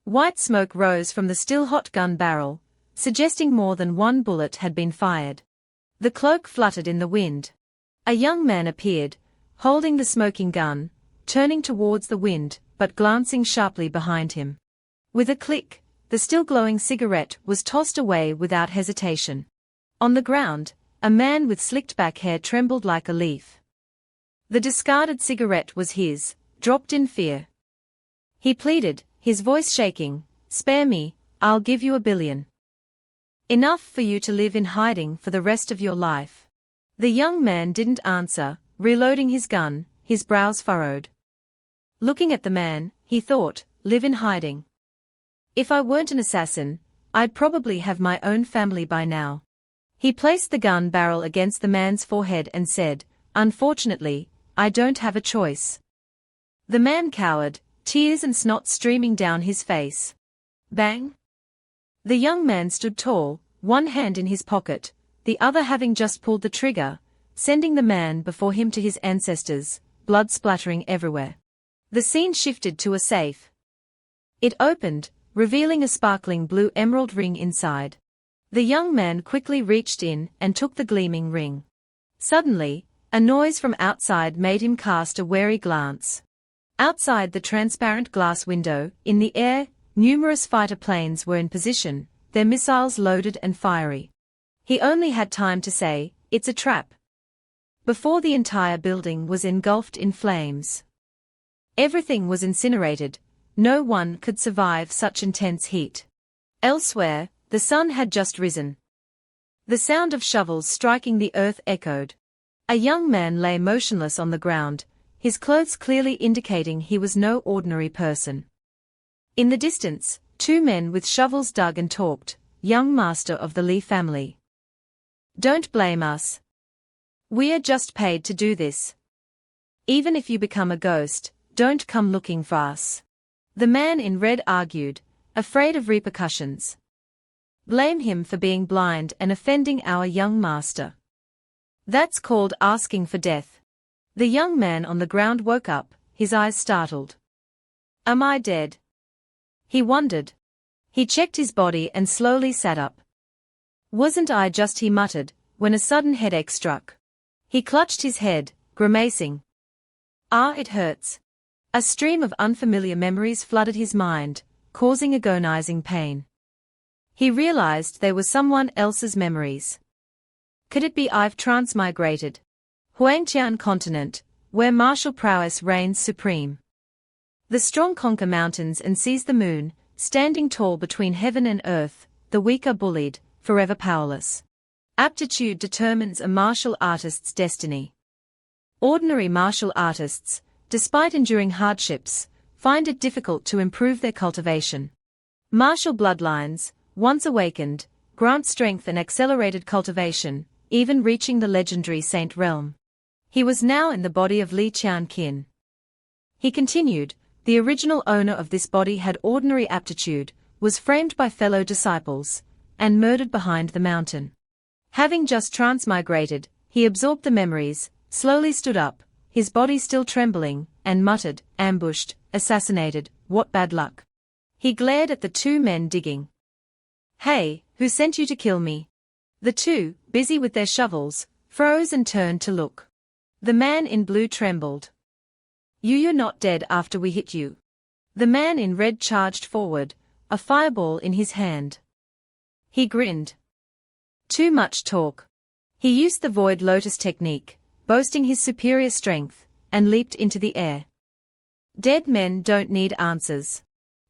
White smoke rose from the still-hot gun barrel, suggesting more than one bullet had been fired. The cloak fluttered in the wind. A young man appeared, holding the smoking gun, turning towards the wind, but glancing sharply behind him. With a click, the still-glowing cigarette was tossed away without hesitation. On the ground, a man with slicked-back hair trembled like a leaf. The discarded cigarette was his, dropped in fear. He pleaded, his voice shaking, "Spare me, I'll give you $1 billion. Enough for you to live in hiding for the rest of your life." The young man didn't answer, reloading his gun, his brows furrowed. Looking at the man, he thought, live in hiding. If I weren't an assassin, I'd probably have my own family by now. He placed the gun barrel against the man's forehead and said, "Unfortunately, I don't have a choice." The man cowered, tears and snot streaming down his face. Bang! The young man stood tall, one hand in his pocket, the other having just pulled the trigger, sending the man before him to his ancestors, blood splattering everywhere. The scene shifted to a safe. It opened, revealing a sparkling blue emerald ring inside. The young man quickly reached in and took the gleaming ring. Suddenly, a noise from outside made him cast a wary glance. Outside the transparent glass window, in the air, numerous fighter planes were in position, their missiles loaded and fiery. He only had time to say, "It's a trap," before the entire building was engulfed in flames. Everything was incinerated. No one could survive such intense heat. Elsewhere, the sun had just risen. The sound of shovels striking the earth echoed. A young man lay motionless on the ground, his clothes clearly indicating he was no ordinary person. In the distance, two men with shovels dug and talked, young master of the Lee family. "Don't blame us. We're just paid to do this. Even if you become a ghost, don't come looking for us." The man in red argued, afraid of repercussions. "Blame him for being blind and offending our young master. That's called asking for death." The young man on the ground woke up, his eyes startled. "Am I dead?" he wondered. He checked his body and slowly sat up. "Wasn't I just," he muttered, when a sudden headache struck. He clutched his head, grimacing. "Ah, it hurts." A stream of unfamiliar memories flooded his mind, causing agonizing pain. He realized they were someone else's memories. Could it be I've transmigrated? Huangtian continent, where martial prowess reigns supreme. The strong conquer mountains and seize the moon, standing tall between heaven and earth, the weak are bullied, forever powerless. Aptitude determines a martial artist's destiny. Ordinary martial artists, despite enduring hardships, find it difficult to improve their cultivation. Martial bloodlines, once awakened, grant strength and accelerated cultivation, even reaching the legendary Saint realm. He was now in the body of Li Qianqin. He continued, the original owner of this body had ordinary aptitude, was framed by fellow disciples, and murdered behind the mountain. Having just transmigrated, he absorbed the memories, slowly stood up, his body still trembling, and muttered, "Ambushed, assassinated, what bad luck." He glared at the two men digging. "Hey, who sent you to kill me?" The two, busy with their shovels, froze and turned to look. The man in blue trembled. You're not dead after we hit you." The man in red charged forward, a fireball in his hand. He grinned. Too much talk. He used the Void Lotus technique, boasting his superior strength, and leaped into the air. Dead men don't need answers.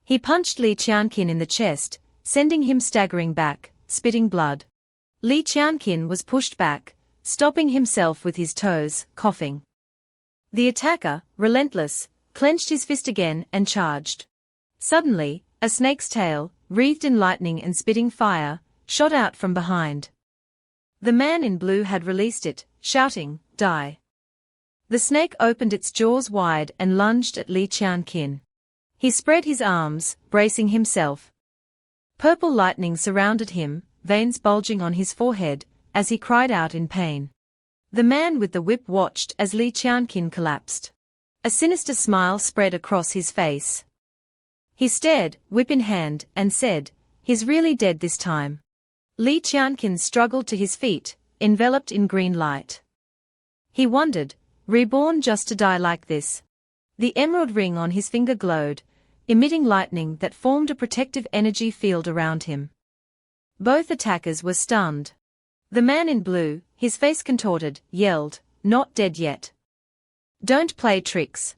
He punched Li Qianqin in the chest, sending him staggering back, spitting blood. Li Qianqin was pushed back, stopping himself with his toes, coughing. The attacker, relentless, clenched his fist again and charged. Suddenly, a snake's tail, wreathed in lightning and spitting fire, shot out from behind. The man in blue had released it, shouting, "Die." The snake opened its jaws wide and lunged at Li Qianqin. He spread his arms, bracing himself. Purple lightning surrounded him, veins bulging on his forehead, as he cried out in pain. The man with the whip watched as Li Qianqin collapsed. A sinister smile spread across his face. He stared, whip in hand, and said, "He's really dead this time." Li Qianqin struggled to his feet, enveloped in green light. He wondered, reborn just to die like this? The emerald ring on his finger glowed, emitting lightning that formed a protective energy field around him. Both attackers were stunned. The man in blue, his face contorted, yelled, "Not dead yet. Don't play tricks."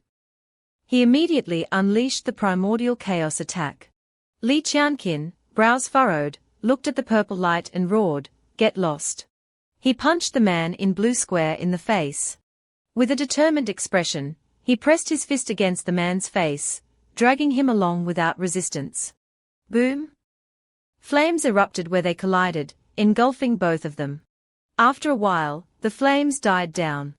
He immediately unleashed the primordial chaos attack. Li Qianqin, brows furrowed, looked at the purple light and roared, "Get lost." He punched the man in blue square in the face. With a determined expression, he pressed his fist against the man's face, dragging him along without resistance. Boom! Flames erupted where they collided, engulfing both of them. After a while, the flames died down.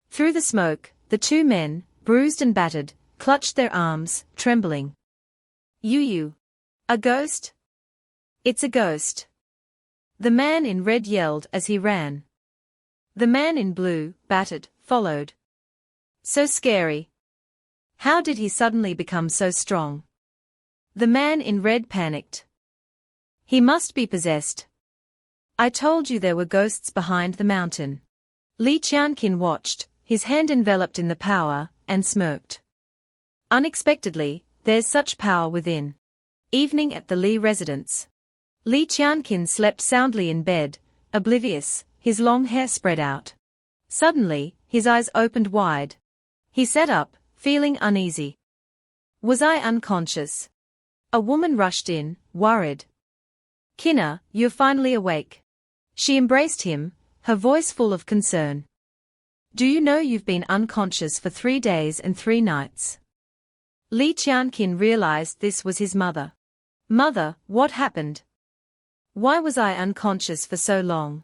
Through the smoke, the two men, bruised and battered, clutched their arms, trembling. You. A ghost? It's a ghost. The man in red yelled as he ran. The man in blue, battered, followed. So scary. How did he suddenly become so strong? The man in red panicked. He must be possessed. I told you there were ghosts behind the mountain. Li Qianqin watched, his hand enveloped in the power, and smirked. Unexpectedly, there's such power within. Evening at the Li residence. Li Qianqin slept soundly in bed, oblivious, his long hair spread out. Suddenly, his eyes opened wide. He sat up, feeling uneasy. Was I unconscious? A woman rushed in, worried. "Kinna, you're finally awake." She embraced him, her voice full of concern. "Do you know you've been unconscious for 3 days and 3 nights?" Li Qianqin realized this was his mother. "Mother, what happened? Why was I unconscious for so long?"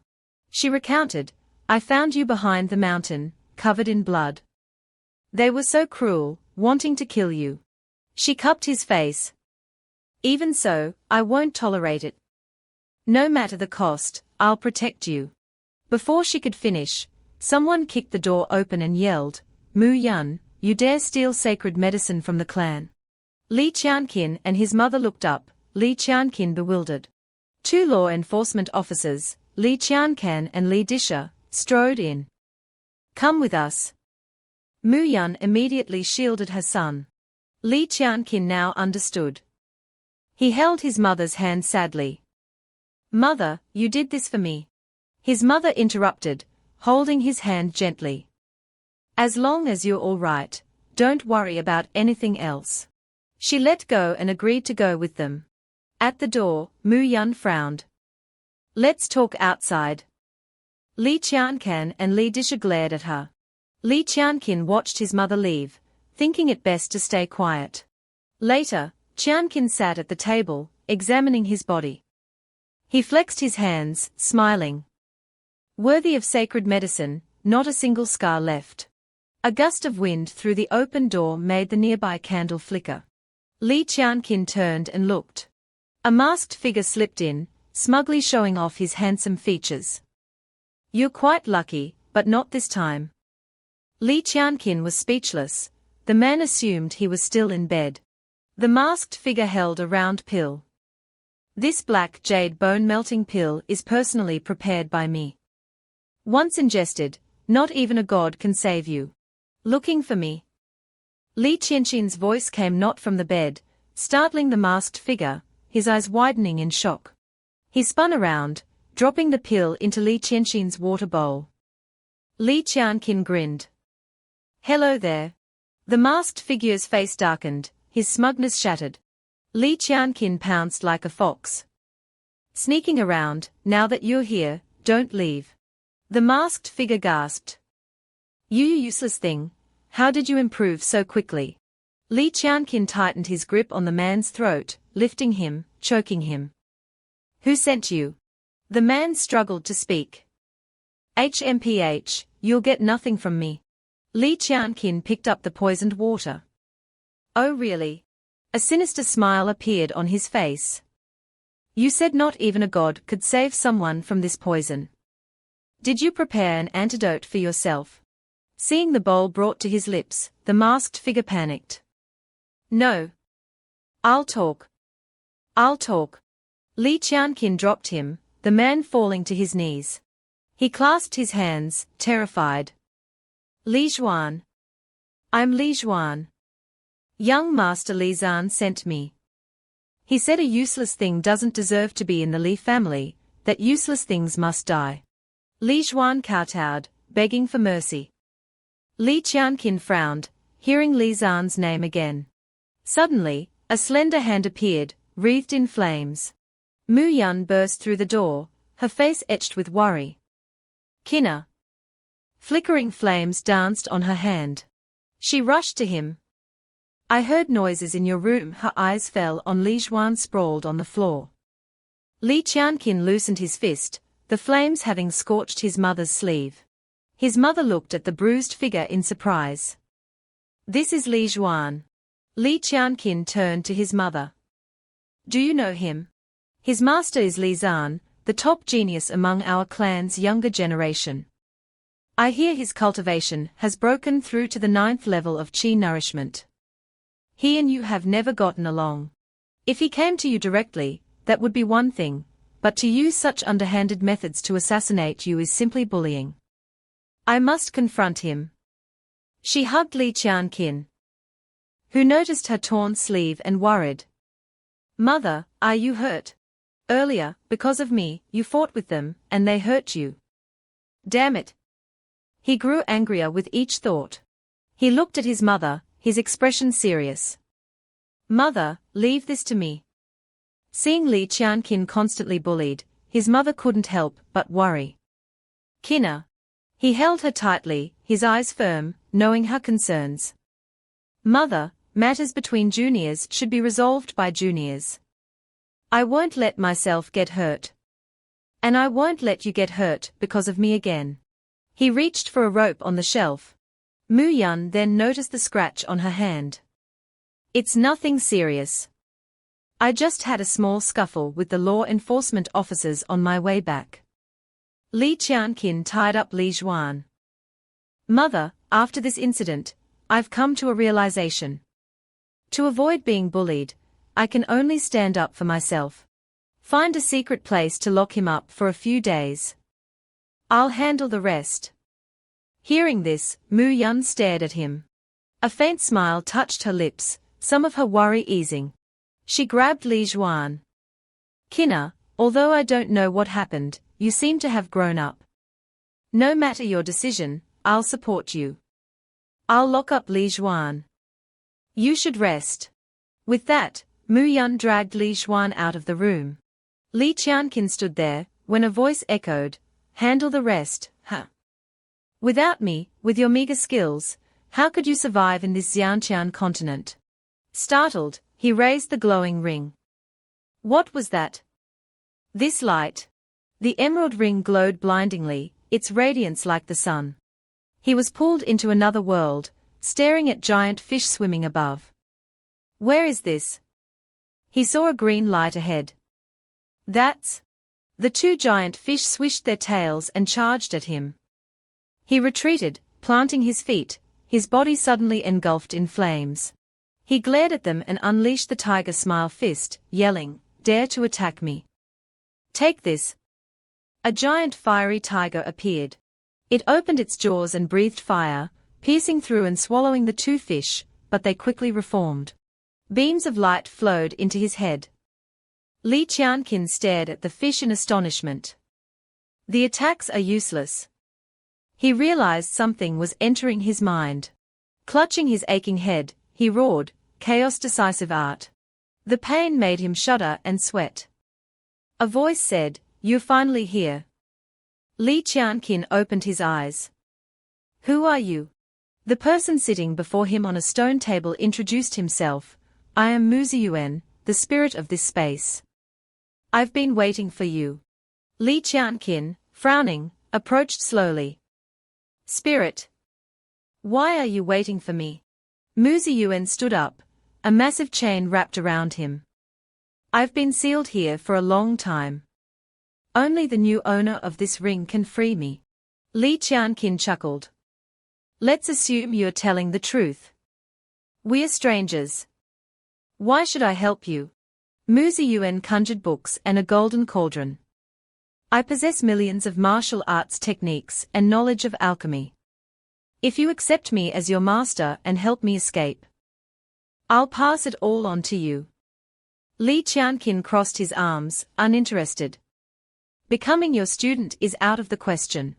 She recounted, "I found you behind the mountain, covered in blood. They were so cruel, wanting to kill you." She cupped his face. "Even so, I won't tolerate it. No matter the cost, I'll protect you." Before she could finish, someone kicked the door open and yelled, "Mu Yun, you dare steal sacred medicine from the clan?" Li Qianqin and his mother looked up, Li Qianqin bewildered. 2 law enforcement officers, Li Qianqan and Li Disha, strode in. "Come with us." Mu Yun immediately shielded her son. Li Qianqin now understood. He held his mother's hand sadly. "Mother, you did this for me." His mother interrupted, holding his hand gently. "As long as you're all right, don't worry about anything else." She let go and agreed to go with them. At the door, Mu Yun frowned. "Let's talk outside." Li Qianqan and Li Disha glared at her. Li Qianqin watched his mother leave, thinking it best to stay quiet. Later, Qianqin sat at the table, examining his body. He flexed his hands, smiling. Worthy of sacred medicine, not a single scar left. A gust of wind through the open door made the nearby candle flicker. Li Qianqin turned and looked. A masked figure slipped in, smugly showing off his handsome features. "You're quite lucky, but not this time." Li Qianqin was speechless. The man assumed he was still in bed. The masked figure held a round pill. "This black jade bone-melting pill is personally prepared by me. Once ingested, not even a god can save you. Looking for me?" Li Qianqin's voice came not from the bed, startling the masked figure, his eyes widening in shock. He spun around, dropping the pill into Li Qianqin's water bowl. Li Qianqin grinned. "Hello there." The masked figure's face darkened, his smugness shattered. Li Qianqin pounced like a fox. "Sneaking around, now that you're here, don't leave." The masked figure gasped. You useless thing, how did you improve so quickly?" Li Qianqin tightened his grip on the man's throat, lifting him, choking him. "Who sent you?" The man struggled to speak. "HMPH, you'll get nothing from me." Li Qianqin picked up the poisoned water. "Oh really?" A sinister smile appeared on his face. "You said not even a god could save someone from this poison. Did you prepare an antidote for yourself?" Seeing the bowl brought to his lips, the masked figure panicked. "No. I'll talk. I'll talk. Li Qianqin dropped him, the man falling to his knees. He clasped his hands, terrified. Li Zhuan. I'm Li Zhuan. Young Master Li Zan sent me. He said a useless thing doesn't deserve to be in the Li family, that useless things must die. Li Zhuan kowtowed, begging for mercy. Li Qianqin frowned, hearing Li Zan's name again. Suddenly, a slender hand appeared, wreathed in flames. Mu Yun burst through the door, her face etched with worry. Kina. Flickering flames danced on her hand. She rushed to him. I heard noises in your room. Her eyes fell on Li Zhuan sprawled on the floor. Li Qianqin loosened his fist, the flames having scorched his mother's sleeve. His mother looked at the bruised figure in surprise. This is Li Zhuan. Li Qianqin turned to his mother. Do you know him? His master is Li Zan, the top genius among our clan's younger generation. I hear his cultivation has broken through to the 9th level of qi nourishment. He and you have never gotten along. If he came to you directly, that would be one thing, but to use such underhanded methods to assassinate you is simply bullying. I must confront him. She hugged Li Qianqin, who noticed her torn sleeve and worried. Mother, are you hurt? Earlier, because of me, you fought with them, and they hurt you. Damn it. He grew angrier with each thought. He looked at his mother, his expression serious. Mother, leave this to me. Seeing Li Qianqin constantly bullied, his mother couldn't help but worry. Kina. He held her tightly, his eyes firm, knowing her concerns. Mother, matters between juniors should be resolved by juniors. I won't let myself get hurt. And I won't let you get hurt because of me again. He reached for a rope on the shelf. Mu Yun then noticed the scratch on her hand. It's nothing serious. I just had a small scuffle with the law enforcement officers on my way back. Li Qianqin tied up Li Zhuan. Mother, after this incident, I've come to a realization. To avoid being bullied, I can only stand up for myself. Find a secret place to lock him up for a few days. I'll handle the rest. Hearing this, Mu Yun stared at him. A faint smile touched her lips, some of her worry easing. She grabbed Li Zhuan. Kina, although I don't know what happened, you seem to have grown up. No matter your decision, I'll support you. I'll lock up Li Zhuan. You should rest. With that, Mu Yun dragged Li Zhuan out of the room. Li Qianqin stood there, when a voice echoed, handle the rest, huh? Without me, with your meager skills, how could you survive in this Xianqian continent? Startled, he raised the glowing ring. What was that? This light. The emerald ring glowed blindingly, its radiance like the sun. He was pulled into another world, staring at giant fish swimming above. Where is this? He saw a green light ahead. That's... The 2 giant fish swished their tails and charged at him. He retreated, planting his feet, his body suddenly engulfed in flames. He glared at them and unleashed the tiger smile fist, yelling, "Dare to attack me. Take this." A giant fiery tiger appeared. It opened its jaws and breathed fire, piercing through and swallowing the 2 fish, but they quickly reformed. Beams of light flowed into his head. Li Qianqin stared at the fish in astonishment. The attacks are useless. He realized something was entering his mind. Clutching his aching head, he roared, "Chaos decisive art." The pain made him shudder and sweat. A voice said, "You're finally here." Li Qianqin opened his eyes. Who are you? The person sitting before him on a stone table introduced himself. I am Mu Ziyuan, the spirit of this space. I've been waiting for you. Li Qianqin, frowning, approached slowly. Spirit. Why are you waiting for me? Mu Ziyuan stood up, a massive chain wrapped around him. I've been sealed here for a long time. Only the new owner of this ring can free me. Li Qianqin chuckled. Let's assume you're telling the truth. We're strangers. Why should I help you? Mu Ziyuan conjured books and a golden cauldron. I possess millions of martial arts techniques and knowledge of alchemy. If you accept me as your master and help me escape, I'll pass it all on to you. Li Qianqin crossed his arms, uninterested. Becoming your student is out of the question.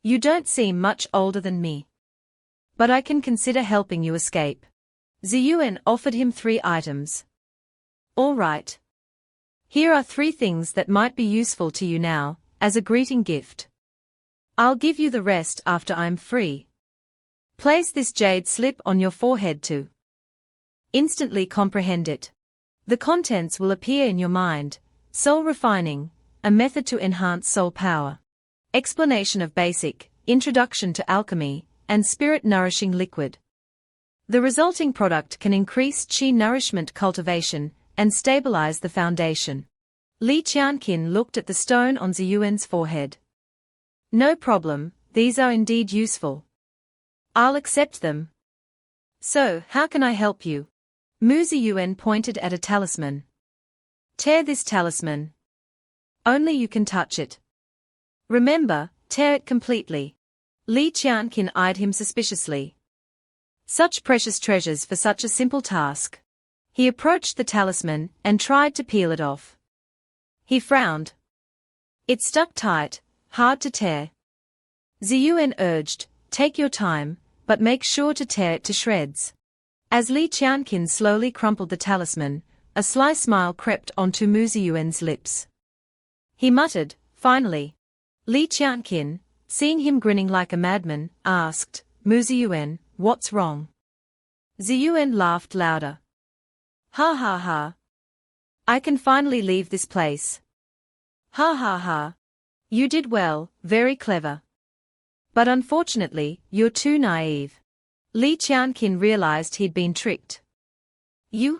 You don't seem much older than me. But I can consider helping you escape. Ziyuan offered him 3 items. All right. Here are 3 things that might be useful to you now, as a greeting gift. I'll give you the rest after I'm free. Place this jade slip on your forehead to instantly comprehend it. The contents will appear in your mind. Soul refining, a method to enhance soul power. Explanation of basic, introduction to alchemy, and spirit nourishing liquid. The resulting product can increase qi nourishment cultivation and stabilize the foundation. Li Qianqin looked at the stone on Ziyuan's forehead. No problem, these are indeed useful. I'll accept them. So, how can I help you? Mu Ziyuan pointed at a talisman. Tear this talisman. Only you can touch it. Remember, tear it completely. Li Qianqin eyed him suspiciously. Such precious treasures for such a simple task. He approached the talisman and tried to peel it off. He frowned. It stuck tight, hard to tear. Ziyuan urged, take your time, but make sure to tear it to shreds. As Li Qianqin slowly crumpled the talisman, a sly smile crept onto Mu Ziyuan's lips. He muttered, finally. Li Qianqin, seeing him grinning like a madman, asked, Mu Ziyuan, what's wrong? Ziyuan laughed louder. Ha ha ha. I can finally leave this place. Ha ha ha. You did well, very clever. But unfortunately, you're too naive. Li Qianqin realized he'd been tricked. You?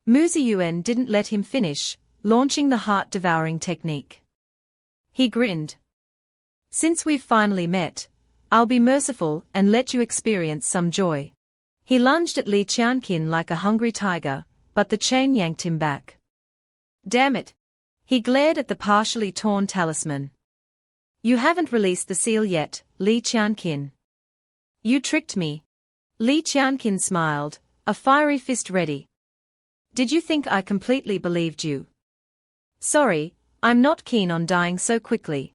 Mu Ziyuan didn't let him finish, launching the heart-devouring technique. He grinned. Since we've finally met, I'll be merciful and let you experience some joy. He lunged at Li Qianqin like a hungry tiger, but the chain yanked him back. Damn it! He glared at the partially torn talisman. You haven't released the seal yet, Li Qianqin. You tricked me. Li Qianqin smiled, a fiery fist ready. Did you think I completely believed you? Sorry, I'm not keen on dying so quickly.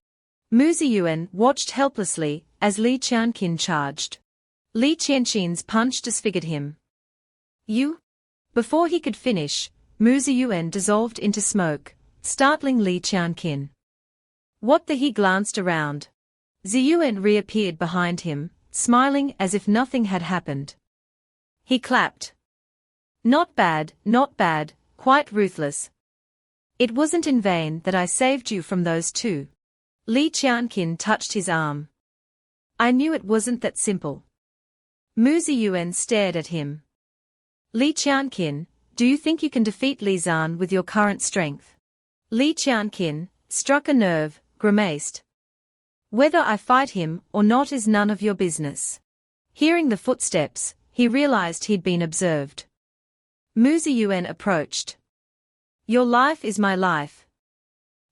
Mu Ziyuan watched helplessly as Li Qianqin charged. Li Qianqin's punch disfigured him. You? Before he could finish, Mu Ziyuan dissolved into smoke, startling Li Qianqin. What the? He glanced around. Ziyuan reappeared behind him, smiling as if nothing had happened. He clapped. Not bad, quite ruthless. It wasn't in vain that I saved you from those 2. Li Qianqin touched his arm. I knew it wasn't that simple. Mu Ziyuan stared at him. Li Qianqin, do you think you can defeat Li Zan with your current strength? Li Qianqin, struck a nerve, grimaced. Whether I fight him or not is none of your business. Hearing the footsteps, he realized he'd been observed. Mu Ziyuan approached. Your life is my life.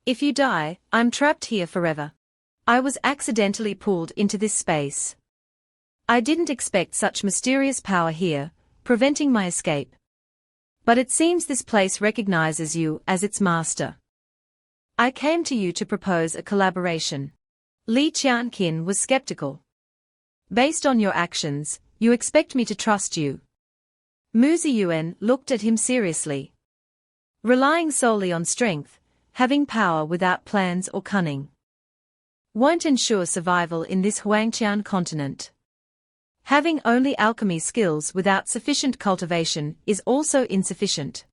If you die, I'm trapped here forever. I was accidentally pulled into this space. I didn't expect such mysterious power here, preventing my escape. But it seems this place recognizes you as its master. I came to you to propose a collaboration. Li Qianqin was skeptical. Based on your actions, you expect me to trust you. Mu Ziyuan looked at him seriously. Relying solely on strength, having power without plans or cunning, won't ensure survival in this Huangqian continent. Having only alchemy skills without sufficient cultivation is also insufficient.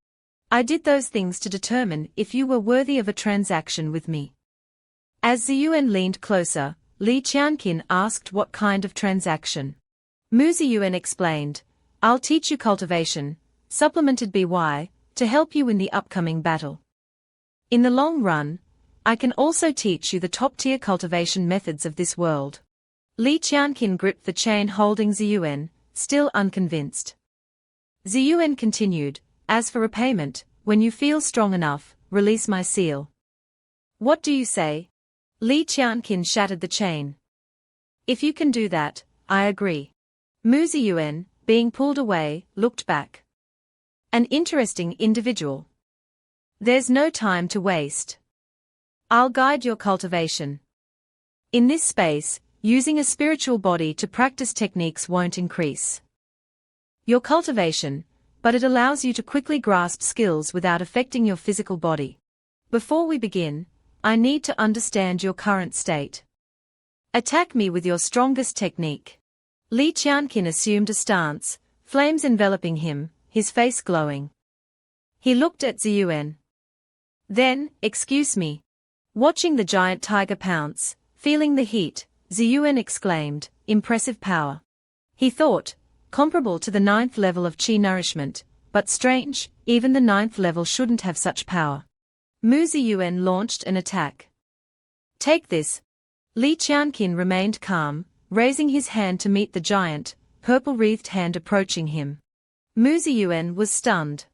I did those things to determine if you were worthy of a transaction with me. As Ziyuan leaned closer, Li Qianqin asked what kind of transaction. Mu Ziyuan explained, I'll teach you cultivation, supplemented by, to help you in the upcoming battle. In the long run, I can also teach you the top-tier cultivation methods of this world. Li Qianqin gripped the chain holding Ziyuan, still unconvinced. Ziyuan continued, as for repayment, when you feel strong enough, release my seal. What do you say? Li Qianqin shattered the chain. If you can do that, I agree. Mu Ziyuan, being pulled away, looked back. An interesting individual. There's no time to waste. I'll guide your cultivation. In this space, using a spiritual body to practice techniques won't increase your cultivation, but it allows you to quickly grasp skills without affecting your physical body. Before we begin, I need to understand your current state. Attack me with your strongest technique. Li Qianqin assumed a stance, flames enveloping him, his face glowing. He looked at Ziyuan. Then, excuse me. Watching the giant tiger pounce, feeling the heat, Ziyuan exclaimed, impressive power. He thought, comparable to the 9th level of qi nourishment, but strange, even the 9th level shouldn't have such power. Mu Ziyuan launched an attack. Take this. Li Qianqin remained calm, raising his hand to meet the giant, purple-wreathed hand approaching him. Mu Ziyuan was stunned.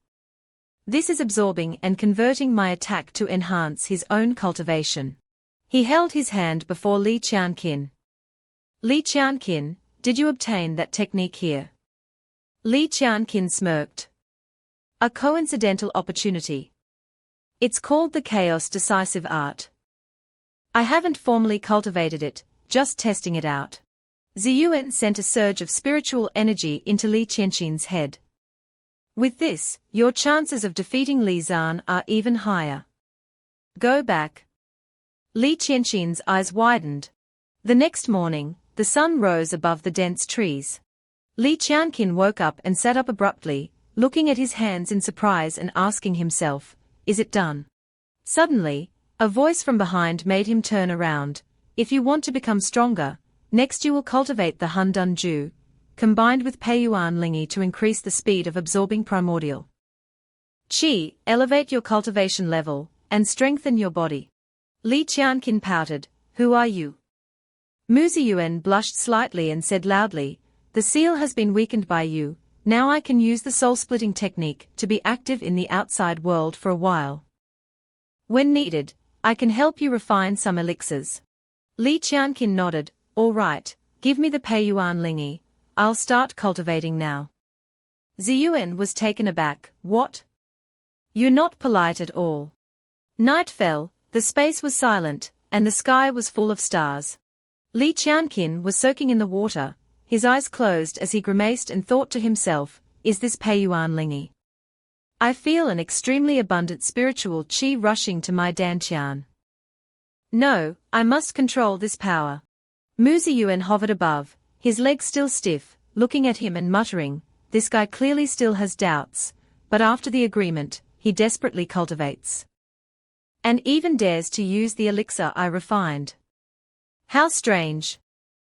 This is absorbing and converting my attack to enhance his own cultivation. He held his hand before Li Qianqin. Li Qianqin, did you obtain that technique here? Li Qianqin smirked. A coincidental opportunity. It's called the Chaos Decisive Art. I haven't formally cultivated it, just testing it out. Ziyuan sent a surge of spiritual energy into Li Qianqin's head. With this, your chances of defeating Li Zan are even higher. Go back. Li Qianqin's eyes widened. The next morning, the sun rose above the dense trees. Li Qianqin woke up and sat up abruptly, looking at his hands in surprise and asking himself, is it done? Suddenly, a voice from behind made him turn around. If you want to become stronger, next you will cultivate the Hundun Ju, combined with Peiyuan Lingi to increase the speed of absorbing primordial qi, elevate your cultivation level, and strengthen your body. Li Qianqin pouted, who are you? Mu Ziyuan blushed slightly and said loudly, the seal has been weakened by you, now I can use the soul-splitting technique to be active in the outside world for a while. When needed, I can help you refine some elixirs. Li Qianqin nodded, all right, give me the Peiyuan Lingi, I'll start cultivating now. Ziyuan was taken aback, what? You're not polite at all. Night fell, the space was silent, and the sky was full of stars. Li Qianqin was soaking in the water, his eyes closed as he grimaced and thought to himself, is this Peiyuan Lingi? I feel an extremely abundant spiritual qi rushing to my dantian. No, I must control this power. Mu Ziyuan hovered above, his legs still stiff, looking at him and muttering, this guy clearly still has doubts, but after the agreement, he desperately cultivates. And even dares to use the elixir I refined. How strange.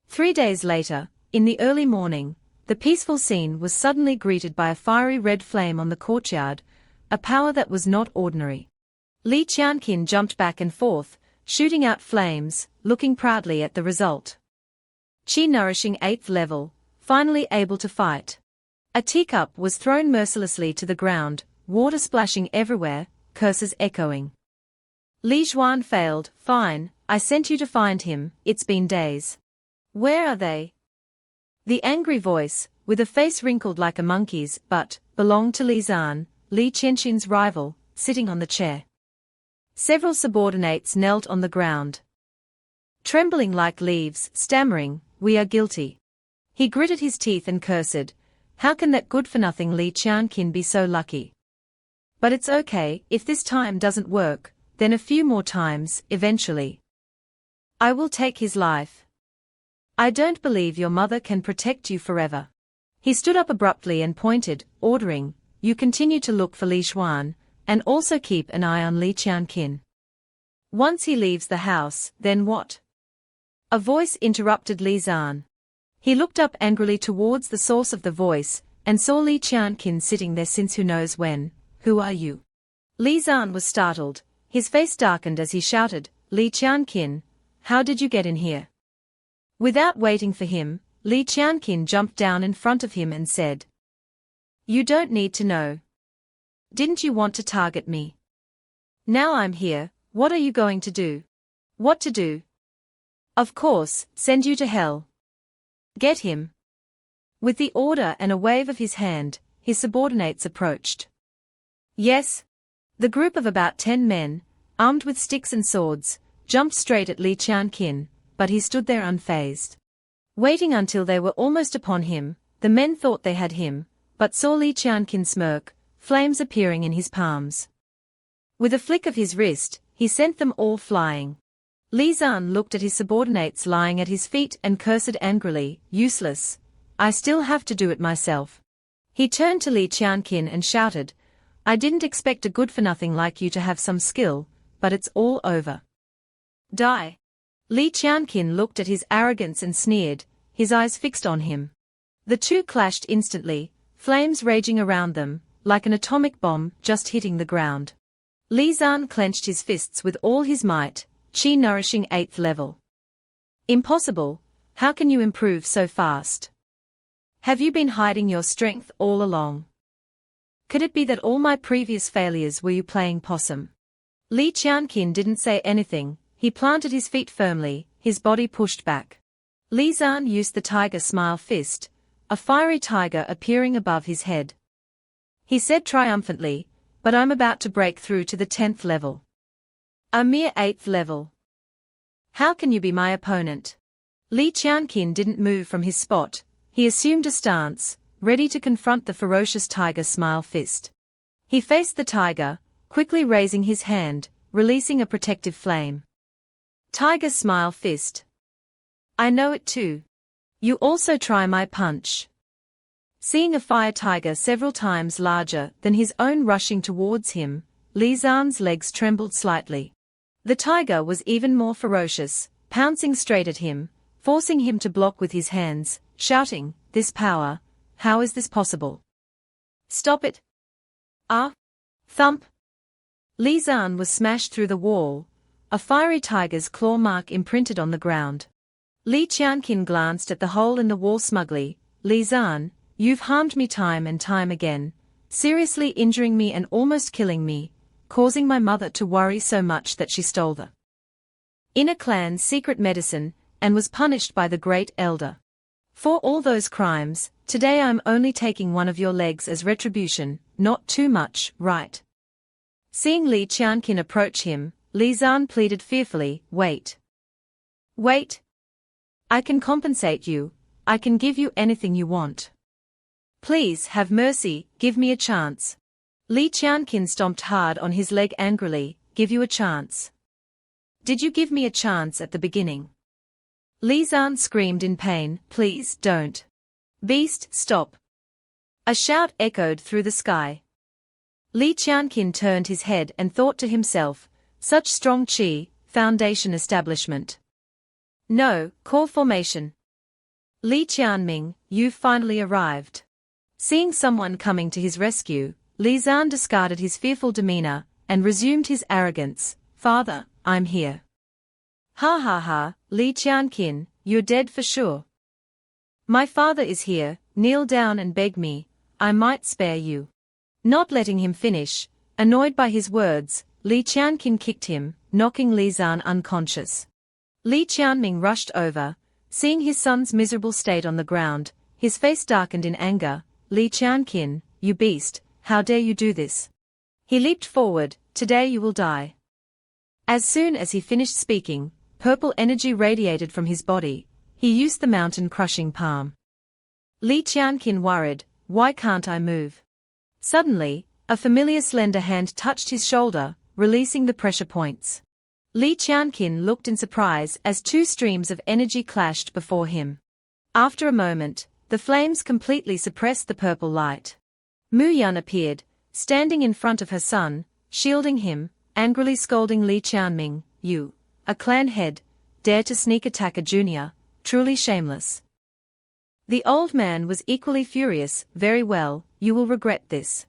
3 days later, in the early morning, the peaceful scene was suddenly greeted by a fiery red flame on the courtyard, a power that was not ordinary. Li Qianqin jumped back and forth, shooting out flames, looking proudly at the result. Qi nourishing 8th level, finally able to fight. A teacup was thrown mercilessly to the ground, water splashing everywhere, curses echoing. Li Zhuan failed, fine, I sent you to find him, it's been days. Where are they? The angry voice, with a face wrinkled like a monkey's, but belonged to Li Zan, Li Qianqin's rival, sitting on the chair. Several subordinates knelt on the ground. Trembling like leaves, stammering, we are guilty. He gritted his teeth and cursed, how can that good-for-nothing Li Qianqin be so lucky? But it's okay, if this time doesn't work, then a few more times, eventually. I will take his life. I don't believe your mother can protect you forever. He stood up abruptly and pointed, ordering, you continue to look for Li Zhuan, and also keep an eye on Li Qianqin. Once he leaves the house, then what? A voice interrupted Li Zan. He looked up angrily towards the source of the voice, and saw Li Qianqin sitting there since who knows when. Who are you? Li Zan was startled, his face darkened as he shouted, Li Qianqin, how did you get in here? Without waiting for him, Li Qianqin jumped down in front of him and said, you don't need to know. Didn't you want to target me? Now I'm here, what are you going to do? What to do? Of course, send you to hell. Get him. With the order and a wave of his hand, his subordinates approached. Yes. The group of about 10 men, armed with sticks and swords, jumped straight at Li Qianqin, but he stood there unfazed. Waiting until they were almost upon him, the men thought they had him, but saw Li Qianqin smirk, flames appearing in his palms. With a flick of his wrist, he sent them all flying. Li Zan looked at his subordinates lying at his feet and cursed angrily, useless. I still have to do it myself. He turned to Li Qianqin and shouted, I didn't expect a good-for-nothing like you to have some skill, but it's all over. Die. Li Qianqin looked at his arrogance and sneered, his eyes fixed on him. The two clashed instantly, flames raging around them, like an atomic bomb just hitting the ground. Li Zan clenched his fists with all his might, qi nourishing 8th level. Impossible, how can you improve so fast? Have you been hiding your strength all along? Could it be that all my previous failures were you playing possum? Li Qianqin didn't say anything, he planted his feet firmly, his body pushed back. Li Zan used the tiger smile fist, a fiery tiger appearing above his head. He said triumphantly, but I'm about to break through to the 10th level. A mere 8th level. How can you be my opponent? Li Qianqin didn't move from his spot, he assumed a stance, ready to confront the ferocious tiger smile fist. He faced the tiger, quickly raising his hand, releasing a protective flame. Tiger smile fist. I know it too. You also try my punch. Seeing a fire tiger several times larger than his own rushing towards him, Li Zan's legs trembled slightly. The tiger was even more ferocious, pouncing straight at him, forcing him to block with his hands, shouting, this power, how is this possible? Stop it! Ah! Thump! Li Zan was smashed through the wall, a fiery tiger's claw mark imprinted on the ground. Li Qianqin glanced at the hole in the wall smugly. Li Zan, you've harmed me time and time again, seriously injuring me and almost killing me, causing my mother to worry so much that she stole the inner clan's secret medicine, and was punished by the great elder. For all those crimes, today I'm only taking one of your legs as retribution, not too much, right? Seeing Li Qianqin approach him, Li Zan pleaded fearfully, wait. Wait. I can compensate you, I can give you anything you want. Please have mercy, give me a chance. Li Qianqin stomped hard on his leg angrily, give you a chance. Did you give me a chance at the beginning? Li Zan screamed in pain, please don't. Beast, stop. A shout echoed through the sky. Li Qianqin turned his head and thought to himself, such strong qi, foundation establishment. No, core formation. Li Qianming, you've finally arrived. Seeing someone coming to his rescue, Li Zan discarded his fearful demeanor, and resumed his arrogance, father, I'm here. Ha ha ha, Li Qianqin, you're dead for sure. My father is here, kneel down and beg me, I might spare you. Not letting him finish, annoyed by his words, Li Qianqin kicked him, knocking Li Zan unconscious. Li Qianming rushed over, seeing his son's miserable state on the ground, his face darkened in anger, Li Qianqin, you beast, how dare you do this? He leaped forward, today you will die. As soon as he finished speaking, purple energy radiated from his body, he used the mountain-crushing palm. Li Qianqin worried, why can't I move? Suddenly, a familiar slender hand touched his shoulder, releasing the pressure points. Li Qianqin looked in surprise as two streams of energy clashed before him. After a moment, the flames completely suppressed the purple light. Mu Yun appeared, standing in front of her son, shielding him, angrily scolding Li Qianming, you, a clan head, dare to sneak attack a junior, truly shameless. The old man was equally furious, very well, you will regret this.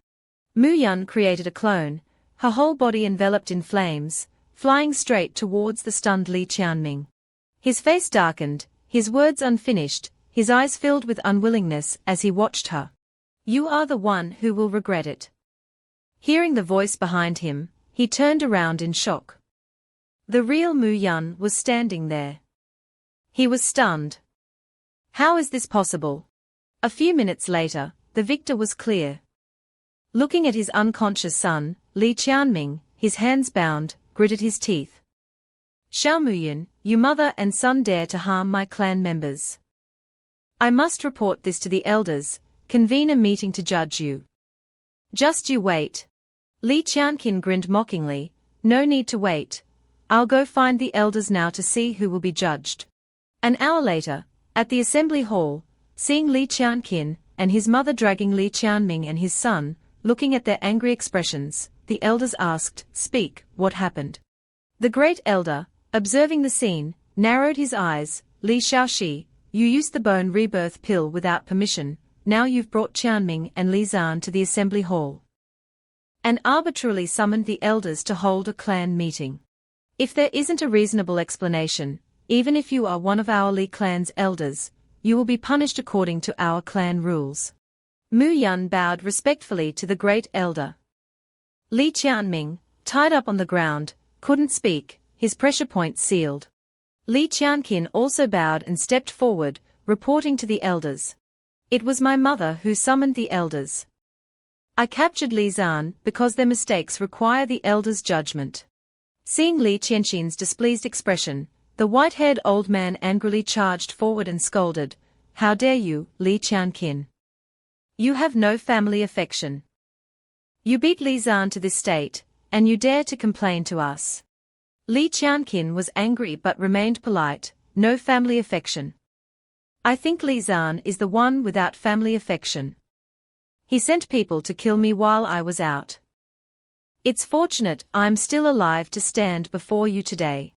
Mu Yun created a clone, her whole body enveloped in flames, flying straight towards the stunned Li Qianming. His face darkened, his words unfinished, his eyes filled with unwillingness as he watched her. You are the one who will regret it. Hearing the voice behind him, he turned around in shock. The real Mu Yun was standing there. He was stunned. How is this possible? A few minutes later, the victor was clear. Looking at his unconscious son, Li Qianming, his hands bound, gritted his teeth. Xiao Muyun, you mother and son dare to harm my clan members. I must report this to the elders, convene a meeting to judge you. Just you wait. Li Qianqin grinned mockingly, no need to wait. I'll go find the elders now to see who will be judged. An hour later, at the assembly hall, seeing Li Qianqin and his mother dragging Li Qianming and his son, looking at their angry expressions, the elders asked, Speak, what happened? The great elder, observing the scene, narrowed his eyes, Li Shaoxi, you used the bone rebirth pill without permission, now you've brought Qianming and Li Zan to the assembly hall. And arbitrarily summoned the elders to hold a clan meeting. If there isn't a reasonable explanation, even if you are one of our Li clan's elders, you will be punished according to our clan rules. Mu Yun bowed respectfully to the great elder. Li Qianming, tied up on the ground, couldn't speak, his pressure point sealed. Li Qianqin also bowed and stepped forward, reporting to the elders. It was my mother who summoned the elders. I captured Li Zan because their mistakes require the elders' judgment. Seeing Li Qianqin's displeased expression, the white-haired old man angrily charged forward and scolded, How dare you, Li Qianqin? You have no family affection. You beat Li Zan to this state, and you dare to complain to us. Li Qianqin was angry but remained polite, no family affection. I think Li Zan is the one without family affection. He sent people to kill me while I was out. It's fortunate I'm still alive to stand before you today.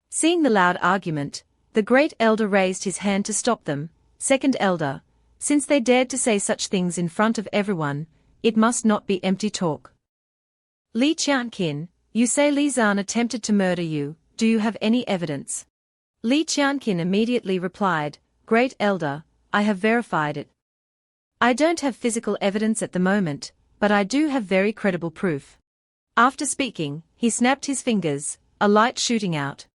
Seeing the loud argument, the great elder raised his hand to stop them. Second elder, since they dared to say such things in front of everyone, it must not be empty talk. Li Qianqin, you say Li Zan attempted to murder you, do you have any evidence? Li Qianqin immediately replied, Great elder, I have verified it. I don't have physical evidence at the moment, but I do have very credible proof. After speaking, he snapped his fingers, a light shooting out.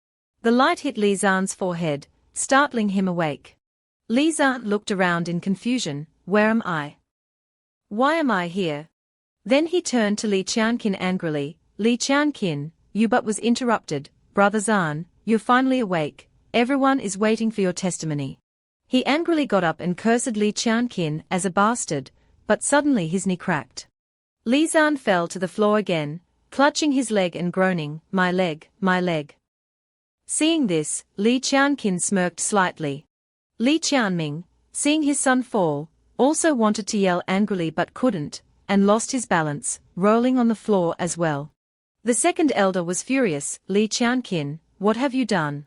The light hit Li Zan's forehead, startling him awake. Li Zan looked around in confusion, where am I? Why am I here? Then he turned to Li Qianqin angrily, Li Qianqin, you but was interrupted, brother Zan, you're finally awake, everyone is waiting for your testimony. He angrily got up and cursed Li Qianqin as a bastard, but suddenly his knee cracked. Li Zan fell to the floor again, clutching his leg and groaning, my leg, my leg. Seeing this, Li Qianqin smirked slightly. Li Qianming, seeing his son fall, also wanted to yell angrily but couldn't, and lost his balance, rolling on the floor as well. The second elder was furious, Li Qianqin, what have you done?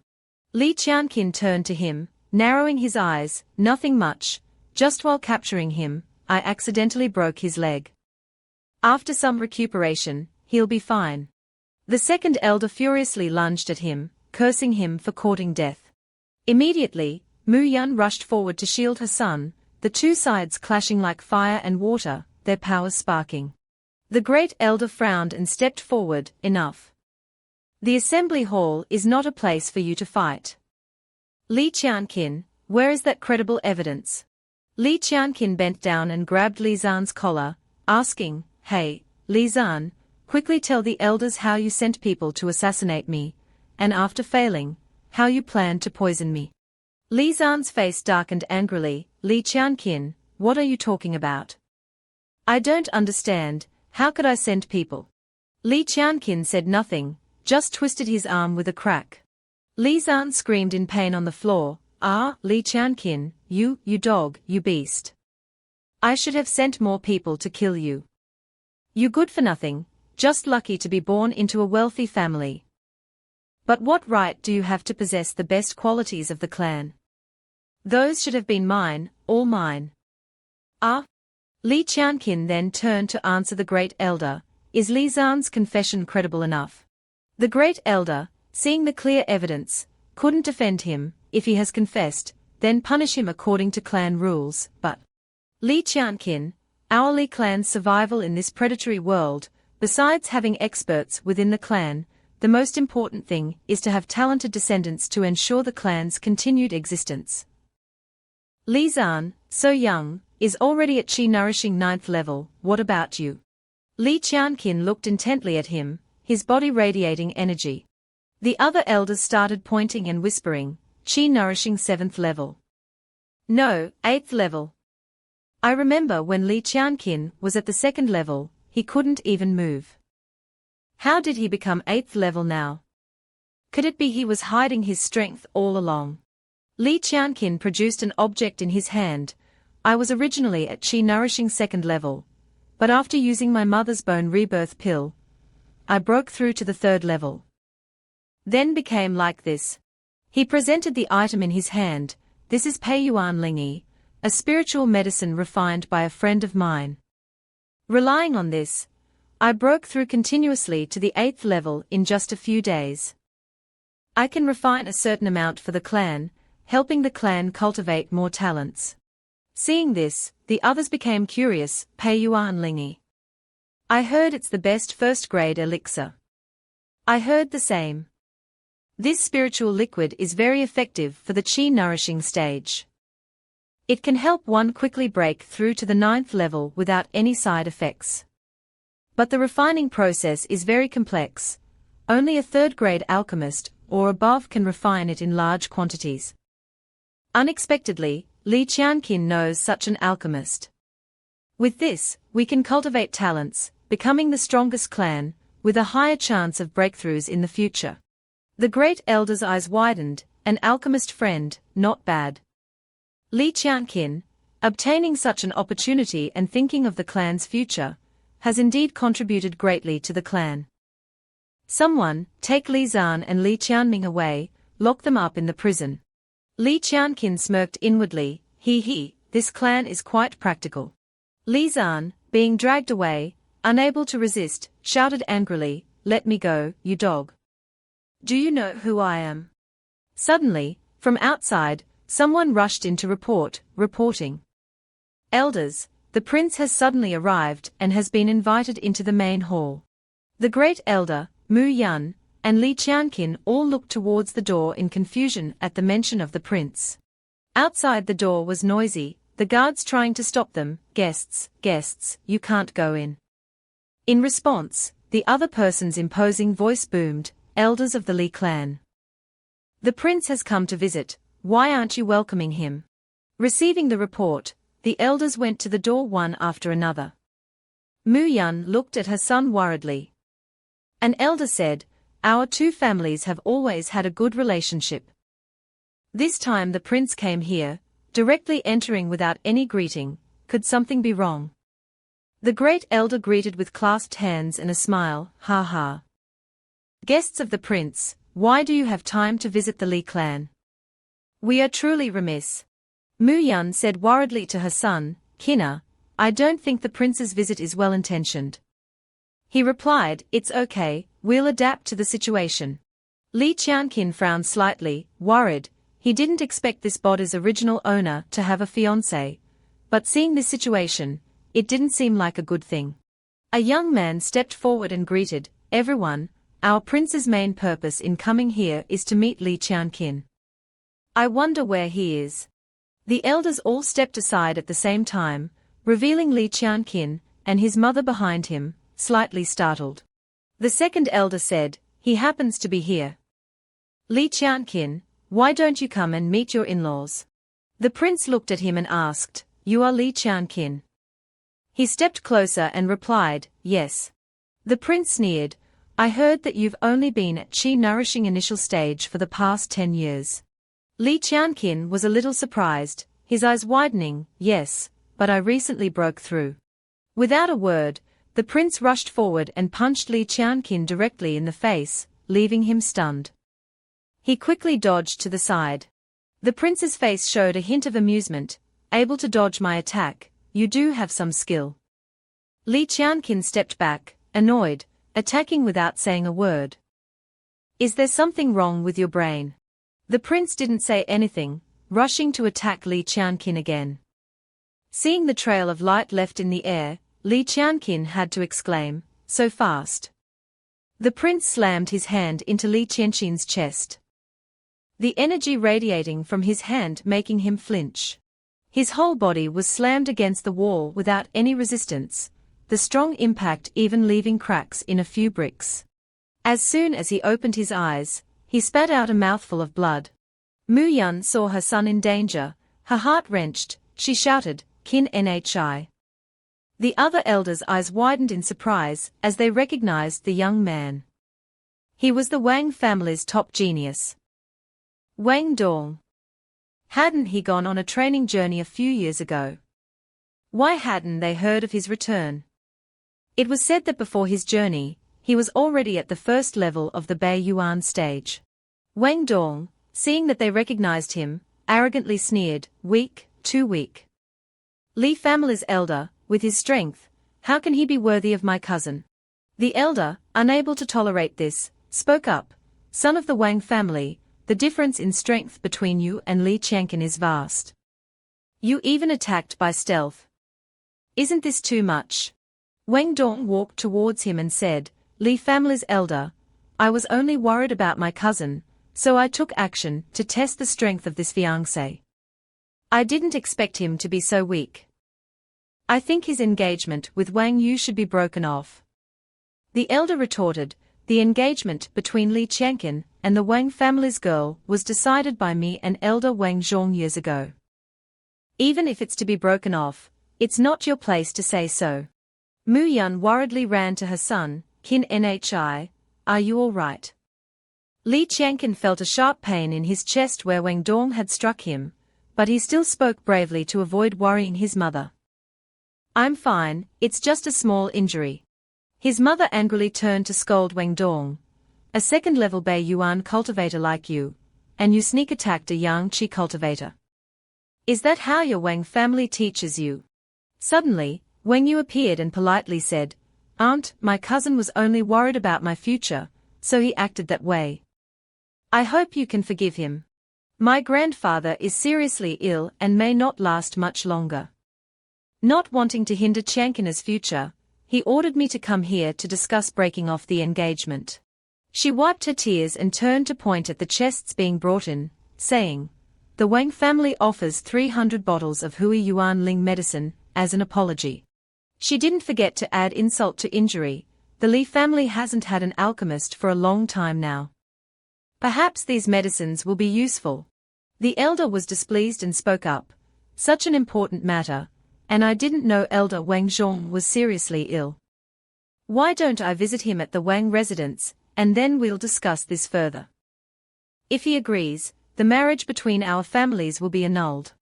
Li Qianqin turned to him, narrowing his eyes, nothing much, just while capturing him, I accidentally broke his leg. After some recuperation, he'll be fine. The second elder furiously lunged at him, cursing him for courting death. Immediately, Mu Yun rushed forward to shield her son, the two sides clashing like fire and water, their powers sparking. The great elder frowned and stepped forward, enough. The assembly hall is not a place for you to fight. Li Qianqin, where is that credible evidence? Li Qianqin bent down and grabbed Li Zan's collar, asking, Hey, Li Zan, quickly tell the elders how you sent people to assassinate me, and after failing, how you planned to poison me. Li Zan's face darkened angrily, Li Qianqin, what are you talking about? I don't understand, how could I send people? Li Qianqin said nothing, just twisted his arm with a crack. Li Zan screamed in pain on the floor, Li Qianqin, you dog, you beast. I should have sent more people to kill you. You good for nothing, just lucky to be born into a wealthy family. But what right do you have to possess the best qualities of the clan? Those should have been mine, all mine. Li Qianqin then turned to answer the great elder, is Li Zan's confession credible enough? The great elder, seeing the clear evidence, couldn't defend him, if he has confessed, then punish him according to clan rules, but Li Qianqin, our Li clan's survival in this predatory world, Besides having experts within the clan, the most important thing is to have talented descendants to ensure the clan's continued existence. Li Zan, so young, is already at chi-nourishing 9th level, what about you? Li Qianqin looked intently at him, his body radiating energy. The other elders started pointing and whispering, chi-nourishing 7th level. No, 8th level. I remember when Li Qianqin was at the 2nd level, he couldn't even move. How did he become 8th level now? Could it be he was hiding his strength all along? Li Qianqin produced an object in his hand. I was originally at chi-nourishing 2nd level, but after using my mother's bone rebirth pill, I broke through to the 3rd level. Then became like this. He presented the item in his hand. This is Pei Yuan Lingi, a spiritual medicine refined by a friend of mine. Relying on this, I broke through continuously to the 8th level in just a few days. I can refine a certain amount for the clan, helping the clan cultivate more talents. Seeing this, the others became curious. Pei Yuan Lingi. I heard it's the best first-grade elixir. I heard the same. This spiritual liquid is very effective for the chi-nourishing stage. It can help one quickly break through to the 9th level without any side effects. But the refining process is very complex. Only a 3rd-grade alchemist or above can refine it in large quantities. Unexpectedly, Li Qianqin knows such an alchemist. With this, we can cultivate talents, becoming the strongest clan, with a higher chance of breakthroughs in the future. The great elder's eyes widened. An alchemist friend, not bad. Li Qianqin, obtaining such an opportunity and thinking of the clan's future, has indeed contributed greatly to the clan. Someone, take Li Zan and Li Qianming away, lock them up in the prison. Li Qianqin smirked inwardly, this clan is quite practical. Li Zan, being dragged away, unable to resist, shouted angrily, let me go, you dog. Do you know who I am? Suddenly, from outside, someone rushed in to reporting. Elders, the prince has suddenly arrived and has been invited into the main hall. The great elder, Mu Yun, and Li Qianqin all looked towards the door in confusion at the mention of the prince. Outside the door was noisy, the guards trying to stop them. Guests, you can't go in. In response, the other person's imposing voice boomed, elders of the Li clan. The prince has come to visit, why aren't you welcoming him? Receiving the report, the elders went to the door one after another. Mu Yun looked at her son worriedly. An elder said, our two families have always had a good relationship. This time the prince came here, directly entering without any greeting. Could something be wrong? The great elder greeted with clasped hands and a smile, ha ha. Guests of the prince, why do you have time to visit the Li clan? We are truly remiss. Mu Yun said worriedly to her son, Kina, I don't think the prince's visit is well-intentioned. He replied, it's okay, we'll adapt to the situation. Li Qianqin frowned slightly, worried. He didn't expect this body's original owner to have a fiancé, but seeing this situation, it didn't seem like a good thing. A young man stepped forward and greeted, everyone, our prince's main purpose in coming here is to meet Li Qianqin. I wonder where he is. The elders all stepped aside at the same time, revealing Li Qianqin, and his mother behind him, slightly startled. The second elder said, he happens to be here. Li Qianqin, why don't you come and meet your in-laws? The prince looked at him and asked, you are Li Qianqin? He stepped closer and replied, yes. The prince sneered, I heard that you've only been at chi-nourishing initial stage for the past 10 years. Li Qianqin was a little surprised, his eyes widening, yes, but I recently broke through. Without a word, the prince rushed forward and punched Li Qianqin directly in the face, leaving him stunned. He quickly dodged to the side. The prince's face showed a hint of amusement, able to dodge my attack, you do have some skill. Li Qianqin stepped back, annoyed, attacking without saying a word. Is there something wrong with your brain? The prince didn't say anything, rushing to attack Li Qianqin again. Seeing the trail of light left in the air, Li Qianqin had to exclaim, so fast. The prince slammed his hand into Li Qianqin's chest. The energy radiating from his hand making him flinch. His whole body was slammed against the wall without any resistance, the strong impact even leaving cracks in a few bricks. As soon as he opened his eyes, he spat out a mouthful of blood. Mu Yun saw her son in danger, her heart wrenched, she shouted, "Qin Nhi." The other elders' eyes widened in surprise as they recognized the young man. He was the Wang family's top genius. Wang Dong. Hadn't he gone on a training journey a few years ago? Why hadn't they heard of his return? It was said that before his journey, he was already at the first level of the Bei Yuan stage. Wang Dong, seeing that they recognized him, arrogantly sneered, "Weak, too weak. Li family's elder, with his strength, how can he be worthy of my cousin?" The elder, unable to tolerate this, spoke up, "Son of the Wang family, the difference in strength between you and Li Qianqin is vast. You even attacked by stealth. Isn't this too much?" Wang Dong walked towards him and said, "Li family's elder, I was only worried about my cousin, so I took action to test the strength of this fiancé. I didn't expect him to be so weak. I think his engagement with Wang Yu should be broken off." The elder retorted, "The engagement between Li Qianqin and the Wang family's girl was decided by me and elder Wang Zhong years ago. Even if it's to be broken off, it's not your place to say so." Mu Yun worriedly ran to her son, "Qin Nhi, are you all right?" Li Qianqin felt a sharp pain in his chest where Wang Dong had struck him, but he still spoke bravely to avoid worrying his mother. "I'm fine, it's just a small injury." His mother angrily turned to scold Wang Dong. "A second-level Bei Yuan cultivator like you, and you sneak attacked a young Qi cultivator. Is that how your Wang family teaches you?" Suddenly, Wang Yu appeared and politely said, "Aunt, my cousin was only worried about my future, so he acted that way. I hope you can forgive him. My grandfather is seriously ill and may not last much longer." Not wanting to hinder Qianqin's future, he ordered me to come here to discuss breaking off the engagement. She wiped her tears and turned to point at the chests being brought in, saying, "The Wang family offers 300 bottles of Hui Yuan Ling medicine, as an apology." She didn't forget to add insult to injury, the Li family hasn't had an alchemist for a long time now. Perhaps these medicines will be useful. The elder was displeased and spoke up, "Such an important matter, and I didn't know elder Wang Zhong was seriously ill. Why don't I visit him at the Wang residence, and then we'll discuss this further. If he agrees, the marriage between our families will be annulled."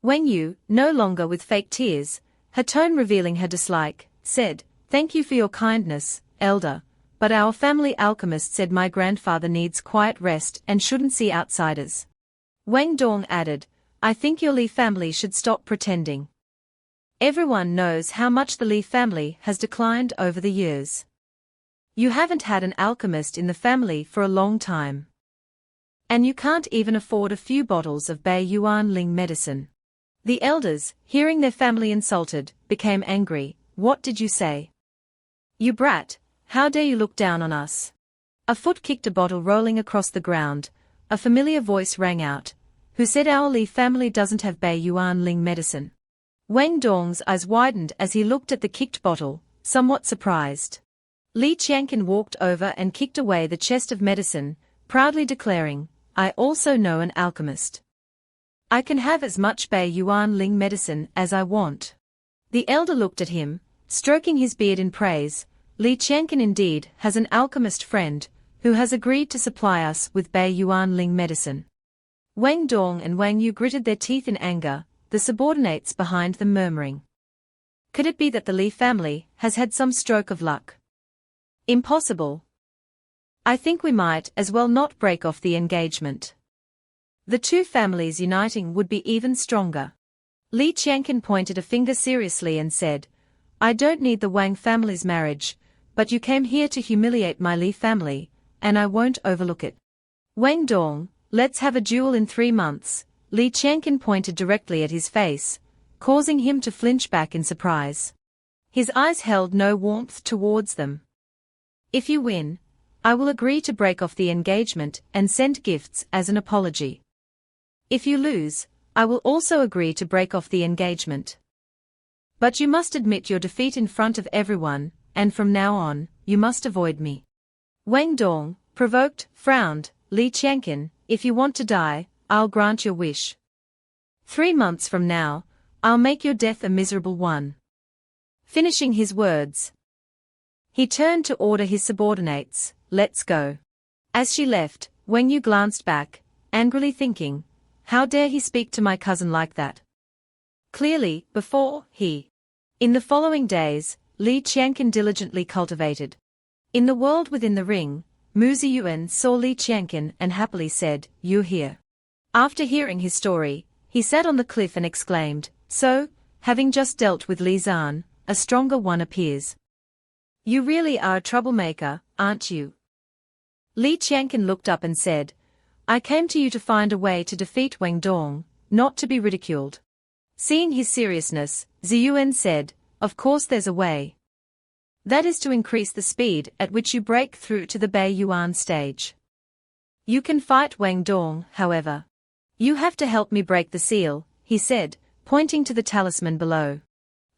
Wang Yu, no longer with fake tears, her tone revealing her dislike, said, "Thank you for your kindness, elder, but our family alchemist said my grandfather needs quiet rest and shouldn't see outsiders." Wang Dong added, "I think your Li family should stop pretending. Everyone knows how much the Li family has declined over the years. You haven't had an alchemist in the family for a long time. And you can't even afford a few bottles of Bei Yuan Ling medicine." The elders, hearing their family insulted, became angry. "What did you say? You brat, how dare you look down on us?" A foot kicked a bottle rolling across the ground. A familiar voice rang out. "Who said our Li family doesn't have Bei Yuan Ling medicine?" Wang Dong's eyes widened as he looked at the kicked bottle, somewhat surprised. Li Qianqin walked over and kicked away the chest of medicine, proudly declaring, "I also know an alchemist. I can have as much Bei Yuan Ling medicine as I want." The elder looked at him, stroking his beard in praise. "Li Qianqin indeed has an alchemist friend, who has agreed to supply us with Bei Yuan Ling medicine." Wang Dong and Wang Yu gritted their teeth in anger, the subordinates behind them murmuring. Could it be that the Li family has had some stroke of luck? Impossible. I think we might as well not break off the engagement. The two families uniting would be even stronger. Li Qianqin pointed a finger seriously and said, "I don't need the Wang family's marriage, but you came here to humiliate my Li family, and I won't overlook it. Wang Dong, let's have a duel in 3 months." Li Qianqin pointed directly at his face, causing him to flinch back in surprise. His eyes held no warmth towards them. If you win, I will agree to break off the engagement and send gifts as an apology. If you lose, I will also agree to break off the engagement. But you must admit your defeat in front of everyone, and from now on, you must avoid me. Wang Dong, provoked, frowned. Li Qianqin, if you want to die, I'll grant your wish. 3 months from now, I'll make your death a miserable one. Finishing his words, he turned to order his subordinates, let's go. As she left, Wang Yu glanced back, angrily thinking, how dare he speak to my cousin like that? Clearly, before, he. In the following days, Li Qianqin diligently cultivated. In the world within the ring, Mu Ziyuan saw Li Qianqin and happily said, you here. After hearing his story, he sat on the cliff and exclaimed, so, having just dealt with Li Zan, a stronger one appears. You really are a troublemaker, aren't you? Li Qianqin looked up and said, I came to you to find a way to defeat Wang Dong, not to be ridiculed. Seeing his seriousness, Ziyuan said, of course there's a way. That is to increase the speed at which you break through to the Bei Yuan stage. You can fight Wang Dong, however. You have to help me break the seal, he said, pointing to the talisman below.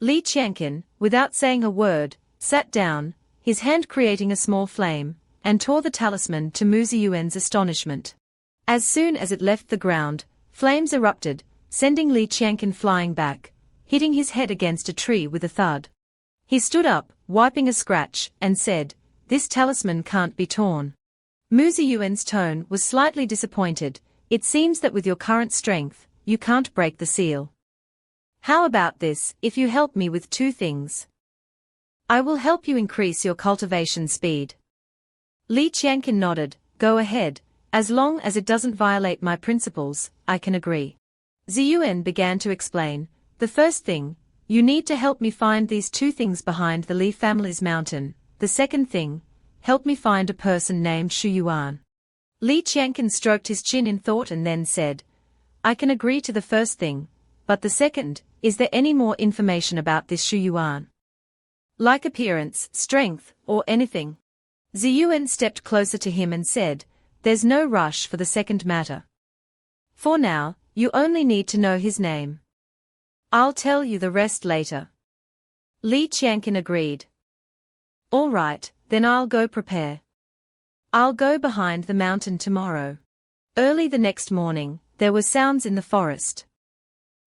Li Qianqin, without saying a word, sat down, his hand creating a small flame, and tore the talisman to Mu Ziyuan's astonishment. As soon as it left the ground, flames erupted, sending Li Qianqin flying back, hitting his head against a tree with a thud. He stood up, wiping a scratch, and said, this talisman can't be torn. Mu Ziyuan's tone was slightly disappointed, it seems that with your current strength, you can't break the seal. How about this, if you help me with 2 things? I will help you increase your cultivation speed. Li Qianqin nodded, go ahead, as long as it doesn't violate my principles, I can agree. Ziyuan began to explain, the first thing, you need to help me find these 2 things behind the Li family's mountain. The second thing, help me find a person named Shu Yuan. Li Qianqin stroked his chin in thought and then said, I can agree to the first thing, but the second, is there any more information about this Shu Yuan? Like appearance, strength, or anything? Ziyuan stepped closer to him and said, there's no rush for the second matter. For now, you only need to know his name. I'll tell you the rest later. Li Qianqin agreed. All right, then I'll go prepare. I'll go behind the mountain tomorrow. Early the next morning, there were sounds in the forest.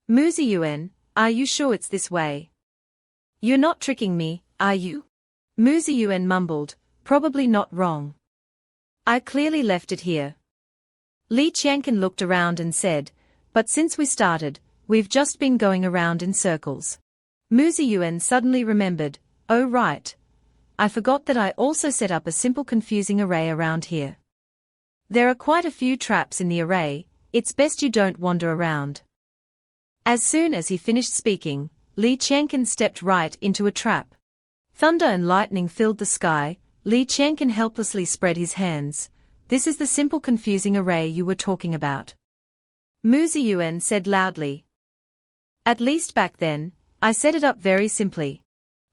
Mu Ziyuan, are you sure it's this way? You're not tricking me, are you? Mu Ziyuan mumbled, probably not wrong. I clearly left it here. Li Qianqin looked around and said, but since we started, we've just been going around in circles. Mu Ziyuan suddenly remembered, oh right. I forgot that I also set up a simple confusing array around here. There are quite a few traps in the array, it's best you don't wander around. As soon as he finished speaking, Li Qianqin stepped right into a trap. Thunder and lightning filled the sky. Li Qianqin helplessly spread his hands. This is the simple confusing array you were talking about. Mu Ziyuan said loudly. At least back then, I set it up very simply.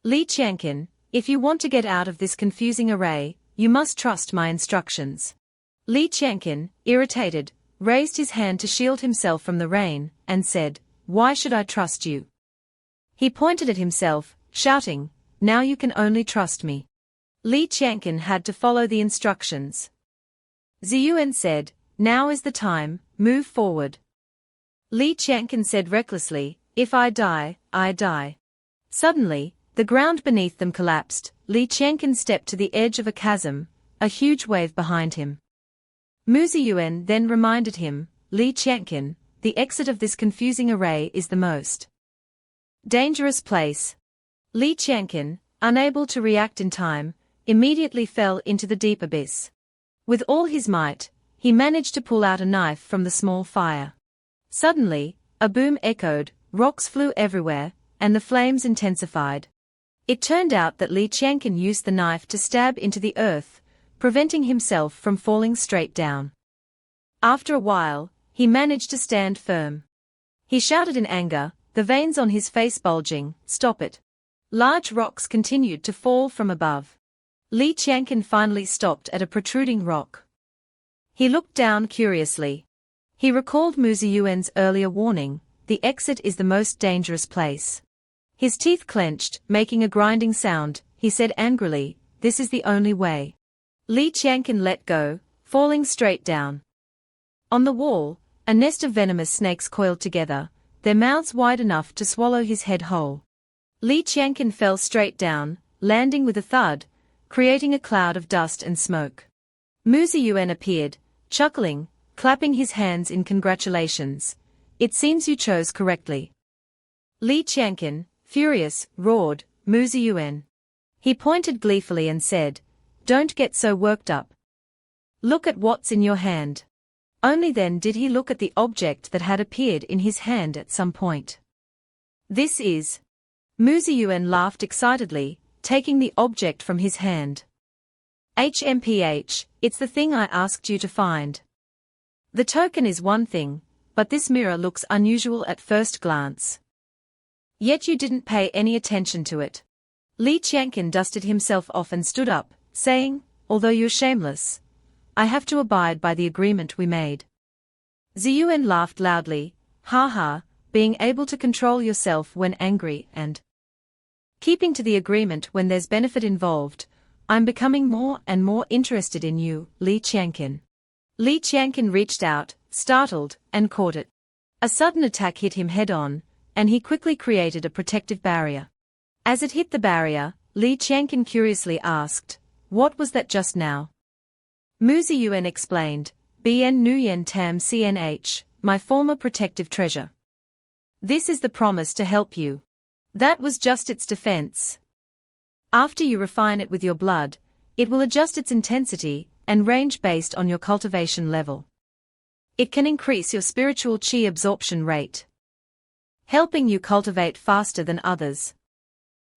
Li Qianqin, if you want to get out of this confusing array, you must trust my instructions. Li Qianqin, irritated, raised his hand to shield himself from the rain, and said, why should I trust you? He pointed at himself, shouting, now you can only trust me. Li Qianqin had to follow the instructions. Ziyuan said, now is the time, move forward. Li Qianqin said recklessly, if I die, I die. Suddenly, the ground beneath them collapsed. Li Qianqin stepped to the edge of a chasm, a huge wave behind him. Mu Ziyuan then reminded him, Li Qianqin, the exit of this confusing array is the most dangerous place. Li Qianqin, unable to react in time, immediately fell into the deep abyss. With all his might, he managed to pull out a knife from the small fire. Suddenly, a boom echoed, rocks flew everywhere, and the flames intensified. It turned out that Li Qianqin used the knife to stab into the earth, preventing himself from falling straight down. After a while, he managed to stand firm. He shouted in anger, the veins on his face bulging, stop it. Large rocks continued to fall from above. Li Qianqian finally stopped at a protruding rock. He looked down curiously. He recalled Mu Ziyuan's earlier warning, the exit is the most dangerous place. His teeth clenched, making a grinding sound. He said angrily, this is the only way. Li Qianqian let go, falling straight down. On the wall, a nest of venomous snakes coiled together, their mouths wide enough to swallow his head whole. Li Qianqian fell straight down, landing with a thud, creating a cloud of dust and smoke. Mu Ziyuan appeared, chuckling, clapping his hands in congratulations. It seems you chose correctly. Li Qianqian, furious, roared, Mu Ziyuan. He pointed gleefully and said, don't get so worked up. Look at what's in your hand. Only then did he look at the object that had appeared in his hand at some point. This is. Mu Ziyuan laughed excitedly, taking the object from his hand. HMPH, it's the thing I asked you to find. The token is one thing, but this mirror looks unusual at first glance. Yet you didn't pay any attention to it. Li Qianqian dusted himself off and stood up, saying, although you're shameless, I have to abide by the agreement we made. Ziyuan laughed loudly, ha ha, being able to control yourself when angry and keeping to the agreement when there's benefit involved. I'm becoming more and more interested in you, Li Qianqian. Li Qianqian reached out, startled, and caught it. A sudden attack hit him head-on, and he quickly created a protective barrier. As it hit the barrier, Li Qianqian curiously asked, what was that just now? Mu Ziyuan explained, Bn Nuyen Tam CNH, my former protective treasure. This is the promise to help you. That was just its defense. After you refine it with your blood, it will adjust its intensity and range based on your cultivation level. It can increase your spiritual qi absorption rate, helping you cultivate faster than others.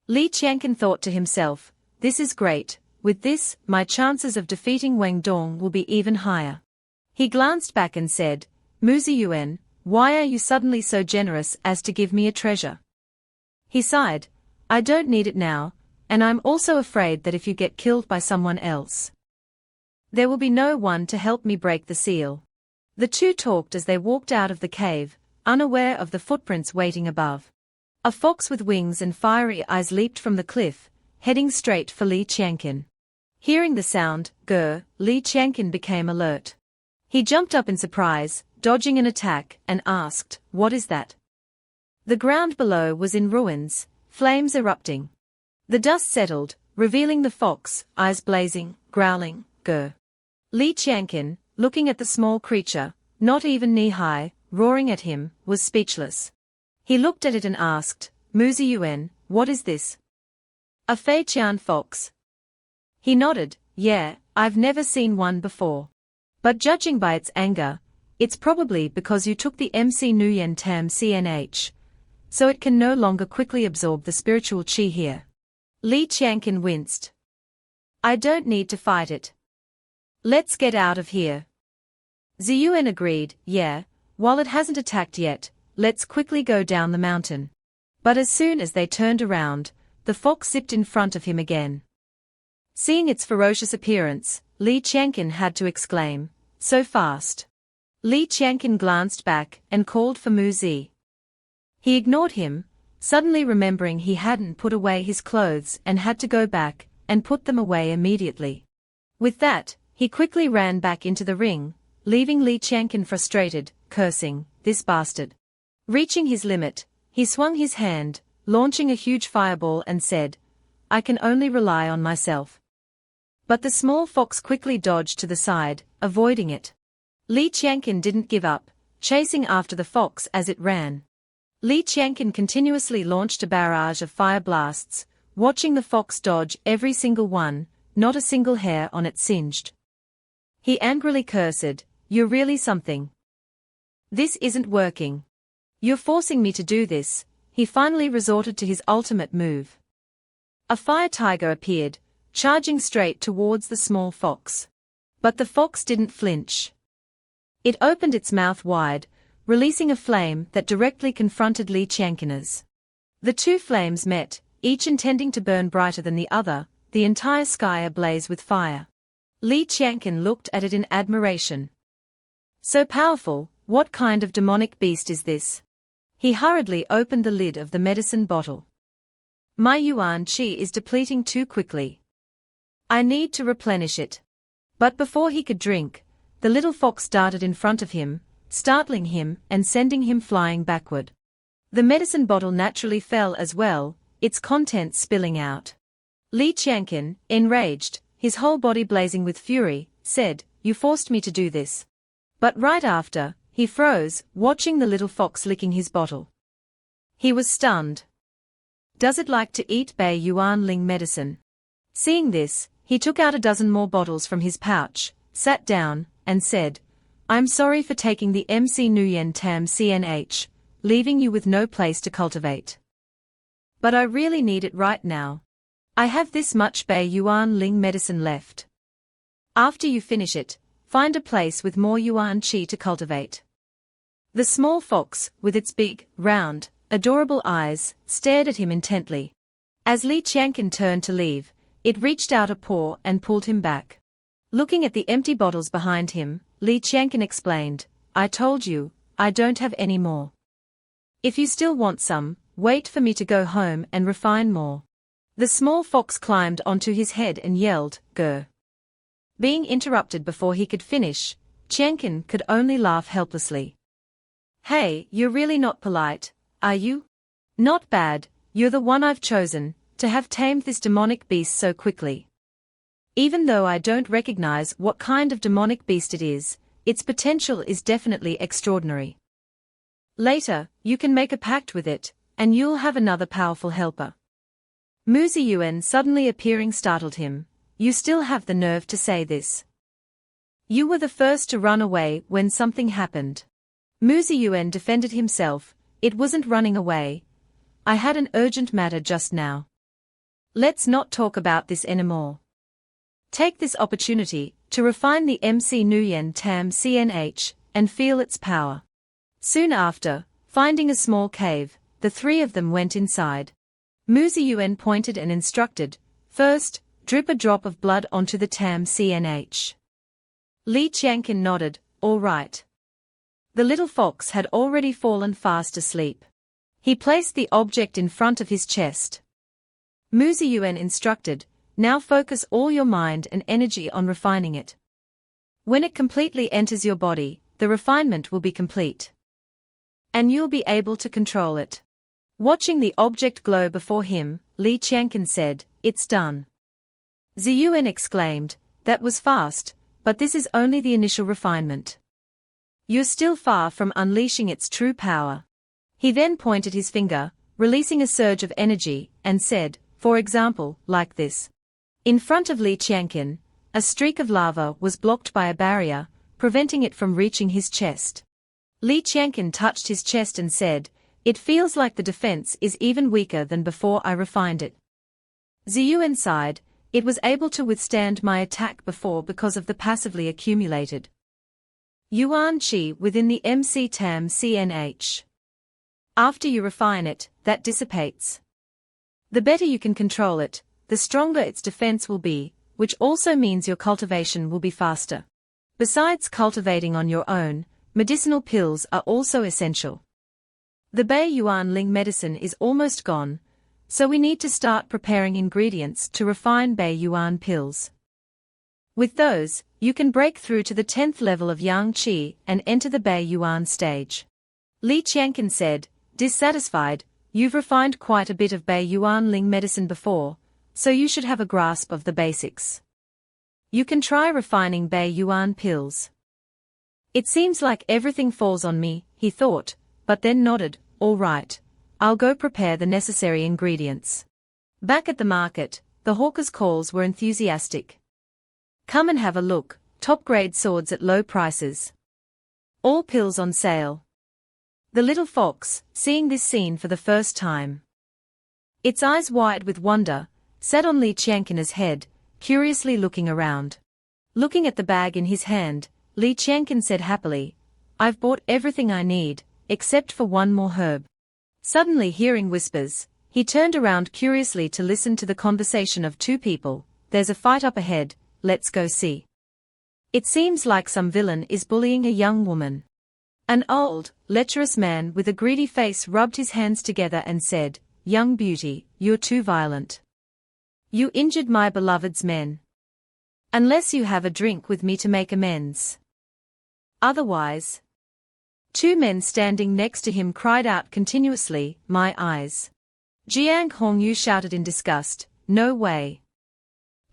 Li Qianqian thought to himself, this is great, with this, my chances of defeating Wang Dong will be even higher. He glanced back and said, Mu Ziyuan, why are you suddenly so generous as to give me a treasure? He sighed, I don't need it now, and I'm also afraid that if you get killed by someone else, there will be no one to help me break the seal. The two talked as they walked out of the cave, unaware of the footprints waiting above. A fox with wings and fiery eyes leaped from the cliff, heading straight for Li Qianqian. Hearing the sound, Li Qianqian became alert. He jumped up in surprise, dodging an attack, and asked, what is that? The ground below was in ruins, flames erupting. The dust settled, revealing the fox, eyes blazing, growling, Li Qianqian, looking at the small creature, not even knee-high, roaring at him, was speechless. He looked at it and asked, Mu Ziyuan, what is this? A Fei Qian fox. He nodded, yeah, I've never seen one before. But judging by its anger, it's probably because you took the MC Nuyen Tam CNH, so it can no longer quickly absorb the spiritual qi here. Li Qianqian winced. I don't need to fight it. Let's get out of here. Ziyuan agreed, yeah, while it hasn't attacked yet, let's quickly go down the mountain. But as soon as they turned around, the fox zipped in front of him again. Seeing its ferocious appearance, Li Qianqian had to exclaim, so fast. Li Qianqian glanced back and called for Mu Zi. He ignored him, suddenly remembering he hadn't put away his clothes and had to go back and put them away immediately. With that, he quickly ran back into the ring, leaving Li Qianqian frustrated, cursing, this bastard. Reaching his limit, he swung his hand, launching a huge fireball and said, I can only rely on myself. But the small fox quickly dodged to the side, avoiding it. Li Qianqian didn't give up, chasing after the fox as it ran. Li Qianqian continuously launched a barrage of fire blasts, watching the fox dodge every single one, not a single hair on it singed. He angrily cursed, you're really something. This isn't working. You're forcing me to do this. He finally resorted to his ultimate move. A fire tiger appeared, charging straight towards the small fox. But the fox didn't flinch. It opened its mouth wide, releasing a flame that directly confronted Li Qianqian's. The two flames met, each intending to burn brighter than the other, the entire sky ablaze with fire. Li Qianqian looked at it in admiration. So powerful, what kind of demonic beast is this? He hurriedly opened the lid of the medicine bottle. My yuan qi is depleting too quickly. I need to replenish it. But before he could drink, the little fox darted in front of him, startling him and sending him flying backward. The medicine bottle naturally fell as well, its contents spilling out. Li Qianqian, enraged, his whole body blazing with fury, said, "You forced me to do this." But right after, he froze, watching the little fox licking his bottle. He was stunned. Does it like to eat Bei Yuan Ling medicine? Seeing this, he took out a dozen more bottles from his pouch, sat down, and said, "I'm sorry for taking the MC Nuyen Tam CNH, leaving you with no place to cultivate. But I really need it right now. I have this much Bei Yuan Ling medicine left. After you finish it, find a place with more Yuan Qi to cultivate." The small fox, with its big, round, adorable eyes, stared at him intently. As Li Qianqian turned to leave, it reached out a paw and pulled him back. Looking at the empty bottles behind him, Li Qianqian explained, "I told you, I don't have any more. If you still want some, wait for me to go home and refine more." The small fox climbed onto his head and yelled, "Grr." Being interrupted before he could finish, Qianqian could only laugh helplessly. "Hey, you're really not polite, are you? Not bad, you're the one I've chosen, to have tamed this demonic beast so quickly. Even though I don't recognize what kind of demonic beast it is, its potential is definitely extraordinary. Later, you can make a pact with it, and you'll have another powerful helper." Mu Ziyuan suddenly appearing startled him. "You still have the nerve to say this? You were the first to run away when something happened." Mu Ziyuan defended himself, "It wasn't running away. I had an urgent matter just now. Let's not talk about this anymore. Take this opportunity to refine the MC Nuyen Tam CNH and feel its power." Soon after, finding a small cave, the three of them went inside. Mu Ziyuan pointed and instructed, "First, drip a drop of blood onto the Tam CNH." Li Qianqian nodded, "All right." The little fox had already fallen fast asleep. He placed the object in front of his chest. Mu Ziyuan instructed, "Now focus all your mind and energy on refining it. When it completely enters your body, the refinement will be complete. And you'll be able to control it." Watching the object glow before him, Li Qianqian said, "It's done." Ziyuan exclaimed, "That was fast, but this is only the initial refinement. You're still far from unleashing its true power." He then pointed his finger, releasing a surge of energy, and said, "For example, like this." In front of Li Qianqian, a streak of lava was blocked by a barrier, preventing it from reaching his chest. Li Qianqian touched his chest and said, "It feels like the defense is even weaker than before I refined it." Ziyuan sighed, "It was able to withstand my attack before because of the passively accumulated Yuan Qi within the MC Tam CNH. After you refine it, that dissipates. The better you can control it, the stronger its defense will be, which also means your cultivation will be faster. Besides cultivating on your own, medicinal pills are also essential. The Bei Yuan Ling medicine is almost gone, so we need to start preparing ingredients to refine Bei Yuan pills. With those, you can break through to the 10th level of Yang Qi and enter the Bei Yuan stage." Li Qianqian said, dissatisfied, "You've refined quite a bit of Bei Yuan Ling medicine before, so you should have a grasp of the basics. You can try refining Bei Yuan pills." "It seems like everything falls on me," he thought, but then nodded, "All right, I'll go prepare the necessary ingredients." Back at the market, the hawkers' calls were enthusiastic. "Come and have a look, top-grade swords at low prices. All pills on sale." The little fox, seeing this scene for the first time, its eyes wide with wonder, sat on Li Qianqian's head, curiously looking around. Looking at the bag in his hand, Li Qianqian said happily, "I've bought everything I need, except for one more herb." Suddenly hearing whispers, He turned around curiously to listen to the conversation of two people. There's a fight up ahead, let's go see. It seems like some villain is bullying a young woman. An old, lecherous man with a greedy face rubbed his hands together and said, "Young beauty, you're too violent. You injured my beloved's men. Unless you have a drink with me to make amends. Otherwise." Two men standing next to him cried out continuously, "My eyes." Jiang Hongyu shouted in disgust, "No way.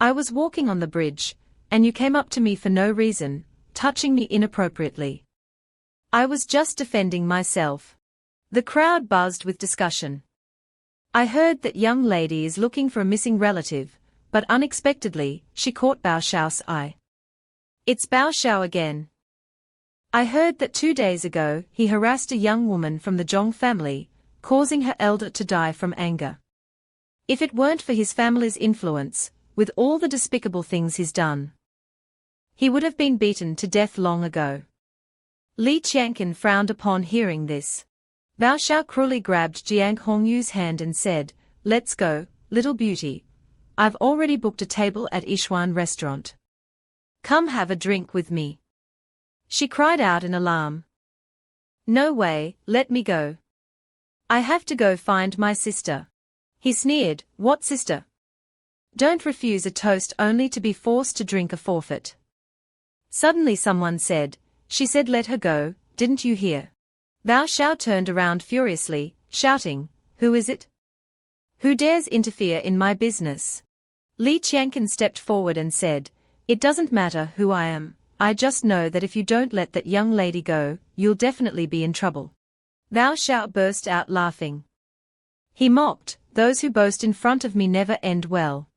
I was walking on the bridge, and you came up to me for no reason, touching me inappropriately. I was just defending myself." The crowd buzzed with discussion. "I heard that young lady is looking for a missing relative, but unexpectedly, she caught Bao Xiao's eye." "It's Bao Xiao again. I heard that 2 days ago he harassed a young woman from the Zhong family, causing her elder to die from anger. If it weren't for his family's influence, with all the despicable things he's done, he would have been beaten to death long ago." Li Qianqin frowned upon hearing this. Bao Xiao cruelly grabbed Jiang Hongyu's hand and said, "Let's go, little beauty. I've already booked a table at Yishuan restaurant. Come have a drink with me." She cried out in alarm. "No way, let me go. I have to go find my sister." He sneered, "What sister? Don't refuse a toast only to be forced to drink a forfeit." Suddenly someone said, "She said let her go, didn't you hear?" Bao Xiao turned around furiously, shouting, "Who is it? Who dares interfere in my business?" Li Qianqin stepped forward and said, "It doesn't matter who I am, I just know that if you don't let that young lady go, you'll definitely be in trouble." Bao Xiao burst out laughing. He mocked, "Those who boast in front of me never end well.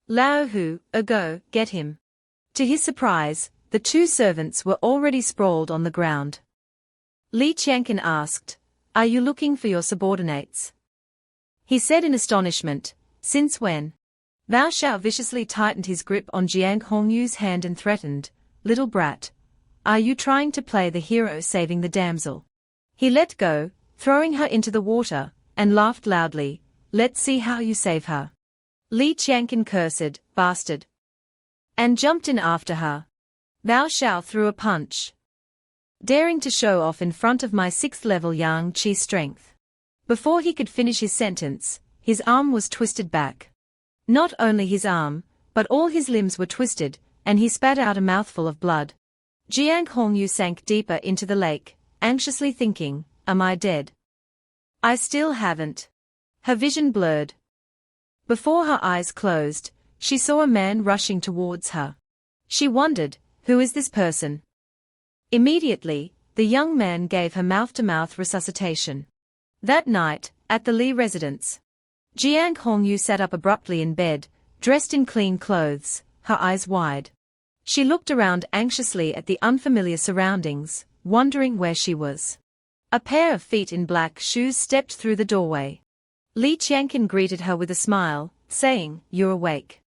Lao Hu, go, get him." To his surprise, the two servants were already sprawled on the ground. Li Qianqin asked, "Are you looking for your subordinates?" He said in astonishment, "Since when?" Bao Xiao viciously tightened his grip on Jiang Hongyu's hand and threatened, "Little brat, are you trying to play the hero saving the damsel?" He let go, throwing her into the water, and laughed loudly, "Let's see how you save her." Li Qianqin cursed, "Bastard," and jumped in after her. Bao Xiao threw a punch. "Daring to show off in front of my 6th level Yang Qi strength." Before he could finish his sentence, his arm was twisted back. Not only his arm, but all his limbs were twisted, and he spat out a mouthful of blood. Jiang Hongyu sank deeper into the lake, anxiously thinking, "Am I dead? I still haven't." Her vision blurred. Before her eyes closed, she saw a man rushing towards her. She wondered, who is this person? Immediately, the young man gave her mouth-to-mouth resuscitation. That night, at the Li residence, Jiang Hongyu sat up abruptly in bed, dressed in clean clothes, her eyes wide. She looked around anxiously at the unfamiliar surroundings, wondering where she was. A pair of feet in black shoes stepped through the doorway. Li Qianqin greeted her with a smile, saying, "You're awake."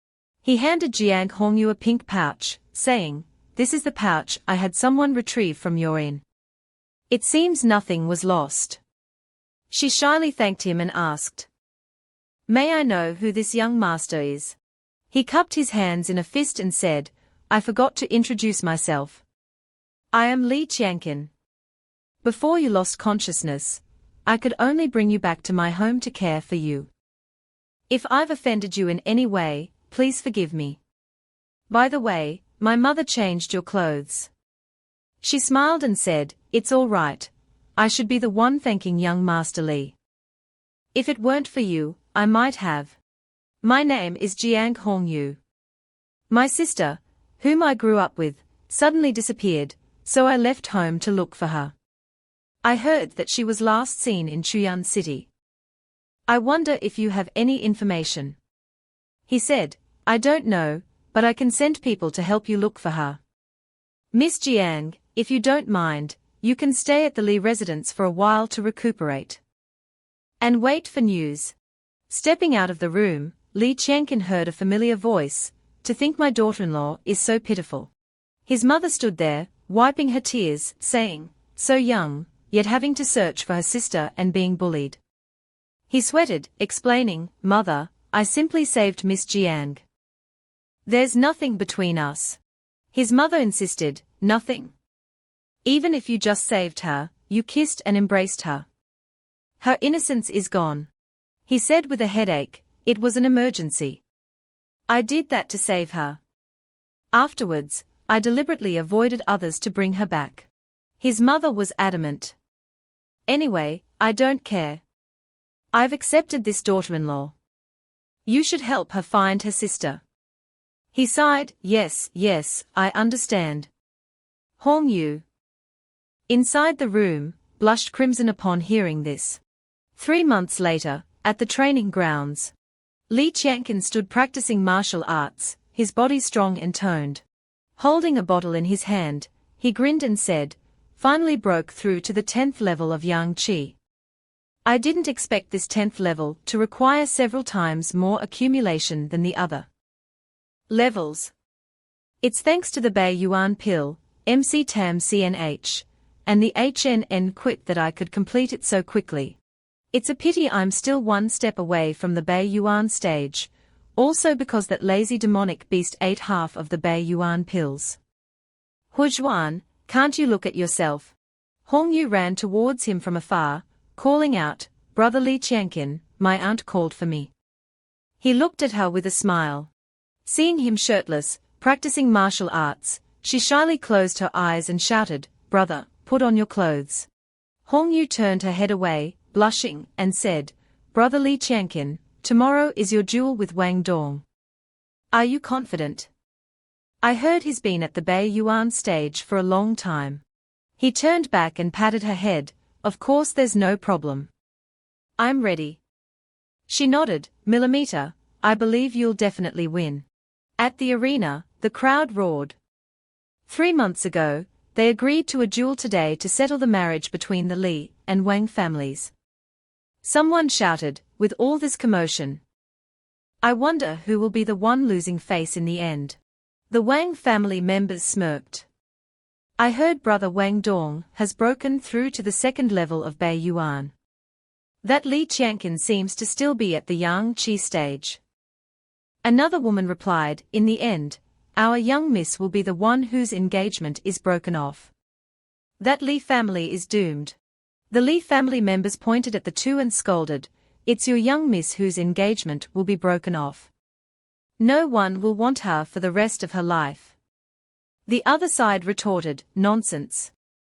He handed Jiang Hongyu a pink pouch, saying, "This is the pouch I had someone retrieve from your inn. It seems nothing was lost." She shyly thanked him and asked, "May I know who this young master is?" He cupped his hands in a fist and said, "I forgot to introduce myself. I am Li Qianqin. Before you lost consciousness, I could only bring you back to my home to care for you. If I've offended you in any way, please forgive me. By the way, my mother changed your clothes." She smiled and said, "It's all right. I should be the one thanking young Master Li. If it weren't for you, I might have. My name is Jiang Hongyu. My sister, whom I grew up with, suddenly disappeared, so I left home to look for her. I heard that she was last seen in Chuyuan City. I wonder if you have any information." He said, "I don't know, but I can send people to help you look for her. Miss Jiang, if you don't mind, you can stay at the Li residence for a while to recuperate. And wait for news." Stepping out of the room, Li Qianqin heard a familiar voice, "To think my daughter-in-law is so pitiful." His mother stood there, wiping her tears, saying, "So young, yet having to search for her sister and being bullied." He sweated, explaining, "Mother, I simply saved Miss Jiang. There's nothing between us." His mother insisted, "Nothing? Even if you just saved her, you kissed and embraced her. Her innocence is gone." He said with a headache, "It was an emergency. I did that to save her. Afterwards, I deliberately avoided others to bring her back." His mother was adamant. "Anyway, I don't care. I've accepted this daughter-in-law. You should help her find her sister." He sighed, "Yes, yes, I understand." Hong Yu, inside the room, blushed crimson upon hearing this. 3 months later, at the training grounds, Li Qianqin stood practicing martial arts, his body strong and toned. Holding a bottle in his hand, he grinned and said, "Finally broke through to the 10th level of Yang Qi. I didn't expect this 10th level to require several times more accumulation than the other levels. It's thanks to the Bei Yuan pill, MC Tam CNH, and the HNN quit that I could complete it so quickly. It's a pity I'm still one step away from the Bei Yuan stage, also because that lazy demonic beast ate half of the Bei Yuan pills. Hujuan, can't you look at yourself?" Hong Yu ran towards him from afar, calling out, "Brother Li Qianqin, my aunt called for me." He looked at her with a smile. Seeing him shirtless, practicing martial arts, she shyly closed her eyes and shouted, "Brother, put on your clothes." Hong Yu turned her head away, blushing, and said, "Brother Li Qianqin, tomorrow is your duel with Wang Dong. Are you confident? I heard he's been at the Bei Yuan stage for a long time." He turned back and patted her head, "Of course there's no problem. I'm ready." She nodded, "Millimeter, I believe you'll definitely win." At the arena, the crowd roared. 3 months ago, they agreed to a duel today to settle the marriage between the Li and Wang families. Someone shouted, with all this commotion, "I wonder who will be the one losing face in the end." The Wang family members smirked. "I heard brother Wang Dong has broken through to the 2nd level of Bei Yuan. That Li Qianqin seems to still be at the Yang Qi stage." Another woman replied, "In the end, our young miss will be the one whose engagement is broken off. That Li family is doomed." The Li family members pointed at the two and scolded, "It's your young miss whose engagement will be broken off. No one will want her for the rest of her life." The other side retorted, "Nonsense."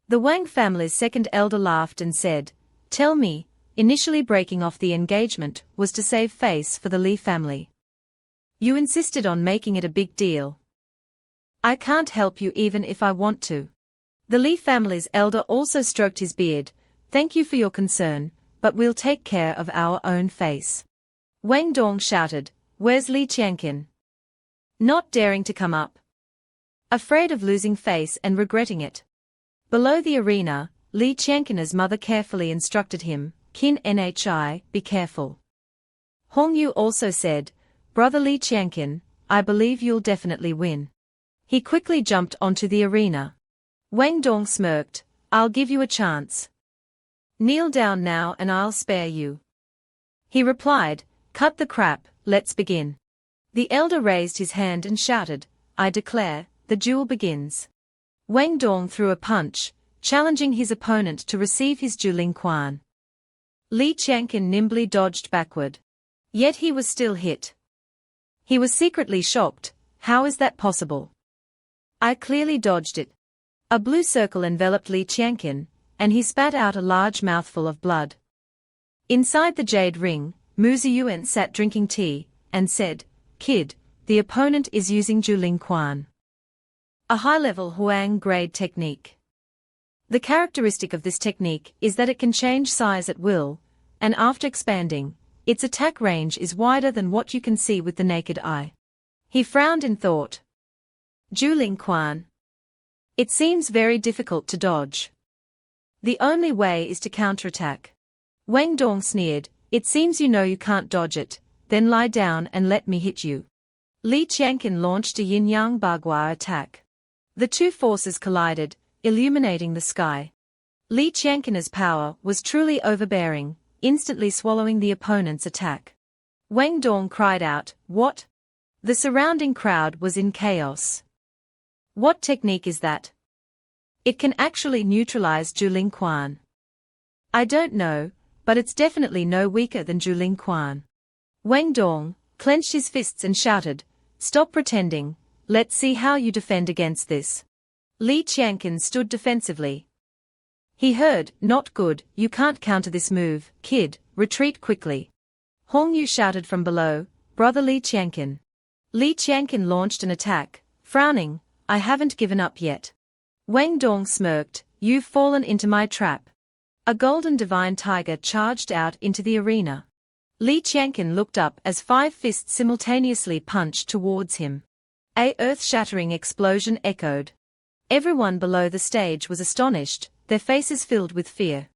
The Wang family's second elder laughed and said, "Tell me, initially breaking off the engagement was to save face for the Li family. You insisted on making it a big deal. I can't help you even if I want to." The Li family's elder also stroked his beard, "Thank you for your concern, but we'll take care of our own face." Wang Dong shouted, "Where's Li Qianqin?" Not daring to come up. Afraid of losing face and regretting it. Below the arena, Li Qianqin's mother carefully instructed him, "Kin Nhi, be careful." Hong Yu also said, "Brother Li Qianqin, I believe you'll definitely win." He quickly jumped onto the arena. Wang Dong smirked, "I'll give you a chance. Kneel down now and I'll spare you." He replied, "Cut the crap, let's begin." The elder raised his hand and shouted, "I declare, the duel begins." Wang Dong threw a punch, challenging his opponent to receive his dueling quan. Li Qianqin nimbly dodged backward. Yet he was still hit. He was secretly shocked. How is that possible? I clearly dodged it. A blue circle enveloped Li Qianqin, and he spat out a large mouthful of blood. Inside the jade ring, Mu Ziyuan sat drinking tea, and said, "Kid, the opponent is using Dueling Quan, a high-level Huang grade technique. The characteristic of this technique is that it can change size at will, and after expanding, its attack range is wider than what you can see with the naked eye." He frowned in thought. Dueling Quan. It seems very difficult to dodge. The only way is to counterattack. Wang Dong sneered, "It seems you know you can't dodge it, then lie down and let me hit you." Li Qianqin launched a yin-yang bagua attack. The two forces collided, illuminating the sky. Li Qianqin's power was truly overbearing, instantly swallowing the opponent's attack. Wang Dong cried out, "What?" The surrounding crowd was in chaos. "What technique is that? It can actually neutralize Dueling Quan." "I don't know, but it's definitely no weaker than Dueling Quan." Wang Dong clenched his fists and shouted, "Stop pretending, let's see how you defend against this." Li Qianqin stood defensively. He heard, "Not good, you can't counter this move, kid, retreat quickly." Hong Yu shouted from below, "Brother Li Qianqin." Li Qianqin launched an attack, frowning, "I haven't given up yet." Wang Dong smirked, "You've fallen into my trap." A golden divine tiger charged out into the arena. Li Qianqin looked up as 5 fists simultaneously punched towards him. A earth-shattering explosion echoed. Everyone below the stage was astonished, their faces filled with fear.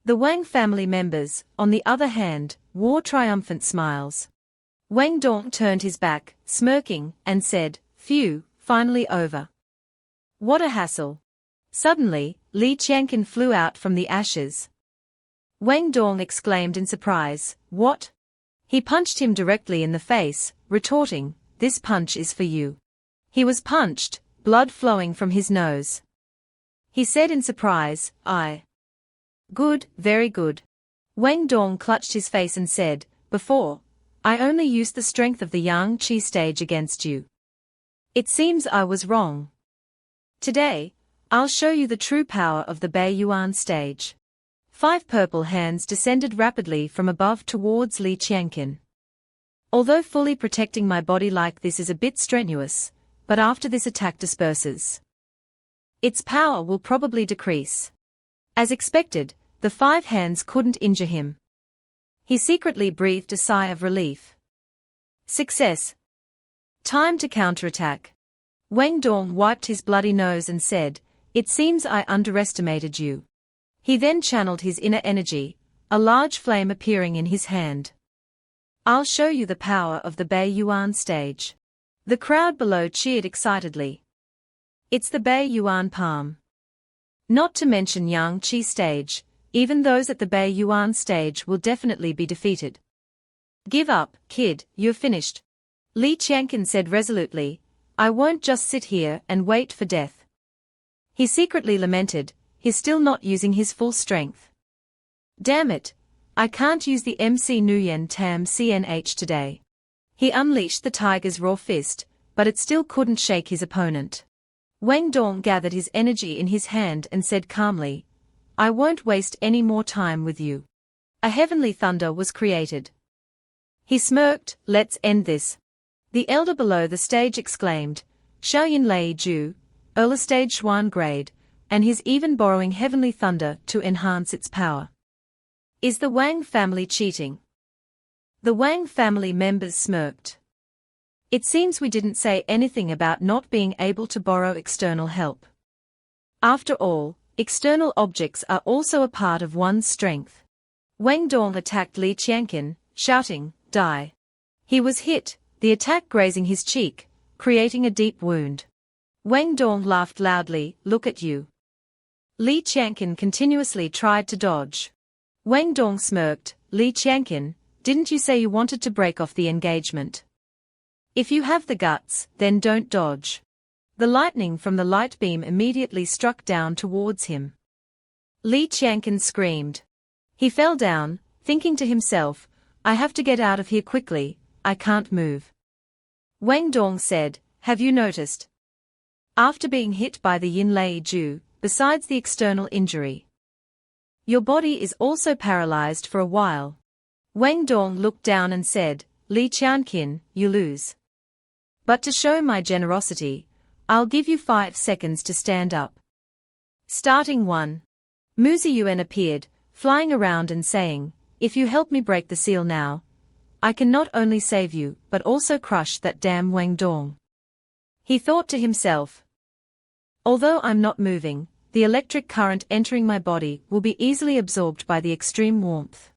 The Wang family members, on the other hand, wore triumphant smiles. Wang Dong turned his back, smirking, and said, "Phew, finally over. What a hassle." Suddenly, Li Qianqin flew out from the ashes. Wang Dong exclaimed in surprise, "What?" He punched him directly in the face, retorting, "This punch is for you." He was punched, blood flowing from his nose. He said in surprise, "I." "Good, very good." Wang Dong clutched his face and said, "Before, I only used the strength of the Yang Qi stage against you. It seems I was wrong. Today, I'll show you the true power of the Bei Yuan stage." 5 purple hands descended rapidly from above towards Li Qianqin. "Although fully protecting my body like this is a bit strenuous, but after this attack disperses, its power will probably decrease." As expected, the 5 hands couldn't injure him. He secretly breathed a sigh of relief. Success. Time to counterattack. Wang Dong wiped his bloody nose and said, "It seems I underestimated you." He then channeled his inner energy, a large flame appearing in his hand. "I'll show you the power of the Bei Yuan stage." The crowd below cheered excitedly. It's the Bei Yuan palm. Not to mention Yang Qi stage, even those at the Bei Yuan stage will definitely be defeated. "Give up, kid, you're finished." Li Qianqin said resolutely, "I won't just sit here and wait for death." He secretly lamented, he's still not using his full strength. "Damn it, I can't use the MC Nguyen Tam CNH today." He unleashed the tiger's raw fist, but it still couldn't shake his opponent. Wang Dong gathered his energy in his hand and said calmly, "I won't waste any more time with you." A heavenly thunder was created. He smirked, "Let's end this." The elder below the stage exclaimed, "Xiaoyin Lei Ju, early stage Xuan grade," and he's even borrowing heavenly thunder to enhance its power. Is the Wang family cheating? The Wang family members smirked. It seems we didn't say anything about not being able to borrow external help. After all, external objects are also a part of one's strength. Wang Dong attacked Li Qianqin, shouting, "Die." He was hit, the attack grazing his cheek, creating a deep wound. Wang Dong laughed loudly, "Look at you." Li Qianqin continuously tried to dodge. Wang Dong smirked, "Li Qianqin, didn't you say you wanted to break off the engagement? If you have the guts, then don't dodge." The lightning from the light beam immediately struck down towards him. Li Qianqin screamed. He fell down, thinking to himself, "I have to get out of here quickly, I can't move." Wang Dong said, "Have you noticed? After being hit by the Yin Lei Ju, besides the external injury, your body is also paralyzed for a while." Wang Dong looked down and said, "Li Qianqin, you lose. But to show my generosity, I'll give you 5 seconds to stand up." Starting 1. Mu Ziyuan appeared, flying around and saying, "If you help me break the seal now, I can not only save you but also crush that damn Wang Dong." He thought to himself, "Although I'm not moving, the electric current entering my body will be easily absorbed by the extreme warmth."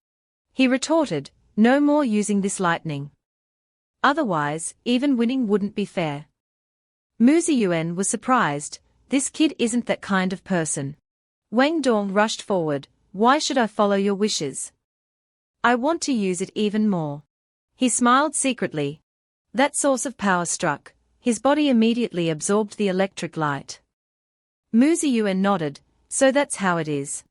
He retorted, "No more using this lightning. Otherwise, even winning wouldn't be fair." Mu Ziyuan was surprised, this kid isn't that kind of person. Wang Dong rushed forward, "Why should I follow your wishes? I want to use it even more. He smiled secretly. That source of power struck. His body immediately absorbed the electric light. Mu Ziyuan nodded, so that's how it is.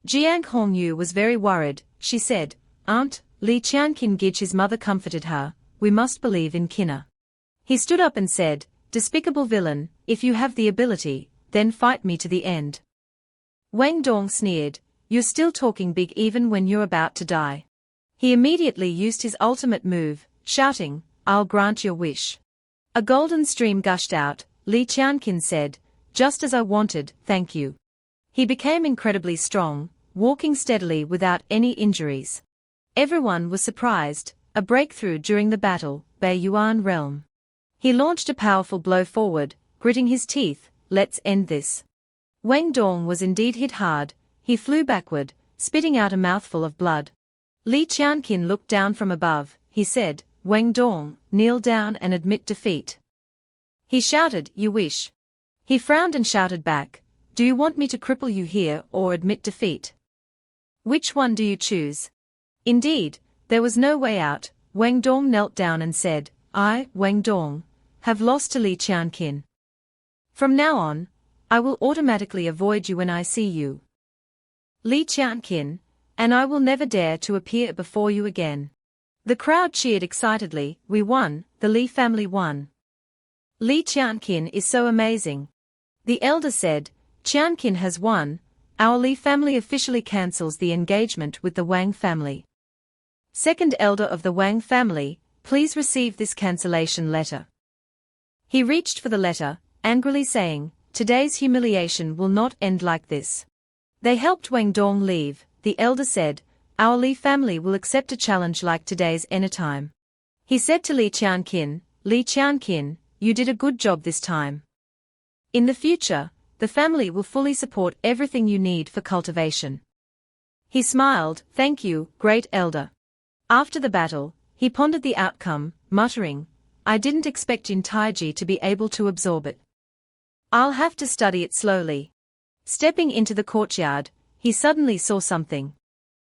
Jiang Hongyu was very worried. She said, Aunt, Li Qianqin Gij, his mother comforted her, we must believe in Qina. He stood up and said, despicable villain, if you have the ability, then fight me to the end. Wang Dong sneered, you're still talking big even when you're about to die. He immediately used his ultimate move, shouting, I'll grant your wish. A golden stream gushed out. Li Qianqin said, just as I wanted, thank you. He became incredibly strong, walking steadily without any injuries. Everyone was surprised, a breakthrough during the battle, Bei Yuan realm. He launched a powerful blow forward, gritting his teeth, let's end this. Wang Dong was indeed hit hard, he flew backward, spitting out a mouthful of blood. Li Qianqin looked down from above, he said, Wang Dong, kneel down and admit defeat. He shouted, you wish. He frowned and shouted back, do you want me to cripple you here or admit defeat? Which one do you choose? Indeed, there was no way out. Wang Dong knelt down and said, I, Wang Dong, have lost to Li Qianqin. From now on, I will automatically avoid you when I see you. Li Qianqin, and I will never dare to appear before you again. The crowd cheered excitedly, we won, the Li family won. Li Qianqin is so amazing. The elder said, Qianqin has won, our Li family officially cancels the engagement with the Wang family. Second elder of the Wang family, please receive this cancellation letter. He reached for the letter, angrily saying, today's humiliation will not end like this. They helped Wang Dong leave. The elder said, our Li family will accept a challenge like today's anytime. He said to Li Qianqin, you did a good job this time. In the future, the family will fully support everything you need for cultivation. He smiled, thank you, great elder. After the battle, he pondered the outcome, muttering, I didn't expect Jin Taiji to be able to absorb it. I'll have to study it slowly. Stepping into the courtyard, he suddenly saw something.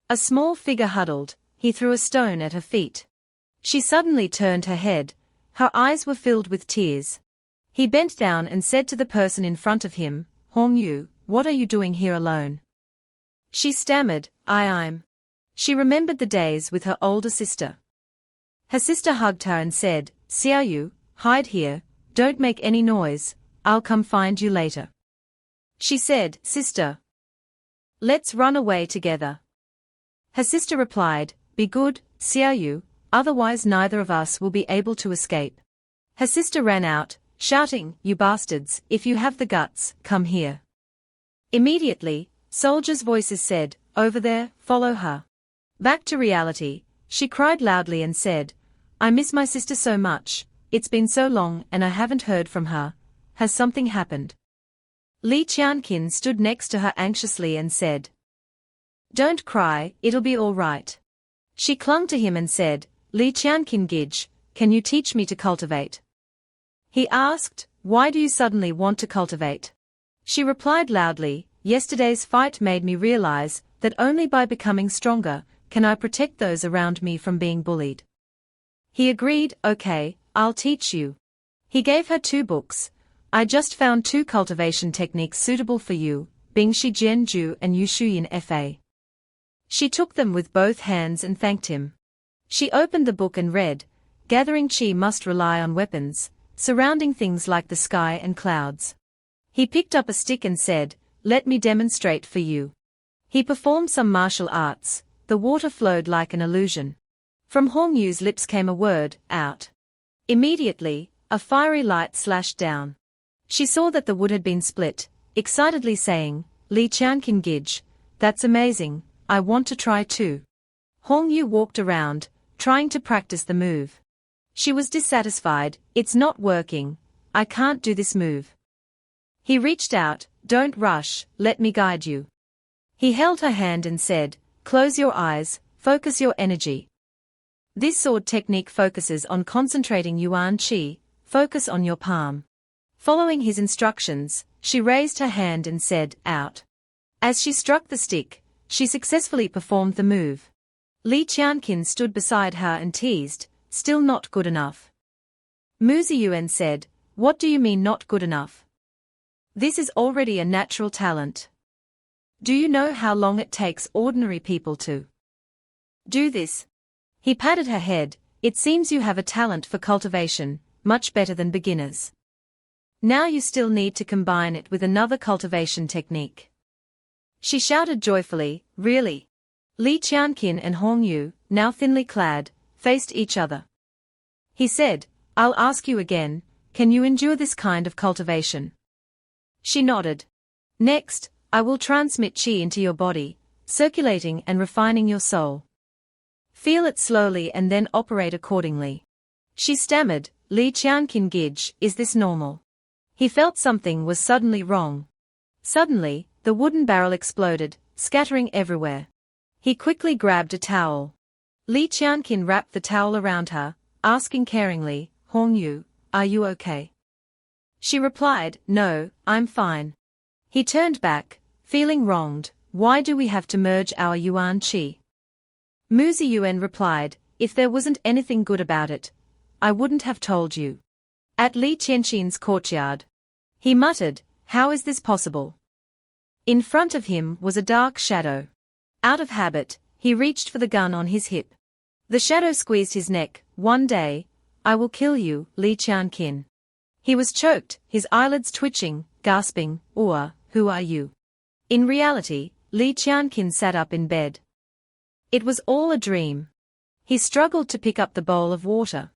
A small figure huddled, he threw a stone at her feet. She suddenly turned her head, her eyes were filled with tears. He bent down and said to the person in front of him, Hongyu, what are you doing here alone? She stammered, I'm. She remembered the days with her older sister. Her sister hugged her and said, Xiaoyu, hide here, don't make any noise, I'll come find you later. She said, sister. Let's run away together. Her sister replied, be good, Xiaoyu, otherwise neither of us will be able to escape. Her sister ran out, shouting, you bastards, if you have the guts, come here. Immediately, soldiers' voices said, over there, follow her. Back to reality, she cried loudly and said, I miss my sister so much, it's been so long and I haven't heard from her, has something happened? Li Qianqin stood next to her anxiously and said, don't cry, it'll be all right. She clung to him and said, Li Qianqin Gij, can you teach me to cultivate? He asked, why do you suddenly want to cultivate? She replied loudly, yesterday's fight made me realize that only by becoming stronger can I protect those around me from being bullied. He agreed, okay, I'll teach you. He gave her 2 books. I just found 2 cultivation techniques suitable for you, Bingshi Jianju and Yushuyin Fa. She took them with both hands and thanked him. She opened the book and read, gathering qi must rely on weapons, surrounding things like the sky and clouds. He picked up a stick and said, let me demonstrate for you. He performed some martial arts, the water flowed like an illusion. From Hongyu's lips came a word, out. Immediately, a fiery light slashed down. She saw that the wood had been split, excitedly saying, Li Qianqin Gij, that's amazing, I want to try too. Hongyu walked around, trying to practice the move. She was dissatisfied, it's not working, I can't do this move. He reached out, don't rush, let me guide you. He held her hand and said, close your eyes, focus your energy. This sword technique focuses on concentrating yuan qi, focus on your palm. Following his instructions, she raised her hand and said, out. As she struck the stick, she successfully performed the move. Li Qianqin stood beside her and teased, still not good enough. Mu Ziyuan said, what do you mean not good enough? This is already a natural talent. Do you know how long it takes ordinary people to do this? He patted her head, it seems you have a talent for cultivation, much better than beginners. Now you still need to combine it with another cultivation technique. She shouted joyfully, really? Li Qianqin and Hongyu, now thinly clad, faced each other. He said, I'll ask you again, can you endure this kind of cultivation? She nodded. Next, I will transmit qi into your body, circulating and refining your soul. Feel it slowly and then operate accordingly. She stammered, Li Qianqin Gij, is this normal? He felt something was suddenly wrong. Suddenly, the wooden barrel exploded, scattering everywhere. He quickly grabbed a towel. Li Qianqin wrapped the towel around her, asking caringly, Hongyu, are you okay? She replied, no, I'm fine. He turned back, feeling wronged, why do we have to merge our yuan qi? Mu Ziyuan replied, if there wasn't anything good about it, I wouldn't have told you. At Li Qianqin's courtyard. He muttered, how is this possible? In front of him was a dark shadow. Out of habit, he reached for the gun on his hip. The shadow squeezed his neck, one day, I will kill you, Li Qianqin. He was choked, his eyelids twitching, gasping, who are you? In reality, Li Qianqin sat up in bed. It was all a dream. He struggled to pick up the bowl of water.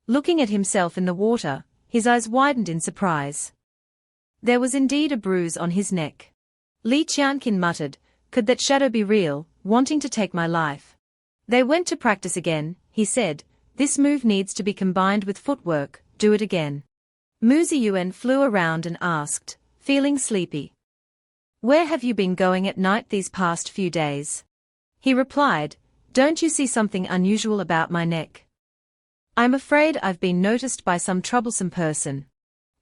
Looking at himself in the water, his eyes widened in surprise. There was indeed a bruise on his neck. Li Qianqin muttered, could that shadow be real, wanting to take my life? They went to practice again, he said, this move needs to be combined with footwork, do it again. Mu Ziyuan flew around and asked, feeling sleepy. Where have you been going at night these past few days? He replied, don't you see something unusual about my neck? I'm afraid I've been noticed by some troublesome person.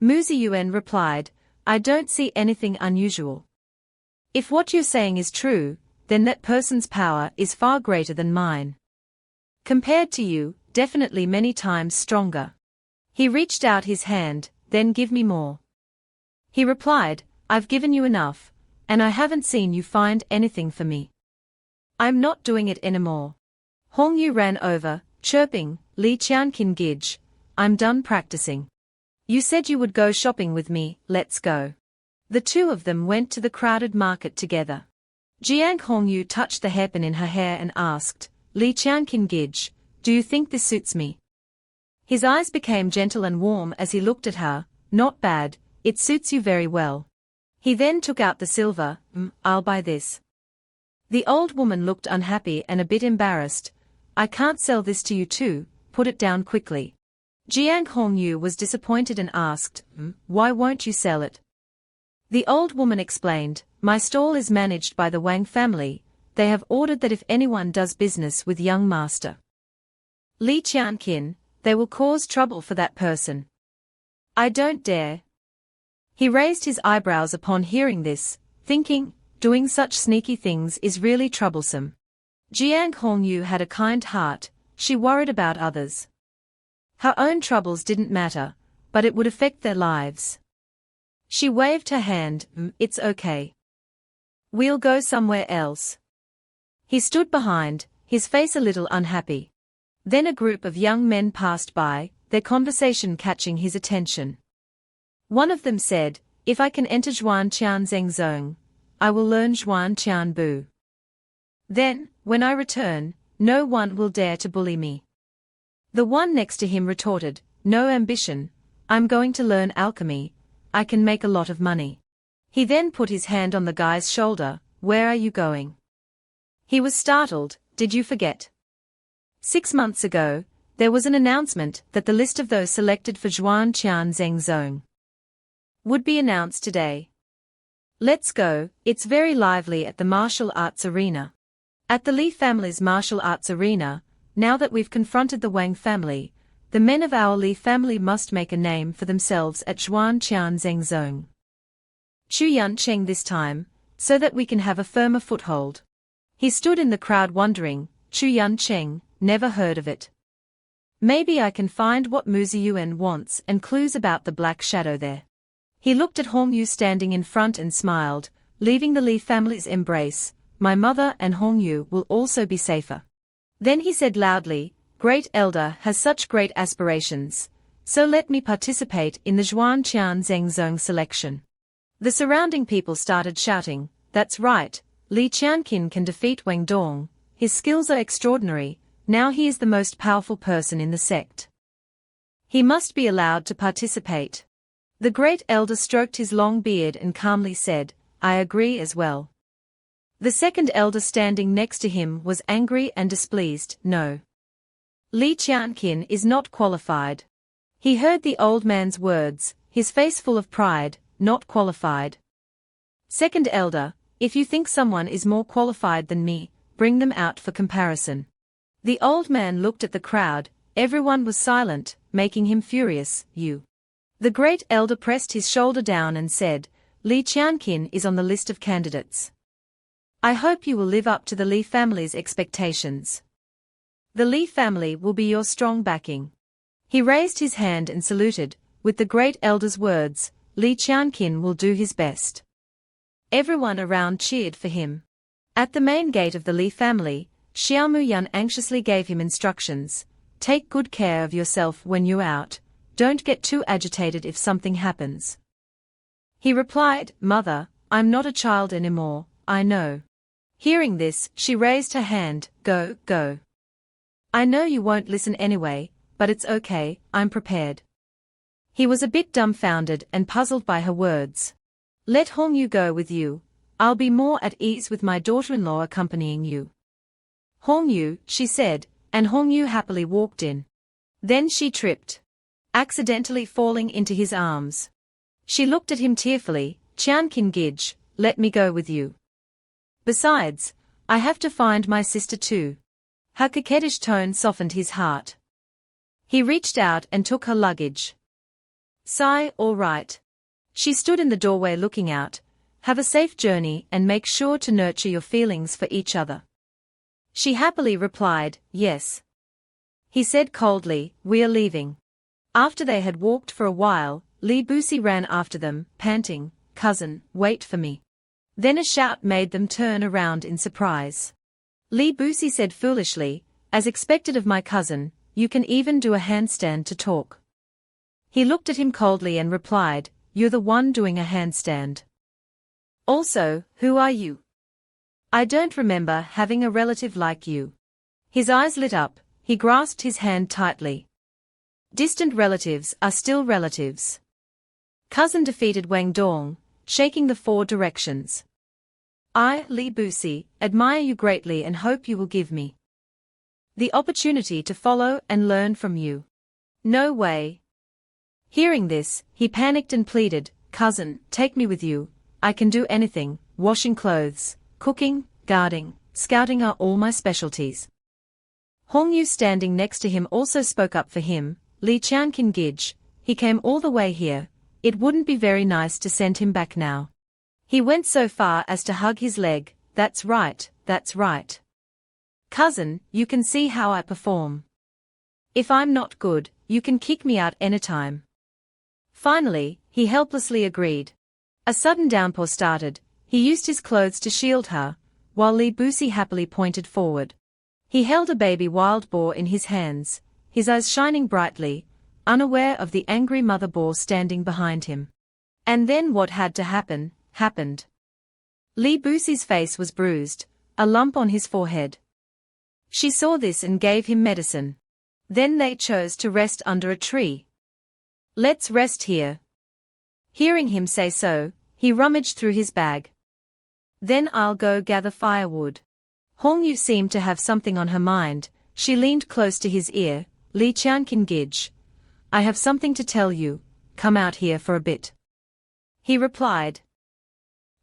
Mu Ziyuan replied, I don't see anything unusual. If what you're saying is true, then that person's power is far greater than mine. Compared to you, definitely many times stronger. He reached out his hand, then give me more. He replied, I've given you enough, and I haven't seen you find anything for me. I'm not doing it anymore. Hongyu ran over, chirping, Li Qianqin Gij, I'm done practicing. You said you would go shopping with me, let's go. The two of them went to the crowded market together. Jiang Hongyu touched the hairpin in her hair and asked, Li Qianqin Gij, do you think this suits me? His eyes became gentle and warm as he looked at her, not bad, it suits you very well. He then took out the silver, I'll buy this. The old woman looked unhappy and a bit embarrassed. I can't sell this to you too, put it down quickly. Jiang Hongyu was disappointed and asked, why won't you sell it? The old woman explained, my stall is managed by the Wang family, they have ordered that if anyone does business with young master Li Qianqin, they will cause trouble for that person. I don't dare. He raised his eyebrows upon hearing this, thinking, doing such sneaky things is really troublesome. Jiang Hongyu had a kind heart, she worried about others. Her own troubles didn't matter, but it would affect their lives. She waved her hand, it's okay. We'll go somewhere else. He stood behind, his face a little unhappy. Then a group of young men passed by, their conversation catching his attention. One of them said, if I can enter Zhuan Qian Zhengzong, I will learn Zhuan Qian Bu. Then, when I return, no one will dare to bully me. The one next to him retorted, no ambition, I'm going to learn alchemy, I can make a lot of money. He then put his hand on the guy's shoulder, where are you going? He was startled, did you forget? 6 months ago, there was an announcement that the list of those selected for Zhuan Qian Zhengzong would be announced today. Let's go, it's very lively at the martial arts arena. At the Li family's martial arts arena, now that we've confronted the Wang family, the men of our Li family must make a name for themselves at Zhuan Qian Zhengzong. Chu Yun Cheng this time, so that we can have a firmer foothold. He stood in the crowd wondering, Chu Yun Cheng, never heard of it. Maybe I can find what Muziyuan wants and clues about the black shadow there. He looked at Hong Yu standing in front and smiled, leaving the Li family's embrace. My mother and Hong Yu will also be safer. Then he said loudly, Great Elder has such great aspirations, so let me participate in the Zhuanqian Zhengzong selection. The surrounding people started shouting, That's right, Li Qianqin can defeat Wang Dong, his skills are extraordinary, now he is the most powerful person in the sect. He must be allowed to participate. The Great Elder stroked his long beard and calmly said, I agree as well. The second elder standing next to him was angry and displeased, No. Li Qianqin is not qualified. He heard the old man's words, his face full of pride, not qualified. Second elder, if you think someone is more qualified than me, bring them out for comparison. The old man looked at the crowd, everyone was silent, making him furious, You. The great elder pressed his shoulder down and said, Li Qianqin is on the list of candidates. I hope you will live up to the Li family's expectations. The Li family will be your strong backing. He raised his hand and saluted, with the great elder's words, Li Qianqin will do his best. Everyone around cheered for him. At the main gate of the Li family, Xiaomu Yun anxiously gave him instructions, Take good care of yourself when you're out, don't get too agitated if something happens. He replied, Mother, I'm not a child anymore, I know. Hearing this, she raised her hand, Go, go. I know you won't listen anyway, but it's okay, I'm prepared. He was a bit dumbfounded and puzzled by her words. Let Hong Yu go with you, I'll be more at ease with my daughter-in-law accompanying you. Hong Yu, she said, and Hong Yu happily walked in. Then she tripped, accidentally falling into his arms. She looked at him tearfully, Qianqin Gij, let me go with you. Besides, I have to find my sister too. Her coquettish tone softened his heart. He reached out and took her luggage. Sigh, all right. She stood in the doorway looking out. Have a safe journey and make sure to nurture your feelings for each other. She happily replied, Yes. He said coldly, We are leaving. After they had walked for a while, Li Busi ran after them, panting, Cousin, wait for me. Then a shout made them turn around in surprise. Li Busi said foolishly, As expected of my cousin, you can even do a handstand to talk. He looked at him coldly and replied, You're the one doing a handstand. Also, who are you? I don't remember having a relative like you. His eyes lit up, he grasped his hand tightly. Distant relatives are still relatives. Cousin defeated Wang Dong, shaking the four directions. I, Li Busi, admire you greatly and hope you will give me the opportunity to follow and learn from you. No way. Hearing this, he panicked and pleaded, Cousin, take me with you, I can do anything, washing clothes, cooking, guarding, scouting are all my specialties. Hong Yu standing next to him also spoke up for him, Li Qianqin Gij, he came all the way here, it wouldn't be very nice to send him back now. He went so far as to hug his leg, That's right, that's right. Cousin, you can see how I perform. If I'm not good, you can kick me out anytime. Finally, he helplessly agreed. A sudden downpour started, he used his clothes to shield her, while Li Busi happily pointed forward. He held a baby wild boar in his hands, his eyes shining brightly, unaware of the angry mother boar standing behind him. And then what had to happen, happened. Li Busi's face was bruised, a lump on his forehead. She saw this and gave him medicine. Then they chose to rest under a tree. Let's rest here. Hearing him say so, he rummaged through his bag. Then I'll go gather firewood. Hong Yu seemed to have something on her mind, she leaned close to his ear, Li Qianqin Gij, I have something to tell you, come out here for a bit. He replied.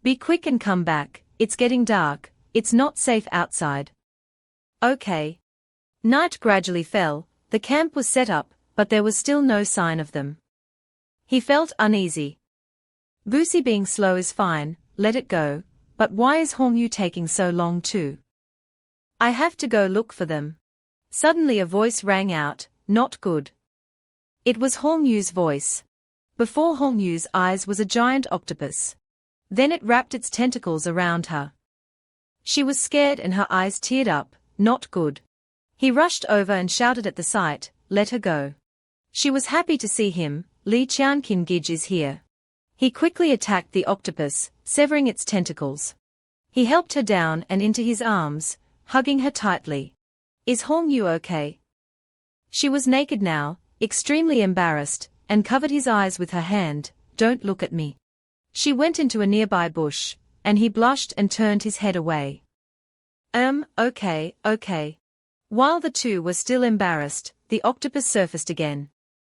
Be quick and come back, it's getting dark, it's not safe outside. Okay. Night gradually fell, the camp was set up, but there was still no sign of them. He felt uneasy. Busi being slow is fine, let it go, but why is Hong Yu taking so long too? I have to go look for them. Suddenly a voice rang out, not good. It was Hong Yu's voice. Before Hong Yu's eyes was a giant octopus. Then it wrapped its tentacles around her. She was scared and her eyes teared up, not good. He rushed over and shouted at the sight, let her go. She was happy to see him, Li Qianqin is here. He quickly attacked the octopus, severing its tentacles. He helped her down and into his arms, hugging her tightly. Is Hong Yu okay? She was naked now, extremely embarrassed, and covered his eyes with her hand. Don't look at me. She went into a nearby bush, and he blushed and turned his head away. Okay. While the two were still embarrassed, the octopus surfaced again.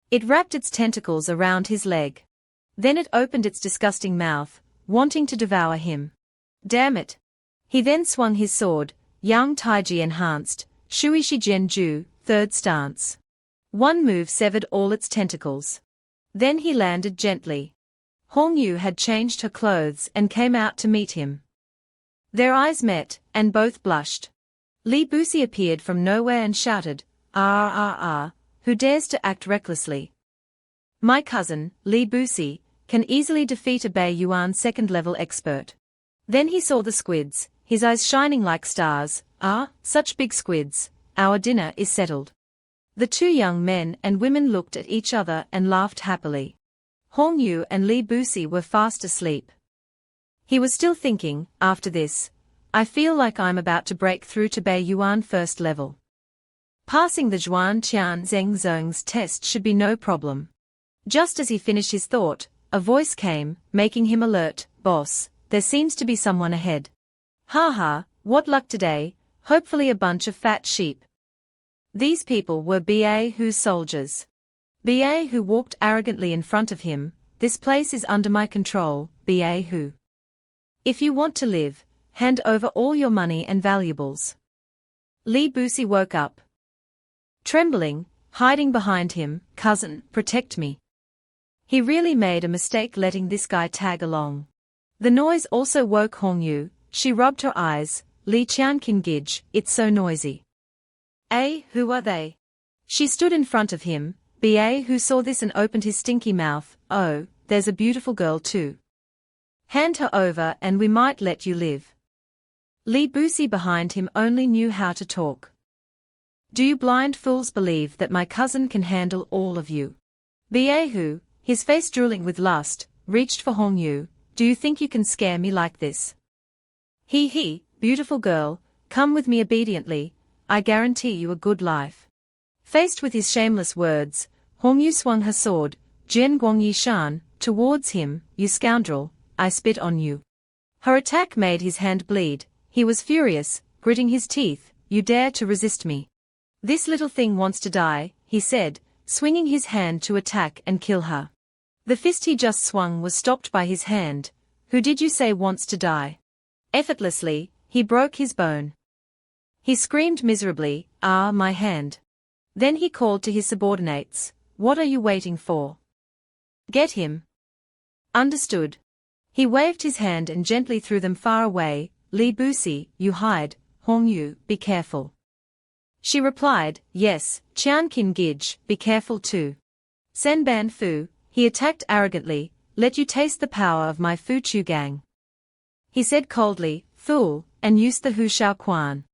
It wrapped its tentacles around his leg. Then it opened its disgusting mouth, wanting to devour him. Damn it. He then swung his sword, Yang Taiji enhanced, Shui Shijian Ju, third stance. One move severed all its tentacles. Then he landed gently. Hong Yu had changed her clothes and came out to meet him. Their eyes met, and both blushed. Li Busi appeared from nowhere and shouted, who dares to act recklessly? My cousin, Li Busi, can easily defeat a Bei Yuan second-level expert. Then he saw the squids, his eyes shining like stars. Such big squids, our dinner is settled. The two young men and women looked at each other and laughed happily. Hong Yu and Li Busi were fast asleep. He was still thinking, after this, I feel like I'm about to break through to Bei Yuan first level. Passing the Zhuan Qian Zheng Zheng's test should be no problem. Just as he finished his thought, a voice came, making him alert, boss, there seems to be someone ahead. What luck today, hopefully a bunch of fat sheep. These people were Ba Hu's soldiers. Ba Hu walked arrogantly in front of him, this place is under my control, Ba Hu. If you want to live, hand over all your money and valuables. Li Busi woke up. Trembling, hiding behind him, cousin, protect me. He really made a mistake letting this guy tag along. The noise also woke Hong Yu, she rubbed her eyes, Li Qianqin, it's so noisy. Who are they? She stood in front of him. Ba Hu saw this and opened his stinky mouth, oh, there's a beautiful girl too. Hand her over and we might let you live. Li Busi behind him only knew how to talk. Do you blind fools believe that my cousin can handle all of you? Ba Hu, his face drooling with lust, reached for Hong Yu, do you think you can scare me like this? Beautiful girl, come with me obediently, I guarantee you a good life. Faced with his shameless words, Hong Yu swung her sword, Jian Guangyi Shan, towards him, you scoundrel, I spit on you. Her attack made his hand bleed, he was furious, gritting his teeth, you dare to resist me. This little thing wants to die, he said, swinging his hand to attack and kill her. The fist he just swung was stopped by his hand, who did you say wants to die? Effortlessly, he broke his bone. He screamed miserably, my hand. Then he called to his subordinates, what are you waiting for? Get him. Understood. He waved his hand and gently threw them far away, Li Busi, you hide, Hong Yu, be careful. She replied, yes, Qianqin Gij, be careful too. Sen Ban Fu, he attacked arrogantly, let you taste the power of my Fu Chu Gang. He said coldly, fool, and used the Hu Shao Quan.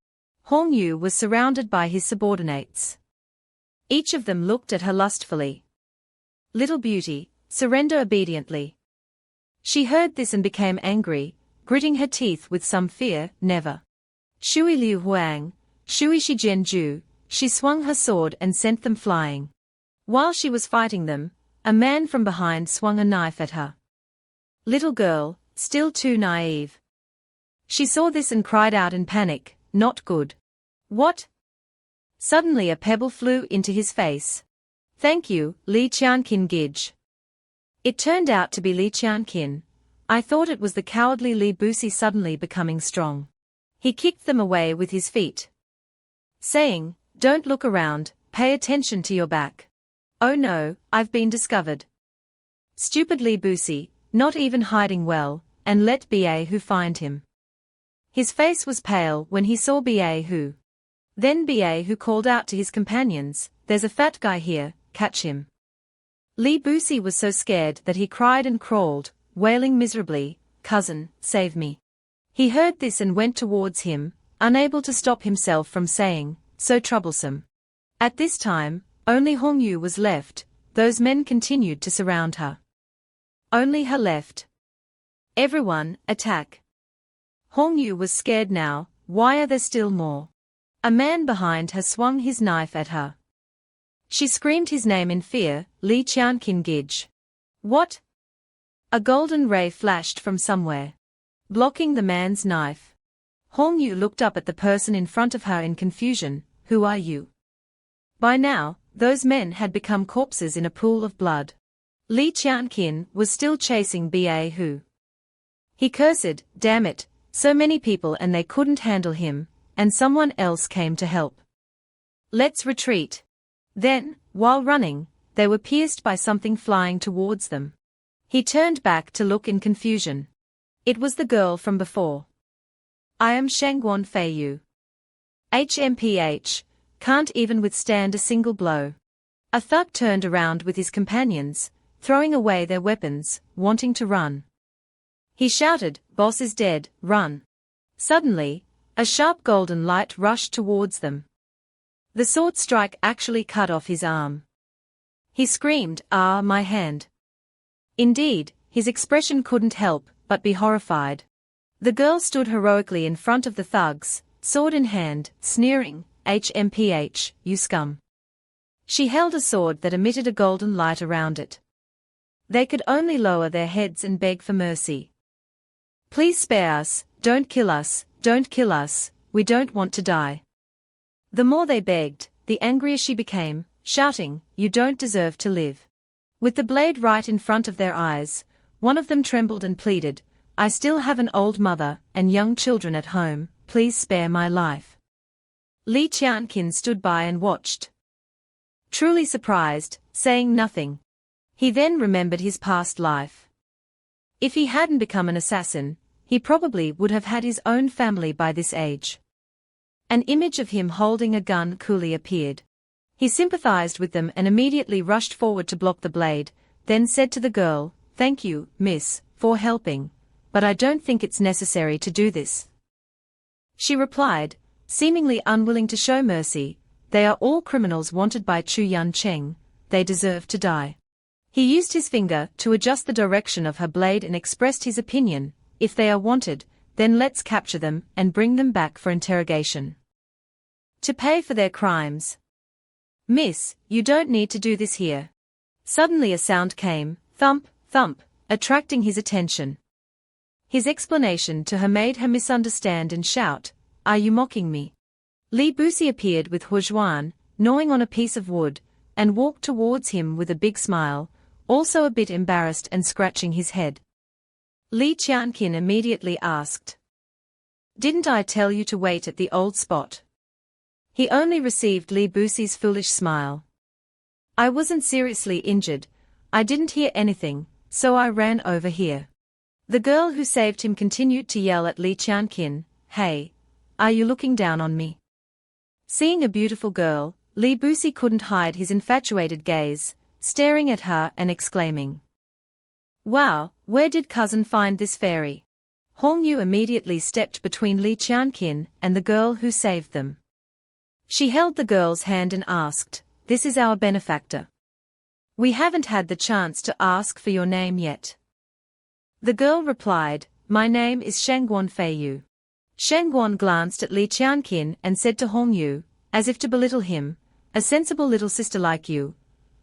Hong Yu was surrounded by his subordinates. Each of them looked at her lustfully. Little beauty, surrender obediently. She heard this and became angry, gritting her teeth with some fear, never. Shui Liu Huang, Shui Shijian Ju, she swung her sword and sent them flying. While she was fighting them, a man from behind swung a knife at her. Little girl, still too naive. She saw this and cried out in panic, not good. What? Suddenly a pebble flew into his face. Thank you, Li Qianqin Gij. It turned out to be Li Qianqin. I thought it was the cowardly Li Busi suddenly becoming strong. He kicked them away with his feet, saying, don't look around, pay attention to your back. Oh no, I've been discovered. Stupid Li Busi, not even hiding well, and let Ba Hu find him. His face was pale when he saw Ba Hu. Then Ba called out to his companions, "There's a fat guy here, catch him." Li Busi was so scared that he cried and crawled, wailing miserably, "Cousin, save me." He heard this and went towards him, unable to stop himself from saying, "So troublesome." At this time, only Hongyu was left. Those men continued to surround her. Only her left. "Everyone, attack." Hongyu was scared now. Why are there still more? A man behind her swung his knife at her. She screamed his name in fear, "Li Qianqin Gij." "What?" A golden ray flashed from somewhere, blocking the man's knife. Hongyu looked up at the person in front of her in confusion. "Who are you?" By now, those men had become corpses in a pool of blood. Li Qianqin was still chasing Ba Hu. He cursed, "Damn it, so many people and they couldn't handle him, and someone else came to help. Let's retreat." Then, while running, they were pierced by something flying towards them. He turned back to look in confusion. It was the girl from before. "I am Shangguan Feiyu. HMPH, can't even withstand a single blow." A thug turned around with his companions, throwing away their weapons, wanting to run. He shouted, "Boss is dead, run." Suddenly, a sharp golden light rushed towards them. The sword strike actually cut off his arm. He screamed, "Ah, my hand." Indeed, his expression couldn't help but be horrified. The girl stood heroically in front of the thugs, sword in hand, sneering, "HMPH, you scum." She held a sword that emitted a golden light around it. They could only lower their heads and beg for mercy. "Please spare us, don't kill us, don't kill us, we don't want to die." The more they begged, the angrier she became, shouting, "You don't deserve to live." With the blade right in front of their eyes, one of them trembled and pleaded, "I still have an old mother and young children at home, please spare my life." Li Qianqin stood by and watched, truly surprised, saying nothing. He then remembered his past life. If he hadn't become an assassin, he probably would have had his own family by this age. An image of him holding a gun coolly appeared. He sympathized with them and immediately rushed forward to block the blade, then said to the girl, "Thank you, miss, for helping, but I don't think it's necessary to do this." She replied, seemingly unwilling to show mercy, "They are all criminals wanted by Chu Yun Cheng, they deserve to die." He used his finger to adjust the direction of her blade and expressed his opinion, "If they are wanted, then let's capture them and bring them back for interrogation. To pay for their crimes." "Miss, you don't need to do this here." Suddenly a sound came, thump, thump, attracting his attention. His explanation to her made her misunderstand and shout, "Are you mocking me?" Li Busi appeared with Hujuan, gnawing on a piece of wood, and walked towards him with a big smile, also a bit embarrassed and scratching his head. Li Qianqin immediately asked, "Didn't I tell you to wait at the old spot?" He only received Li Busi's foolish smile. "I wasn't seriously injured, I didn't hear anything, so I ran over here." The girl who saved him continued to yell at Li Qianqin, "Hey, are you looking down on me?" Seeing a beautiful girl, Li Busi couldn't hide his infatuated gaze, staring at her and exclaiming, "Wow, where did cousin find this fairy?" Hongyu immediately stepped between Li Qianqin and the girl who saved them. She held the girl's hand and asked, "This is our benefactor. We haven't had the chance to ask for your name yet." The girl replied, "My name is Shangguan Feiyu." Shangguan glanced at Li Qianqin and said to Hongyu, as if to belittle him, "A sensible little sister like you,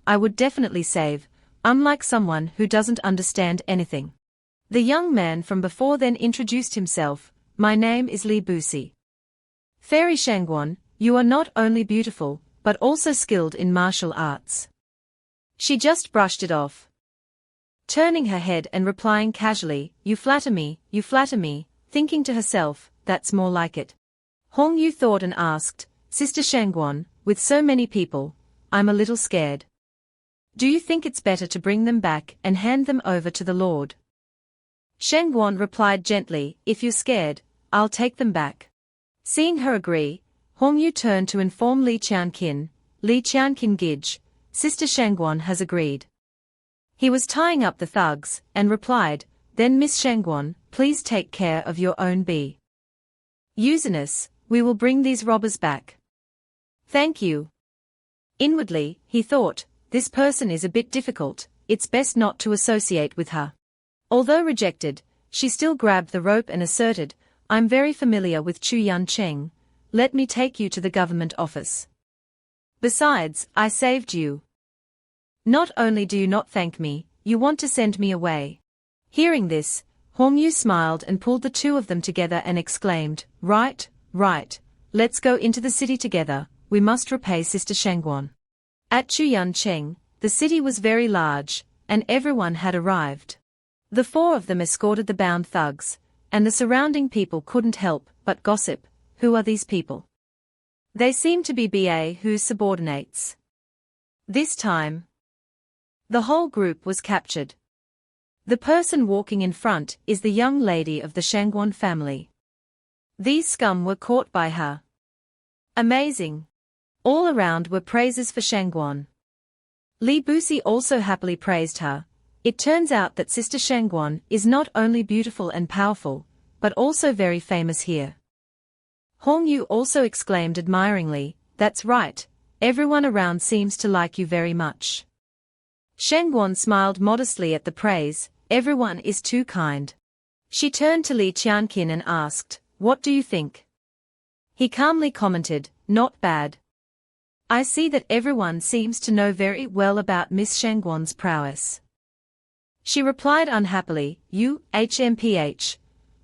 I would definitely save, unlike someone who doesn't understand anything." The young man from before then introduced himself, "My name is Li Busi. Fairy Shangguan, you are not only beautiful, but also skilled in martial arts." She just brushed it off, turning her head and replying casually, you flatter me, thinking to herself, "That's more like it." Hongyu thought and asked, "Sister Shangguan, with so many people, I'm a little scared. Do you think it's better to bring them back and hand them over to the Lord?" Shangguan replied gently, "If you're scared, I'll take them back." Seeing her agree, Hong Yu turned to inform Li Qianqin, Li Qianqin Gij, Sister Shangguan has agreed. He was tying up the thugs, and replied, then Miss Shangguan, please take care of your own business, we will bring these robbers back. Thank you. Inwardly, he thought, this person is a bit difficult, it's best not to associate with her. Although rejected, she still grabbed the rope and asserted, I'm very familiar with Chu Yun Cheng, let me take you to the government office. Besides, I saved you. Not only do you not thank me, you want to send me away. Hearing this, Hong Yu smiled and pulled the two of them together and exclaimed, right, let's go into the city together, we must repay Sister Shangguan. At Chu Yun Cheng, the city was very large, and everyone had arrived. The four of them escorted the bound thugs, and the surrounding people couldn't help but gossip, who are these people? They seem to be whose subordinates. This time, the whole group was captured. The person walking in front is the young lady of the Shangguan family. These scum were caught by her. Amazing. All around were praises for Shangguan. Li Busi also happily praised her. It turns out that Sister Shangguan is not only beautiful and powerful, but also very famous here. Hong Yu also exclaimed admiringly, that's right, everyone around seems to like you very much. Shangguan smiled modestly at the praise, everyone is too kind. She turned to Li Qianqin and asked, what do you think? He calmly commented, not bad. I see that everyone seems to know very well about Miss Shangguan's prowess. She replied unhappily, you, HMPH.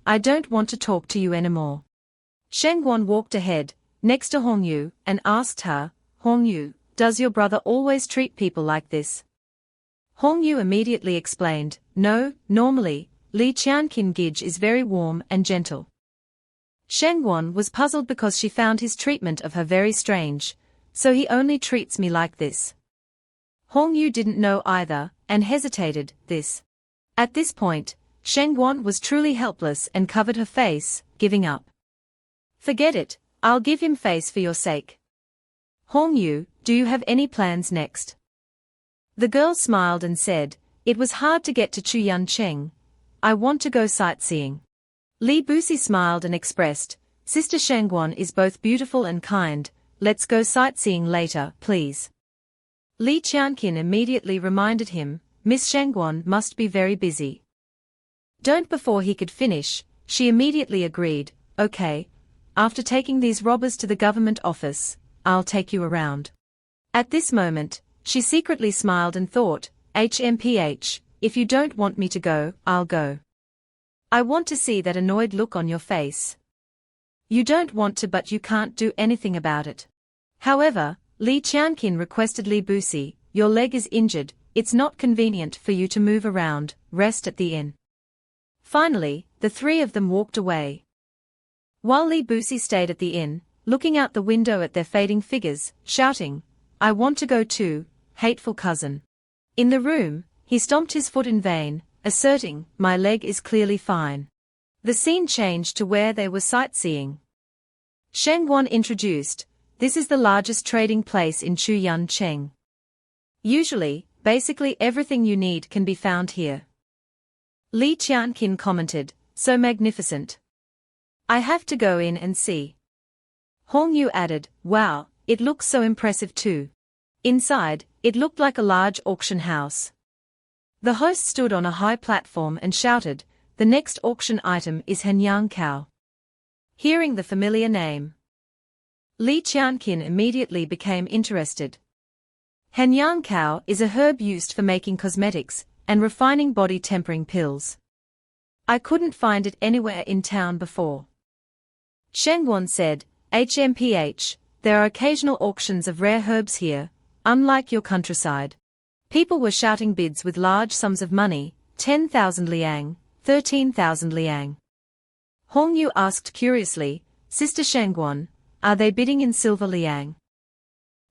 I don't want to talk to you anymore. Shangguan walked ahead, next to Hong Yu, and asked her, Hong Yu, does your brother always treat people like this? Hong Yu immediately explained, no, normally, Li Qianqin Gij is very warm and gentle. Shangguan was puzzled because she found his treatment of her very strange, so he only treats me like this. Hong Yu didn't know either, and hesitated, this. At this point, Shangguan was truly helpless and covered her face, giving up. Forget it, I'll give him face for your sake. Hong Yu, do you have any plans next? The girl smiled and said, it was hard to get to Chu Yun Cheng. I want to go sightseeing. Li Busi smiled and expressed, Sister Shangguan is both beautiful and kind, let's go sightseeing later, please. Li Qianqin immediately reminded him, Miss Shangguan must be very busy. Don't. Before he could finish, she immediately agreed, okay, after taking these robbers to the government office, I'll take you around. At this moment, she secretly smiled and thought, HMPH, if you don't want me to go, I'll go. I want to see that annoyed look on your face. You don't want to, but you can't do anything about it. However, Li Qianqin requested Li Busi, your leg is injured, it's not convenient for you to move around, rest at the inn. Finally, the three of them walked away. While Li Busi stayed at the inn, looking out the window at their fading figures, shouting, I want to go too, hateful cousin. In the room, he stomped his foot in vain, asserting, my leg is clearly fine. The scene changed to where they were sightseeing. Shangguan introduced, this is the largest trading place in Chu Yun Cheng. Usually, basically everything you need can be found here. Li Qianqin commented, so magnificent. I have to go in and see. Hong Yu added, wow, it looks so impressive too. Inside, it looked like a large auction house. The host stood on a high platform and shouted, the next auction item is Henyang Cow. Hearing the familiar name, Li Qianqin immediately became interested. Henyang Cow is a herb used for making cosmetics and refining body tempering pills. I couldn't find it anywhere in town before. Shangguan said, HMPH, there are occasional auctions of rare herbs here, unlike your countryside. People were shouting bids with large sums of money, 10,000 liang, 13,000 liang. Hong Yu asked curiously, Sister Shangguan, are they bidding in silver liang?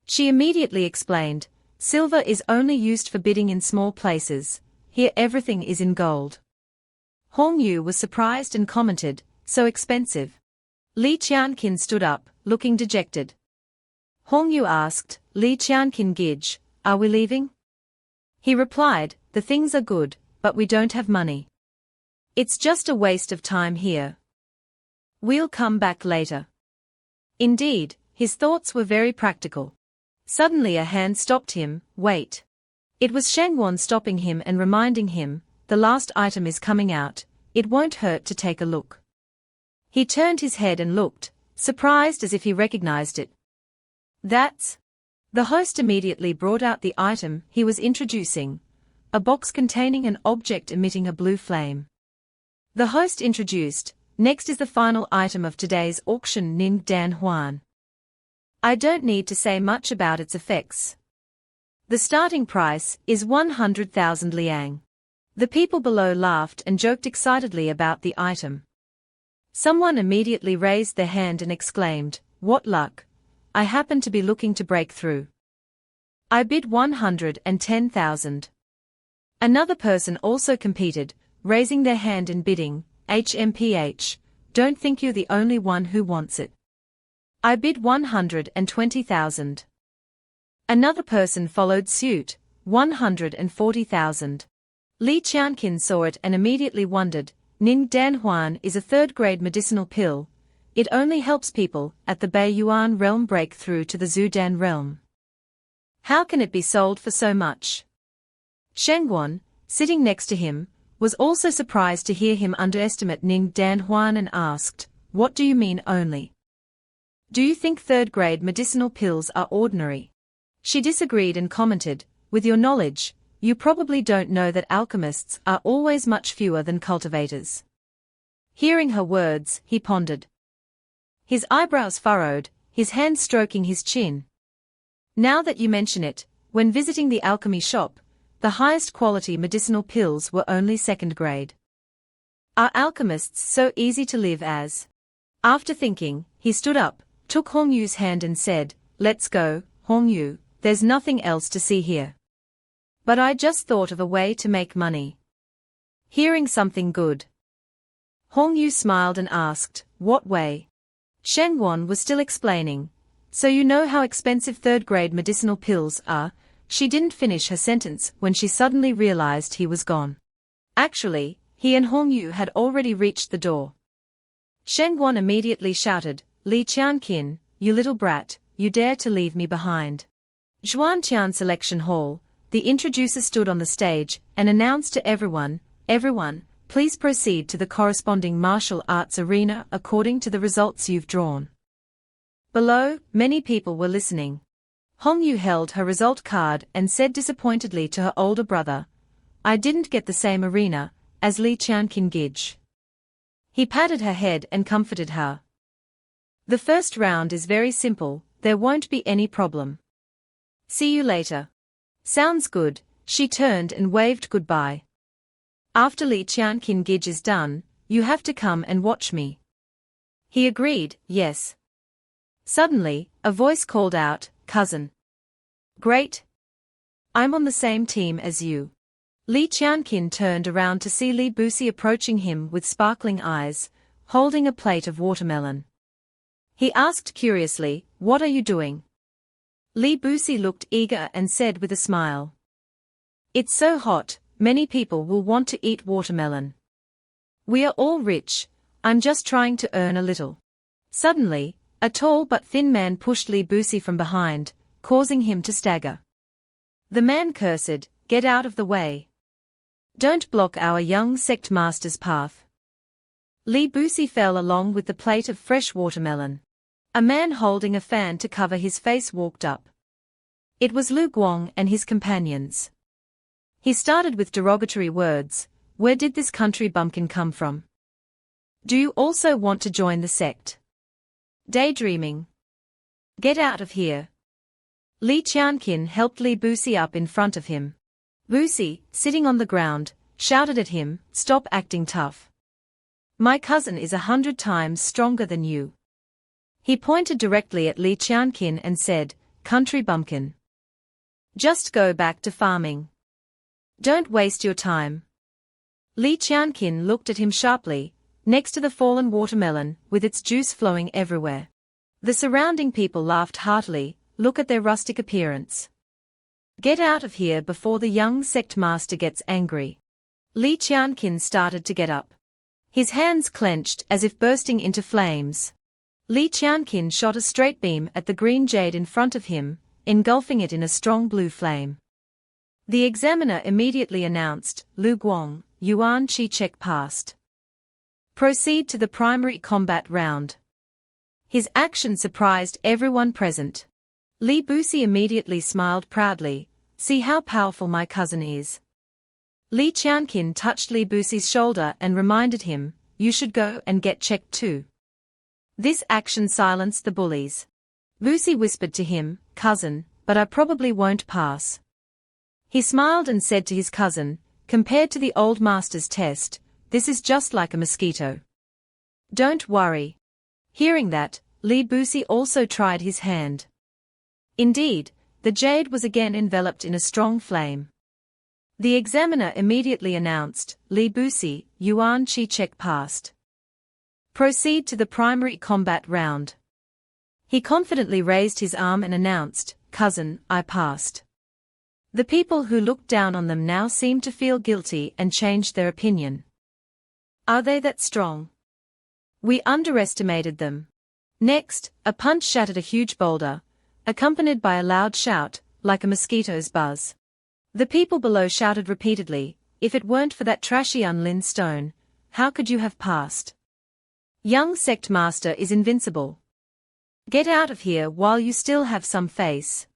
She immediately explained, silver is only used for bidding in small places, here everything is in gold. Hong Yu was surprised and commented, so expensive. Li Qianqin stood up, looking dejected. Hongyu asked, Li Qianqin Gij, are we leaving? He replied, the things are good, but we don't have money. It's just a waste of time here. We'll come back later. Indeed, his thoughts were very practical. Suddenly a hand stopped him. Wait. It was Shengwan stopping him and reminding him, the last item is coming out, it won't hurt to take a look. He turned his head and looked, surprised as if he recognized it. That's... The host immediately brought out the item he was introducing, a box containing an object emitting a blue flame. The host introduced, next is the final item of today's auction, Ning Dan Huan. I don't need to say much about its effects. The starting price is 100,000 liang. The people below laughed and joked excitedly about the item. Someone immediately raised their hand and exclaimed, what luck! I happen to be looking to break through. I bid 110,000. Another person also competed, raising their hand in bidding, HMPH, don't think you're the only one who wants it. I bid 120,000. Another person followed suit, 140,000. Li Qianqin saw it and immediately wondered, Ning Dan Huan is a third-grade medicinal pill. It only helps people at the Beiyuan realm break through to the Zhudan realm. How can it be sold for so much? Shengwan, sitting next to him, was also surprised to hear him underestimate Ning Dan Huan and asked, what do you mean only? Do you think third-grade medicinal pills are ordinary? She disagreed and commented, with your knowledge, you probably don't know that alchemists are always much fewer than cultivators. Hearing her words, he pondered. His eyebrows furrowed, his hand stroking his chin. Now that you mention it, when visiting the alchemy shop, the highest quality medicinal pills were only second grade. Are alchemists so easy to live as? After thinking, he stood up, took Hongyu's hand and said, let's go, Hongyu, there's nothing else to see here. But I just thought of a way to make money. Hearing something good. Hongyu smiled and asked, what way? Shengwan was still explaining. So you know how expensive third-grade medicinal pills are? She didn't finish her sentence when she suddenly realized he was gone. Actually, he and Hongyu had already reached the door. Shengwan immediately shouted, Li Qianqin, you little brat, you dare to leave me behind. Zhuantian Selection Hall, the introducer stood on the stage and announced to everyone, please proceed to the corresponding martial arts arena according to the results you've drawn. Below, many people were listening. Hongyu held her result card and said disappointedly to her older brother, I didn't get the same arena as Li Qianqin Gij. He patted her head and comforted her. The first round is very simple, there won't be any problem. See you later. Sounds good, she turned and waved goodbye. After Li Qianqin Gij is done, you have to come and watch me. He agreed, yes. Suddenly, a voice called out, cousin. Great. I'm on the same team as you. Li Qianqin turned around to see Li Busi approaching him with sparkling eyes, holding a plate of watermelon. He asked curiously, what are you doing? Li Busi looked eager and said with a smile. It's so hot, many people will want to eat watermelon. We are all rich, I'm just trying to earn a little. Suddenly, a tall but thin man pushed Li Busi from behind, causing him to stagger. The man cursed, get out of the way. Don't block our young sect master's path. Li Busi fell along with the plate of fresh watermelon. A man holding a fan to cover his face walked up. It was Lu Guang and his companions. He started with derogatory words, where did this country bumpkin come from? Do you also want to join the sect? Daydreaming. Get out of here. Li Qianqin helped Li Busi up in front of him. Busi, sitting on the ground, shouted at him, stop acting tough. My cousin is 100 times stronger than you. He pointed directly at Li Qianqin and said, country bumpkin. Just go back to farming. Don't waste your time. Li Qianqin looked at him sharply, next to the fallen watermelon with its juice flowing everywhere. The surrounding people laughed heartily. Look at their rustic appearance. Get out of here before the young sect master gets angry. Li Qianqin started to get up. His hands clenched as if bursting into flames. Li Qianqin shot a straight beam at the green jade in front of him, engulfing it in a strong blue flame. The examiner immediately announced, Lu Guang, Yuan Qi check passed. Proceed to the primary combat round. His action surprised everyone present. Li Busi immediately smiled proudly. See how powerful my cousin is. Li Qianqin touched Li Busi's shoulder and reminded him, you should go and get checked too. This action silenced the bullies. Busi whispered to him, cousin, but I probably won't pass. He smiled and said to his cousin, compared to the old master's test, this is just like a mosquito. Don't worry. Hearing that, Li Busi also tried his hand. Indeed, the jade was again enveloped in a strong flame. The examiner immediately announced, Li Busi, Yuan Qi check passed. Proceed to the primary combat round. He confidently raised his arm and announced, cousin, I passed. The people who looked down on them now seemed to feel guilty and changed their opinion. Are they that strong? We underestimated them. Next, a punch shattered a huge boulder, accompanied by a loud shout, like a mosquito's buzz. The people below shouted repeatedly, if it weren't for that trashy Unlin stone, how could you have passed? Young sect master is invincible. Get out of here while you still have some face.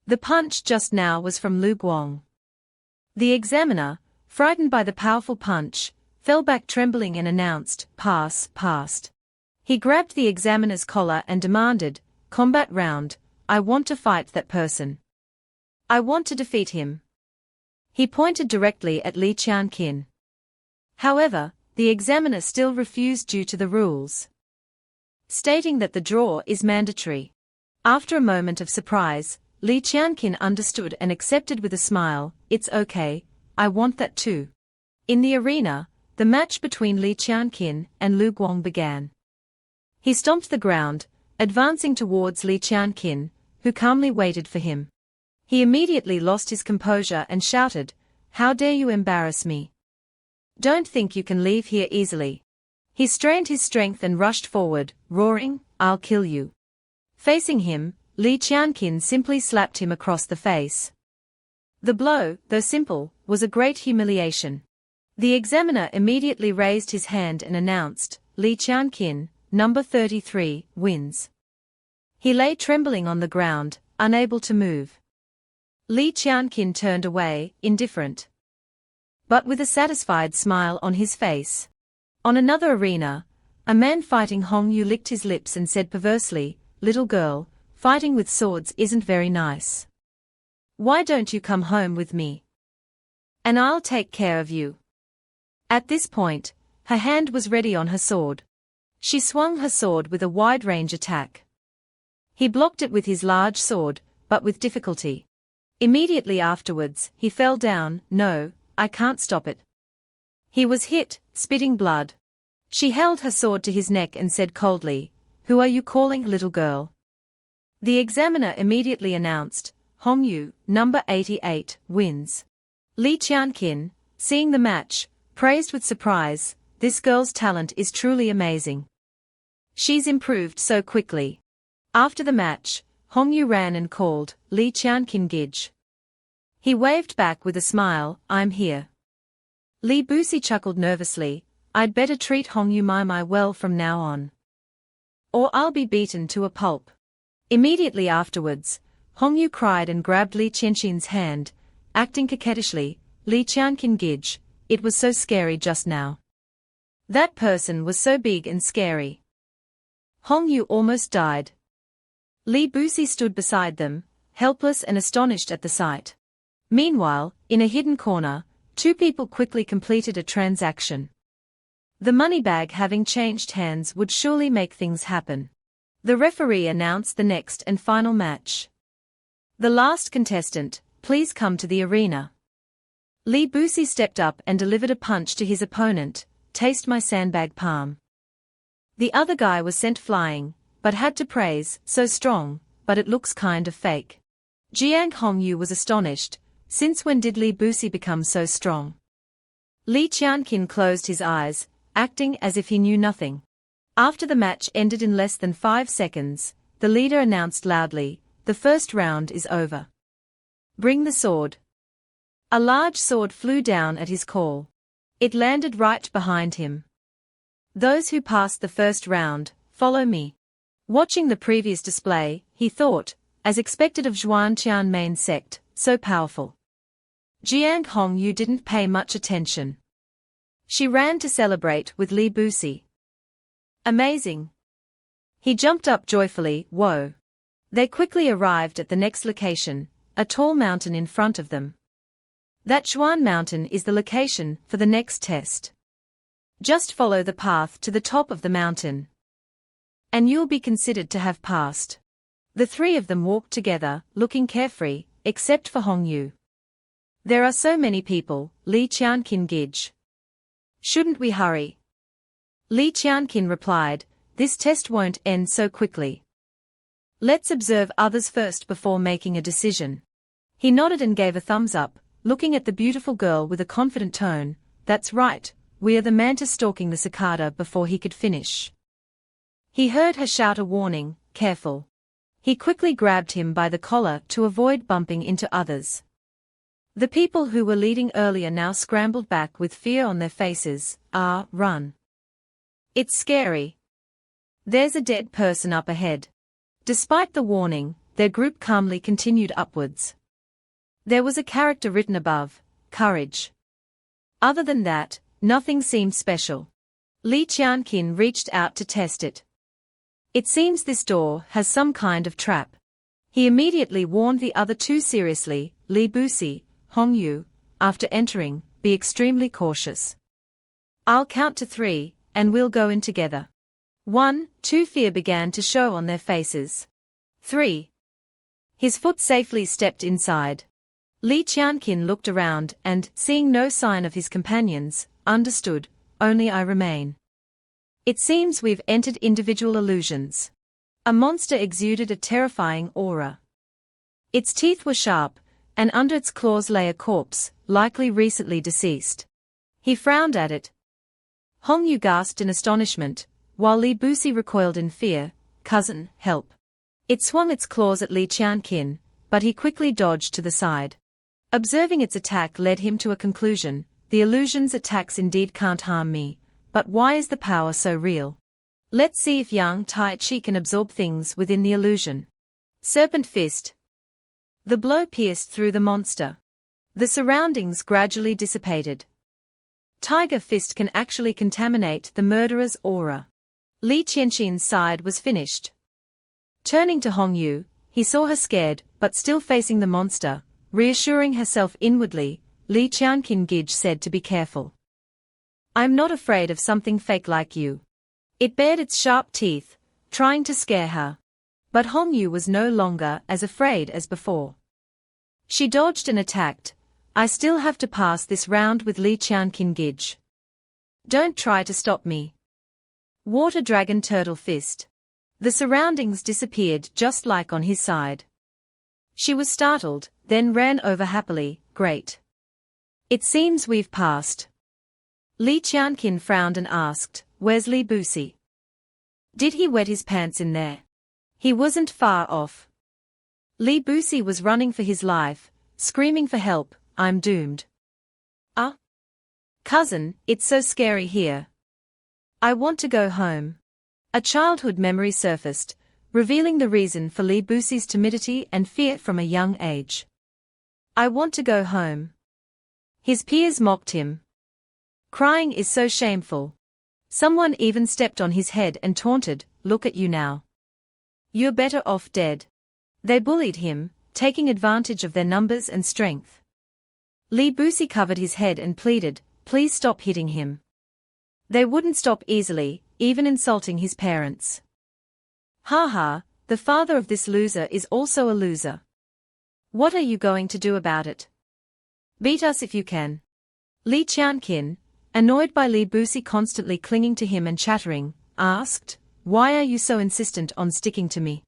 The punch just now was from Lu Guang. The examiner, frightened by the powerful punch, fell back trembling and announced, passed. He grabbed the examiner's collar and demanded, combat round, I want to fight that person. I want to defeat him. He pointed directly at Li Qianqin. However, the examiner still refused due to the rules, stating that the draw is mandatory. After a moment of surprise, Li Qianqin understood and accepted with a smile, it's okay, I want that too. In the arena, the match between Li Qianqin and Lu Guang began. He stomped the ground, advancing towards Li Qianqin, who calmly waited for him. He immediately lost his composure and shouted, how dare you embarrass me? Don't think you can leave here easily. He strained his strength and rushed forward, roaring, I'll kill you. Facing him, Li Qianqin simply slapped him across the face. The blow, though simple, was a great humiliation. The examiner immediately raised his hand and announced, Li Qianqin, number 33, wins. He lay trembling on the ground, unable to move. Li Qianqin turned away, indifferent, but with a satisfied smile on his face. On another arena, a man fighting Hong Yu licked his lips and said perversely, little girl, fighting with swords isn't very nice. Why don't you come home with me? And I'll take care of you. At this point, her hand was ready on her sword. She swung her sword with a wide-range attack. He blocked it with his large sword, but with difficulty. Immediately afterwards, he fell down. No, I can't stop it. He was hit, spitting blood. She held her sword to his neck and said coldly, who are you calling little girl? The examiner immediately announced, Hong Yu, number 88, wins. Li Qianqin, seeing the match, praised with surprise, this girl's talent is truly amazing. She's improved so quickly. After the match, Hong Yu ran and called, Li Qianqin Gij. He waved back with a smile, I'm here. Li Busi chuckled nervously, I'd better treat Hong Yu Mai well from now on, or I'll be beaten to a pulp. Immediately afterwards, Hong Yu cried and grabbed Li Qianqin's hand, acting coquettishly, Li Qianqin Gij, it was so scary just now. That person was so big and scary. Hong Yu almost died. Li Busi stood beside them, helpless and astonished at the sight. Meanwhile, in a hidden corner, two people quickly completed a transaction. The money bag having changed hands would surely make things happen. The referee announced the next and final match. The last contestant, please come to the arena. Li Busi stepped up and delivered a punch to his opponent, taste my sandbag palm. The other guy was sent flying, but had to praise, so strong, but it looks kind of fake. Jiang Hongyu was astonished, since when did Li Busi become so strong? Li Qianqin closed his eyes, acting as if he knew nothing. After the match ended in less than 5 seconds, the leader announced loudly, "The first round is over. Bring the sword." A large sword flew down at his call. It landed right behind him. "Those who passed the first round, follow me." Watching the previous display, he thought, as expected of Zhuanqian main sect, so powerful. Jiang Hongyu didn't pay much attention. She ran to celebrate with Li Busi. Amazing! He jumped up joyfully, whoa! They quickly arrived at the next location, a tall mountain in front of them. That Xuan mountain is the location for the next test. Just follow the path to the top of the mountain, and you'll be considered to have passed. The three of them walked together, looking carefree, except for Hongyu. There are so many people, Li Qianqin giggled. Shouldn't we hurry? Li Qianqin replied, this test won't end so quickly. Let's observe others first before making a decision. He nodded and gave a thumbs up, looking at the beautiful girl with a confident tone. That's right, we are the mantis stalking the cicada before he could finish. He heard her shout a warning, careful. He quickly grabbed him by the collar to avoid bumping into others. The people who were leading earlier now scrambled back with fear on their faces. Run. It's scary. There's a dead person up ahead. Despite the warning, their group calmly continued upwards. There was a character written above, courage. Other than that, nothing seemed special. Li Qianqin reached out to test it. It seems this door has some kind of trap. He immediately warned the other two seriously, Li Busi, Hongyu, after entering, be extremely cautious. I'll count to 3, and we'll go in together. 1, 2. Fear began to show on their faces. 3. His foot safely stepped inside. Li Qianqin looked around and, seeing no sign of his companions, understood, only I remain. It seems we've entered individual illusions. A monster exuded a terrifying aura. Its teeth were sharp, and under its claws lay a corpse, likely recently deceased. He frowned at it. Hongyu gasped in astonishment, while Li Busi recoiled in fear. Cousin, help. It swung its claws at Li Qianqin, but he quickly dodged to the side. Observing its attack led him to a conclusion. The illusion's attacks indeed can't harm me, but why is the power so real? Let's see if Yang Tai Chi can absorb things within the illusion. Serpent Fist. The blow pierced through the monster. The surroundings gradually dissipated. Tiger Fist can actually contaminate the murderer's aura. Li Qianqin's side was finished. Turning to Hongyu, he saw her scared, but still facing the monster. Reassuring herself inwardly, Li Qianqin Gige said to be careful. I'm not afraid of something fake like you. It bared its sharp teeth, trying to scare her. But Hongyu was no longer as afraid as before. She dodged and attacked. I still have to pass this round with Li Qianqin Gige. Don't try to stop me. Water Dragon Turtle Fist. The surroundings disappeared just like on his side. She was startled, then ran over happily. Great. It seems we've passed. Li Qianqin frowned and asked, where's Li Busi? Did he wet his pants in there? He wasn't far off. Li Busi was running for his life, screaming for help. I'm doomed. Cousin, it's so scary here. I want to go home. A childhood memory surfaced, revealing the reason for Li Busi's timidity and fear from a young age. I want to go home. His peers mocked him. Crying is so shameful. Someone even stepped on his head and taunted, look at you now. You're better off dead. They bullied him, taking advantage of their numbers and strength. Li Busi covered his head and pleaded, please stop hitting him. They wouldn't stop easily, even insulting his parents. Ha, the father of this loser is also a loser. What are you going to do about it? Beat us if you can. Li Qianqin, annoyed by Li Busi constantly clinging to him and chattering, asked, why are you so insistent on sticking to me?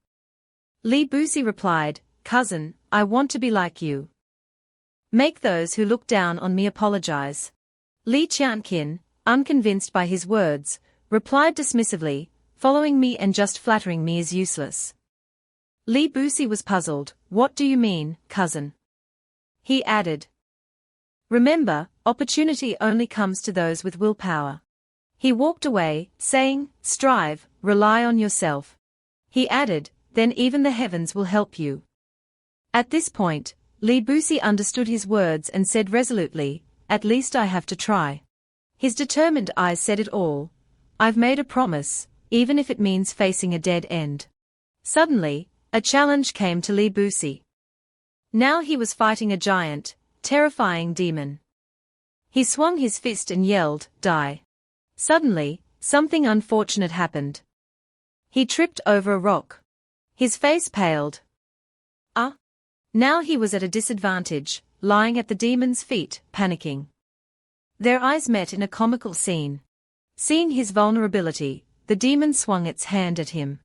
Li Busi replied, cousin, I want to be like you. Make those who look down on me apologize. Li Qianqin, unconvinced by his words, replied dismissively, following me and just flattering me is useless. Li Busi was puzzled, what do you mean, cousin? He added. Remember, opportunity only comes to those with willpower. He walked away, saying, strive, rely on yourself. He added, then even the heavens will help you. At this point, Li Busi understood his words and said resolutely, at least I have to try. His determined eyes said it all. I've made a promise, even if it means facing a dead end. Suddenly, a challenge came to Li Busi. Now he was fighting a giant, terrifying demon. He swung his fist and yelled, die. Suddenly, something unfortunate happened. He tripped over a rock. His face paled. Now he was at a disadvantage, lying at the demon's feet, panicking. Their eyes met in a comical scene. Seeing his vulnerability, the demon swung its hand at him.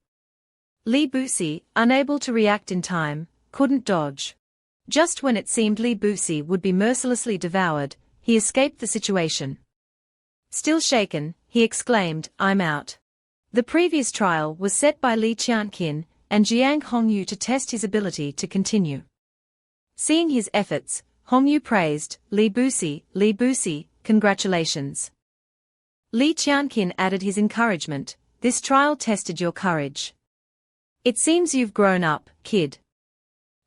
Li Busi, unable to react in time, couldn't dodge. Just when it seemed Li Busi would be mercilessly devoured, he escaped the situation. Still shaken, he exclaimed, I'm out. The previous trial was set by Li Qianqin and Jiang Hongyu to test his ability to continue. Seeing his efforts, Hongyu praised, Li Busi, congratulations. Li Qianqin added his encouragement, this trial tested your courage. It seems you've grown up, kid.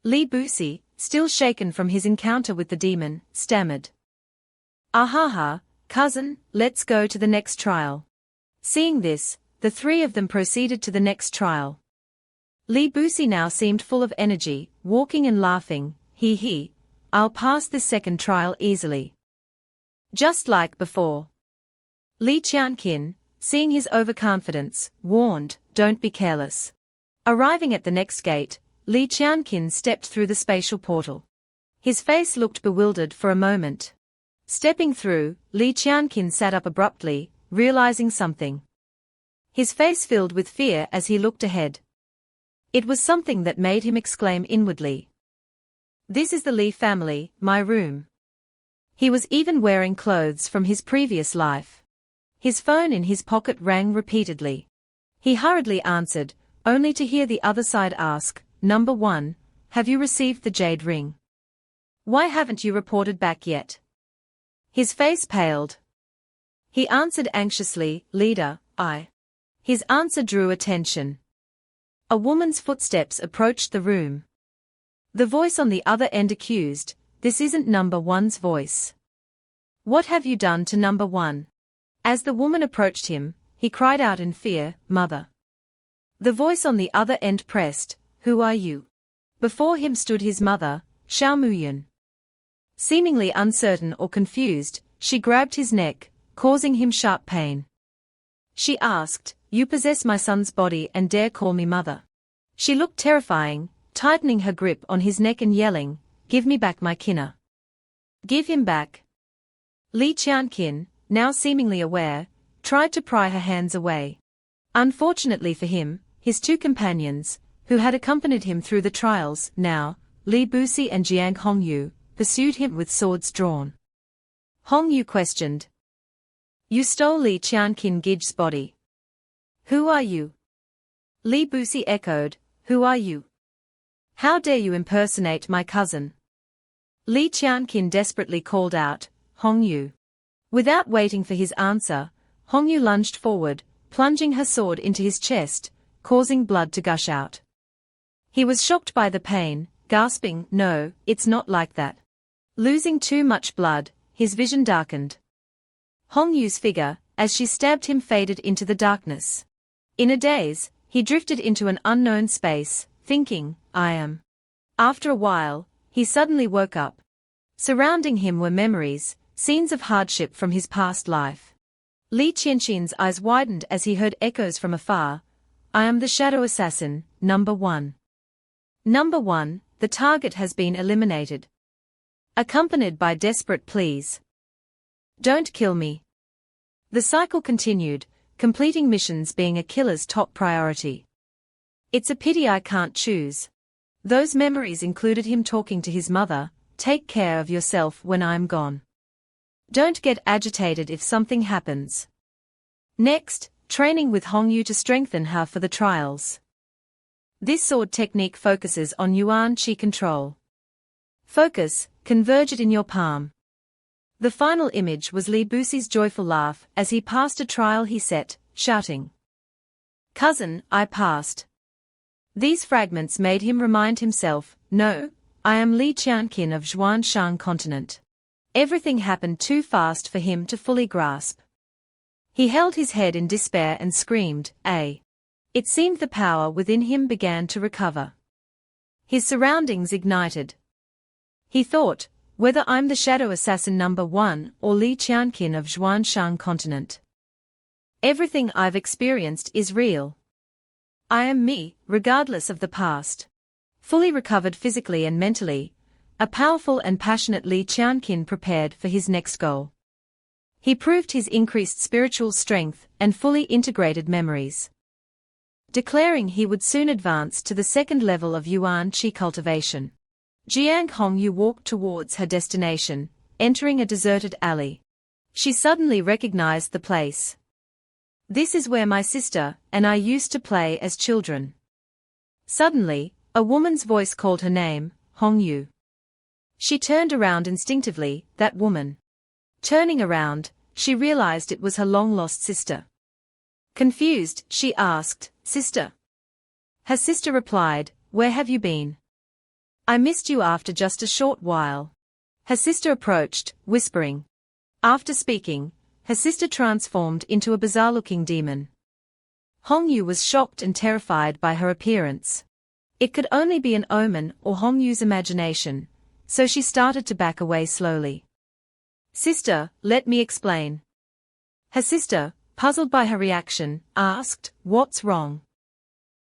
Li Busi, still shaken from his encounter with the demon, stammered. Ahaha, cousin, let's go to the next trial. Seeing this, the three of them proceeded to the next trial. Li Busi now seemed full of energy, walking and laughing, he, I'll pass this second trial easily. Just like before. Li Qianqin, seeing his overconfidence, warned, don't be careless. Arriving at the next gate, Li Qianqin stepped through the spatial portal. His face looked bewildered for a moment. Stepping through, Li Qianqin sat up abruptly, realizing something. His face filled with fear as he looked ahead. It was something that made him exclaim inwardly. This is the Li family, my room. He was even wearing clothes from his previous life. His phone in his pocket rang repeatedly. He hurriedly answered, only to hear the other side ask, Number 1, have you received the jade ring? Why haven't you reported back yet? His face paled. He answered anxiously, Leader, I. His answer drew attention. A woman's footsteps approached the room. The voice on the other end accused, this isn't Number 1's voice. What have you done to Number 1? As the woman approached him, he cried out in fear, Mother. The voice on the other end pressed, who are you? Before him stood his mother, Xiao Muyun. Seemingly uncertain or confused, she grabbed his neck, causing him sharp pain. She asked, you possess my son's body and dare call me mother. She looked terrifying, tightening her grip on his neck and yelling, give me back my kinna. Give him back. Li Qianqin, now seemingly aware, tried to pry her hands away. Unfortunately for him, his two companions, who had accompanied him through the trials, now, Li Busi and Jiang Hongyu, pursued him with swords drawn. Hongyu questioned. You stole Li Qianqin Gij's body. Who are you? Li Busi echoed, who are you? How dare you impersonate my cousin? Li Qianqin desperately called out, Hongyu. Without waiting for his answer, Hongyu lunged forward, plunging her sword into his chest, causing blood to gush out. He was shocked by the pain, gasping, no, it's not like that. Losing too much blood, his vision darkened. Hongyu's figure, as she stabbed him, faded into the darkness. In a daze, he drifted into an unknown space, thinking, I am. After a while, he suddenly woke up. Surrounding him were memories, scenes of hardship from his past life. Li Qianqin's eyes widened as he heard echoes from afar. I am the shadow assassin, Number 1. Number 1, the target has been eliminated. Accompanied by desperate pleas. Don't kill me. The cycle continued, completing missions being a killer's top priority. It's a pity I can't choose. Those memories included him talking to his mother, "Take care of yourself when I'm gone. Don't get agitated if something happens." Next, training with Hongyu to strengthen her for the trials. This sword technique focuses on Yuan Qi control. Focus, converge it in your palm. The final image was Li Buxi's joyful laugh as he passed a trial he set, shouting, "Cousin, I passed." These fragments made him remind himself, "No, I am Li Qianqin of Zhuanshan continent." Everything happened too fast for him to fully grasp. He held his head in despair and screamed, "Ah!" It seemed the power within him began to recover. His surroundings ignited. He thought, whether I'm the shadow assassin #1 or Li Qianqin of Zhuanshan continent. Everything I've experienced is real. I am me, regardless of the past. Fully recovered physically and mentally, a powerful and passionate Li Qianqin prepared for his next goal. He proved his increased spiritual strength and fully integrated memories. Declaring he would soon advance to the second level of Yuan Qi cultivation. Jiang Hongyu walked towards her destination, entering a deserted alley. She suddenly recognized the place. "This is where my sister and I used to play as children." Suddenly, a woman's voice called her name, Hongyu. She turned around instinctively, that woman. Turning around, she realized it was her long-lost sister. Confused, she asked, "Sister?" Her sister replied, "Where have you been? I missed you after just a short while." Her sister approached, whispering. After speaking, her sister transformed into a bizarre-looking demon. Hongyu was shocked and terrified by her appearance. It could only be an omen or Hongyu's imagination, so she started to back away slowly. "Sister, let me explain." Her sister, puzzled by her reaction, asked, "What's wrong?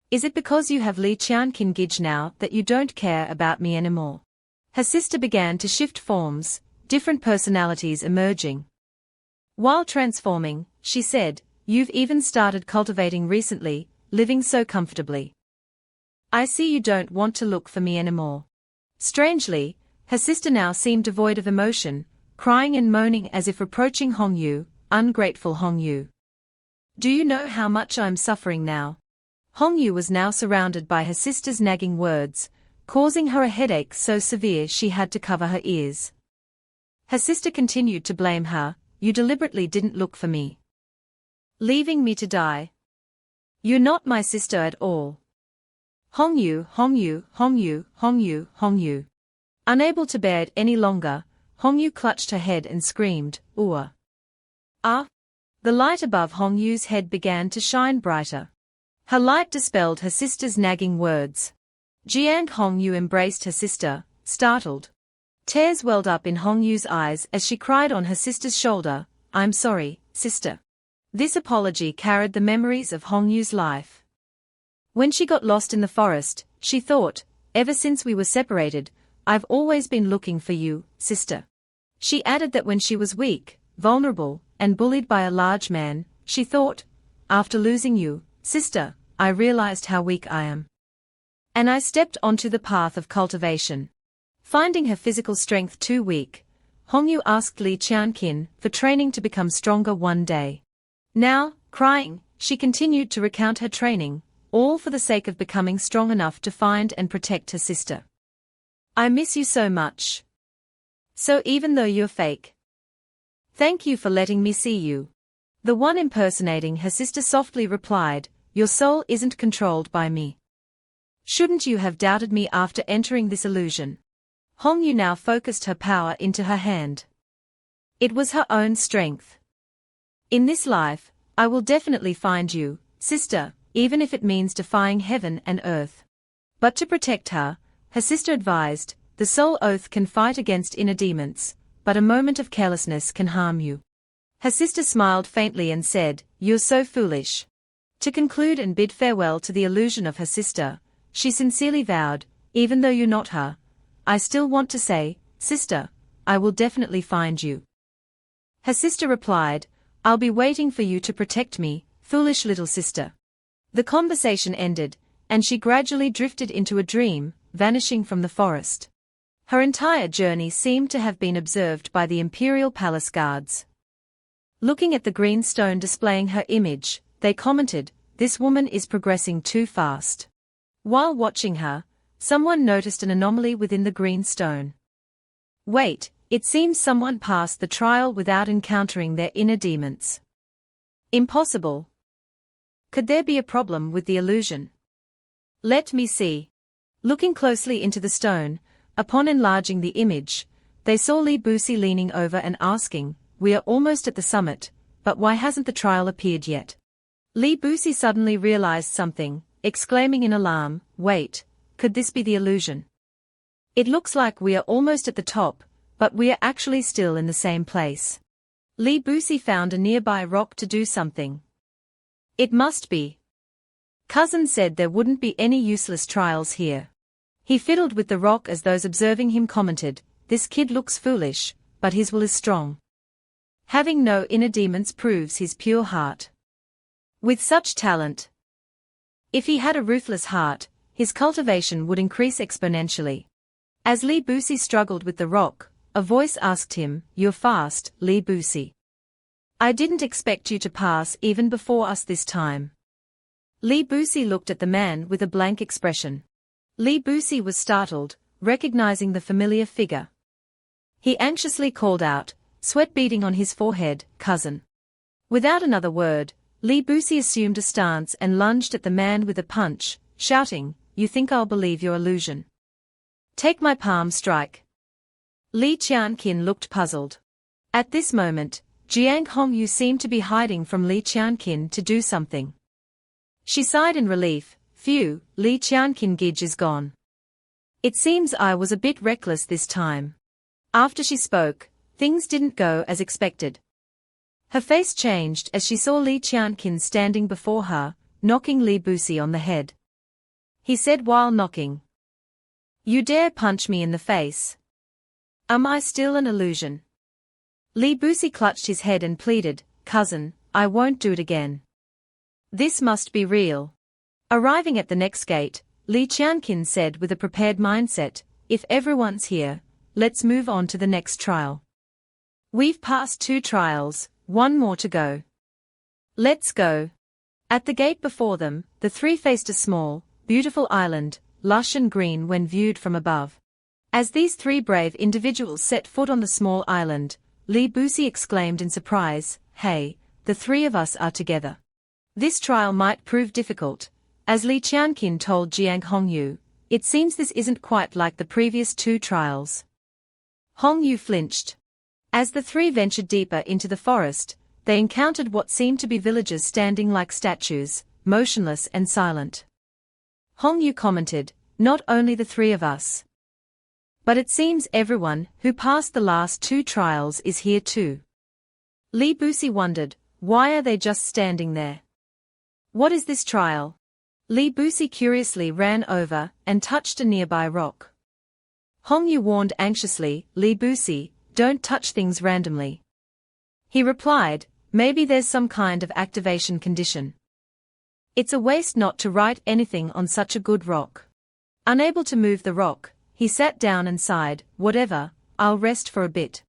Is it because you have Li Qianqin Gij now that you don't care about me anymore?" Her sister began to shift forms, different personalities emerging. While transforming, she said, "You've even started cultivating recently, living so comfortably. I see you don't want to look for me anymore." Strangely, her sister now seemed devoid of emotion, crying and moaning as if reproaching Hongyu, ungrateful Hongyu. "Do you know how much I'm suffering now?" Hongyu was now surrounded by her sister's nagging words, causing her a headache so severe she had to cover her ears. Her sister continued to blame her, "You deliberately didn't look for me, leaving me to die. You're not my sister at all." Hongyu, Hongyu, Hongyu, Hongyu, Hongyu. Unable to bear it any longer, Hongyu clutched her head and screamed, "Ua!" "Ah!" The light above Hongyu's head began to shine brighter. Her light dispelled her sister's nagging words. Jiang Hongyu embraced her sister, startled. Tears welled up in Hongyu's eyes as she cried on her sister's shoulder, "I'm sorry, sister." This apology carried the memories of Hongyu's life. When she got lost in the forest, she thought, "Ever since we were separated, I've always been looking for you, sister." She added that when she was weak, vulnerable, and bullied by a large man, she thought, "After losing you, sister, I realized how weak I am. And I stepped onto the path of cultivation." Finding her physical strength too weak, Hongyu asked Li Qianqin for training to become stronger one day. Now, crying, she continued to recount her training, all for the sake of becoming strong enough to find and protect her sister. "I miss you so much. So even though you're fake, thank you for letting me see you." The one impersonating her sister softly replied, "Your soul isn't controlled by me. Shouldn't you have doubted me after entering this illusion?" Hongyu now focused her power into her hand. It was her own strength. "In this life, I will definitely find you, sister, even if it means defying heaven and earth." But to protect her, her sister advised, "The soul oath can fight against inner demons, but a moment of carelessness can harm you." Her sister smiled faintly and said, "You're so foolish." To conclude and bid farewell to the illusion of her sister, she sincerely vowed, "Even though you're not her, I still want to say, sister, I will definitely find you." Her sister replied, "I'll be waiting for you to protect me, foolish little sister. The conversation ended, and she gradually drifted into a dream, vanishing from the forest. Her entire journey seemed to have been observed by the Imperial Palace guards. Looking at the green stone displaying her image, they commented, "This woman is progressing too fast." While watching her, someone noticed an anomaly within the green stone. Wait, it seems someone passed the trial without encountering their inner demons. Impossible. Could there be a problem with the illusion? Let me see. Looking closely into the stone, upon enlarging the image, they saw Li Busi leaning over and asking, "We are almost at the summit, but why hasn't the trial appeared yet?" Li Busi suddenly realized something, exclaiming in alarm, "Wait, could this be the illusion? It looks like we are almost at the top, but we are actually still in the same place." Li Busi found a nearby rock to do something. "It must be." Cousin said there wouldn't be any useless trials here. He fiddled with the rock as those observing him commented, "This kid looks foolish, but his will is strong. Having no inner demons proves his pure heart. With such talent, if he had a ruthless heart, his cultivation would increase exponentially." As Li Busi struggled with the rock, a voice asked him, "You're fast, Li Busi. I didn't expect you to pass even before us this time." Li Busi looked at the man with a blank expression. Li Busi was startled, recognizing the familiar figure. He anxiously called out, sweat beading on his forehead, "Cousin." Without another word, Li Busi assumed a stance and lunged at the man with a punch, shouting, "You think I'll believe your illusion? Take my palm strike." Li Qianqin looked puzzled. At this moment, Jiang Hongyu seemed to be hiding from Li Qianqin to do something. She sighed in relief, "Phew, Li Qianqin Gij is gone. It seems I was a bit reckless this time." After she spoke, things didn't go as expected. Her face changed as she saw Li Qianqin standing before her, knocking Li Busi on the head. He said while knocking, "You dare punch me in the face? Am I still an illusion?" Li Busi clutched his head and pleaded, "Cousin, I won't do it again. This must be real." Arriving at the next gate, Li Qianqin said with a prepared mindset, "If everyone's here, let's move on to the next trial. We've passed 2 trials, 1 more to go. Let's go." At the gate before them, the 3 faced a small, beautiful island, lush and green when viewed from above. As these 3 brave individuals set foot on the small island, Li Busi exclaimed in surprise, "Hey, the 3 of us are together. This trial might prove difficult." As Li Qianqin told Jiang Hongyu, "It seems this isn't quite like the previous 2 trials." Hongyu flinched. As the 3 ventured deeper into the forest, they encountered what seemed to be villagers standing like statues, motionless and silent. Hongyu commented, "Not only the 3 of us, but it seems everyone who passed the last 2 trials is here too." Li Busi wondered, why are they just standing there? What is this trial? Li Busi curiously ran over and touched a nearby rock. Hongyu warned anxiously, "Li Busi, don't touch things randomly." He replied, "Maybe there's some kind of activation condition. It's a waste not to write anything on such a good rock." Unable to move the rock, he sat down and sighed, "Whatever, I'll rest for a bit."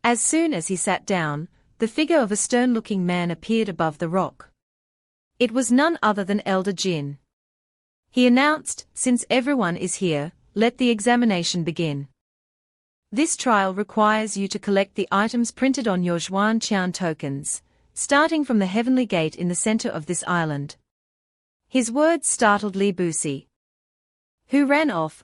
As soon as he sat down, the figure of a stern-looking man appeared above the rock. It was none other than Elder Jin. He announced, "Since everyone is here, let the examination begin. This trial requires you to collect the items printed on your Zhuan Qian tokens, starting from the heavenly gate in the center of this island." His words startled Li Busi, who ran off.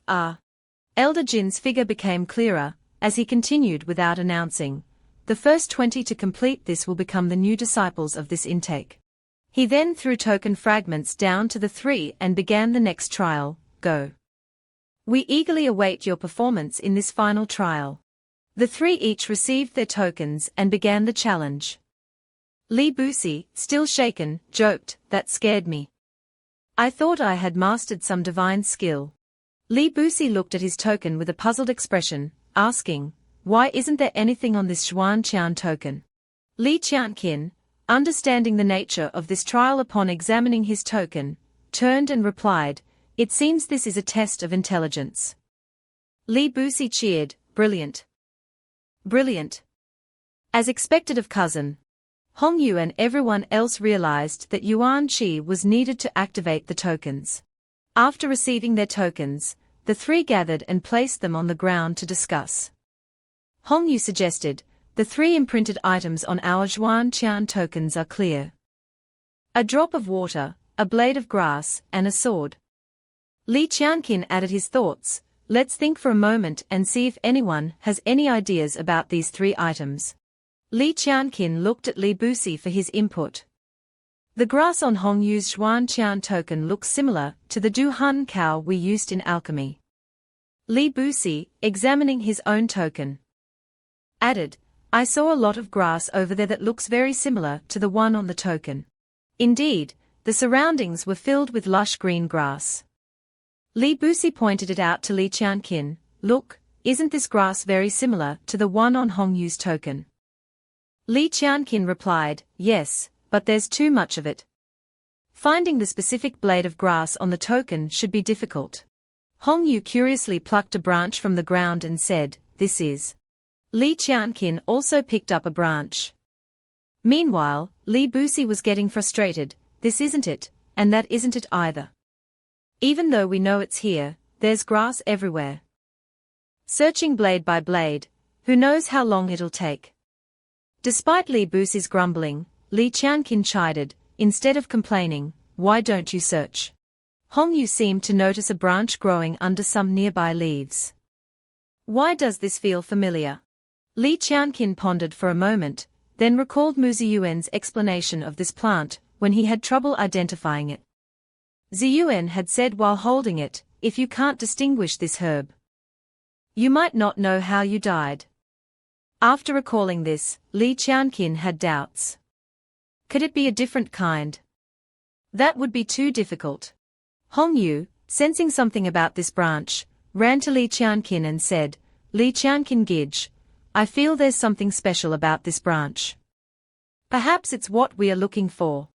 Elder Jin's figure became clearer, as he continued without announcing, "The first 20 to complete this will become the new disciples of this intake." He then threw token fragments down to the 3 and began the next trial, "Go. We eagerly await your performance in this final trial." The 3 each received their tokens and began the challenge. Li Busi, still shaken, joked, "That scared me. I thought I had mastered some divine skill." Li Busi looked at his token with a puzzled expression, asking, "Why isn't there anything on this Zhuan Qian token?" Li Qianqin, understanding the nature of this trial upon examining his token, turned and replied, "It seems this is a test of intelligence." Li Busi cheered, "Brilliant. Brilliant." As expected of cousin Hongyu and everyone else realized that Yuan Qi was needed to activate the tokens. After receiving their tokens, the three gathered and placed them on the ground to discuss. Hongyu suggested, "The three imprinted items on our Zhuan Qian tokens are clear. A drop of water, a blade of grass, and a sword." Li Qianqin added his thoughts, "Let's think for a moment and see if anyone has any ideas about these three items." Li Qianqin looked at Li Busi for his input. "The grass on Hongyu's Zhuan Qian token looks similar to the Du Hun cow we used in alchemy." Li Busi, examining his own token, added, "I saw a lot of grass over there that looks very similar to the one on the token." Indeed, the surroundings were filled with lush green grass. Li Busi pointed it out to Li Qianqin, "Look, isn't this grass very similar to the one on Hongyu's token?" Li Qianqin replied, "Yes, but there's too much of it. Finding the specific blade of grass on the token should be difficult." Hongyu curiously plucked a branch from the ground and said, "This is." Li Qianqin also picked up a branch. Meanwhile, Li Busi was getting frustrated, "This isn't it, and that isn't it either. Even though we know it's here, there's grass everywhere. Searching blade by blade, who knows how long it'll take." Despite Li Busi's grumbling, Li Qianqin chided, "Instead of complaining, why don't you search?" Hongyu seemed to notice a branch growing under some nearby leaves. "Why does this feel familiar?" Li Qianqin pondered for a moment, then recalled Mu Ziyuan's explanation of this plant when he had trouble identifying it. Ziyuan had said while holding it, "If you can't distinguish this herb, you might not know how you died." After recalling this, Li Qianqin had doubts. Could it be a different kind? That would be too difficult. Hongyu, sensing something about this branch, ran to Li Qianqin and said, "Li Qianqin Gij, I feel there's something special about this branch. Perhaps it's what we are looking for."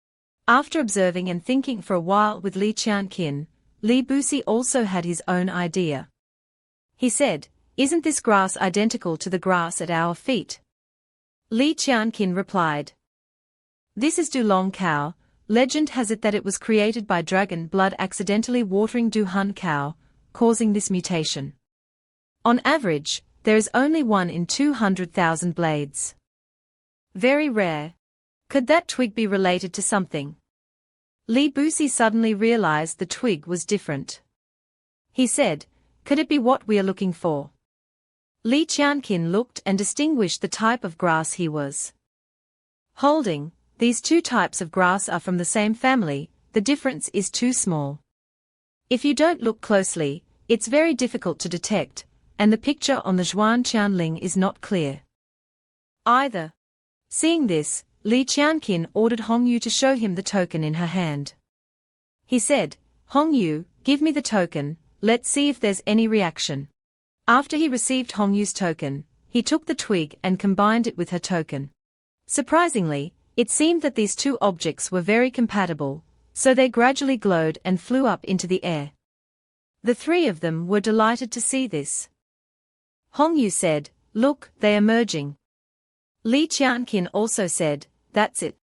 After observing and thinking for a while with Li Qianqin, Li Busi also had his own idea. He said, "Isn't this grass identical to the grass at our feet?" Li Qianqin replied, "This is Dueling cow. Legend has it that it was created by dragon blood accidentally watering Du Hun cow, causing this mutation. On average, there is only 1 in 200,000 blades. Very rare. Could that twig be related to something?" Li Busi suddenly realized the twig was different. He said, "Could it be what we are looking for?" Li Qianqin looked and distinguished the type of grass he was holding. These two types of grass are from the same family, the difference is too small. If you don't look closely, it's very difficult to detect, and the picture on the Zhuan Qianling is not clear either. Seeing this, Li Qianqin ordered Hongyu to show him the token in her hand. He said, "Hongyu, give me the token, let's see if there's any reaction." After he received Hongyu's token, he took the twig and combined it with her token. Surprisingly, it seemed that these two objects were very compatible, so they gradually glowed and flew up into the air. The three of them were delighted to see this. Hongyu said, "Look, they are merging." Li Qianqin also said, "That's it."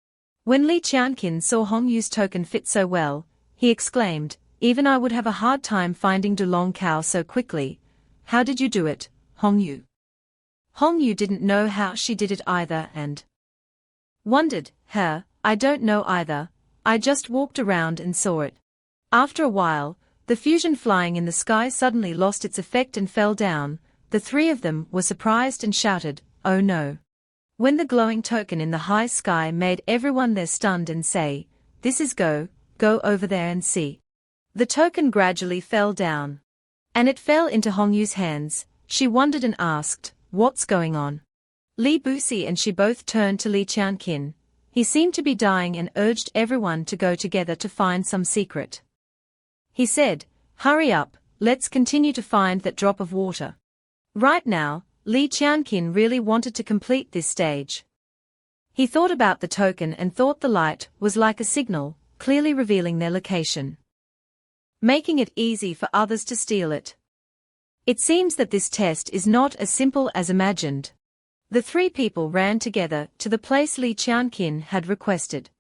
When Li Qianqin saw Hongyu's token fit so well, he exclaimed, "Even I would have a hard time finding Dueling cow so quickly. How did you do it, Hongyu?" Hongyu didn't know how she did it either and wondered, I don't know either, I just walked around and saw it." After a while, the fusion flying in the sky suddenly lost its effect and fell down. The three of them were surprised and shouted, "Oh no." When the glowing token in the high sky made everyone there stunned and say, "This is go over there and see." The token gradually fell down. And it fell into Hongyu's hands. She wondered and asked, "What's going on?" Li Busi and she both turned to Li Qianqin. He seemed to be dying and urged everyone to go together to find some secret. He said, "Hurry up, let's continue to find that drop of water." Right now, Li Qianqin really wanted to complete this stage. He thought about the token and thought the light was like a signal, clearly revealing their location, making it easy for others to steal it. It seems that this test is not as simple as imagined. The three people ran together to the place Li Qianqin had requested.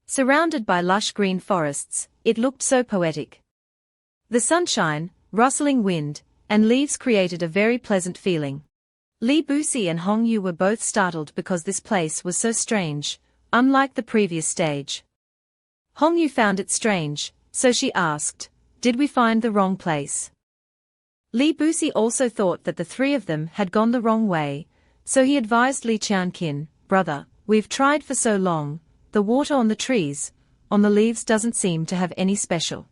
Surrounded by lush green forests, it looked so poetic. The sunshine, rustling wind, and leaves created a very pleasant feeling. Li Busi and Hong Yu were both startled because this place was so strange, unlike the previous stage. Hong Yu found it strange, so she asked, "Did we find the wrong place?" Li Busi also thought that the three of them had gone the wrong way, so he advised Li Qianqin, "Brother, we've tried for so long, the water on the trees, on the leaves doesn't seem to have any special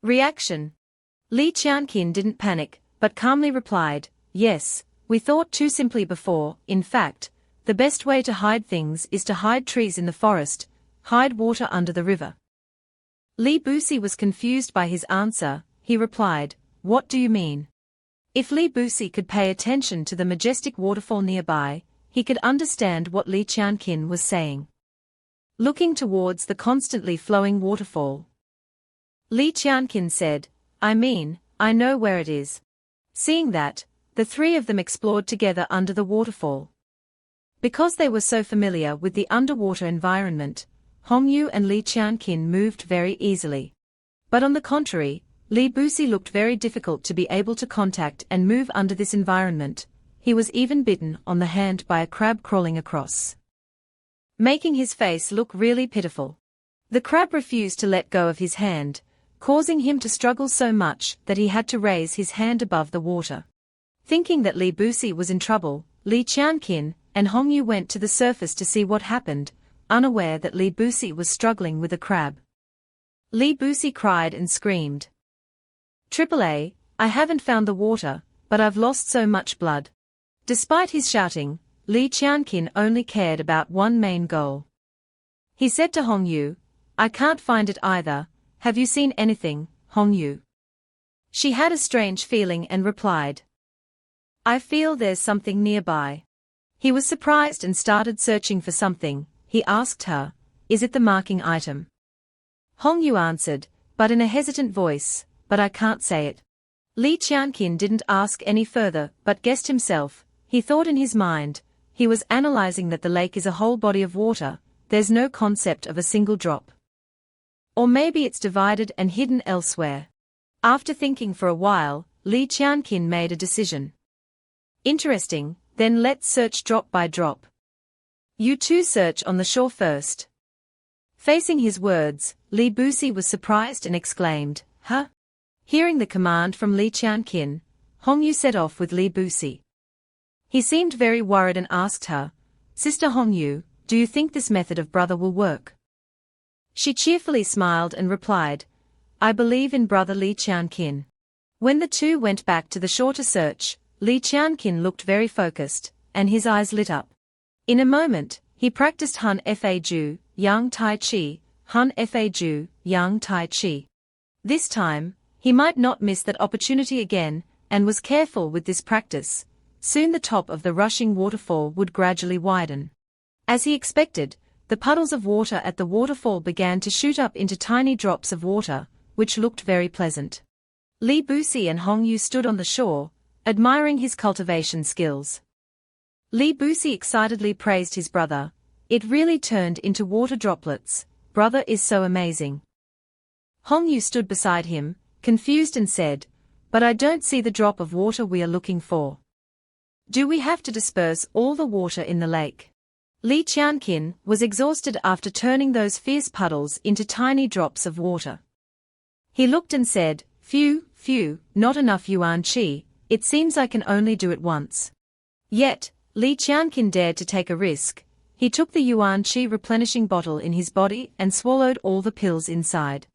reaction." Li Qianqin didn't panic, but calmly replied, "Yes, we thought too simply before. In fact, the best way to hide things is to hide trees in the forest, hide water under the river." Li Busi was confused by his answer. He replied, "What do you mean?" If Li Busi could pay attention to the majestic waterfall nearby, he could understand what Li Qianqin was saying. Looking towards the constantly flowing waterfall, Li Qianqin said, I know where it is." Seeing that, the three of them explored together under the waterfall. Because they were so familiar with the underwater environment, Hong Yu and Li Qianqin moved very easily. But on the contrary, Li Busi looked very difficult to be able to contact and move under this environment. He was even bitten on the hand by a crab crawling across, making his face look really pitiful. The crab refused to let go of his hand, causing him to struggle so much that he had to raise his hand above the water. Thinking that Li Busi was in trouble, Li Qianqin and Hong Yu went to the surface to see what happened, unaware that Li Busi was struggling with a crab. Li Busi cried and screamed, "AAA, I haven't found the water, but I've lost so much blood." Despite his shouting, Li Qianqin only cared about one main goal. He said to Hong Yu, "I can't find it either. Have you seen anything, Hong Yu?" She had a strange feeling and replied, "I feel there's something nearby." He was surprised and started searching for something. He asked her, "Is it the marking item?" Hong Yu answered, but in a hesitant voice, "But I can't say it." Li Qianqin didn't ask any further but guessed himself. He thought in his mind, he was analyzing that the lake is a whole body of water, there's no concept of a single drop. Or maybe it's divided and hidden elsewhere. After thinking for a while, Li Qianqin made a decision. "Interesting, then let's search drop by drop. You two search on the shore first." Facing his words, Li Busi was surprised and exclaimed, "Huh?" Hearing the command from Li Qianqin, Hong Yu set off with Li Busi. He seemed very worried and asked her, "Sister Hong Yu, do you think this method of brother will work?" She cheerfully smiled and replied, "I believe in brother Li Qianqin." When the two went back to the shore to search, Li Qianqin looked very focused, and his eyes lit up. In a moment, he practiced Hun Fa Ju, Yang Tai Chi, Hun Fa Ju, Yang Tai Chi. This time, he might not miss that opportunity again, and was careful with this practice. Soon the top of the rushing waterfall would gradually widen. As he expected, the puddles of water at the waterfall began to shoot up into tiny drops of water, which looked very pleasant. Li Busi and Hong Yu stood on the shore, admiring his cultivation skills. Li Busi excitedly praised his brother. "It really turned into water droplets. Brother is so amazing." Hong Yu stood beside him, confused and said, "But I don't see the drop of water we are looking for. Do we have to disperse all the water in the lake?" Li Qianqin was exhausted after turning those fierce puddles into tiny drops of water. He looked and said, Phew, not enough yuan qi, it seems I can only do it once." Yet, Li Qianqin dared to take a risk. He took the yuan qi replenishing bottle in his body and swallowed all the pills inside.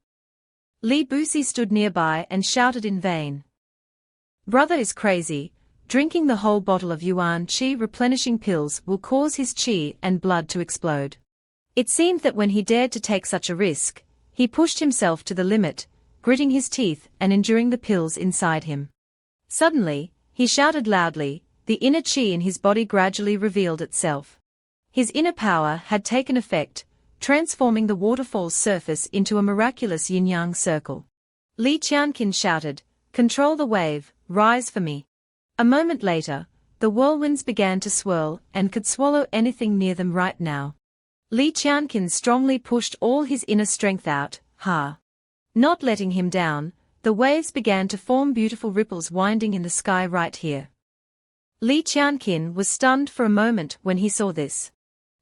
Li Busi stood nearby and shouted in vain, "Brother is crazy. Drinking the whole bottle of yuan qi replenishing pills will cause his qi and blood to explode." It seemed that when he dared to take such a risk, he pushed himself to the limit, gritting his teeth and enduring the pills inside him. Suddenly, he shouted loudly. The inner qi in his body gradually revealed itself. His inner power had taken effect, transforming the waterfall's surface into a miraculous yin-yang circle. Li Qianqin shouted, "Control the wave, rise for me." A moment later, the whirlwinds began to swirl and could swallow anything near them right now. Li Qianqin strongly pushed all his inner strength out, not letting him down. The waves began to form beautiful ripples winding in the sky right here. Li Qianqin was stunned for a moment when he saw this.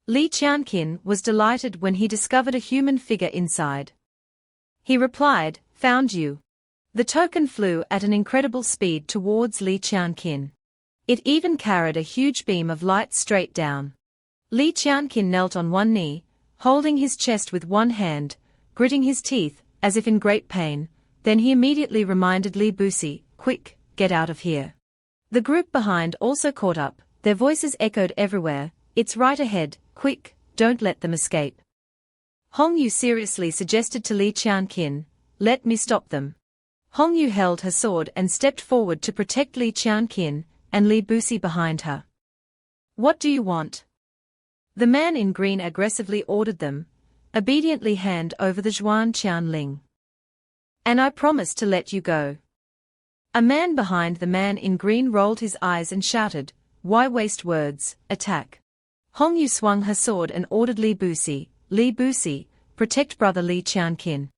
Li Qianqin was delighted when he discovered a human figure inside. He replied, "Found you." The token flew at an incredible speed towards Li Qianqin. It even carried a huge beam of light straight down. Li Qianqin knelt on one knee, holding his chest with one hand, gritting his teeth, as if in great pain. Then he immediately reminded Li Busi, "Quick, get out of here." The group behind also caught up, their voices echoed everywhere, "It's right ahead, quick, don't let them escape." Hong Yu seriously suggested to Li Qianqin, "Let me stop them." Hong Yu held her sword and stepped forward to protect Li Qianqin, and Li Busi behind her. "What do you want?" The man in green aggressively ordered them, "Obediently hand over the Zhuan Qianling. And I promise to let you go." A man behind the man in green rolled his eyes and shouted, "Why waste words, attack." Hong Yu swung her sword and ordered Li Busi, protect brother Li Qianqin.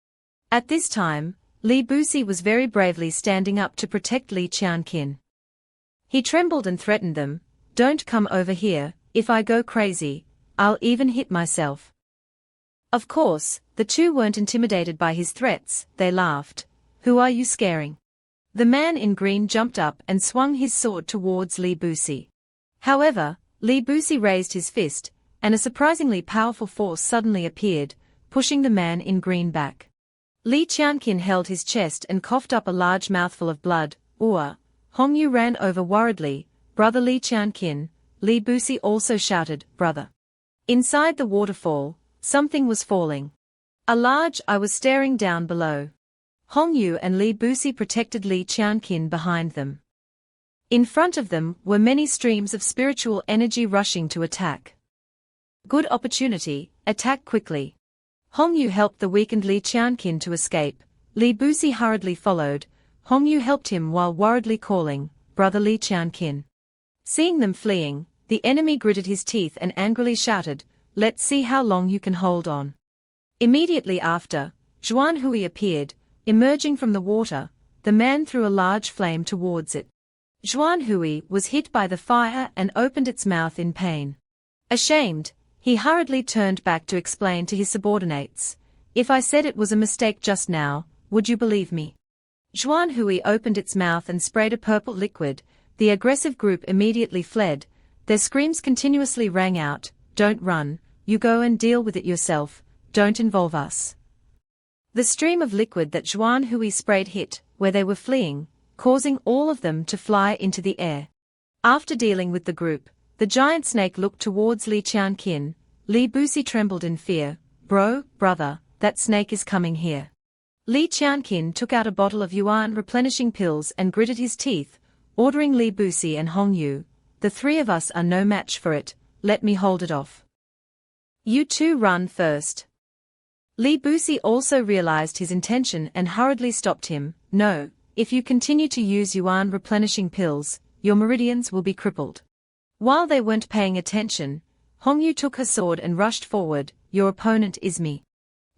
At this time, Li Busi was very bravely standing up to protect Li Qianqin. He trembled and threatened them, "Don't come over here, if I go crazy, I'll even hit myself." Of course, the two weren't intimidated by his threats, they laughed. "Who are you scaring?" The man in green jumped up and swung his sword towards Li Busi. However, Li Busi raised his fist, and a surprisingly powerful force suddenly appeared, pushing the man in green back. Li Qianqin held his chest and coughed up a large mouthful of blood. Hong Yu ran over worriedly, "Brother Li Qianqin." Li Busi also shouted, "Brother." Inside the waterfall, something was falling. A large eye was staring down below. Hong Yu and Li Busi protected Li Qianqin behind them. In front of them were many streams of spiritual energy rushing to attack. Good opportunity, attack quickly. Hong Yu helped the weakened Li Qianqin to escape. Li Busi hurriedly followed. Hong Yu helped him while worriedly calling, "Brother Li Qianqin." Seeing them fleeing, the enemy gritted his teeth and angrily shouted, "Let's see how long you can hold on." Immediately after, Zhuan Hui appeared, emerging from the water. The man threw a large flame towards it. Zhuan Hui was hit by the fire and opened its mouth in pain. Ashamed, he hurriedly turned back to explain to his subordinates, "If I said it was a mistake just now, would you believe me?" Zhuan Hui opened its mouth and sprayed a purple liquid. The aggressive group immediately fled. Their screams continuously rang out, "Don't run, you go and deal with it yourself, don't involve us." The stream of liquid that Zhuan Hui sprayed hit where they were fleeing, causing all of them to fly into the air. After dealing with the group, the giant snake looked towards Li Qianqin. Li Busi trembled in fear. Brother, that snake is coming here." Li Qianqin took out a bottle of yuan replenishing pills and gritted his teeth, ordering Li Busi and Hong Yu, "The three of us are no match for it, let me hold it off. You two run first." Li Busi also realized his intention and hurriedly stopped him. "No, if you continue to use yuan replenishing pills, your meridians will be crippled." While they weren't paying attention, Hong Yu took her sword and rushed forward. "Your opponent is me."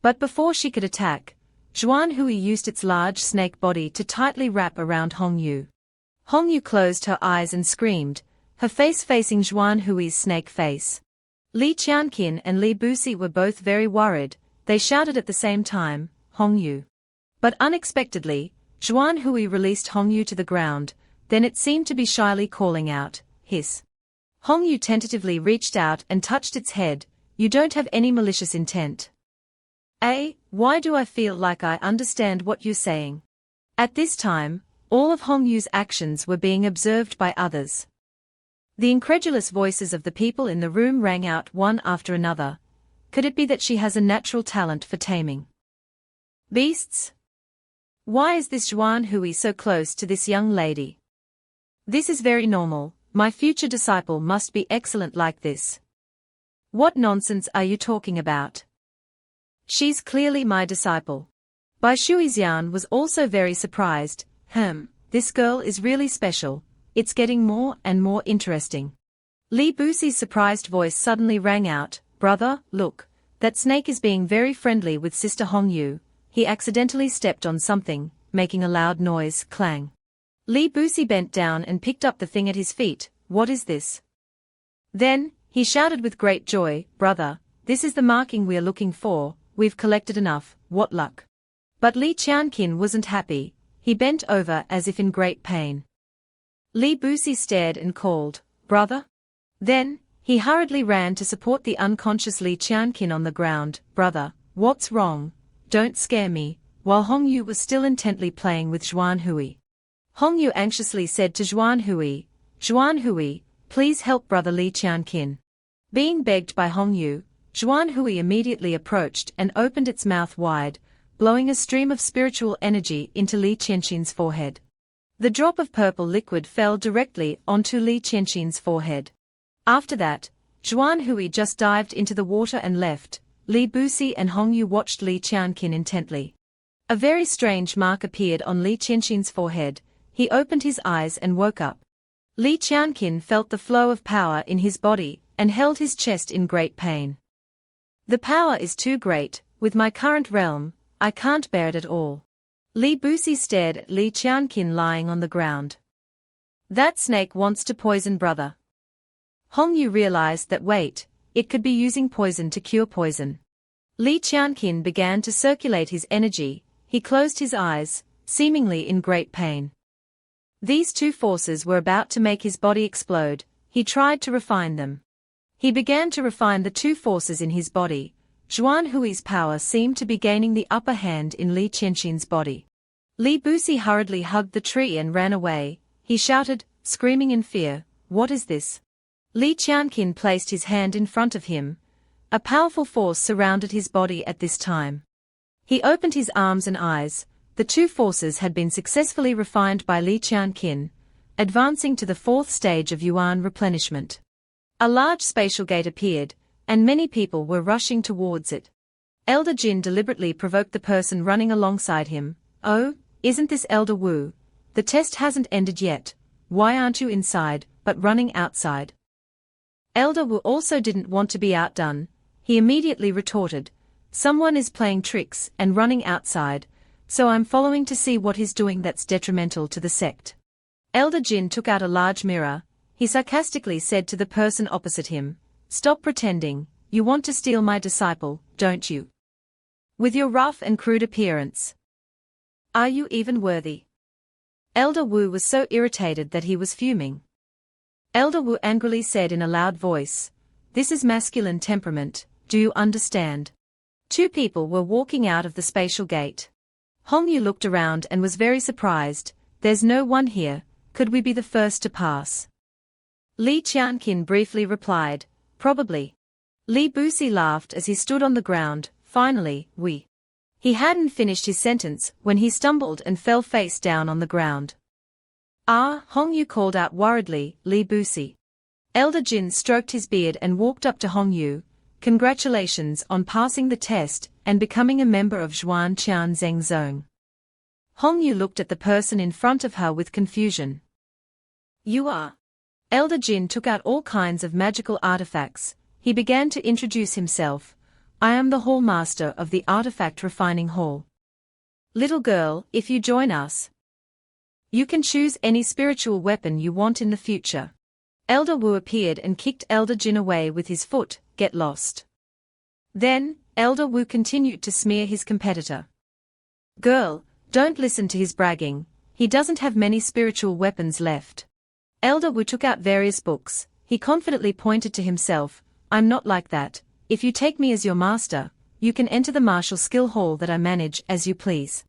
But before she could attack, Zhuan Hui used its large snake body to tightly wrap around Hong Yu. Hong Yu closed her eyes and screamed, her face facing Zhuan Hui's snake face. Li Qianqin and Li Busi were both very worried. They shouted at the same time, "Hong Yu." But unexpectedly, Zhuan Hui released Hong Yu to the ground, then it seemed to be shyly calling out, "Hiss." Hong Yu tentatively reached out and touched its head. "You don't have any malicious intent." Why do I feel like I understand what you're saying?" At this time, all of Hong Yu's actions were being observed by others. The incredulous voices of the people in the room rang out one after another. Could it be that she has a natural talent for taming beasts? Why is this Zhuan Hui so close to this young lady? This is very normal, my future disciple must be excellent like this. What nonsense are you talking about? She's clearly my disciple. Bai Shuixian was also very surprised. This girl is really special. It's getting more and more interesting. Li Buxi's surprised voice suddenly rang out, "Brother, look, that snake is being very friendly with Sister Hongyu." He accidentally stepped on something, making a loud noise, clang. Li Buxi bent down and picked up the thing at his feet. What is this? Then, he shouted with great joy, "Brother, this is the marking we are looking for. We've collected enough, what luck." But Li Qianqin wasn't happy. He bent over as if in great pain. Li Buxi stared and called, "Brother?" Then, he hurriedly ran to support the unconscious Li Qianqin on the ground. "Brother, what's wrong? Don't scare me," while Hongyu was still intently playing with Zhuan Hui. Hongyu anxiously said to Zhuan Hui, "Zhuan Hui, please help brother Li Qianqin." Being begged by Hongyu, Zhuan Hui immediately approached and opened its mouth wide, blowing a stream of spiritual energy into Li Qianqin's forehead. The drop of purple liquid fell directly onto Li Qianqin's forehead. After that, Zhuan Hui just dived into the water and left. Li Buxi and Hongyu watched Li Qianqin intently. A very strange mark appeared on Li Qianqin's forehead. He opened his eyes and woke up. Li Qianqin felt the flow of power in his body and held his chest in great pain. "The power is too great. With my current realm, I can't bear it at all." Li Buxi stared at Li Qianqin lying on the ground. "That snake wants to poison brother." Hongyu realized that it could be using poison to cure poison. Li Qianqin began to circulate his energy. He closed his eyes, seemingly in great pain. These two forces were about to make his body explode. He tried to refine them. He began to refine the two forces in his body. Zhuan Hui's power seemed to be gaining the upper hand in Li Qianqin's body. Li Buxi hurriedly hugged the tree and ran away. He shouted, screaming in fear, "What is this?" Li Qianqin placed his hand in front of him. A powerful force surrounded his body at this time. He opened his arms and eyes. The two forces had been successfully refined by Li Qianqin, advancing to the fourth stage of yuan replenishment. A large spatial gate appeared, and many people were rushing towards it. Elder Jin deliberately provoked the person running alongside him. "Oh, isn't this Elder Wu? The test hasn't ended yet. Why aren't you inside, but running outside?" Elder Wu also didn't want to be outdone. He immediately retorted, "Someone is playing tricks and running outside, so I'm following to see what he's doing that's detrimental to the sect." Elder Jin took out a large mirror. He sarcastically said to the person opposite him, "Stop pretending. You want to steal my disciple, don't you? With your rough and crude appearance. Are you even worthy?" Elder Wu was so irritated that he was fuming. Elder Wu angrily said in a loud voice, "This is masculine temperament, do you understand?" Two people were walking out of the spatial gate. Hongyu looked around and was very surprised. "There's no one here, could we be the first to pass?" Li Qianqin briefly replied, "Probably." Li Buxi laughed as he stood on the ground. "Finally, we." He hadn't finished his sentence when he stumbled and fell face down on the ground. "Ah!" Hongyu called out worriedly, "Li Buxi." Elder Jin stroked his beard and walked up to Hongyu. "Congratulations on passing the test and becoming a member of Zhuan Qian Zheng Zong." Hongyu looked at the person in front of her with confusion. "You are?" Elder Jin took out all kinds of magical artifacts. He began to introduce himself. "I am the Hall Master of the Artifact Refining Hall. Little girl, if you join us, you can choose any spiritual weapon you want in the future." Elder Wu appeared and kicked Elder Jin away with his foot. "Get lost." Then, Elder Wu continued to smear his competitor. "Girl, don't listen to his bragging. He doesn't have many spiritual weapons left." Elder Wu took out various books. He confidently pointed to himself. "I'm not like that. If you take me as your master, you can enter the martial skill hall that I manage as you please."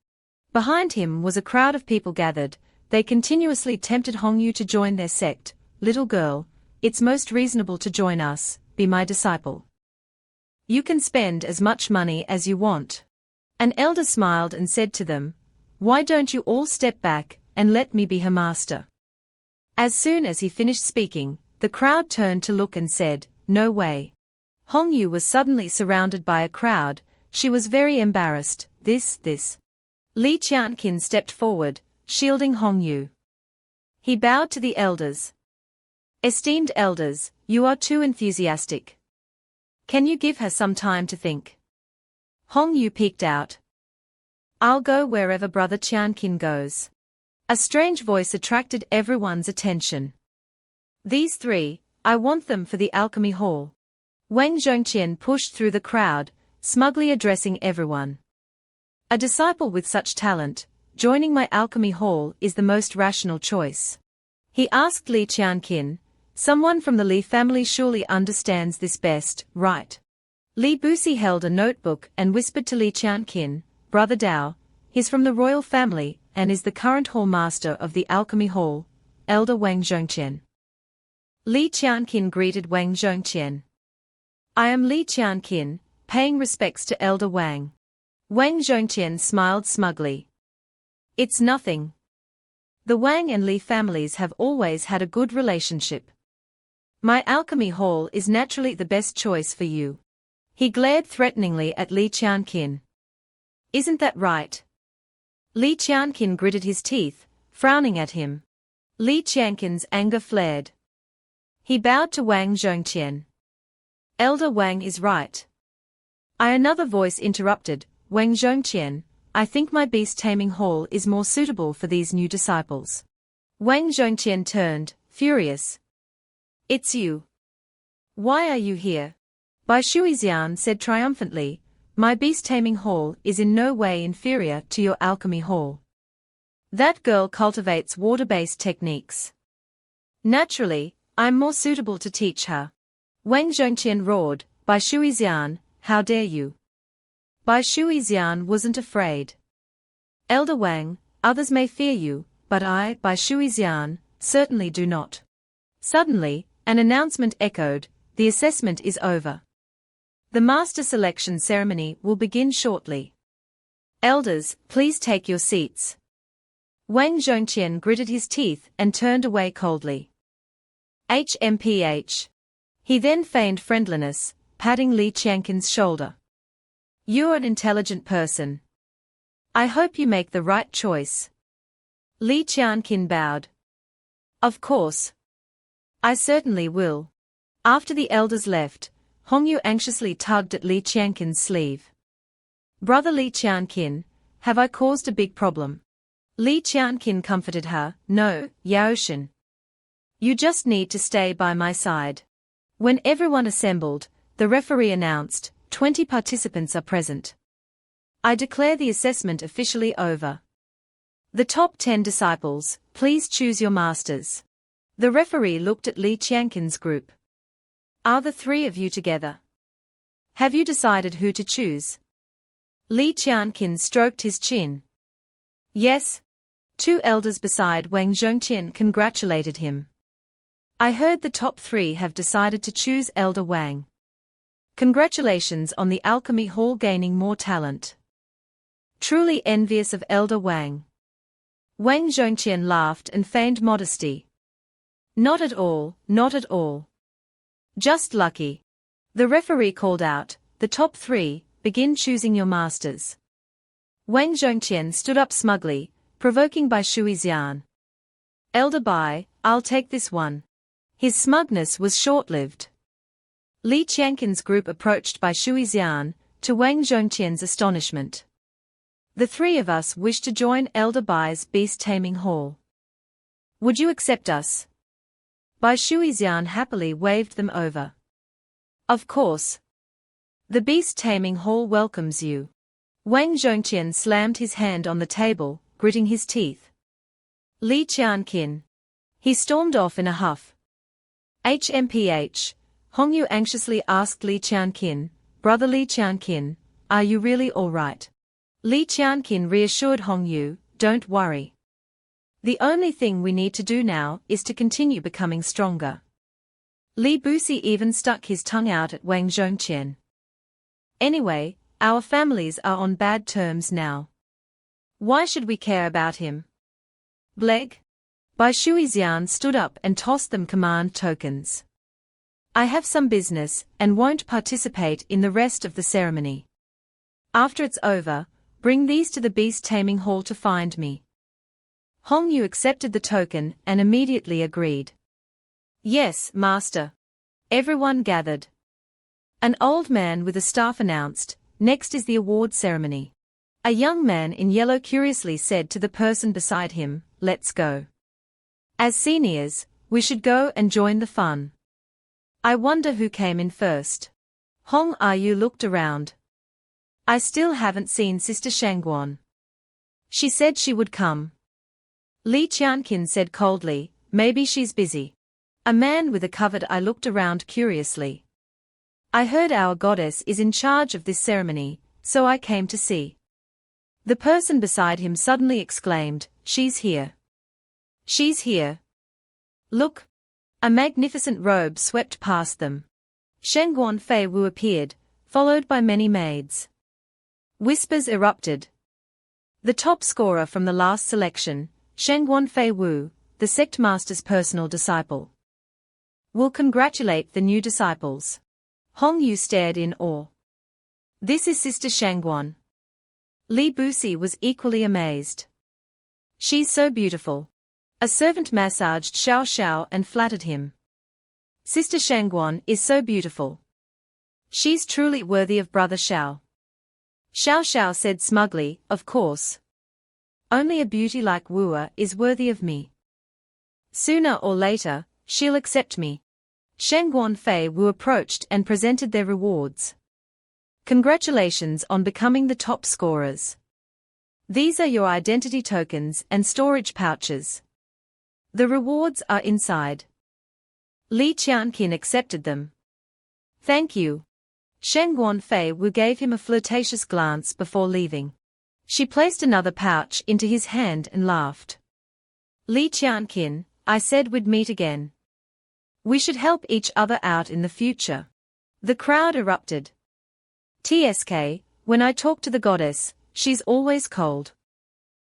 Behind him was a crowd of people gathered. They continuously tempted Hongyu to join their sect. "Little girl, it's most reasonable to join us, be my disciple. You can spend as much money as you want." An elder smiled and said to them, "Why don't you all step back and let me be her master?" As soon as he finished speaking, the crowd turned to look and said, "No way. Hong Yu was suddenly surrounded by a crowd. She was very embarrassed. This. Li Qianqin stepped forward, shielding Hong Yu. He bowed to the elders. Esteemed elders, you are too enthusiastic. Can you give her some time to think? Hong Yu peeked out. I'll go wherever Brother Qianqin goes. A strange voice attracted everyone's attention. These three, I want them for the alchemy hall. Wang Zhongqian pushed through the crowd, smugly addressing everyone. A disciple with such talent, joining my alchemy hall is the most rational choice. He asked Li Qianqin, someone from the Li family surely understands this best, right? Li Busi held a notebook and whispered to Li Qianqin, Brother Dao, he's from the royal family and is the current hall master of the alchemy hall, Elder Wang Zhongqian. Li Qianqin greeted Wang Zhongqian. I am Li Qianqin, paying respects to Elder Wang. Wang Zhongqian smiled smugly. It's nothing. The Wang and Li families have always had a good relationship. My alchemy hall is naturally the best choice for you. He glared threateningly at Li Qianqin. Isn't that right? Li Qianqin gritted his teeth, frowning at him. Li Qianqin's anger flared. He bowed to Wang Zhongqian. Elder Wang is right. Another voice interrupted, Wang Zhongqian, I think my beast taming hall is more suitable for these new disciples. Wang Zhongqian turned, furious. It's you. Why are you here? Bai Shuixian said triumphantly, my beast taming hall is in no way inferior to your alchemy hall. That girl cultivates water-based techniques. Naturally, I'm more suitable to teach her. Wang Zhongqian roared, Bai Shuixian, how dare you? Bai Shuixian wasn't afraid. Elder Wang, others may fear you, but I, Bai Shuixian, certainly do not. Suddenly, an announcement echoed, the assessment is over. The master selection ceremony will begin shortly. Elders, please take your seats. Wang Zhongqian gritted his teeth and turned away coldly. HMPH. He then feigned friendliness, patting Li Qianqin's shoulder. You're an intelligent person. I hope you make the right choice. Li Qianqin bowed. Of course. I certainly will. After the elders left, Hong Yu anxiously tugged at Li Qianqin's sleeve. Brother Li Qianqin, have I caused a big problem? Li Qianqin comforted her, no, Yaoshan. You just need to stay by my side. When everyone assembled, the referee announced, 20 participants are present. I declare the assessment officially over. The top 10 disciples, please choose your masters. The referee looked at Li Qianqin's group. Are the three of you together? Have you decided who to choose? Li Qianqin stroked his chin. Yes. Two elders beside Wang Zhongqian congratulated him. I heard the top three have decided to choose Elder Wang. Congratulations on the alchemy hall gaining more talent. Truly envious of Elder Wang. Wang Zhongqian laughed and feigned modesty. Not at all, not at all. Just lucky. The referee called out, the top three, begin choosing your masters. Wang Zhongqian stood up smugly, provoking Bai Shuixian. Elder Bai, I'll take this one. His smugness was short-lived. Li Qianqin's group approached Bai Shuixian, to Wang Zhongqian's astonishment. The three of us wish to join Elder Bai's beast-taming hall. Would you accept us? Bai Shuixian happily waved them over. Of course. The beast-taming hall welcomes you. Wang Zhongqian slammed his hand on the table, gritting his teeth. Li Qianqin. He stormed off in a huff. HMPH. Hong Yu anxiously asked Li Qianqin, Brother Li Qianqin, are you really all right? Li Qianqin reassured Hong Yu, don't worry. The only thing we need to do now is to continue becoming stronger. Li Busi even stuck his tongue out at Wang Zhongqian. Anyway, our families are on bad terms now. Why should we care about him? Bleg? Bai Shuixian stood up and tossed them command tokens. I have some business and won't participate in the rest of the ceremony. After it's over, bring these to the beast taming hall to find me. Hong Yu accepted the token and immediately agreed. Yes, master. Everyone gathered. An old man with a staff announced, next is the award ceremony. A young man in yellow curiously said to the person beside him, let's go. As seniors, we should go and join the fun. I wonder who came in first. Hong Yu looked around. I still haven't seen Sister Shangguan. She said she would come. Li Qianqin said coldly, maybe she's busy. A man with a covered eye looked around curiously. I heard our goddess is in charge of this ceremony, so I came to see. The person beside him suddenly exclaimed, she's here. She's here. Look. A magnificent robe swept past them. Shangguan Fei Wu appeared, followed by many maids. Whispers erupted. The top scorer from the last selection, Shangguan Fei Wu, the sect master's personal disciple. Will congratulate the new disciples. Hong Yu stared in awe. This is Sister Shangguan. Li Busi was equally amazed. She's so beautiful. A servant massaged Xiao Xiao and flattered him. Sister Shangguan is so beautiful. She's truly worthy of Brother Xiao. Xiao Xiao said smugly, of course. Only a beauty like Wu is worthy of me. Sooner or later, she'll accept me. Shangguan Fei Wu approached and presented their rewards. Congratulations on becoming the top scorers. These are your identity tokens and storage pouches. The rewards are inside. Li Qianqin accepted them. Thank you. Shangguan Fei Wu gave him a flirtatious glance before leaving. She placed another pouch into his hand and laughed. Li Qianqin, I said we'd meet again. We should help each other out in the future. The crowd erupted. TSK, when I talk to the goddess, she's always cold.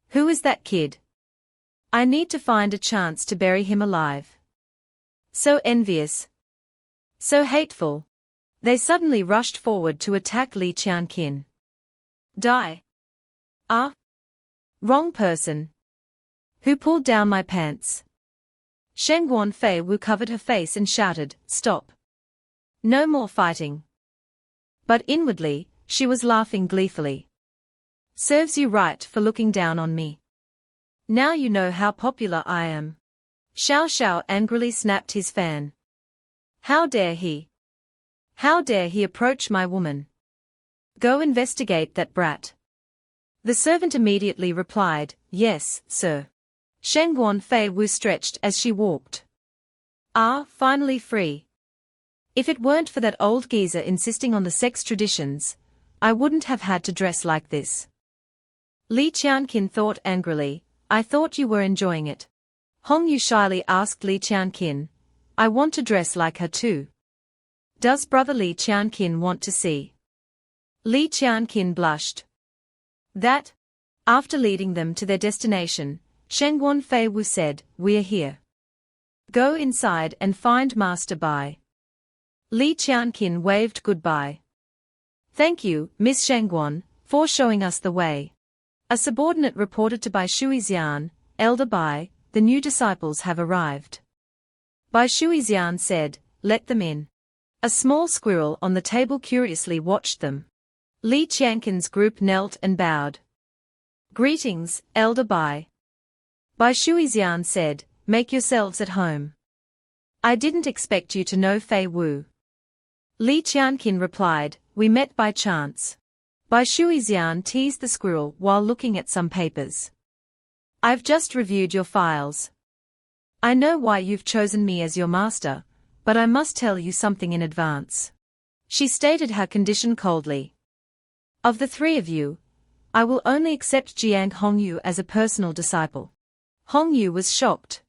Who is that kid? I need to find a chance to bury him alive. So envious. So hateful. They suddenly rushed forward to attack Li Qianqin. Die. Ah. Wrong person. Who pulled down my pants? Shangguan Fei Wu covered her face and shouted, stop. No more fighting. But inwardly, she was laughing gleefully. Serves you right for looking down on me. Now you know how popular I am. Xiao Xiao angrily snapped his fan. How dare he? How dare he approach my woman? Go investigate that brat. The servant immediately replied, yes, sir. Shangguan Fei Wu stretched as she walked. Ah, finally free. If it weren't for that old geezer insisting on the sex traditions, I wouldn't have had to dress like this. Li Qianqin thought angrily, I thought you were enjoying it. Hong Yu shyly asked Li Qianqin, I want to dress like her too. Does brother Li Qianqin want to see? Li Qianqin blushed. That? After leading them to their destination, Shangguan Fei Wu said, we're here. Go inside and find Master Bai. Li Qianqin waved goodbye. Thank you, Miss Shangguan, for showing us the way. A subordinate reported to Bai Shuixian, Elder Bai, the new disciples have arrived. Bai Shuixian said, let them in. A small squirrel on the table curiously watched them. Li Qianqin's group knelt and bowed. Greetings, Elder Bai. Bai Shuixian said, make yourselves at home. I didn't expect you to know Fei Wu. Li Qianqin replied, we met by chance. Bai Shuixian teased the squirrel while looking at some papers. I've just reviewed your files. I know why you've chosen me as your master, but I must tell you something in advance. She stated her condition coldly. Of the three of you, I will only accept Jiang Hongyu as a personal disciple. Hongyu was shocked.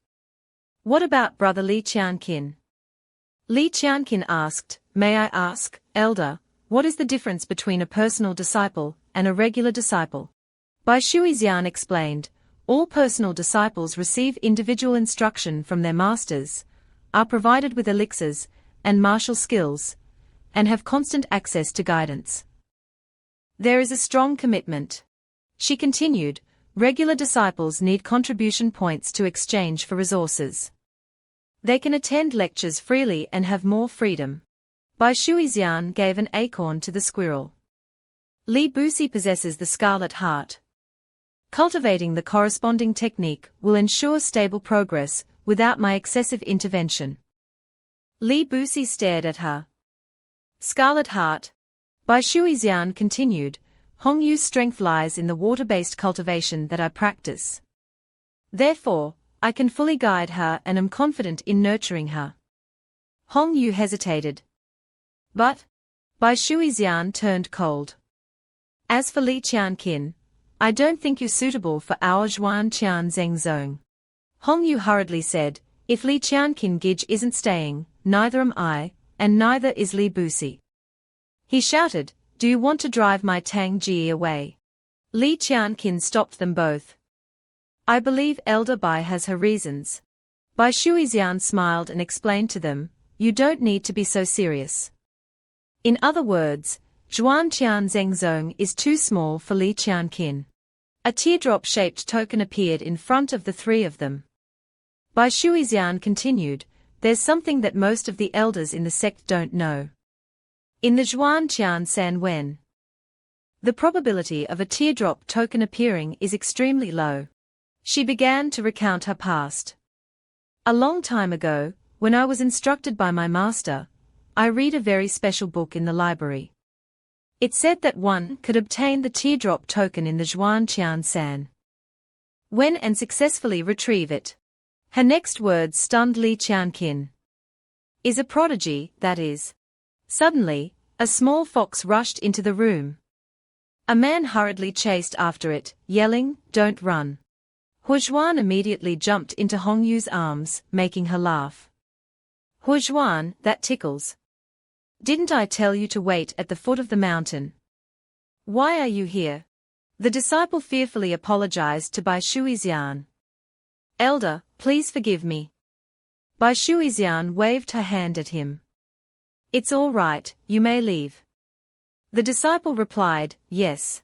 What about brother Li Qianqin? Li Qianqin asked, may I ask, elder, what is the difference between a personal disciple and a regular disciple? Bai Shuixian explained, all personal disciples receive individual instruction from their masters, are provided with elixirs, and martial skills, and have constant access to guidance. There is a strong commitment. She continued, regular disciples need contribution points to exchange for resources. They can attend lectures freely and have more freedom. Bai Shuixian gave an acorn to the squirrel. Li Busi possesses the scarlet heart. Cultivating the corresponding technique will ensure stable progress without my excessive intervention. Li Busi stared at her. Scarlet heart. Bai Shuixian continued, Hongyu's strength lies in the water-based cultivation that I practice. Therefore, I can fully guide her and am confident in nurturing her. Hongyu hesitated. But Bai Shuixian turned cold. As for Li Qianqin, I don't think you're suitable for our Zhuan Qian Zhengzong. Hongyu hurriedly said, if Li Qianqin Gij isn't staying, neither am I, and neither is Li Busi. He shouted, do you want to drive my Tang Ji away? Li Qianqin stopped them both. I believe Elder Bai has her reasons. Bai Shuixian smiled and explained to them, you don't need to be so serious. In other words, Zhuan Qian Zhengzong is too small for Li Qianqin. A teardrop-shaped token appeared in front of the three of them. Bai Shuixian continued, there's something that most of the elders in the sect don't know. In the Zhuan Qian San Wen, the probability of a teardrop token appearing is extremely low. She began to recount her past. A long time ago, when I was instructed by my master, I read a very special book in the library. It said that one could obtain the teardrop token in the Zhuan Qian San Wen and successfully retrieve it. Her next words stunned Li Qianqin. Is a prodigy, that is. Suddenly, a small fox rushed into the room. A man hurriedly chased after it, yelling, don't run. Huozhuan immediately jumped into Hongyu's arms, making her laugh. Huozhuan, that tickles. Didn't I tell you to wait at the foot of the mountain? Why are you here? The disciple fearfully apologized to Bai Shuixian. Elder, please forgive me. Bai Shuixian waved her hand at him. It's all right, you may leave. The disciple replied, yes.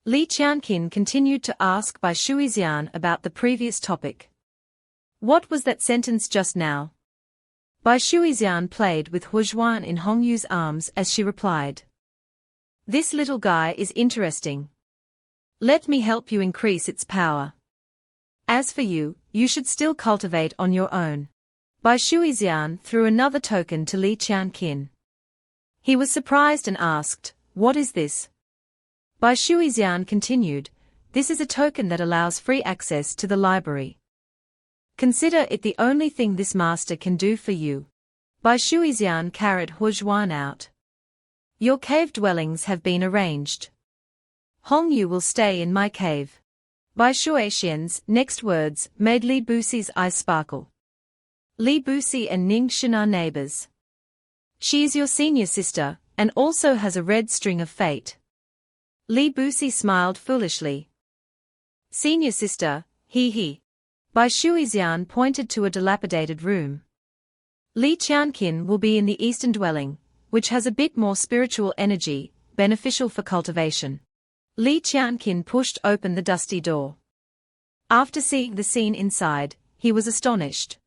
Li Qianqin continued to ask Bai Shuixian about the previous topic. What was that sentence just now? Bai Shuixian played with Huozhuan in Hongyu's arms as she replied. This little guy is interesting. Let me help you increase its power. As for you, you should still cultivate on your own. Bai Shuixian threw another token to Li Qianqin. He was surprised and asked, what is this? Bai Shuixian continued, this is a token that allows free access to the library. Consider it the only thing this master can do for you. Bai Shuixian carried Huozhuan out. Your cave dwellings have been arranged. Hongyu will stay in my cave. Bai Shuixian's next words made Li Busi's eyes sparkle. Li Busi and Ning Shen are neighbors. She is your senior sister, and also has a red string of fate. Li Busi smiled foolishly. Senior sister, he. Bai Shuixian pointed to a dilapidated room. Li Qianqin will be in the eastern dwelling, which has a bit more spiritual energy, beneficial for cultivation. Li Qianqin pushed open the dusty door. After seeing the scene inside, he was astonished.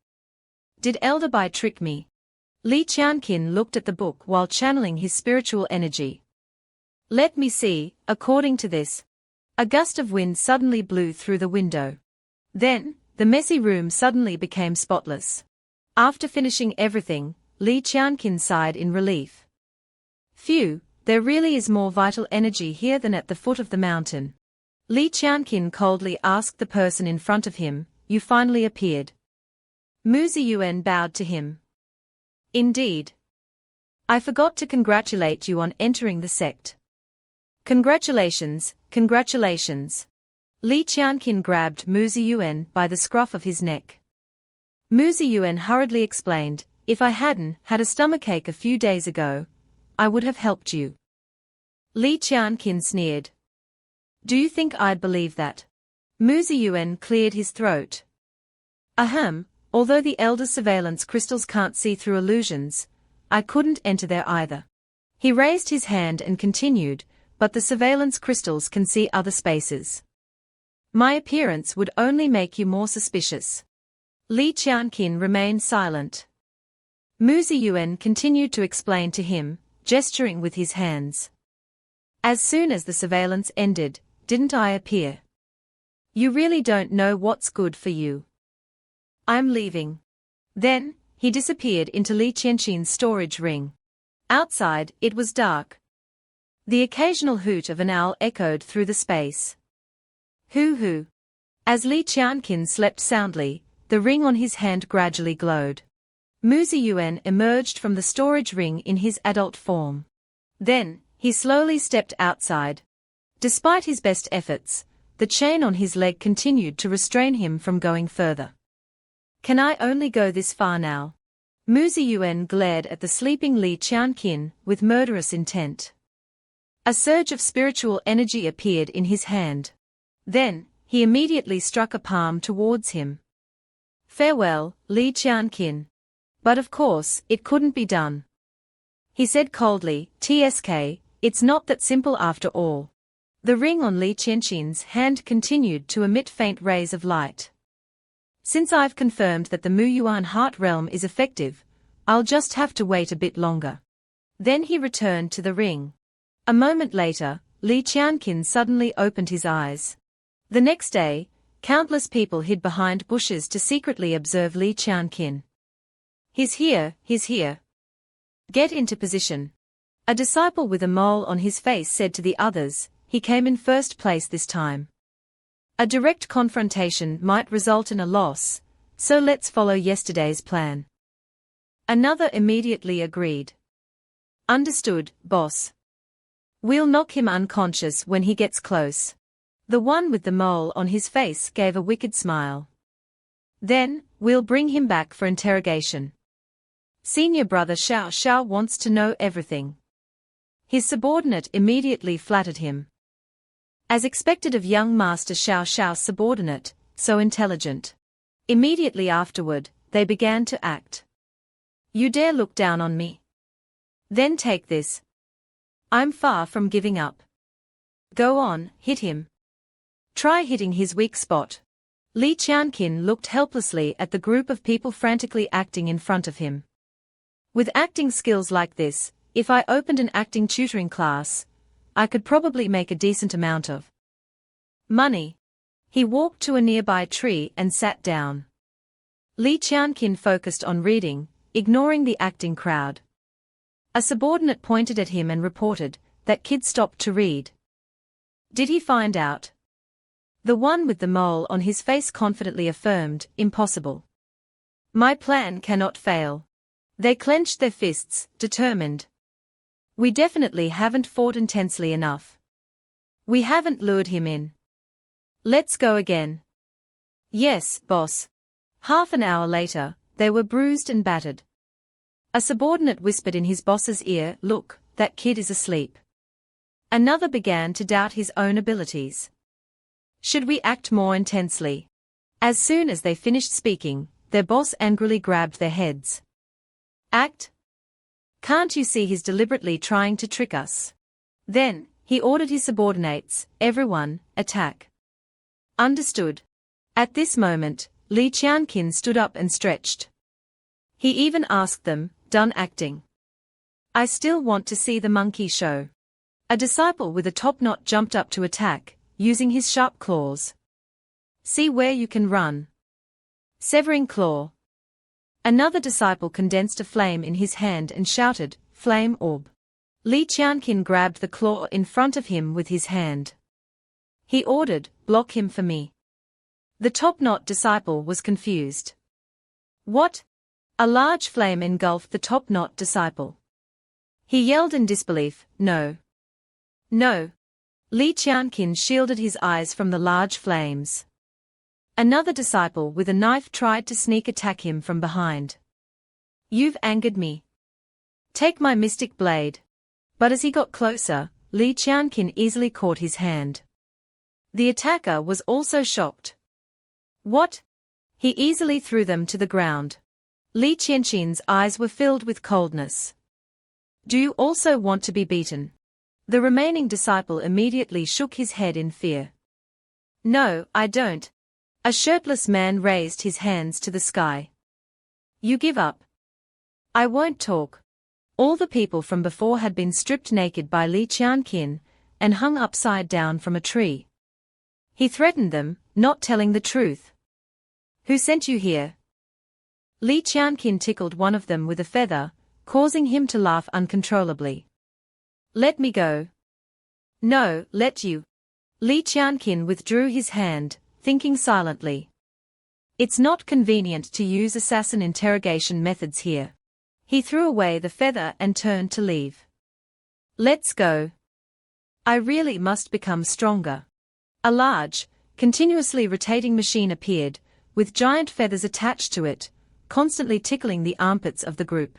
Did Elder Bai trick me? Li Qianqin looked at the book while channeling his spiritual energy. Let me see, according to this. A gust of wind suddenly blew through the window. Then, the messy room suddenly became spotless. After finishing everything, Li Qianqin sighed in relief. Phew, there really is more vital energy here than at the foot of the mountain. Li Qianqin coldly asked the person in front of him, you finally appeared. Mu Ziyuan bowed to him. Indeed. I forgot to congratulate you on entering the sect. Congratulations, congratulations. Li Qianqin grabbed Mu Ziyuan by the scruff of his neck. Mu Ziyuan hurriedly explained, if I hadn't had a stomachache a few days ago, I would have helped you. Li Qianqin sneered. Do you think I'd believe that? Mu Ziyuan cleared his throat. Ahem, although the elder surveillance crystals can't see through illusions, I couldn't enter there either. He raised his hand and continued, but the surveillance crystals can see other spaces. My appearance would only make you more suspicious. Li Qianqin remained silent. Mu Ziyuan continued to explain to him, gesturing with his hands. As soon as the surveillance ended, didn't I appear? You really don't know what's good for you. I'm leaving. Then, he disappeared into Li Qianqin's storage ring. Outside, it was dark. The occasional hoot of an owl echoed through the space. Hoo-hoo. As Li Qianqin slept soundly, the ring on his hand gradually glowed. Mu Ziyuan emerged from the storage ring in his adult form. Then, he slowly stepped outside. Despite his best efforts, the chain on his leg continued to restrain him from going further. Can I only go this far now? Mu Ziyuan glared at the sleeping Li Qianqin with murderous intent. A surge of spiritual energy appeared in his hand. Then, he immediately struck a palm towards him. Farewell, Li Qianqin. But of course, it couldn't be done. He said coldly, "Tsk, it's not that simple after all." The ring on Li Qianqin's hand continued to emit faint rays of light. Since I've confirmed that the Mu Yuan heart realm is effective, I'll just have to wait a bit longer. Then he returned to the ring. A moment later, Li Qianqin suddenly opened his eyes. The next day, countless people hid behind bushes to secretly observe Li Qianqin. He's here, he's here. Get into position. A disciple with a mole on his face said to the others, he came in first place this time. A direct confrontation might result in a loss, so let's follow yesterday's plan. Another immediately agreed. Understood, boss. We'll knock him unconscious when he gets close. The one with the mole on his face gave a wicked smile. Then, we'll bring him back for interrogation. Senior brother Xiao Xiao wants to know everything. His subordinate immediately flattered him. As expected of young Master Xiao Xiao's subordinate, so intelligent. Immediately afterward, they began to act. You dare look down on me? Then take this. I'm far from giving up. Go on, hit him. Try hitting his weak spot. Li Qianqin looked helplessly at the group of people frantically acting in front of him. With acting skills like this, if I opened an acting tutoring class, I could probably make a decent amount of money. He walked to a nearby tree and sat down. Li Qianqin focused on reading, ignoring the acting crowd. A subordinate pointed at him and reported, that kid stopped to read. Did he find out? The one with the mole on his face confidently affirmed, impossible. My plan cannot fail. They clenched their fists, determined. We definitely haven't fought intensely enough. We haven't lured him in. Let's go again. Yes, boss. Half an hour later, they were bruised and battered. A subordinate whispered in his boss's ear, look, that kid is asleep. Another began to doubt his own abilities. Should we act more intensely? As soon as they finished speaking, their boss angrily grabbed their heads. Act? Can't you see he's deliberately trying to trick us? Then, he ordered his subordinates, everyone, attack. Understood. At this moment, Li Qianqin stood up and stretched. He even asked them, done acting? I still want to see the monkey show. A disciple with a top knot jumped up to attack, using his sharp claws. See where you can run. Severing claw. Another disciple condensed a flame in his hand and shouted, flame orb. Li Qianqin grabbed the claw in front of him with his hand. He ordered, block him for me. The top-knot disciple was confused. What? A large flame engulfed the top-knot disciple. He yelled in disbelief, no. No. Li Qianqin shielded his eyes from the large flames. Another disciple with a knife tried to sneak attack him from behind. You've angered me. Take my mystic blade. But as he got closer, Li Qianqin easily caught his hand. The attacker was also shocked. What? He easily threw them to the ground. Li Qianqin's eyes were filled with coldness. Do you also want to be beaten? The remaining disciple immediately shook his head in fear. No, I don't. A shirtless man raised his hands to the sky. You give up. I won't talk. All the people from before had been stripped naked by Li Qianqin and hung upside down from a tree. He threatened them, not telling the truth. Who sent you here? Li Qianqin tickled one of them with a feather, causing him to laugh uncontrollably. Let me go. No, let you. Li Qianqin withdrew his hand, thinking silently. It's not convenient to use assassin interrogation methods here. He threw away the feather and turned to leave. Let's go. I really must become stronger. A large, continuously rotating machine appeared, with giant feathers attached to it, constantly tickling the armpits of the group.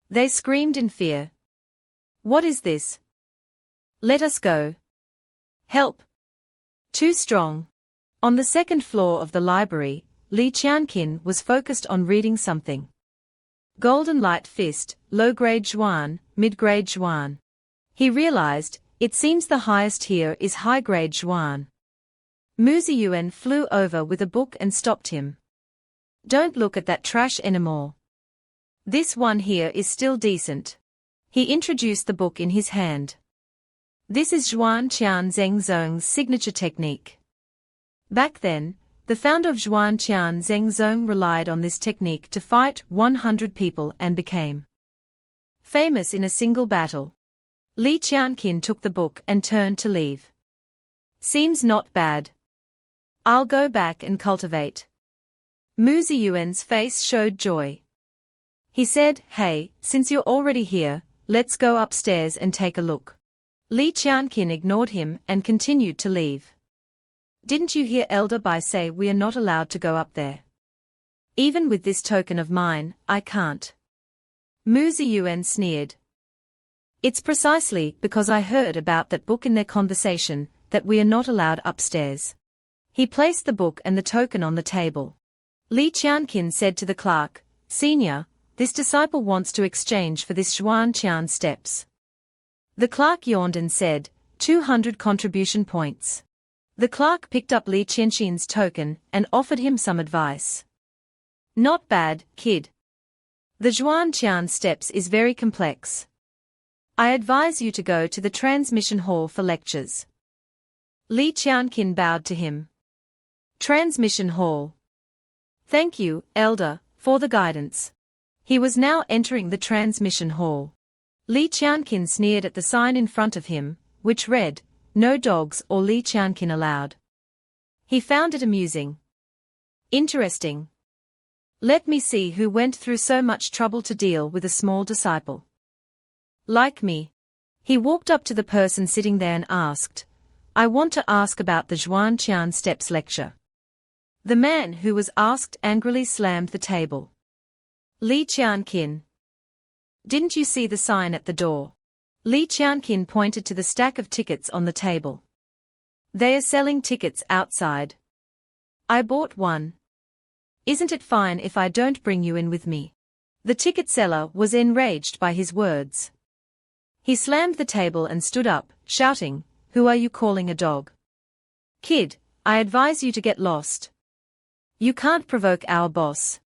They screamed in fear. What is this? Let us go. Help. Too strong. On the second floor of the library, Li Qianqin was focused on reading something. Golden Light Fist, low-grade Zhuan, mid-grade Zhuan. He realized, it seems the highest here is high-grade Zhuan. Mu Ziyuan flew over with a book and stopped him. Don't look at that trash anymore. This one here is still decent. He introduced the book in his hand. This is Zhuan Qian Zhengzong's signature technique. Back then, the founder of Zhuan Qian Zhengzong relied on this technique to fight 100 people and became famous in a single battle. Li Qianqin took the book and turned to leave. Seems not bad. I'll go back and cultivate. Mu Ziyuan's face showed joy. He said, Hey, since you're already here, let's go upstairs and take a look. Li Qianqin ignored him and continued to leave. Didn't you hear Elder Bai say we are not allowed to go up there? Even with this token of mine, I can't. Mu Ziyuan sneered. It's precisely because I heard about that book in their conversation that we are not allowed upstairs. He placed the book and the token on the table. Li Qianqin said to the clerk, Senior, this disciple wants to exchange for this Zhuan Qian steps. The clerk yawned and said, 200 contribution points. The clerk picked up Li Qianqin's token and offered him some advice. Not bad, kid. The Zhuan Qian steps is very complex. I advise you to go to the transmission hall for lectures. Li Qianqin bowed to him. Transmission hall. Thank you, Elder, for the guidance. He was now entering the transmission hall. Li Qianqin sneered at the sign in front of him, which read, No dogs or Li Qianqin allowed. He found it amusing. Interesting. Let me see who went through so much trouble to deal with a small disciple. Like me. He walked up to the person sitting there and asked, I want to ask about the Zhuan Qian steps lecture. The man who was asked angrily slammed the table. Li Qianqin. Didn't you see the sign at the door? Li Qianqin pointed to the stack of tickets on the table. They are selling tickets outside. I bought one. Isn't it fine if I don't bring you in with me? The ticket seller was enraged by his words. He slammed the table and stood up, shouting, Who are you calling a dog? Kid, I advise you to get lost. You can't provoke our boss.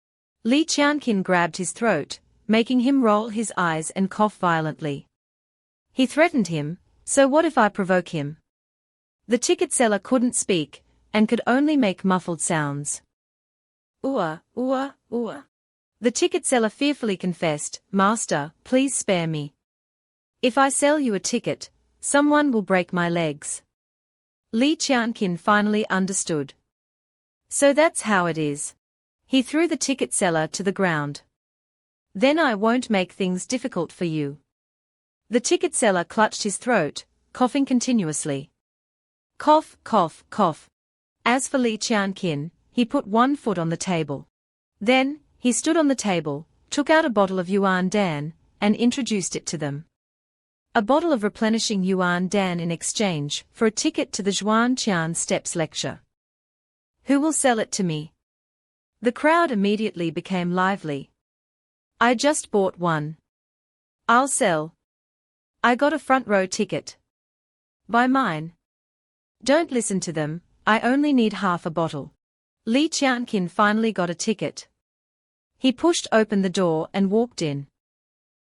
Li Qianqin grabbed his throat, making him roll his eyes and cough violently. He threatened him, so what if I provoke him? The ticket seller couldn't speak, and could only make muffled sounds. Ooh, ooh, ooh. The ticket seller fearfully confessed, Master, please spare me. If I sell you a ticket, someone will break my legs. Li Qianqin finally understood. So that's how it is. He threw the ticket seller to the ground. Then I won't make things difficult for you. The ticket seller clutched his throat, coughing continuously. Cough, cough, cough. As for Li Qianqin, he put one foot on the table. Then, he stood on the table, took out a bottle of Yuan Dan, and introduced it to them. A bottle of replenishing Yuan Dan in exchange for a ticket to the Zhuan Qian steps lecture. Who will sell it to me? The crowd immediately became lively. I just bought one. I'll sell. I got a front row ticket. Buy mine. Don't listen to them, I only need half a bottle. Li Qianqin finally got a ticket. He pushed open the door and walked in.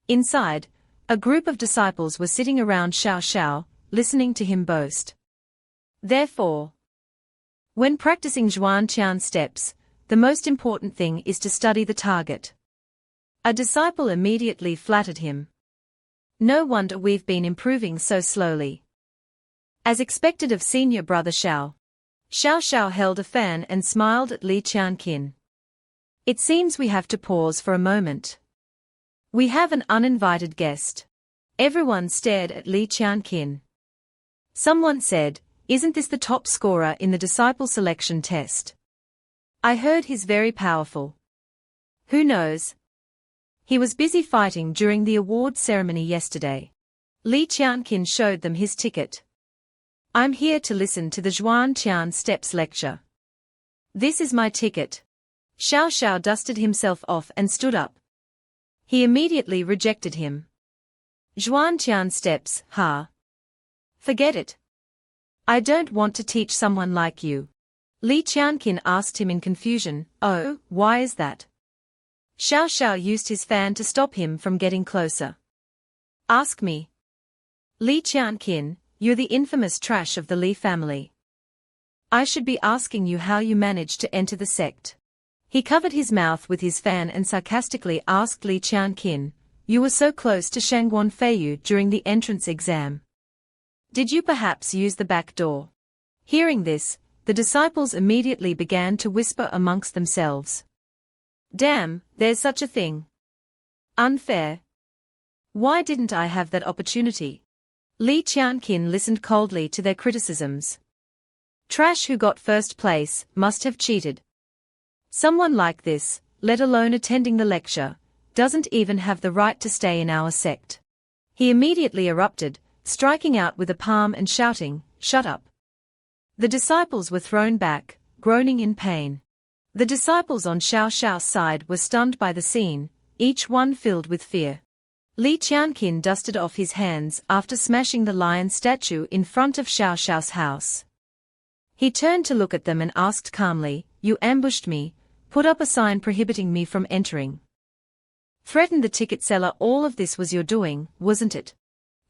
Inside, a group of disciples were sitting around Xiao Xiao, listening to him boast. Therefore, when practicing Zhuangqian steps, the most important thing is to study the target. A disciple immediately flattered him. No wonder we've been improving so slowly. As expected of senior brother Xiao. Xiao Xiao held a fan and smiled at Li Qianqin. It seems we have to pause for a moment. We have an uninvited guest. Everyone stared at Li Qianqin. Someone said, "Isn't this the top scorer in the disciple selection test? I heard he's very powerful." Who knows? He was busy fighting during the award ceremony yesterday. Li Qianqin showed them his ticket. I'm here to listen to the Zhuangqian Steps lecture. This is my ticket. Xiao Xiao dusted himself off and stood up. He immediately rejected him. Zhuangqian Steps, huh? Forget it. I don't want to teach someone like you. Li Qianqin asked him in confusion. Oh, why is that? Xiao Xiao used his fan to stop him from getting closer. Ask me. Li Qianqin, you're the infamous trash of the Li family. I should be asking you how you managed to enter the sect. He covered his mouth with his fan and sarcastically asked Li Qianqin, you were so close to Shangguan Feiyu during the entrance exam. Did you perhaps use the back door? Hearing this, the disciples immediately began to whisper amongst themselves. Damn, there's such a thing. Unfair. Why didn't I have that opportunity? Li Qianqin listened coldly to their criticisms. Trash who got first place must have cheated. Someone like this, let alone attending the lecture, doesn't even have the right to stay in our sect. He immediately erupted, striking out with a palm and shouting, "Shut up!" The disciples were thrown back, groaning in pain. The disciples on Xiao Xiao's side were stunned by the scene, each one filled with fear. Li Qianqin dusted off his hands after smashing the lion statue in front of Xiao Xiao's house. He turned to look at them and asked calmly, "You ambushed me, put up a sign prohibiting me from entering. Threatened the ticket seller. All of this was your doing, wasn't it?"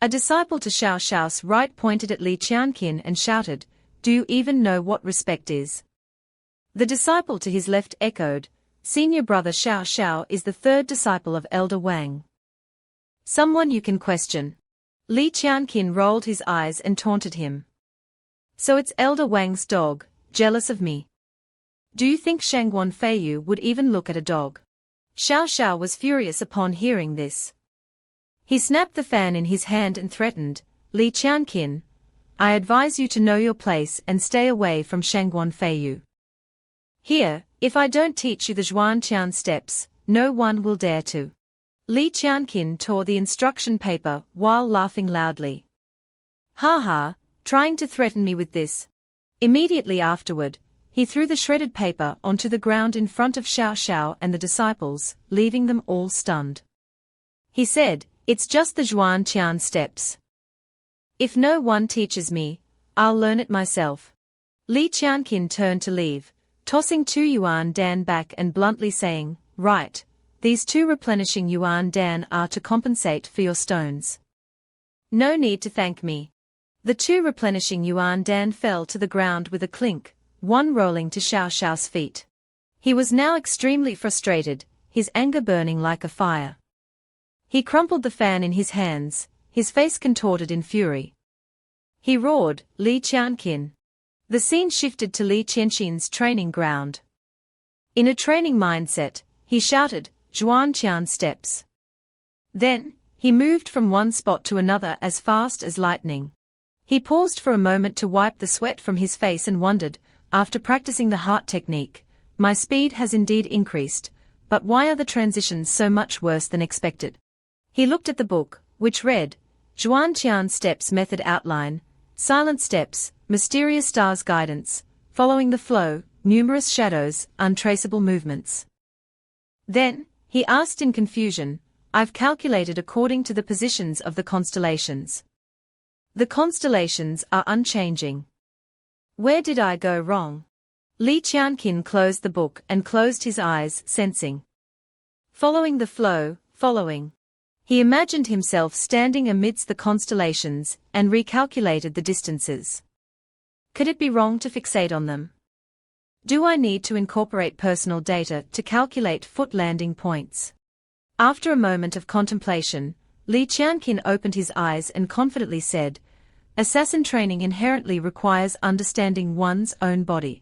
A disciple to Xiao Xiao's right pointed at Li Qianqin and shouted, "Do you even know what respect is?" The disciple to his left echoed, "Senior brother Xiao Xiao is the third disciple of Elder Wang. Someone you can question." Li Qianqin rolled his eyes and taunted him. "So it's Elder Wang's dog, jealous of me. Do you think Shangguan Feiyu would even look at a dog?" Xiao Xiao was furious upon hearing this. He snapped the fan in his hand and threatened, "Li Qianqin, I advise you to know your place and stay away from Shangguan Feiyu. Here, if I don't teach you the Zhuangqian steps, no one will dare to." Li Qianqin tore the instruction paper while laughing loudly. "Ha ha, trying to threaten me with this." Immediately afterward, he threw the shredded paper onto the ground in front of Xiao Xiao and the disciples, leaving them all stunned. He said, "It's just the Zhuangqian steps. If no one teaches me, I'll learn it myself." Li Qianqin turned to leave, tossing 2 yuan dan back and bluntly saying, "Right, these 2 replenishing yuan dan are to compensate for your stones. No need to thank me." The 2 replenishing yuan dan fell to the ground with a clink, one rolling to Xiao Xiao's feet. He was now extremely frustrated, his anger burning like a fire. He crumpled the fan in his hands, his face contorted in fury. He roared, "Li Qianqin!" The scene shifted to Li Qianqin's training ground. In a training mindset, he shouted, "Zhuangqian steps." Then, he moved from one spot to another as fast as lightning. He paused for a moment to wipe the sweat from his face and wondered, after practicing the heart technique, "My speed has indeed increased, but why are the transitions so much worse than expected?" He looked at the book, which read, Zhuangqian Steps Method Outline, Silent Steps, Mysterious Stars Guidance, Following the Flow, Numerous Shadows, Untraceable Movements. Then, he asked in confusion, I've calculated according to the positions of the constellations. The constellations are unchanging. Where did I go wrong? Li Qianqin closed the book and closed his eyes, sensing. Following the flow, following. He imagined himself standing amidst the constellations and recalculated the distances. Could it be wrong to fixate on them? Do I need to incorporate personal data to calculate foot landing points? After a moment of contemplation, Li Qianqin opened his eyes and confidently said, "Assassin training inherently requires understanding one's own body.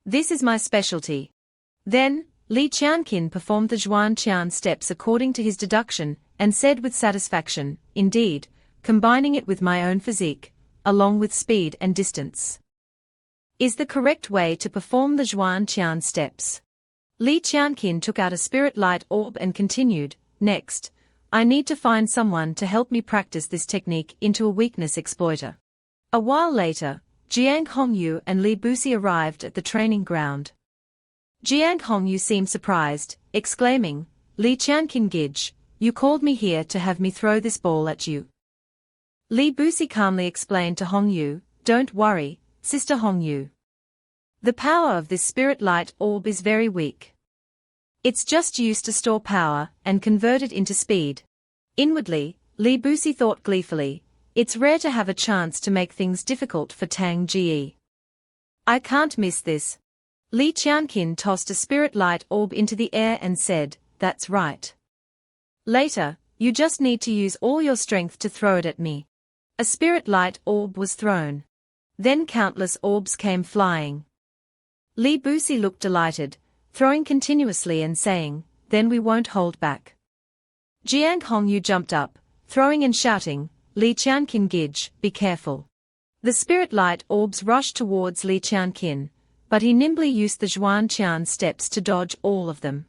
This is my specialty." Then, Li Qianqin performed the Zhuanqian steps according to his deduction, and said with satisfaction, "Indeed, combining it with my own physique, along with speed and distance, is the correct way to perform the Zhuanqian steps." Li Qianqin took out a spirit light orb and continued, "Next, I need to find someone to help me practice this technique into a weakness exploiter." A while later, Jiang Hongyu and Li Busi arrived at the training ground. Jiang Hongyu seemed surprised, exclaiming, "Li Qianqin Gij, you called me here to have me throw this ball at you." Li Busi calmly explained to Hongyu, "Don't worry, Sister Hongyu. The power of this spirit light orb is very weak. It's just used to store power and convert it into speed." Inwardly, Li Busi thought gleefully, "It's rare to have a chance to make things difficult for Tang Jie. I can't miss this." Li Qianqin tossed a spirit light orb into the air and said, "That's right. Later, you just need to use all your strength to throw it at me." A spirit light orb was thrown. Then countless orbs came flying. Li Busi looked delighted, throwing continuously and saying, "Then we won't hold back." Jiang Hongyu jumped up, throwing and shouting, "Li Qianqin Gij, be careful." The spirit light orbs rushed towards Li Qianqin, but he nimbly used the Zhuanqian steps to dodge all of them.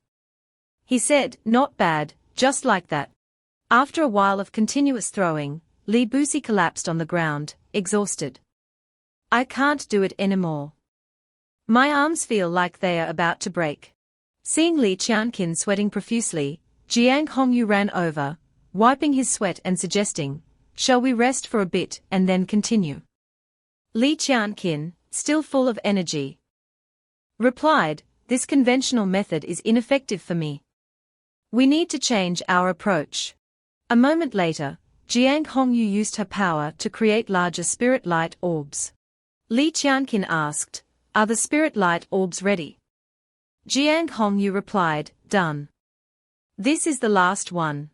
He said, "Not bad, just like that." After a while of continuous throwing, Li Busi collapsed on the ground, exhausted. "I can't do it anymore. My arms feel like they are about to break." Seeing Li Qianqin sweating profusely, Jiang Hongyu ran over, wiping his sweat and suggesting, "Shall we rest for a bit and then continue?" Li Qianqin, still full of energy, replied, "This conventional method is ineffective for me. We need to change our approach." A moment later, Jiang Hongyu used her power to create larger spirit light orbs. Li Qianqin asked, "Are the spirit light orbs ready?" Jiang Hongyu replied, "Done. This is the last one."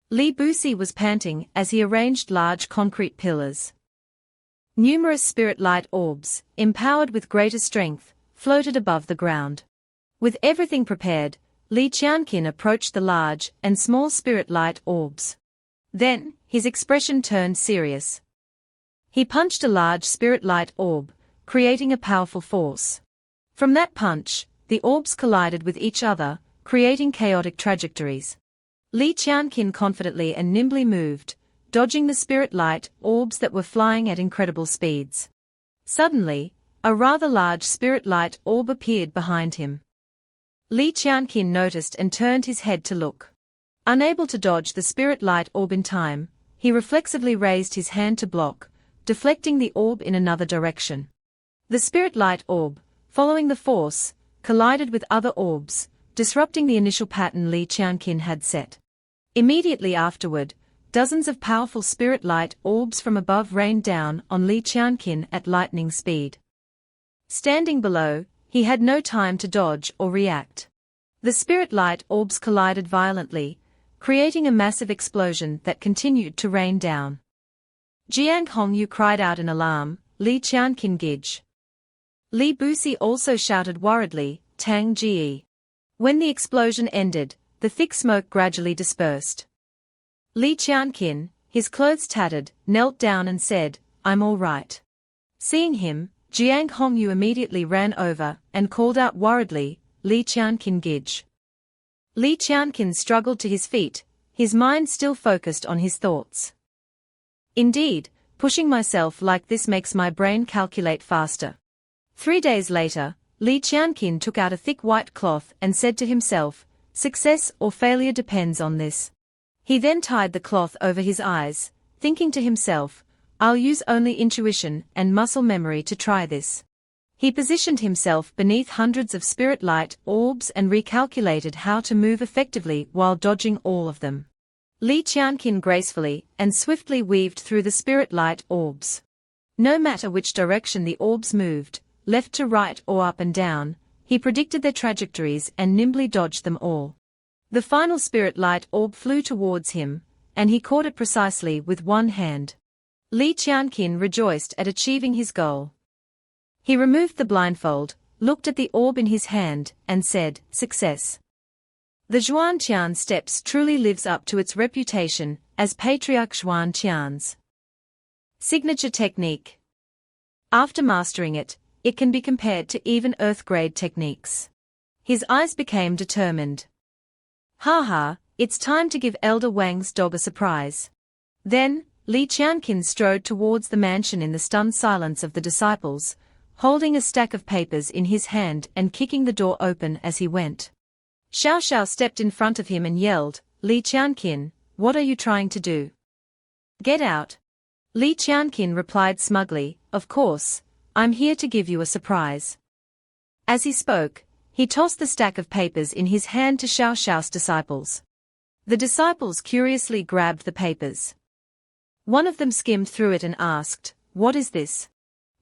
Li Busi was panting as he arranged large concrete pillars. Numerous spirit light orbs, empowered with greater strength, floated above the ground. With everything prepared, Li Qianqin approached the large and small spirit light orbs. Then, his expression turned serious. He punched a large spirit light orb, creating a powerful force. From that punch, the orbs collided with each other, creating chaotic trajectories. Li Qianqin confidently and nimbly moved, dodging the spirit light orbs that were flying at incredible speeds. Suddenly, a rather large spirit light orb appeared behind him. Li Qianqin noticed and turned his head to look. Unable to dodge the spirit light orb in time, he reflexively raised his hand to block, deflecting the orb in another direction. The spirit light orb, following the force, collided with other orbs, disrupting the initial pattern Li Qianqin had set. Immediately afterward, dozens of powerful spirit light orbs from above rained down on Li Qianqin at lightning speed. Standing below, he had no time to dodge or react. The spirit light orbs collided violently, creating a massive explosion that continued to rain down. Jiang Hongyu cried out in alarm, "Li Qianqin Gij." Li Busi also shouted worriedly, "Tang Jie." When the explosion ended, the thick smoke gradually dispersed. Li Qianqin, his clothes tattered, knelt down and said, "I'm all right." Seeing him, Jiang Hongyu immediately ran over and called out worriedly, "Li Qianqin Gij." Li Qianqin struggled to his feet, his mind still focused on his thoughts. "Indeed, pushing myself like this makes my brain calculate faster." 3 days later, Li Qianqin took out a thick white cloth and said to himself, Success or failure depends on this. He then tied the cloth over his eyes, thinking to himself, I'll use only intuition and muscle memory to try this. He positioned himself beneath hundreds of spirit light orbs and recalculated how to move effectively while dodging all of them. Li Qianqin gracefully and swiftly weaved through the spirit light orbs. No matter which direction the orbs moved, left to right or up and down, he predicted their trajectories and nimbly dodged them all. The final spirit light orb flew towards him, and he caught it precisely with one hand. Li Qianqin rejoiced at achieving his goal. He removed the blindfold, looked at the orb in his hand, and said, Success. The Zhuanqian steps truly lives up to its reputation as Patriarch Zhuanqian's signature technique. After mastering it, it can be compared to even Earth-grade techniques. His eyes became determined. Ha, it's time to give Elder Wang's dog a surprise. Then, Li Qianqin strode towards the mansion in the stunned silence of the disciples, holding a stack of papers in his hand and kicking the door open as he went. Xiao Xiao stepped in front of him and yelled, Li Qianqin, what are you trying to do? Get out. Li Qianqin replied smugly, Of course, I'm here to give you a surprise. As he spoke, he tossed the stack of papers in his hand to Xiao Xiao's disciples. The disciples curiously grabbed the papers. One of them skimmed through it and asked, What is this?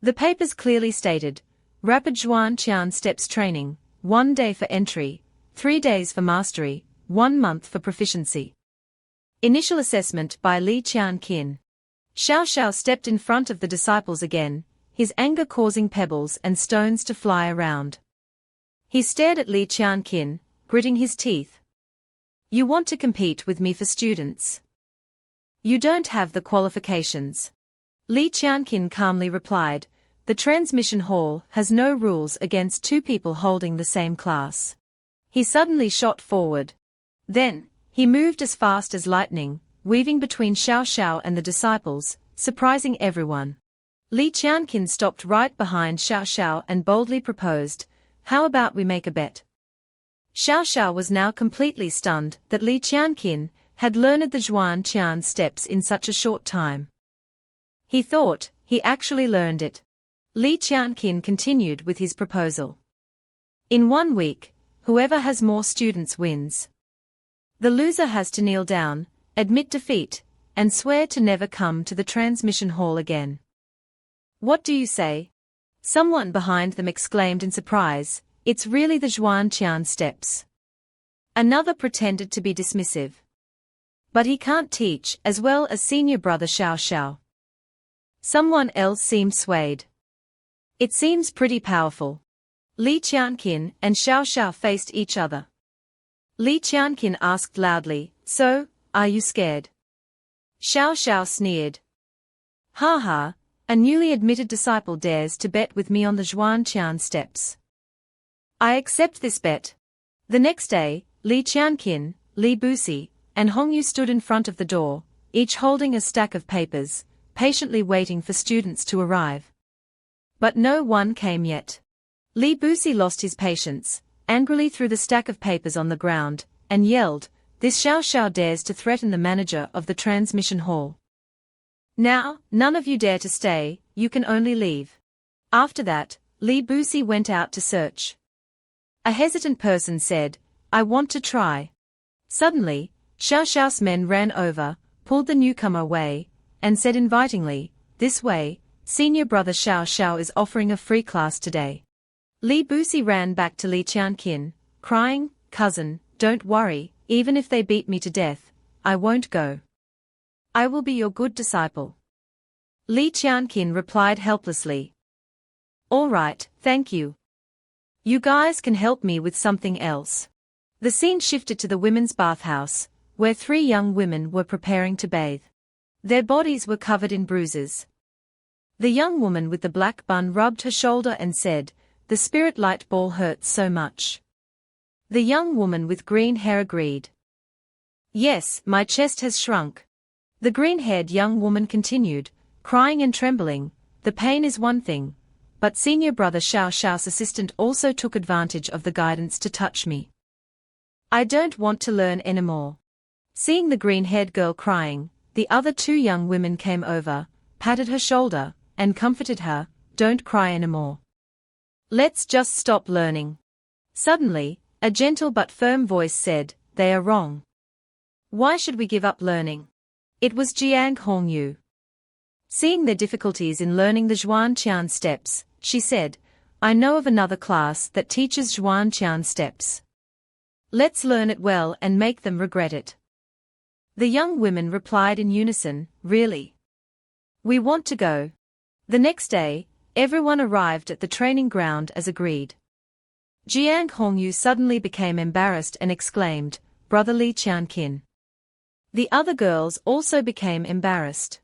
The papers clearly stated, Rapid Zhuanqian Steps Training, 1 day for entry, 3 days for mastery, 1 month for proficiency. Initial assessment by Li Qianqin. Xiao Xiao stepped in front of the disciples again, his anger causing pebbles and stones to fly around. He stared at Li Qianqin, gritting his teeth. You want to compete with me for students? You don't have the qualifications. Li Qianqin calmly replied, The transmission hall has no rules against 2 people holding the same class. He suddenly shot forward. Then, he moved as fast as lightning, weaving between Xiao Xiao and the disciples, surprising everyone. Li Qianqin stopped right behind Xiao Xiao and boldly proposed, How about we make a bet? Xiao Xiao was now completely stunned that Li Qianqin had learned the Zhuanqian steps in such a short time. He thought he actually learned it. Li Qianqin continued with his proposal. In 1 week, whoever has more students wins. The loser has to kneel down, admit defeat, and swear to never come to the transmission hall again. What do you say? Someone behind them exclaimed in surprise, It's really the Zhuanqian steps. Another pretended to be dismissive. But he can't teach as well as senior brother Xiao Xiao. Someone else seemed swayed. It seems pretty powerful. Li Qianqin and Xiao Xiao faced each other. Li Qianqin asked loudly, So, are you scared? Xiao Xiao sneered. Ha, a newly admitted disciple dares to bet with me on the Zhuanqian steps. I accept this bet. The next day, Li Qianqin, Li Busi, and Hongyu stood in front of the door, each holding a stack of papers, patiently waiting for students to arrive. But no one came yet. Li Busi lost his patience, angrily threw the stack of papers on the ground, and yelled, This Xiao Xiao dares to threaten the manager of the transmission hall. Now, none of you dare to stay, you can only leave. After that, Li Busi went out to search. A hesitant person said, I want to try. Suddenly, Xiao Xiao's men ran over, pulled the newcomer away, and said invitingly, This way, senior brother Xiao Xiao is offering a free class today. Li Busi ran back to Li Qianqin, crying, Cousin, don't worry, even if they beat me to death, I won't go. I will be your good disciple. Li Qianqin replied helplessly. All right, thank you. You guys can help me with something else. The scene shifted to the women's bathhouse, where 3 young women were preparing to bathe. Their bodies were covered in bruises. The young woman with the black bun rubbed her shoulder and said, The spirit light ball hurts so much. The young woman with green hair agreed. Yes, my chest has shrunk. The green-haired young woman continued, crying and trembling, The pain is one thing, but senior brother Xiao Xiao's assistant also took advantage of the guidance to touch me. I don't want to learn anymore. Seeing the green-haired girl crying, the other two young women came over, patted her shoulder, and comforted her. Don't cry anymore. Let's just stop learning. Suddenly, a gentle but firm voice said, they are wrong. Why should we give up learning? It was Jiang Hongyu. Seeing their difficulties in learning the Zhuan-Qian steps, she said, I know of another class that teaches Zhuan-Qian steps. Let's learn it well and make them regret it. The young women replied in unison, really? We want to go. The next day, everyone arrived at the training ground as agreed. Jiang Hongyu suddenly became embarrassed and exclaimed, Brother Li Qianqin. The other girls also became embarrassed.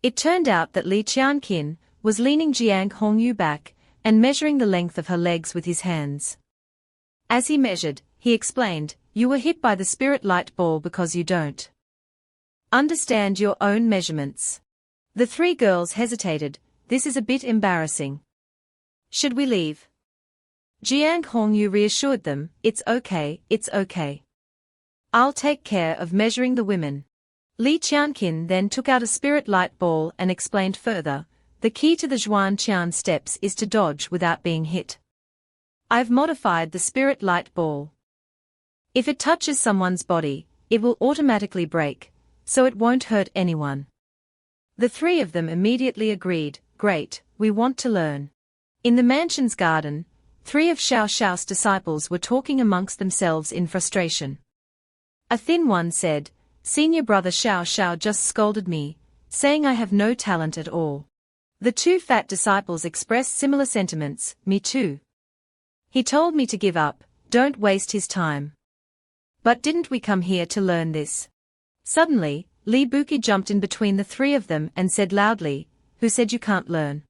It turned out that Li Qianqin was leaning Jiang Hongyu back and measuring the length of her legs with his hands. As he measured, he explained, you were hit by the spirit light ball because you don't understand your own measurements. The three girls hesitated. This is a bit embarrassing. Should we leave? Jiang Hongyu reassured them, it's okay, it's okay. I'll take care of measuring the women. Li Qianqin then took out a spirit light ball and explained further, the key to the Zhuan-Qian steps is to dodge without being hit. I've modified the spirit light ball. If it touches someone's body, it will automatically break, so it won't hurt anyone. The three of them immediately agreed, great, we want to learn. In the mansion's garden, three of Xiao Xiao's disciples were talking amongst themselves in frustration. A thin one said, Senior brother Xiao Xiao just scolded me, saying I have no talent at all. The two fat disciples expressed similar sentiments, me too. He told me to give up, don't waste his time. But didn't we come here to learn this? Suddenly, Li Buqi jumped in between the three of them and said loudly, who said you can't learn?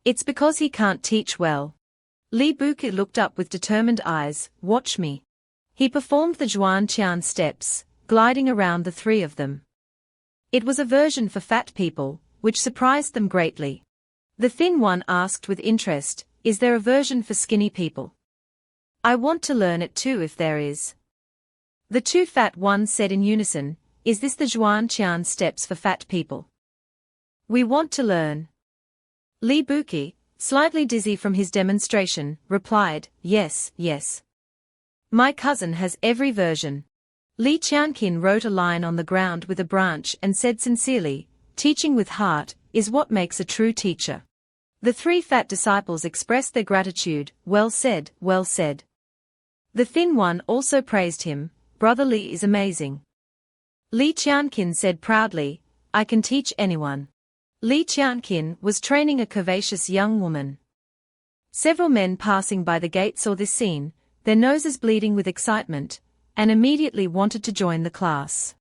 It's because he can't teach well. Li Buqi looked up with determined eyes, watch me. He performed the Zhuan-Qian steps, gliding around the three of them. It was a version for fat people, which surprised them greatly. The thin one asked with interest, is there a version for skinny people? I want to learn it too if there is. The two fat ones said in unison, is this the Zhuan-Qian steps for fat people? We want to learn. Li Buqi, slightly dizzy from his demonstration, replied, yes, yes. My cousin has every version. Li Qianqin wrote a line on the ground with a branch and said sincerely, teaching with heart is what makes a true teacher. The three fat disciples expressed their gratitude, well said, well said. The thin one also praised him, Brother Li is amazing. Li Qianqin said proudly, I can teach anyone. Li Qianqin was training a curvaceous young woman. Several men passing by the gate saw this scene, their noses bleeding with excitement, and immediately wanted to join the class.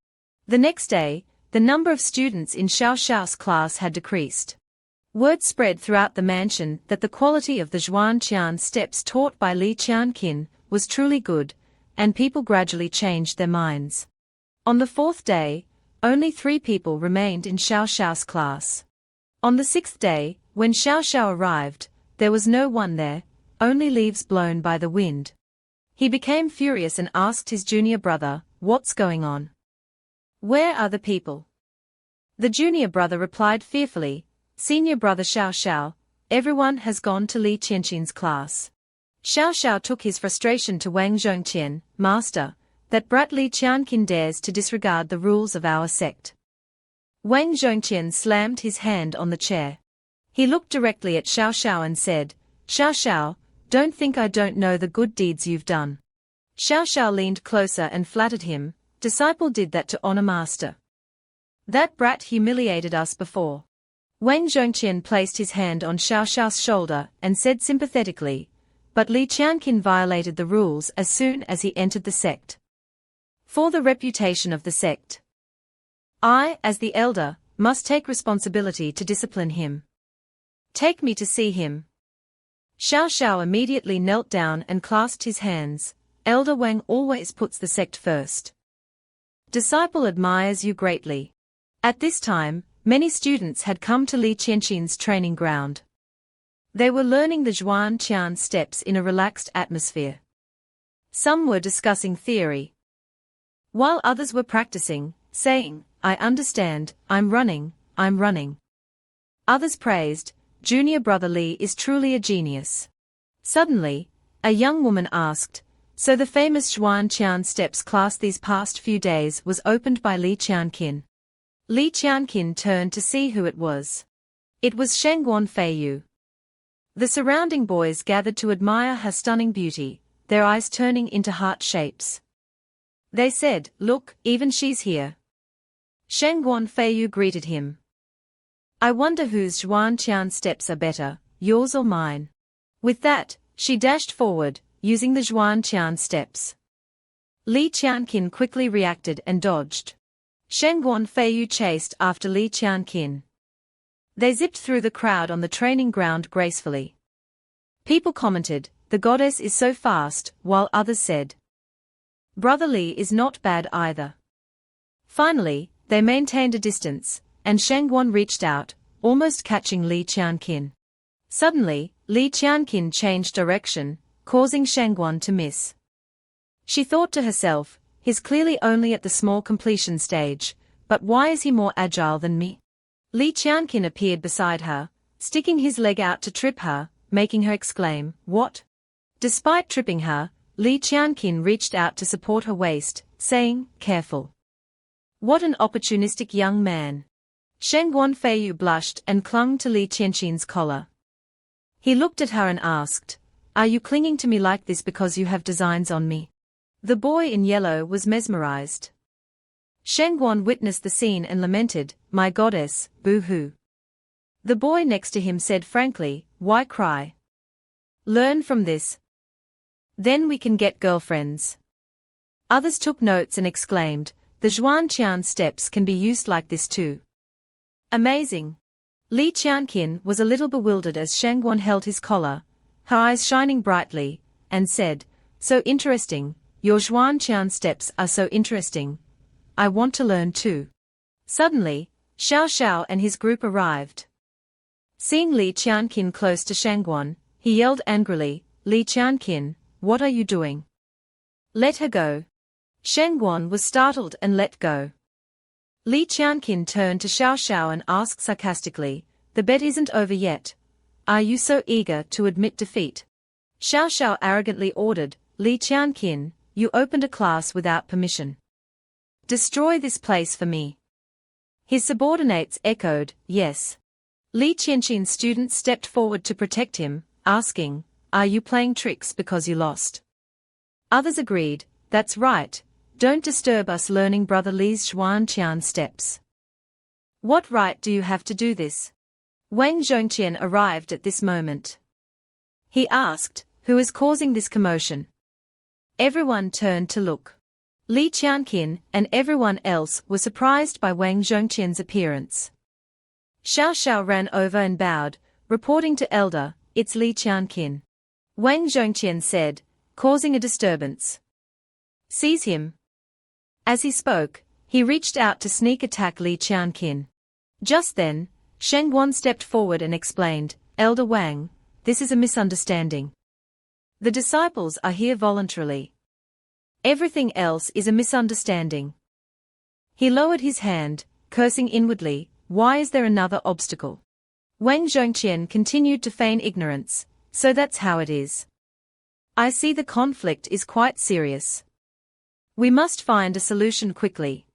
The next day, the number of students in Xiao Xiao's class had decreased. Word spread throughout the mansion that the quality of the Zhuan-Qian steps taught by Li Qianqin was truly good, and people gradually changed their minds. On the fourth day, only 3 people remained in Xiao Xiao's class. On the 6th day, when Xiao Xiao arrived, there was no one there, only leaves blown by the wind. He became furious and asked his junior brother, what's going on? Where are the people? The junior brother replied fearfully, Senior brother Xiao Xiao, everyone has gone to Li Qianqin's class. Xiao Xiao took his frustration to Wang Zhongqian, Master, that brat Li Qianqin dares to disregard the rules of our sect. Wang Zhongqian slammed his hand on the chair. He looked directly at Xiao Xiao and said, Xiao Xiao, don't think I don't know the good deeds you've done. Xiao Xiao leaned closer and flattered him, disciple did that to honor master. That brat humiliated us before. Wang Zhongqian placed his hand on Xiao Xiao's shoulder and said sympathetically, but Li Qianqin violated the rules as soon as he entered the sect. For the reputation of the sect, I, as the elder, must take responsibility to discipline him. Take me to see him. Xiao Xiao immediately knelt down and clasped his hands. Elder Wang always puts the sect first. Disciple admires you greatly. At this time, many students had come to Li Qianqin's training ground. They were learning the Zhuan-Qian steps in a relaxed atmosphere. Some were discussing theory, while others were practicing, saying, I understand, I'm running. Others praised, Junior Brother Lee is truly a genius. Suddenly, a young woman asked, so the famous Zhuan steps class these past few days was opened by Li Qianqin. Li Qianqin turned to see who it was. It was Shengguan Feiyu. The surrounding boys gathered to admire her stunning beauty, their eyes turning into heart shapes. They said, look, even she's here. Shengguan Feiyu greeted him. I wonder whose Zhuan steps are better, yours or mine. With that, she dashed forward, using the Zhuan steps. Li Qianqin quickly reacted and dodged. Shengguan Feiyu chased after Li Qianqin. They zipped through the crowd on the training ground gracefully. People commented, the goddess is so fast, while others said, Brother Li is not bad either. Finally, they maintained a distance, and Shengguan reached out, almost catching Li Qianqin. Suddenly, Li Qianqin changed direction, causing Shengguan to miss. She thought to herself, he's clearly only at the small completion stage, but why is he more agile than me? Li Qianqin appeared beside her, sticking his leg out to trip her, making her exclaim, what? Despite tripping her, Li Qianqin reached out to support her waist, saying, careful. What an opportunistic young man. Shengguan Feiyu blushed and clung to Li Qianqin's collar. He looked at her and asked, are you clinging to me like this because you have designs on me? The boy in yellow was mesmerized. Shengguan witnessed the scene and lamented, my goddess, boo-hoo. The boy next to him said frankly, why cry? Learn from this. Then we can get girlfriends. Others took notes and exclaimed, the Zhuan steps can be used like this too. Amazing. Li Qianqin was a little bewildered as Shengguan held his collar, her eyes shining brightly, and said, so interesting, your Zhuan steps are so interesting. I want to learn too. Suddenly, Xiao Xiao and his group arrived. Seeing Li Qianqin close to Shengguan, he yelled angrily, Li Qianqin, what are you doing? Let her go. Shengguan was startled and let go. Li Qianqin turned to Xiao Xiao and asked sarcastically, the bet isn't over yet. Are you so eager to admit defeat? Xiao Xiao arrogantly ordered, Li Qianqin, you opened a class without permission. Destroy this place for me. His subordinates echoed, yes. Li Qianqin's students stepped forward to protect him, asking, are you playing tricks because you lost? Others agreed, that's right, don't disturb us learning Brother Li's Zhuan steps. What right do you have to do this? Wang Zhongqian arrived at this moment. He asked, who is causing this commotion? Everyone turned to look. Li Qianqin and everyone else were surprised by Wang Zhongqian's appearance. Xiao Xiao ran over and bowed, reporting to Elder, it's Li Qianqin. Wang Zhongqian said, causing a disturbance. Seize him. As he spoke, he reached out to sneak attack Li Qianqin. Just then, Shengguan stepped forward and explained, Elder Wang, this is a misunderstanding. The disciples are here voluntarily. Everything else is a misunderstanding. He lowered his hand, cursing inwardly, why is there another obstacle? Wang Zhongqian continued to feign ignorance, so that's how it is. I see the conflict is quite serious. We must find a solution quickly.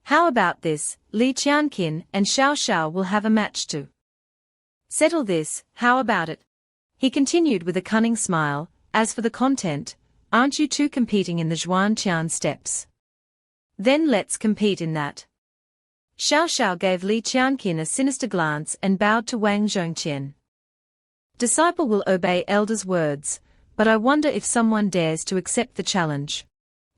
How about this, Li Qianqin and Xiao Xiao will have a match to settle this, how about it? He continued with a cunning smile, as for the content, aren't you two competing in the Zhuan steps? Then let's compete in that. Xiao Xiao gave Li Qianqin a sinister glance and bowed to Wang Zhongqian. Disciple will obey elder's words, but I wonder if someone dares to accept the challenge.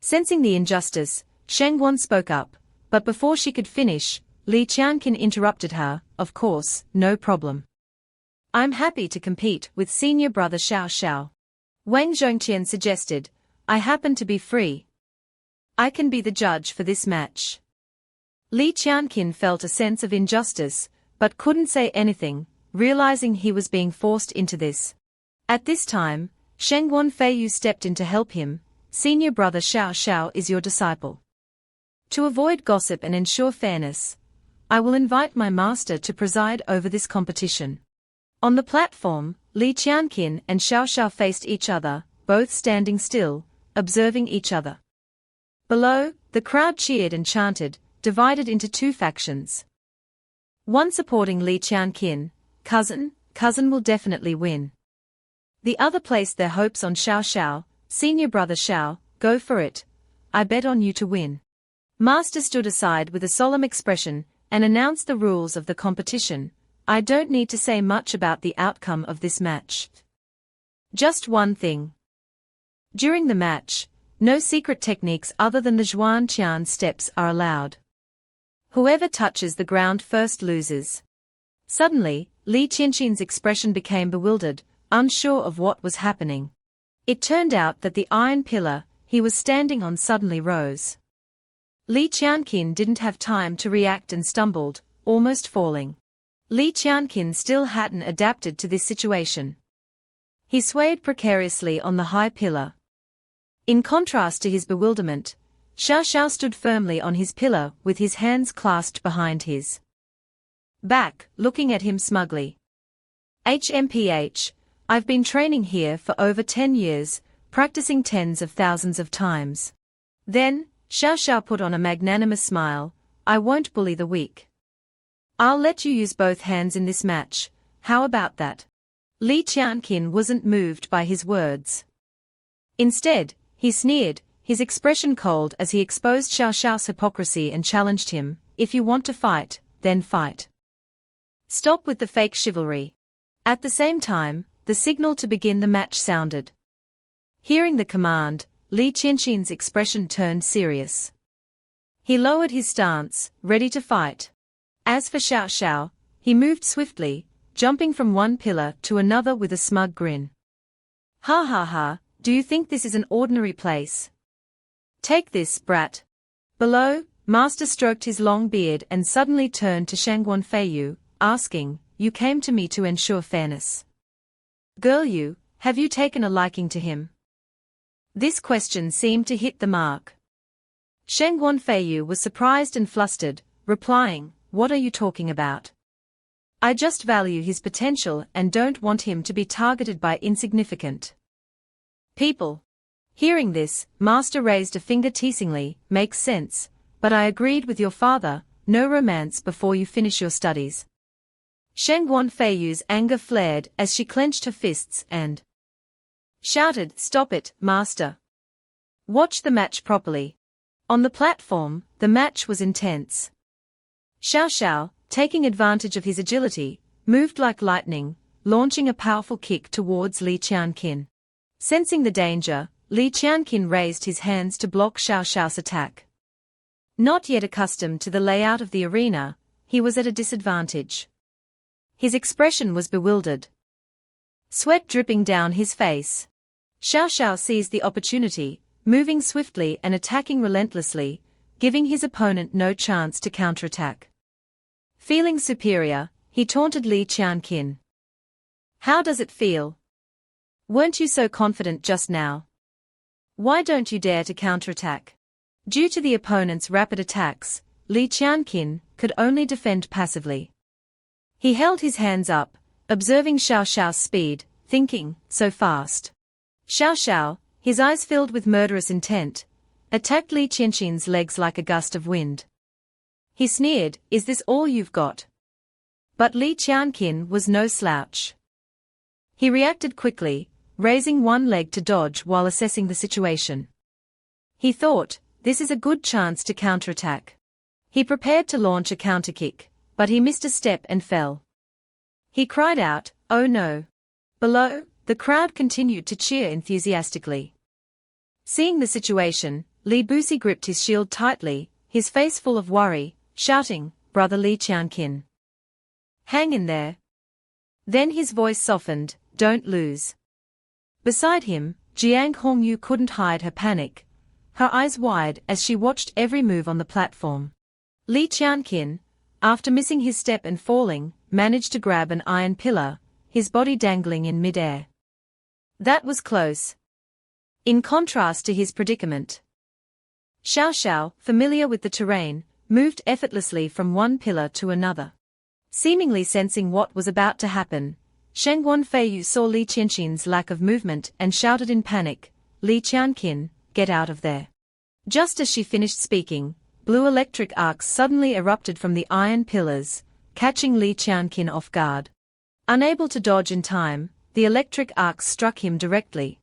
Sensing the injustice, Shengguan spoke up, but before she could finish, Li Qianqin interrupted her, of course, no problem. I'm happy to compete with senior brother Xiao Xiao. Wang Zhongqian suggested, I happen to be free. I can be the judge for this match. Li Qianqin felt a sense of injustice, but couldn't say anything, realizing he was being forced into this. At this time, Shengguan Feiyu stepped in to help him, senior brother Xiao Xiao is your disciple. To avoid gossip and ensure fairness, I will invite my master to preside over this competition. On the platform, Li Qianqin and Xiao Xiao faced each other, both standing still, observing each other. Below, the crowd cheered and chanted, divided into two factions. One supporting Li Qianqin, cousin will definitely win. The other placed their hopes on Xiao Xiao, senior brother Xiao, go for it, I bet on you to win. Master stood aside with a solemn expression, and announced the rules of the competition. I don't need to say much about the outcome of this match. Just one thing. During the match, no secret techniques other than the Zhuan Qian steps are allowed. Whoever touches the ground first loses. Suddenly, Li Qianqin's expression became bewildered, unsure of what was happening. It turned out that the iron pillar he was standing on suddenly rose. Li Qianqin didn't have time to react and stumbled, almost falling. Li Qianqin still hadn't adapted to this situation. He swayed precariously on the high pillar. In contrast to his bewilderment, Xiao Xiao stood firmly on his pillar with his hands clasped behind his back, looking at him smugly. HMPH, I've been training here for over 10 years, practicing tens of thousands of times. Then, Xiao Xiao put on a magnanimous smile, I won't bully the weak. I'll let you use both hands in this match, how about that? Li Qianqin wasn't moved by his words. Instead, he sneered, his expression cold as he exposed Xiao Xiao's hypocrisy and challenged him, if you want to fight, then fight. Stop with the fake chivalry. At the same time, the signal to begin the match sounded. Hearing the command, Li Qianqin's expression turned serious. He lowered his stance, ready to fight. As for Xiao Xiao, he moved swiftly, jumping from one pillar to another with a smug grin. Ha ha ha, do you think this is an ordinary place? Take this, brat. Below, Master stroked his long beard and suddenly turned to Shangguan Feiyu, asking, you came to me to ensure fairness. Girl, have you taken a liking to him? This question seemed to hit the mark. Shangguan Feiyu was surprised and flustered, replying, what are you talking about? I just value his potential and don't want him to be targeted by insignificant people. Hearing this, Master raised a finger teasingly, makes sense, but I agreed with your father, no romance before you finish your studies. Shangguan Feiyu's anger flared as she clenched her fists and shouted, stop it, Master. Watch the match properly. On the platform, the match was intense. Xiao Xiao, taking advantage of his agility, moved like lightning, launching a powerful kick towards Li Qianqin. Sensing the danger, Li Qianqin raised his hands to block Xiao Xiao's attack. Not yet accustomed to the layout of the arena, he was at a disadvantage. His expression was bewildered. Sweat dripping down his face. Xiao Xiao seized the opportunity, moving swiftly and attacking relentlessly, giving his opponent no chance to counterattack. Feeling superior, he taunted Li Qianqin. How does it feel? Weren't you so confident just now? Why don't you dare to counterattack? Due to the opponent's rapid attacks, Li Qianqin could only defend passively. He held his hands up, observing Xiao Xiao's speed, thinking, so fast. Xiao Xiao, his eyes filled with murderous intent, attacked Li Qianqin's legs like a gust of wind. He sneered, is this all you've got? But Li Qianqin was no slouch. He reacted quickly, raising one leg to dodge while assessing the situation. He thought, this is a good chance to counterattack. He prepared to launch a counterkick, but he missed a step and fell. He cried out, oh no. Below, the crowd continued to cheer enthusiastically. Seeing the situation, Li Busi gripped his shield tightly, his face full of worry, shouting, brother Li Qianqin. Hang in there. Then his voice softened, don't lose. Beside him, Jiang Hongyu couldn't hide her panic, her eyes wide as she watched every move on the platform. Li Qianqin, after missing his step and falling, managed to grab an iron pillar, his body dangling in midair. That was close. In contrast to his predicament, Xiao Xiao, familiar with the terrain, moved effortlessly from one pillar to another. Seemingly sensing what was about to happen, Sheng Wanfeiyu saw Li Qianqin's lack of movement and shouted in panic, "Li Qianqin, get out of there." Just as she finished speaking, blue electric arcs suddenly erupted from the iron pillars, catching Li Qianqin off guard. Unable to dodge in time, the electric arcs struck him directly.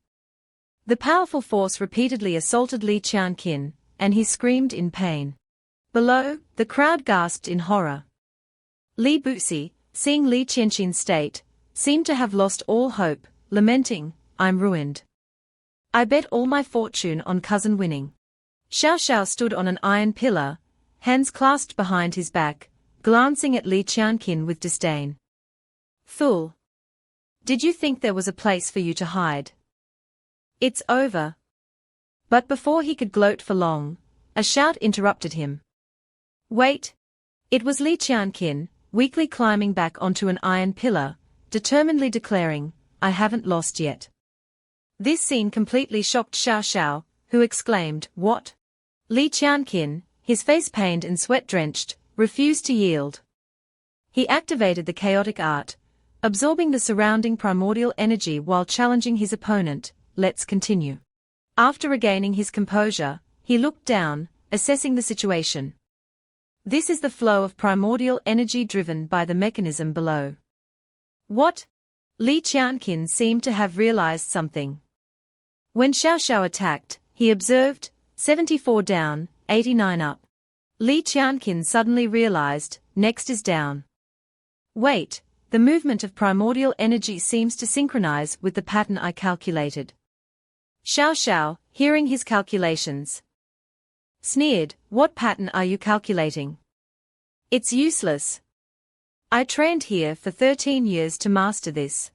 The powerful force repeatedly assaulted Li Qianqin, and he screamed in pain. Below, the crowd gasped in horror. Li Buxi, seeing Li Qianqin's state, seemed to have lost all hope, lamenting, "I'm ruined. I bet all my fortune on cousin winning." Xiao Xiao stood on an iron pillar, hands clasped behind his back, glancing at Li Qianqin with disdain. "Fool! Did you think there was a place for you to hide? It's over." But before he could gloat for long, a shout interrupted him. "Wait!" It was Li Qianqin, weakly climbing back onto an iron pillar, determinedly declaring, "I haven't lost yet." This scene completely shocked Xiao Xiao, who exclaimed, "What?" Li Qianqin, his face pained and sweat-drenched, refused to yield. He activated the chaotic art, absorbing the surrounding primordial energy while challenging his opponent. "Let's continue." After regaining his composure, he looked down, assessing the situation. This is the flow of primordial energy driven by the mechanism below. What? Li Qianqin seemed to have realized something. When Xiao Xiao attacked, he observed, 74 down, 89 up. Li Qianqin suddenly realized, next is down. Wait, the movement of primordial energy seems to synchronize with the pattern I calculated. Xiao Xiao, hearing his calculations, sneered, "What pattern are you calculating? It's useless. I trained here for 13 years to master this.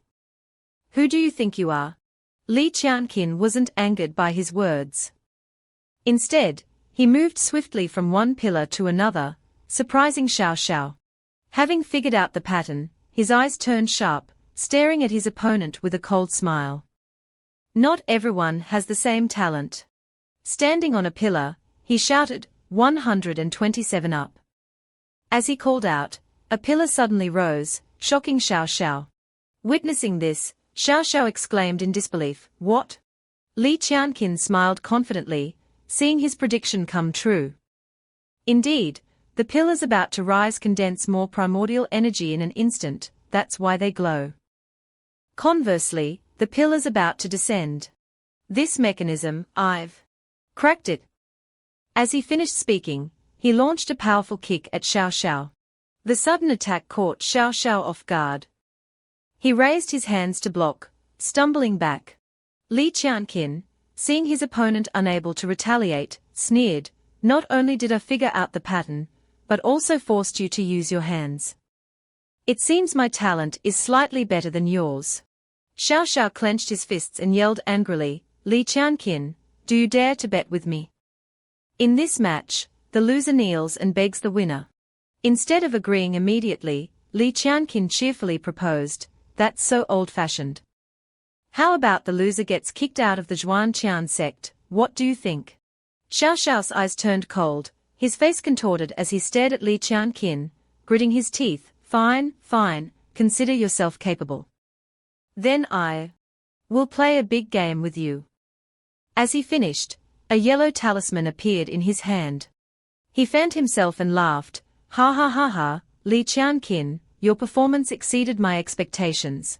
Who do you think you are?" Li Qianqin wasn't angered by his words. Instead, he moved swiftly from one pillar to another, surprising Xiao Xiao. Having figured out the pattern, his eyes turned sharp, staring at his opponent with a cold smile. Not everyone has the same talent. Standing on a pillar, he shouted, 127 up. As he called out, a pillar suddenly rose, shocking Xiao Xiao. Witnessing this, Xiao Xiao exclaimed in disbelief, "What?" Li Qianqin smiled confidently, seeing his prediction come true. Indeed, the pillars about to rise condense more primordial energy in an instant, that's why they glow. Conversely, the pillars about to descend. This mechanism, I've cracked it. As he finished speaking, he launched a powerful kick at Xiao Xiao. The sudden attack caught Xiao Xiao off guard. He raised his hands to block, stumbling back. Li Qianqin, seeing his opponent unable to retaliate, sneered, "Not only did I figure out the pattern, but also forced you to use your hands. It seems my talent is slightly better than yours." Xiao Xiao clenched his fists and yelled angrily, "Li Qianqin, do you dare to bet with me? In this match, the loser kneels and begs the winner." Instead of agreeing immediately, Li Qianqin cheerfully proposed, "That's so old-fashioned. How about the loser gets kicked out of the Zhuanqian sect, what do you think?" Xiao Xiao's eyes turned cold, his face contorted as he stared at Li Qianqin, gritting his teeth, "Fine, fine, consider yourself capable. Then I will play a big game with you." As he finished, a yellow talisman appeared in his hand. He fanned himself and laughed, "Ha ha ha ha, Li Qianqin, your performance exceeded my expectations.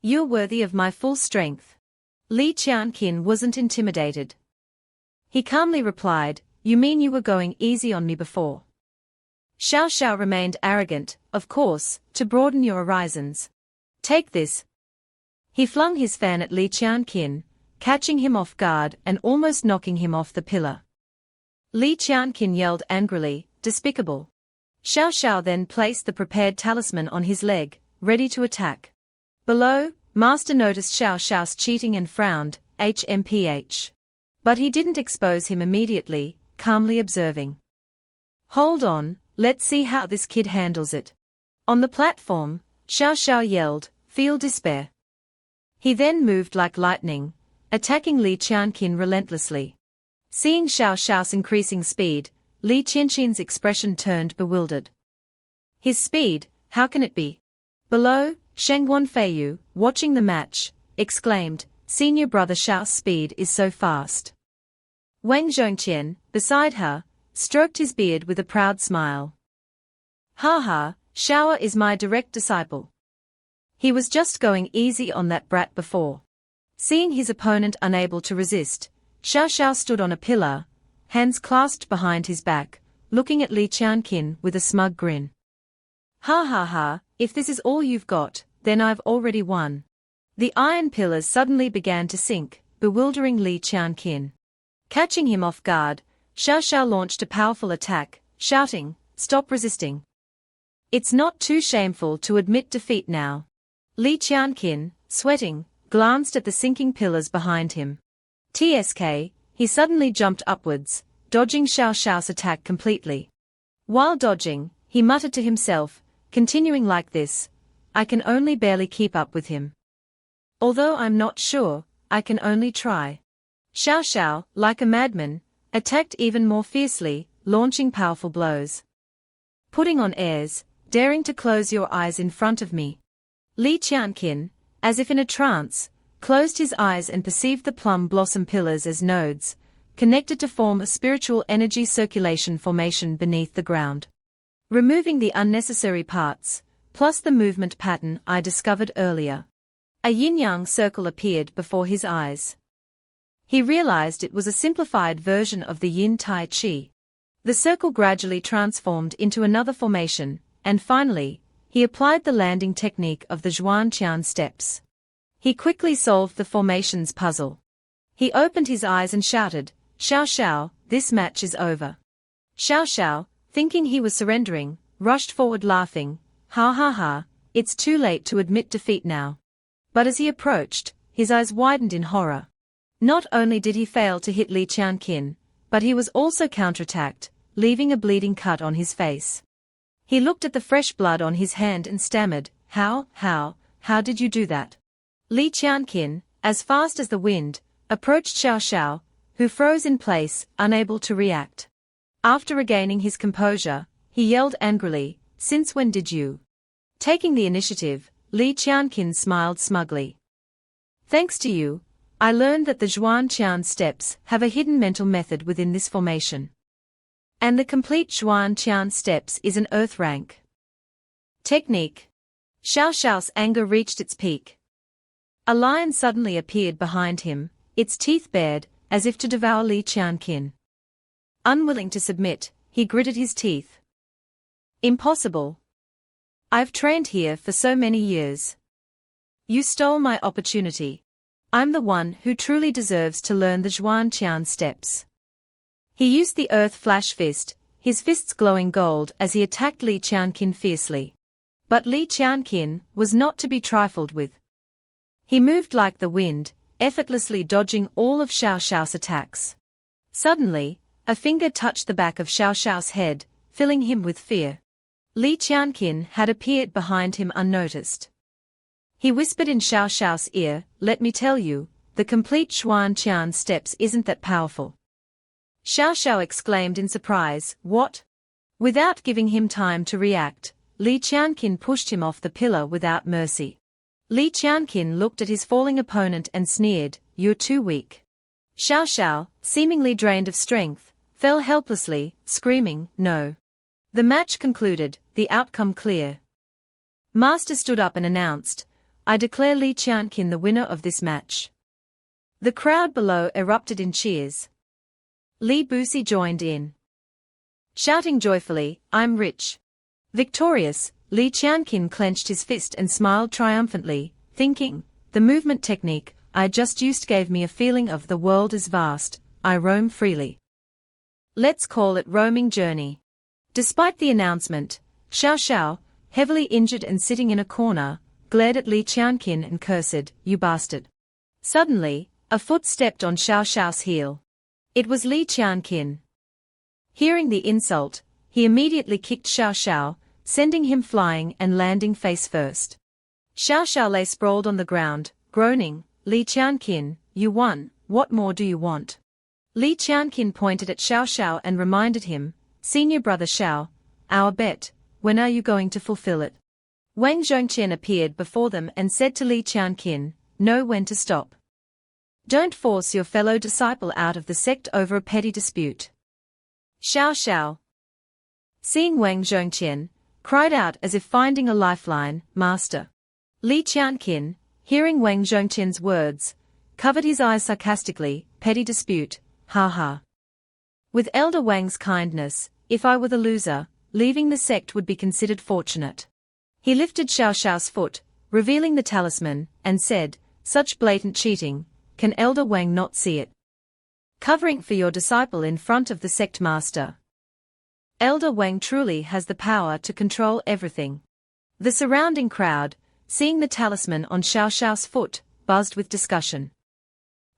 You're worthy of my full strength." Li Qianqin wasn't intimidated. He calmly replied, "You mean you were going easy on me before?" Xiao Xiao remained arrogant, "Of course, to broaden your horizons. Take this." He flung his fan at Li Qianqin, catching him off guard and almost knocking him off the pillar. Li Qianqin yelled angrily, "Despicable." Xiao Xiao then placed the prepared talisman on his leg, ready to attack. Below, Master noticed Xiao Xiao's cheating and frowned, HMPH. But he didn't expose him immediately, calmly observing. "Hold on, let's see how this kid handles it." On the platform, Xiao Xiao yelled, "Feel despair." He then moved like lightning, attacking Li Qianqin relentlessly. Seeing Xiao Xiao's increasing speed, Li Qianqin's expression turned bewildered. His speed, how can it be? Below, Sheng Wanfeiyu, watching the match, exclaimed, "Senior brother Xiao's speed is so fast." Wang Zhongqian, beside her, stroked his beard with a proud smile. "Ha ha, Xiao is my direct disciple. He was just going easy on that brat before." Seeing his opponent unable to resist, Xiao Xiao stood on a pillar, hands clasped behind his back, looking at Li Qianqin with a smug grin. "Ha ha ha, if this is all you've got, then I've already won." The iron pillars suddenly began to sink, bewildering Li Qianqin. Catching him off guard, Xiao Xiao launched a powerful attack, shouting, "Stop resisting. It's not too shameful to admit defeat now." Li Qianqin, sweating, glanced at the sinking pillars behind him. He suddenly jumped upwards, dodging Xiao Xiao's attack completely. While dodging, he muttered to himself, "Continuing like this, I can only barely keep up with him. Although I'm not sure, I can only try." Xiao Xiao, like a madman, attacked even more fiercely, launching powerful blows. "Putting on airs, daring to close your eyes in front of me." Li Qianqin, as if in a trance, closed his eyes and perceived the plum blossom pillars as nodes, connected to form a spiritual energy circulation formation beneath the ground. Removing the unnecessary parts, plus the movement pattern I discovered earlier. A yin-yang circle appeared before his eyes. He realized it was a simplified version of the yin tai chi. The circle gradually transformed into another formation, and finally, he applied the landing technique of the Zhuanqian steps. He quickly solved the formation's puzzle. He opened his eyes and shouted, "Xiao Xiao, this match is over." Xiao Xiao, thinking he was surrendering, rushed forward laughing, "Ha ha ha, it's too late to admit defeat now." But as he approached, his eyes widened in horror. Not only did he fail to hit Li Qianqin, but he was also counterattacked, leaving a bleeding cut on his face. He looked at the fresh blood on his hand and stammered, How did you do that?" Li Qianqin, as fast as the wind, approached Xiao Xiao, who froze in place, unable to react. After regaining his composure, he yelled angrily, "Since when did you?" Taking the initiative, Li Qianqin smiled smugly. "Thanks to you, I learned that the Zhuanqian steps have a hidden mental method within this formation. And the complete Zhuanqian steps is an earth rank technique." Xiao Xiao's anger reached its peak. A lion suddenly appeared behind him, its teeth bared, as if to devour Li Qianqin. Unwilling to submit, he gritted his teeth. "Impossible. I've trained here for so many years. You stole my opportunity. I'm the one who truly deserves to learn the Zhuanqian steps." He used the earth flash fist, his fists glowing gold as he attacked Li Qianqin fiercely. But Li Qianqin was not to be trifled with. He moved like the wind, effortlessly dodging all of Xiao Xiao's attacks. Suddenly, a finger touched the back of Xiao Xiao's head, filling him with fear. Li Qianqin had appeared behind him unnoticed. He whispered in Xiao Xiao's ear, "Let me tell you, the complete Zhuanqian steps isn't that powerful." Xiao Xiao exclaimed in surprise, "What?" Without giving him time to react, Li Qianqin pushed him off the pillar without mercy. Li Qianqin looked at his falling opponent and sneered, "You're too weak." Xiao Xiao, seemingly drained of strength, fell helplessly, screaming, "No." The match concluded, the outcome clear. Master stood up and announced, "I declare Li Qianqin the winner of this match." The crowd below erupted in cheers. Li Busi joined in, shouting joyfully, "I'm rich." Victorious, Li Qianqin clenched his fist and smiled triumphantly, thinking, "The movement technique I just used gave me a feeling of the world is vast, I roam freely. Let's call it roaming journey." Despite the announcement, Xiao Xiao, heavily injured and sitting in a corner, glared at Li Qianqin and cursed, "You bastard." Suddenly, a foot stepped on Xiao Xiao's heel. It was Li Qianqin. Hearing the insult, he immediately kicked Xiao Xiao, sending him flying and landing face first. Xiao Xiao lay sprawled on the ground, groaning, "Li Qianqin, you won, what more do you want? Li Qianqin pointed at Xiao Xiao and reminded him, Senior brother Xiao, our bet, when are you going to fulfill it? Wang Zhongqian appeared before them and said to Li Qianqin, know when to stop. Don't force your fellow disciple out of the sect over a petty dispute. Xiao Xiao, seeing Wang Zhongqian, cried out as if finding a lifeline, Master. Li Qianqin, hearing Wang Zhongqian's words, covered his eyes sarcastically, petty dispute, ha ha. With Elder Wang's kindness, if I were the loser, leaving the sect would be considered fortunate. He lifted Xiao Xiao's foot, revealing the talisman, and said, such blatant cheating, can Elder Wang not see it? Covering for your disciple in front of the sect master. Elder Wang truly has the power to control everything. The surrounding crowd, seeing the talisman on Xiao Xiao's foot, buzzed with discussion.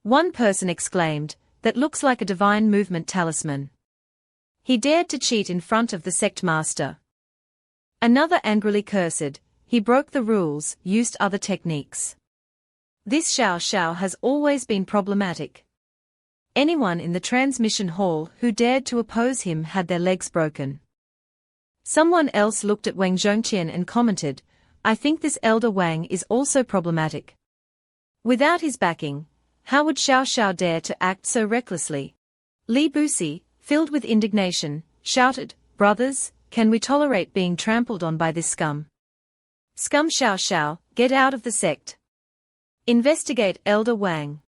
One person exclaimed, that looks like a divine movement talisman. He dared to cheat in front of the sect master. Another angrily cursed, he broke the rules, used other techniques. This Xiao Xiao has always been problematic. Anyone in the transmission hall who dared to oppose him had their legs broken. Someone else looked at Wang Zhongqian and commented, I think this Elder Wang is also problematic. Without his backing, how would Xiao Xiao dare to act so recklessly? Li Busi, filled with indignation, shouted, brothers, can we tolerate being trampled on by this scum? Scum Xiao Xiao, get out of the sect. Investigate Elder Wang.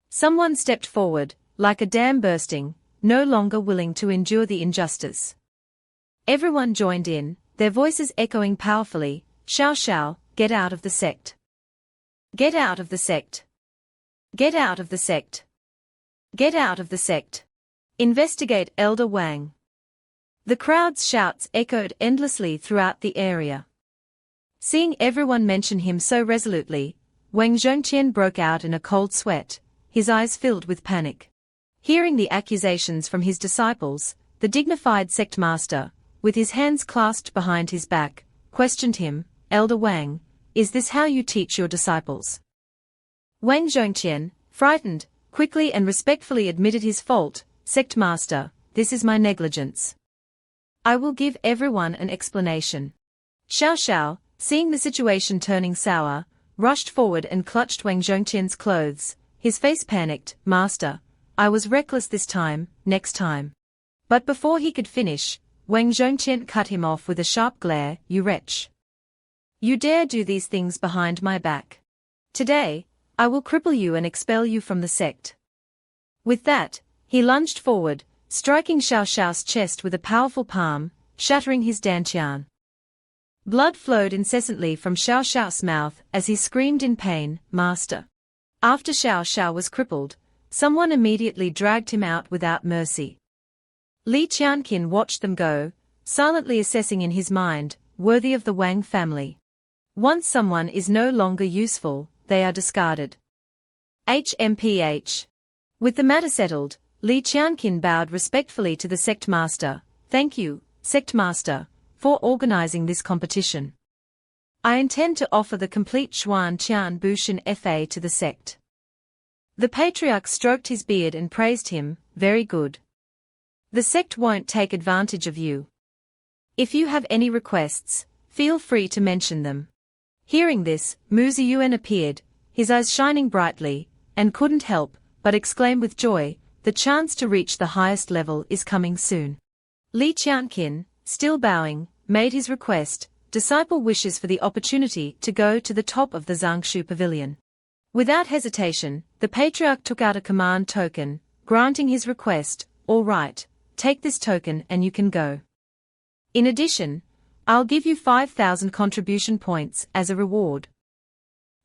Someone stepped forward, like a dam bursting, no longer willing to endure the injustice. Everyone joined in, their voices echoing powerfully, Xiao Xiao, get out of the sect. Get out of the sect. Get out of the sect. Get out of the sect. Investigate Elder Wang. The crowd's shouts echoed endlessly throughout the area. Seeing everyone mention him so resolutely, Wang Zhongqian broke out in a cold sweat, his eyes filled with panic. Hearing the accusations from his disciples, the dignified sect master, with his hands clasped behind his back, questioned him, Elder Wang, is this how you teach your disciples? Wang Zhongqian, frightened, quickly and respectfully admitted his fault, Sect master, this is my negligence. I will give everyone an explanation. Xiao Xiao, seeing the situation turning sour, rushed forward and clutched Wang Zhongqian's clothes, his face panicked, Master, I was reckless this time, next time. But before he could finish, Wang Zhongqian cut him off with a sharp glare, you wretch. You dare do these things behind my back. Today, I will cripple you and expel you from the sect. With that, he lunged forward, striking Xiao Xiao's chest with a powerful palm, shattering his dantian. Blood flowed incessantly from Xiao Xiao's mouth as he screamed in pain, Master. After Xiao Xiao was crippled, someone immediately dragged him out without mercy. Li Qianqin watched them go, silently assessing in his mind, worthy of the Wang family. Once someone is no longer useful, they are discarded. HMPH. With the matter settled, Li Qianqin bowed respectfully to the sect master. Thank you, sect master, for organizing this competition. I intend to offer the complete Xuan Qian Bushin FA to the sect. The patriarch stroked his beard and praised him, very good. The sect won't take advantage of you. If you have any requests, feel free to mention them. Hearing this, Mu Ziyuan appeared, his eyes shining brightly, and couldn't help but exclaim with joy, the chance to reach the highest level is coming soon. Li Qianqin, still bowing, made his request, disciple wishes for the opportunity to go to the top of the Zangshu pavilion. Without hesitation, the patriarch took out a command token, granting his request, all right, take this token and you can go. In addition, I'll give you 5,000 contribution points as a reward.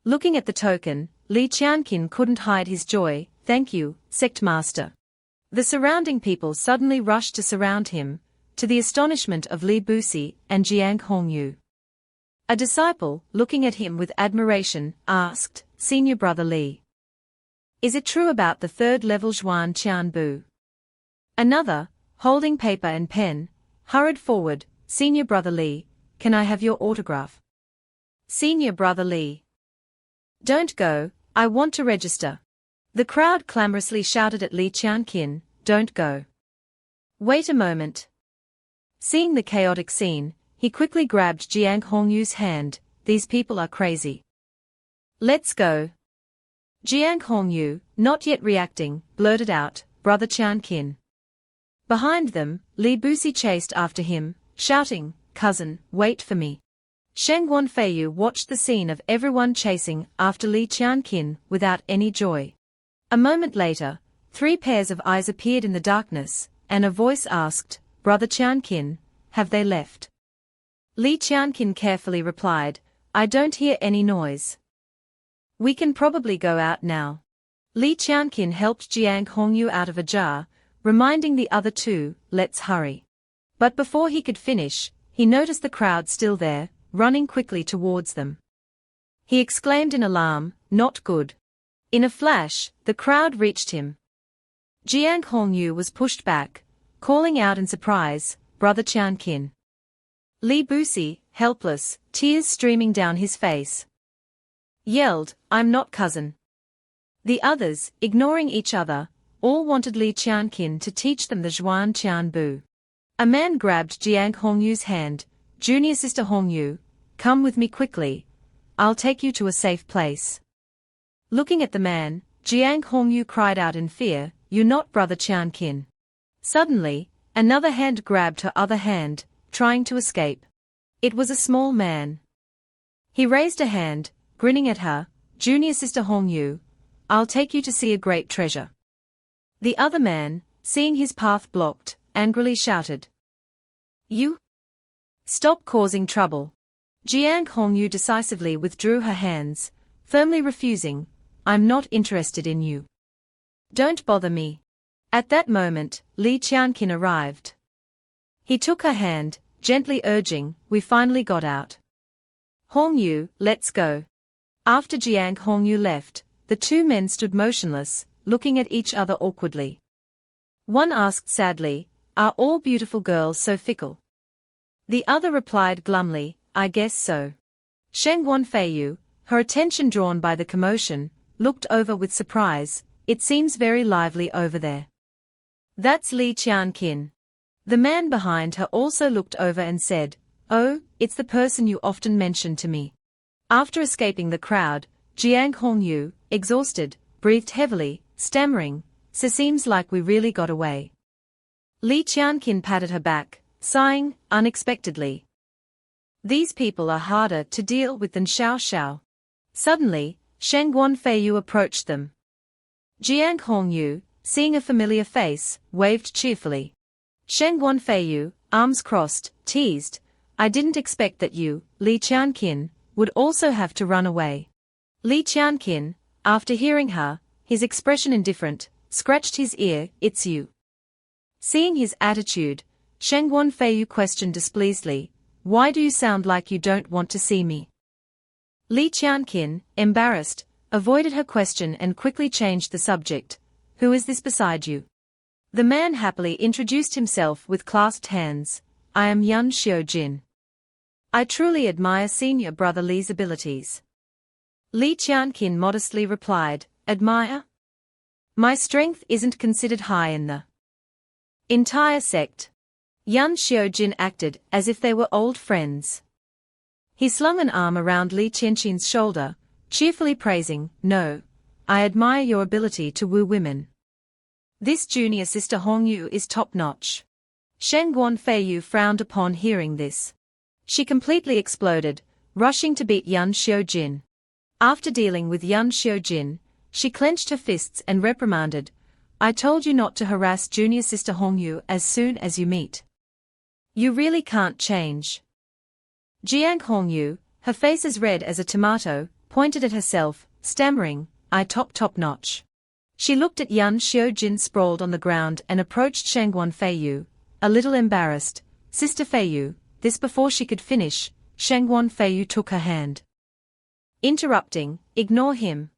Looking at the token, Li Qianqin couldn't hide his joy, thank you, sect master. The surrounding people suddenly rushed to surround him, to the astonishment of Li Busi and Jiang Hongyu. A disciple, looking at him with admiration, asked, Senior brother Li, is it true about the third-level Xuan Qian Bu? Another, holding paper and pen, hurried forward, Senior brother Li, can I have your autograph? Senior brother Li, don't go, I want to register. The crowd clamorously shouted at Li Qianqin, "Don't go. Wait a moment." Seeing the chaotic scene, he quickly grabbed Jiang Hongyu's hand. "These people are crazy. Let's go." Jiang Hongyu, not yet reacting, blurted out, "Brother Qianqin." Behind them, Li Busi chased after him, shouting, "Cousin, wait for me." Sheng Wanfeiyu watched the scene of everyone chasing after Li Qianqin without any joy. A moment later, 3 pairs of eyes appeared in the darkness, and a voice asked, "Brother Qianqin, have they left?" Li Qianqin carefully replied, "I don't hear any noise. We can probably go out now." Li Qianqin helped Jiang Hongyu out of a jar, reminding the other 2, "Let's hurry." But before he could finish, he noticed the crowd still there, running quickly towards them. He exclaimed in alarm, "Not good." In a flash, the crowd reached him. Jiang Hongyu was pushed back, calling out in surprise, "Brother Qianqin." Li Busi, helpless, tears streaming down his face, yelled, "I'm not cousin." The others, ignoring each other, all wanted Li Qianqin to teach them the Zhuan Qianbu. A man grabbed Jiang Hongyu's hand. "Junior sister Hongyu, come with me quickly. I'll take you to a safe place." Looking at the man, Jiang Hongyu cried out in fear, "You're not Brother Qianqin." Suddenly, another hand grabbed her other hand, trying to escape. It was a small man. He raised a hand, grinning at her, "Junior sister Hongyu, I'll take you to see a great treasure." The other man, seeing his path blocked, angrily shouted, "You! Stop causing trouble." Jiang Hongyu decisively withdrew her hands, firmly refusing, "I'm not interested in you. Don't bother me." At that moment, Li Qianqin arrived. He took her hand, gently urging, "We finally got out. Hongyu, let's go." After Jiang Hongyu left, the 2 men stood motionless, looking at each other awkwardly. One asked sadly, "Are all beautiful girls so fickle?" The other replied glumly, "I guess so." Sheng Wanfeiyu, her attention drawn by the commotion, looked over with surprise. "It seems very lively over there." "That's Li Qianqin." The man behind her also looked over and said, "Oh, it's the person you often mention to me." After escaping the crowd, Jiang Hongyu, exhausted, breathed heavily, stammering, "So seems like we really got away." Li Qianqin patted her back, sighing, unexpectedly. "These people are harder to deal with than Xiao Xiao." Suddenly, Sheng Wanfeiyu approached them. Jiang Hongyu, seeing a familiar face, waved cheerfully. Sheng Wanfeiyu, arms crossed, teased, "I didn't expect that you, Li Qianqin, would also have to run away." Li Qianqin, after hearing her, his expression indifferent, scratched his ear, "It's you." Seeing his attitude, Sheng Wanfeiyu questioned displeasedly, "Why do you sound like you don't want to see me?" Li Qianqin, embarrassed, avoided her question and quickly changed the subject. "Who is this beside you?" The man happily introduced himself with clasped hands. "I am Yan Xiaojin. I truly admire senior brother Li's abilities." Li Qianqin modestly replied, "Admire? My strength isn't considered high in the entire sect." Yan Xiaojin acted as if they were old friends. He slung an arm around Li Qianqin's shoulder, cheerfully praising, "No, I admire your ability to woo women. This junior sister Hongyu is top-notch." Sheng Guanfeiyu frowned upon hearing this. She completely exploded, rushing to beat Yan Xiaojin. After dealing with Yan Xiaojin, she clenched her fists and reprimanded, "I told you not to harass junior sister Hongyu as soon as you meet. You really can't change." Jiang Hongyu, her face as red as a tomato, pointed at herself, stammering, "I top-notch." She looked at Yan Xiaojin sprawled on the ground and approached Sheng Guanfeiyu, a little embarrassed. "Sister Feiyu," this before she could finish, Sheng Guanfeiyu took her hand. Interrupting, "Ignore him.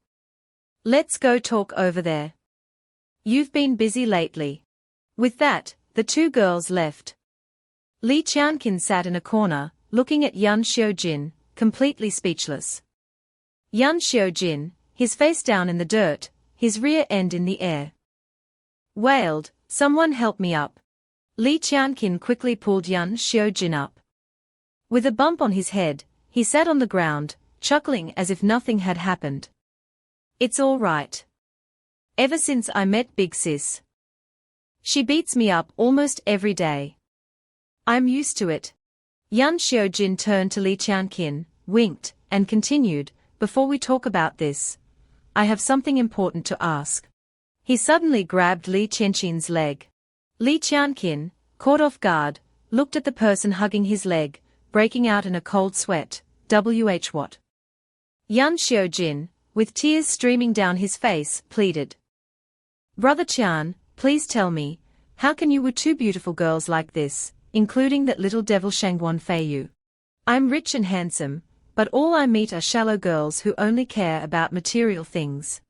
Let's go talk over there. You've been busy lately." With that, the 2 girls left. Li Qianqin sat in a corner, looking at Yan Xiaojin, completely speechless. Yan Xiaojin, his face down in the dirt, his rear end in the air. Wailed, "Someone help me up." Li Qianqin quickly pulled Yan Xiaojin up. With a bump on his head, he sat on the ground, chuckling as if nothing had happened. "It's all right. Ever since I met Big Sis. She beats me up almost every day. I'm used to it." Yan Xiaojin turned to Li Qianqin, winked, and continued, "Before we talk about this, I have something important to ask." He suddenly grabbed Li Qianqin's leg. Li Qianqin, caught off guard, looked at the person hugging his leg, breaking out in a cold sweat. What? Yan Xiaojin, with tears streaming down his face, pleaded. "Brother Qian, please tell me, how can you woo two beautiful girls like this, including that little devil Shangguan Feiyu? I'm rich and handsome, but all I meet are shallow girls who only care about material things."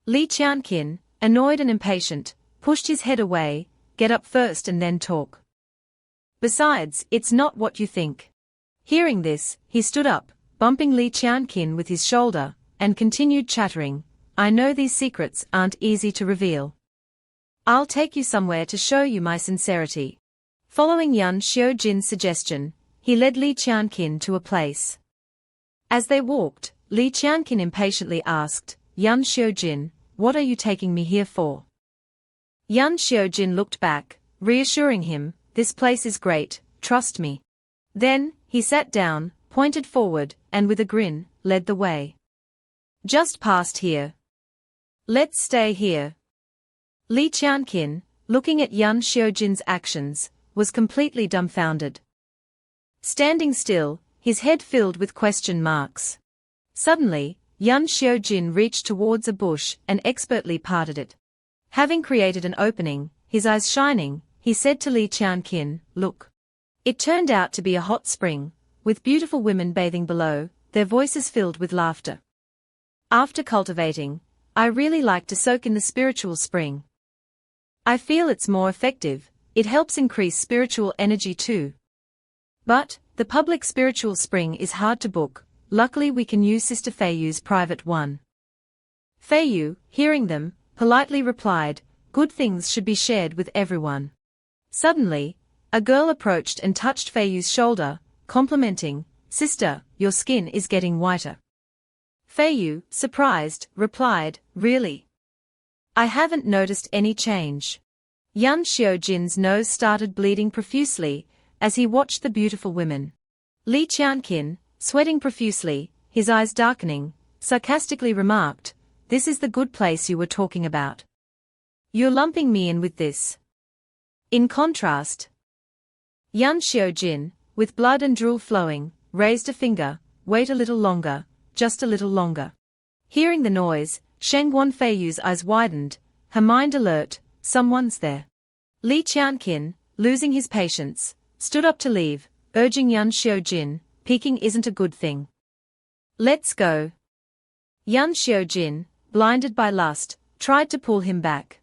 Li Qianqin, annoyed and impatient, pushed his head away. "Get up first and then talk. Besides, it's not what you think." Hearing this, he stood up, bumping Li Qianqin with his shoulder, and continued chattering, "I know these secrets aren't easy to reveal. I'll take you somewhere to show you my sincerity." Following Yan Xiaojin's suggestion, he led Li Qianqin to a place. As they walked, Li Qianqin impatiently asked, "Yan Xiaojin, what are you taking me here for?" Yan Xiaojin looked back, reassuring him, "This place is great, trust me." Then, he sat down, pointed forward, and with a grin, led the way. "Just past here. Let's stay here." Li Qianqin, looking at Yan Xiaojin's actions, was completely dumbfounded. Standing still, his head filled with question marks. Suddenly, Yan Xiaojin reached towards a bush and expertly parted it. Having created an opening, his eyes shining, he said to Li Qianqin, "Look." It turned out to be a hot spring, with beautiful women bathing below, their voices filled with laughter. "After cultivating, I really like to soak in the spiritual spring. I feel it's more effective, it helps increase spiritual energy too. But, the public spiritual spring is hard to book, luckily we can use Sister Feiyu's private one." Feiyu, hearing them, politely replied, "Good things should be shared with everyone." Suddenly, a girl approached and touched Feiyu's shoulder, complimenting, "Sister, your skin is getting whiter." Feiyu, surprised, replied, "Really? I haven't noticed any change." Yan Xiaojin's nose started bleeding profusely, as he watched the beautiful women. Li Qianqin, sweating profusely, his eyes darkening, sarcastically remarked, "This is the good place you were talking about. You're lumping me in with this." In contrast, Yan Xiaojin, with blood and drool flowing, raised a finger, "Wait a little longer, just a little longer." Hearing the noise, Shangguan Feiyu's eyes widened, her mind alert, someone's there. Li Qianqin, losing his patience, stood up to leave, urging Yan Xiaojin, "Peeking isn't a good thing. Let's go." Yan Xiaojin, blinded by lust, tried to pull him back.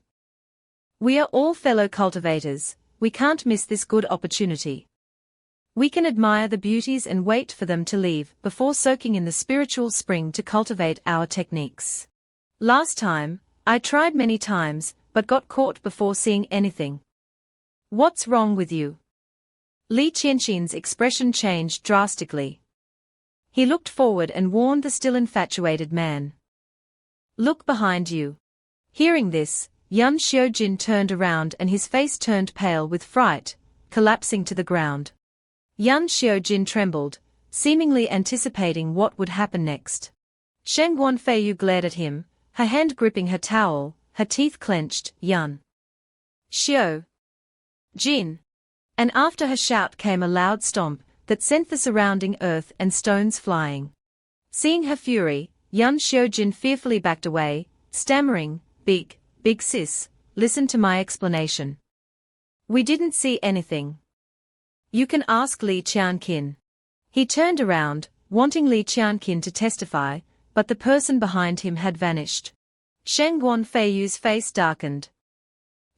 "We are all fellow cultivators, we can't miss this good opportunity. We can admire the beauties and wait for them to leave before soaking in the spiritual spring to cultivate our techniques. Last time, I tried many times, but got caught before seeing anything. What's wrong with you?" Li Qianqin's expression changed drastically. He looked forward and warned the still infatuated man. "Look behind you." Hearing this, Yan Xiaojin turned around and his face turned pale with fright, collapsing to the ground. Yan Xiaojin trembled, seemingly anticipating what would happen next. Shangguan Feiyu glared at him, her hand gripping her towel, her teeth clenched, "Yan Xiao Jin." And after her shout came a loud stomp that sent the surrounding earth and stones flying. Seeing her fury, Yan Xiaojin fearfully backed away, stammering, Big sis, listen to my explanation. We didn't see anything. You can ask Li Qianqin." He turned around, wanting Li Qianqin to testify, but the person behind him had vanished. Shangguan Feiyu's face darkened.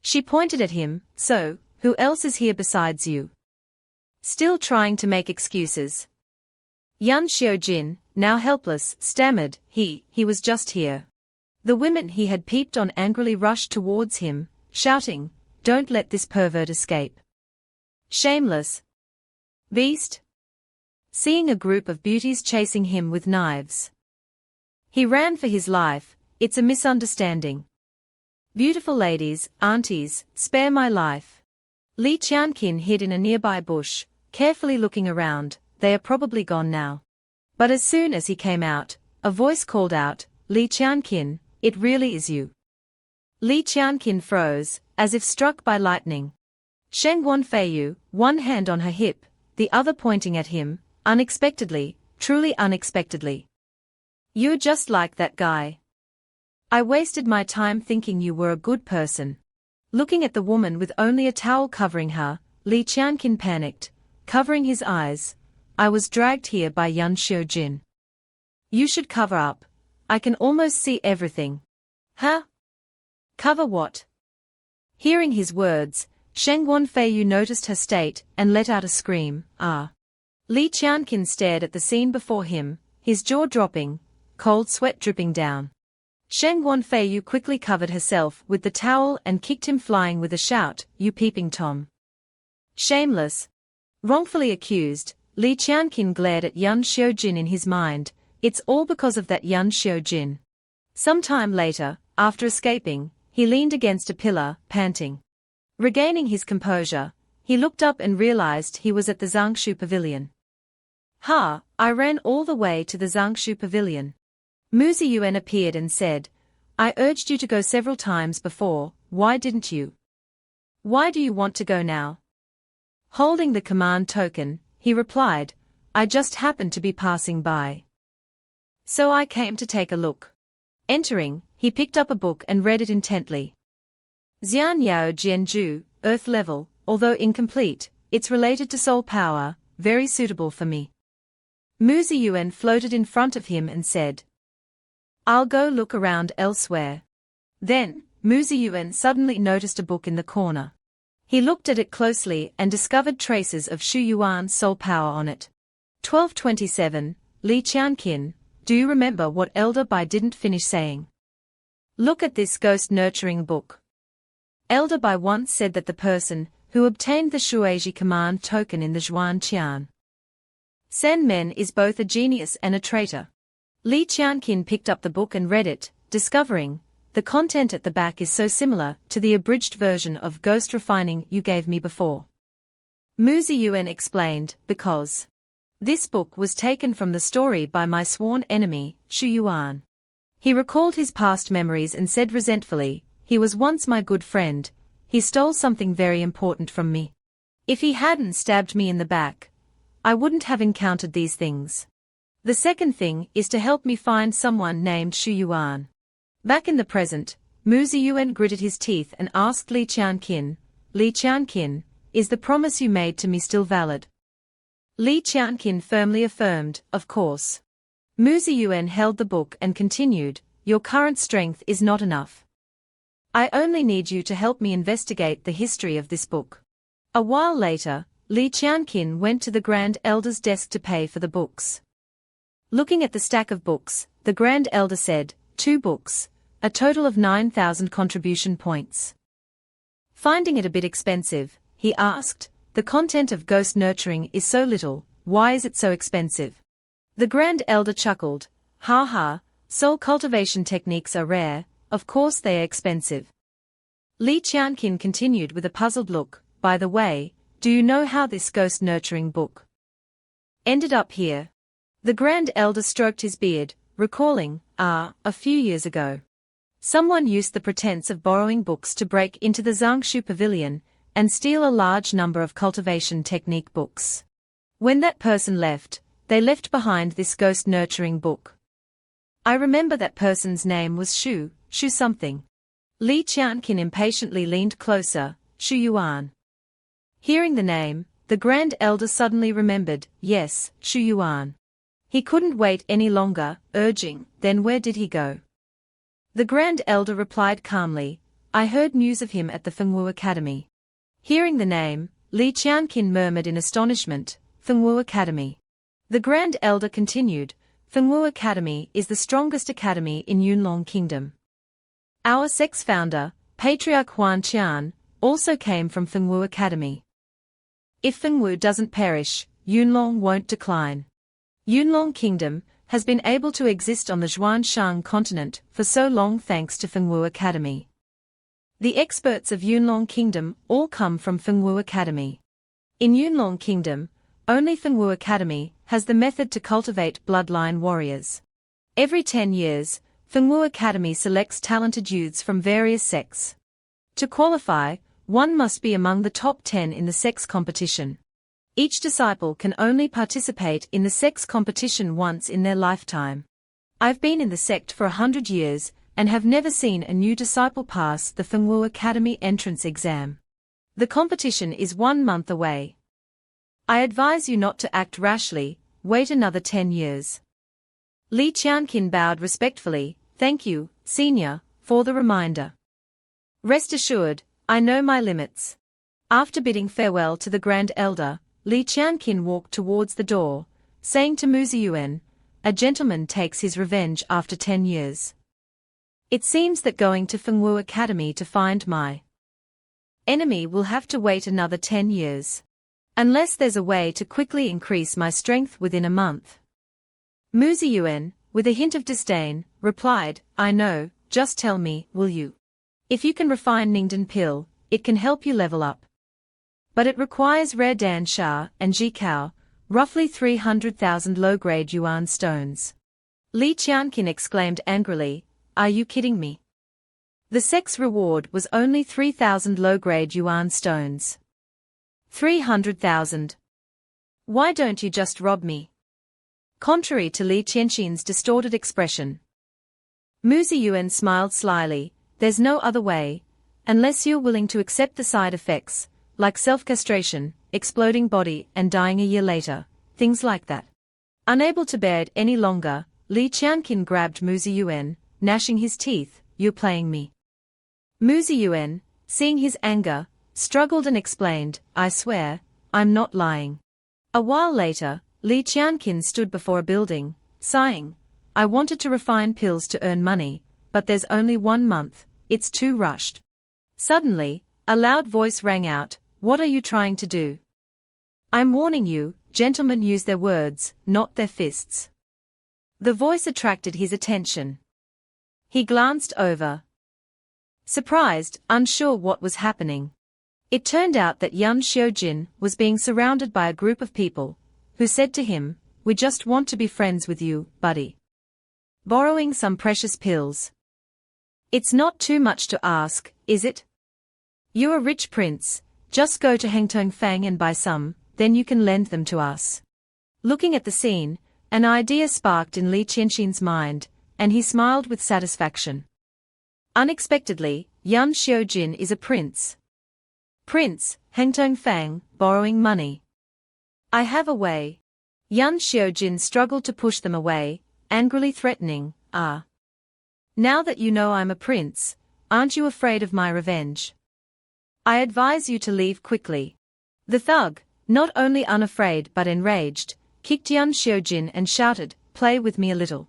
She pointed at him, "So, who else is here besides you?" Still trying to make excuses. Yan Xiaojin, now helpless, stammered, He was just here." The women he had peeped on angrily rushed towards him, shouting, "Don't let this pervert escape. Shameless beast!" Seeing a group of beauties chasing him with knives, he ran for his life. "It's a misunderstanding. Beautiful ladies, aunties, spare my life." Li Qianqin hid in a nearby bush, carefully looking around. "They are probably gone now." But as soon as he came out, a voice called out, "Li Qianqin, it really is you." Li Qianqin froze, as if struck by lightning. Sheng Wanfeiyu, one hand on her hip, the other pointing at him, unexpectedly, truly unexpectedly. "You're just like that guy. I wasted my time thinking you were a good person." Looking at the woman with only a towel covering her, Li Qianqin panicked, covering his eyes. "I was dragged here by Yan Xiujin. You should cover up. I can almost see everything." "Huh? Cover what?" Hearing his words, Sheng Wanfeiyu noticed her state and let out a scream, "Ah!" Li Qianqin stared at the scene before him, his jaw dropping, cold sweat dripping down. Sheng Wanfeiyu quickly covered herself with the towel and kicked him flying with a shout, "You peeping Tom! Shameless!" Wrongfully accused, Li Qianqin glared at Yan Xiujin in his mind. "It's all because of that Yan Xiujin." Some time later, after escaping, he leaned against a pillar, panting. Regaining his composure, he looked up and realized he was at the Zangshu Pavilion. "Ha, I ran all the way to the Zangshu Pavilion." Mu Ziyuan appeared and said, "I urged you to go several times before, why didn't you? Why do you want to go now?" Holding the command token, he replied, "I just happened to be passing by. So I came to take a look." Entering, he picked up a book and read it intently. Xian Yao Jianju, Earth Level, although incomplete, it's related to soul power, very suitable for me. Mu Ziyuan floated in front of him and said, "I'll go look around elsewhere." Then, Mu Ziyuan suddenly noticed a book in the corner. He looked at it closely and discovered traces of Shu Yuan soul power on it. 1227, Li Qianqin, do you remember what Elder Bai didn't finish saying? Look at this ghost nurturing book. Elder Bai once said that the person who obtained the Shueji command token in the Zhuan Qian Sen Men is both a genius and a traitor. Li Qianqin picked up the book and read it, discovering, the content at the back is so similar to the abridged version of Ghost Refining you gave me before. Mu Ziyuan explained, because this book was taken from the story by my sworn enemy, Shu Yuan. He recalled his past memories and said resentfully, he was once my good friend, he stole something very important from me. If he hadn't stabbed me in the back, I wouldn't have encountered these things. The second thing is to help me find someone named Shu Yuan. Back in the present, Mu Ziyuan gritted his teeth and asked Li Qianqin, Li Qianqin, is the promise you made to me still valid? Li Qianqin firmly affirmed, of course. Mu Ziyuan held the book and continued, your current strength is not enough. I only need you to help me investigate the history of this book. A while later, Li Qianqin went to the Grand Elder's desk to pay for the books. Looking at the stack of books, the Grand Elder said, 2 books, a total of 9,000 contribution points. Finding it a bit expensive, he asked, the content of Ghost Nurturing is so little, why is it so expensive? The Grand Elder chuckled, ha ha, soul cultivation techniques are rare, of course they are expensive. Li Qianqin continued with a puzzled look, by the way, do you know how this Ghost Nurturing book ended up here? The Grand Elder stroked his beard, recalling, a few years ago. Someone used the pretense of borrowing books to break into the Zangshu Pavilion and steal a large number of cultivation technique books. When that person left, they left behind this Ghost Nurturing book. I remember that person's name was Shu something. Li Qianqin impatiently leaned closer, Shu Yuan. Hearing the name, the Grand Elder suddenly remembered, yes, Shu Yuan. He couldn't wait any longer, urging, then where did he go? The Grand Elder replied calmly, I heard news of him at the Fengwu Academy. Hearing the name, Li Qianqin murmured in astonishment, Fengwu Academy. The Grand Elder continued, Fengwu Academy is the strongest academy in Yunlong Kingdom. Our sect's founder, Patriarch Huan Qian, also came from Fengwu Academy. If Fengwu doesn't perish, Yunlong won't decline. Yunlong Kingdom has been able to exist on the Zhuanshan continent for so long thanks to Fengwu Academy. The experts of Yunlong Kingdom all come from Fengwu Academy. In Yunlong Kingdom, only Fengwu Academy has the method to cultivate bloodline warriors. Every 10 years, Fengwu Academy selects talented youths from various sects. To qualify, one must be among the top 10 in the sect's competition. Each disciple can only participate in the sect's competition once in their lifetime. I've been in the sect for 100 years and have never seen a new disciple pass the Fengwu Academy entrance exam. The competition is 1 month away. I advise you not to act rashly, wait another 10 years. Li Qianqin bowed respectfully. Thank you, Senior, for the reminder. Rest assured, I know my limits. After bidding farewell to the Grand Elder, Li Qianqin walked towards the door, saying to Mu Ziyuan, a gentleman takes his revenge after 10 years. It seems that going to Fengwu Academy to find my enemy will have to wait another 10 years. Unless there's a way to quickly increase my strength within a month. Mu Ziyuan, with a hint of disdain, replied, I know, just tell me, will you? If you can refine Ningdan pill, it can help you level up. But it requires rare Dan Sha and Jikao, roughly 300,000 low-grade yuan stones. Li Qianqin exclaimed angrily, are you kidding me? The sect's reward was only 3,000 low-grade yuan stones. 300,000. Why don't you just rob me? Contrary to Li Qianqin's distorted expression, Mu Ziyuan smiled slyly, there's no other way, unless you're willing to accept the side effects, like self-castration, exploding body and dying a year later, things like that. Unable to bear it any longer, Li Qianqin grabbed Mu Ziyuan, gnashing his teeth, you're playing me. Mu Ziyuan, seeing his anger, struggled and explained, I swear, I'm not lying. A while later, Li Qianqin stood before a building, sighing, I wanted to refine pills to earn money, but there's only 1 month, it's too rushed. Suddenly, a loud voice rang out, what are you trying to do? I'm warning you, gentlemen use their words, not their fists. The voice attracted his attention. He glanced over. Surprised, unsure what was happening. It turned out that Yan Xiujin was being surrounded by a group of people, who said to him, we just want to be friends with you, buddy. Borrowing some precious pills. It's not too much to ask, is it? You're a rich prince, just go to Hengtong Fang and buy some, then you can lend them to us. Looking at the scene, an idea sparked in Li Qianqin's mind, and he smiled with satisfaction. Unexpectedly, Yan Xiujin is a prince. Prince, Hengtong Fang, borrowing money. I have a way. Yan Xiujin struggled to push them away, angrily threatening, Now that you know I'm a prince, aren't you afraid of my revenge? I advise you to leave quickly. The thug, not only unafraid but enraged, kicked Yan Xiujin and shouted, play with me a little.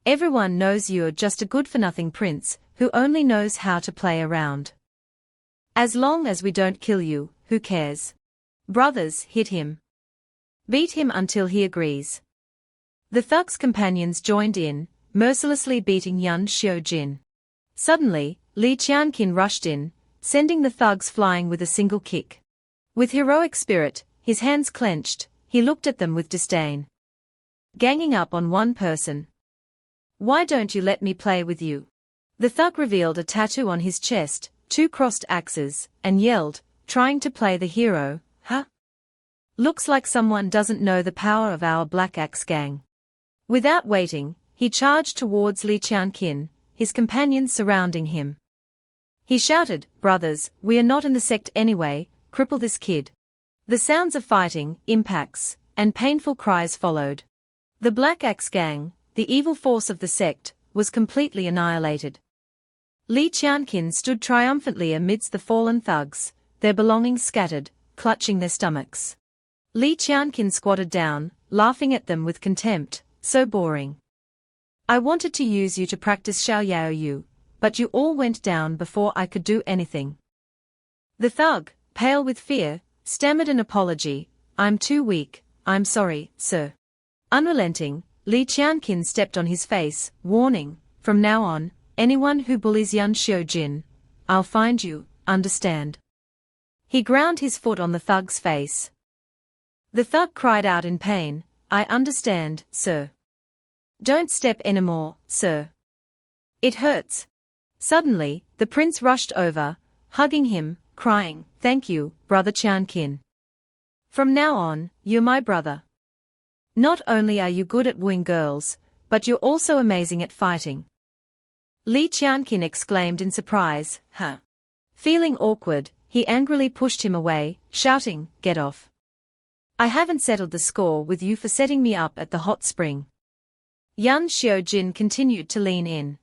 Everyone knows you're just a good-for-nothing prince, who only knows how to play around. As long as we don't kill you, who cares? Brothers, hit him. Beat him until he agrees. The thug's companions joined in, mercilessly beating Yan Xiujin. Suddenly, Li Qianqin rushed in, sending the thugs flying with a single kick. With heroic spirit, his hands clenched, he looked at them with disdain. Ganging up on one person. Why don't you let me play with you? The thug revealed a tattoo on his chest, 2 crossed axes, and yelled, trying to play the hero, huh? Looks like someone doesn't know the power of our Black Axe gang. Without waiting, he charged towards Li Qianqin, his companions surrounding him. He shouted, brothers, we are not in the sect anyway, cripple this kid. The sounds of fighting, impacts, and painful cries followed. The Black Axe gang, the evil force of the sect, was completely annihilated. Li Qianqin stood triumphantly amidst the fallen thugs, their belongings scattered, clutching their stomachs. Li Qianqin squatted down, laughing at them with contempt, so boring. I wanted to use you to practice Xiao Yao Yu, but you all went down before I could do anything. The thug, pale with fear, stammered an apology. I'm too weak, I'm sorry, sir. Unrelenting, Li Qianqin stepped on his face, warning, from now on, anyone who bullies Yan Xiujin, I'll find you, understand? He ground his foot on the thug's face. The thug cried out in pain, I understand, sir. Don't step anymore, sir. It hurts. Suddenly, the prince rushed over, hugging him, crying, thank you, brother Qianqin. From now on, you're my brother. Not only are you good at wooing girls, but you're also amazing at fighting. Li Qianqin exclaimed in surprise, huh? Feeling awkward, he angrily pushed him away, shouting, get off. I haven't settled the score with you for setting me up at the hot spring. Yan Xiujin continued to lean in,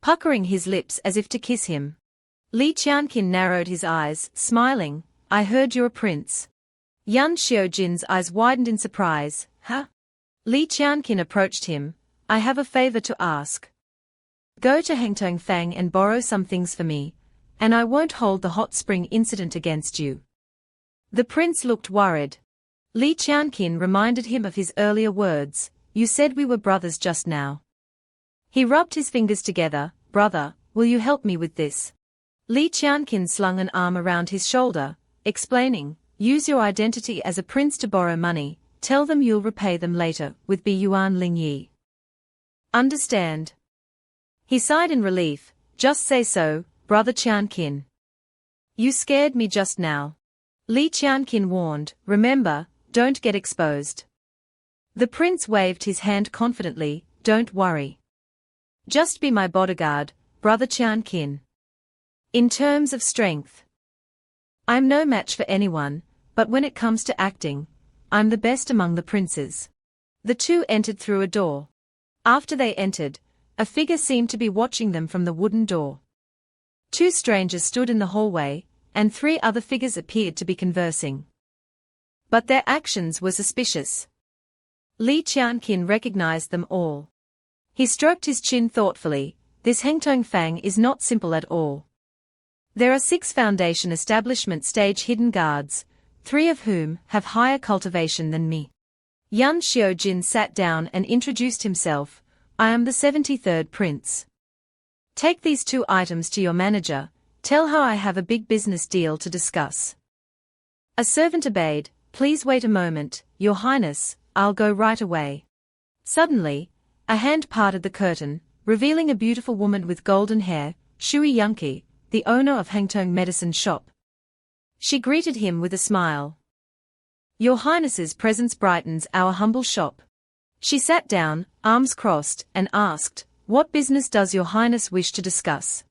puckering his lips as if to kiss him. Li Qianqin narrowed his eyes, smiling, I heard you're a prince. Yan Xiujin's eyes widened in surprise, huh? Li Qianqin approached him, I have a favor to ask. Go to Hengtong Fang and borrow some things for me, and I won't hold the hot spring incident against you. The prince looked worried. Li Qianqin reminded him of his earlier words, you said we were brothers just now. He rubbed his fingers together, brother, will you help me with this? Li Qianqin slung an arm around his shoulder, explaining, use your identity as a prince to borrow money, tell them you'll repay them later with Yuan Lingyi. Understand? He sighed in relief, just say so, brother Qianqin. You scared me just now. Li Qianqin warned, remember, don't get exposed. The prince waved his hand confidently, don't worry. Just be my bodyguard, brother Qianqin. In terms of strength, I'm no match for anyone, but when it comes to acting, I'm the best among the princes. The two entered through a door. After they entered, a figure seemed to be watching them from the wooden door. Two strangers stood in the hallway, and three other figures appeared to be conversing. But their actions were suspicious. Li Qianqin recognized them all. He stroked his chin thoughtfully, this Hengtong Fang is not simple at all. There are 6 Foundation establishment stage hidden guards, 3 of whom have higher cultivation than me. Yan Xiujin sat down and introduced himself, I am the 73rd prince. Take these 2 items to your manager, tell her I have a big business deal to discuss. A servant obeyed, please wait a moment, your highness, I'll go right away. Suddenly, a hand parted the curtain, revealing a beautiful woman with golden hair, Shui Yunqi, the owner of Hengtong Medicine Shop. She greeted him with a smile. Your highness's presence brightens our humble shop. She sat down, arms crossed, and asked, what business does your highness wish to discuss?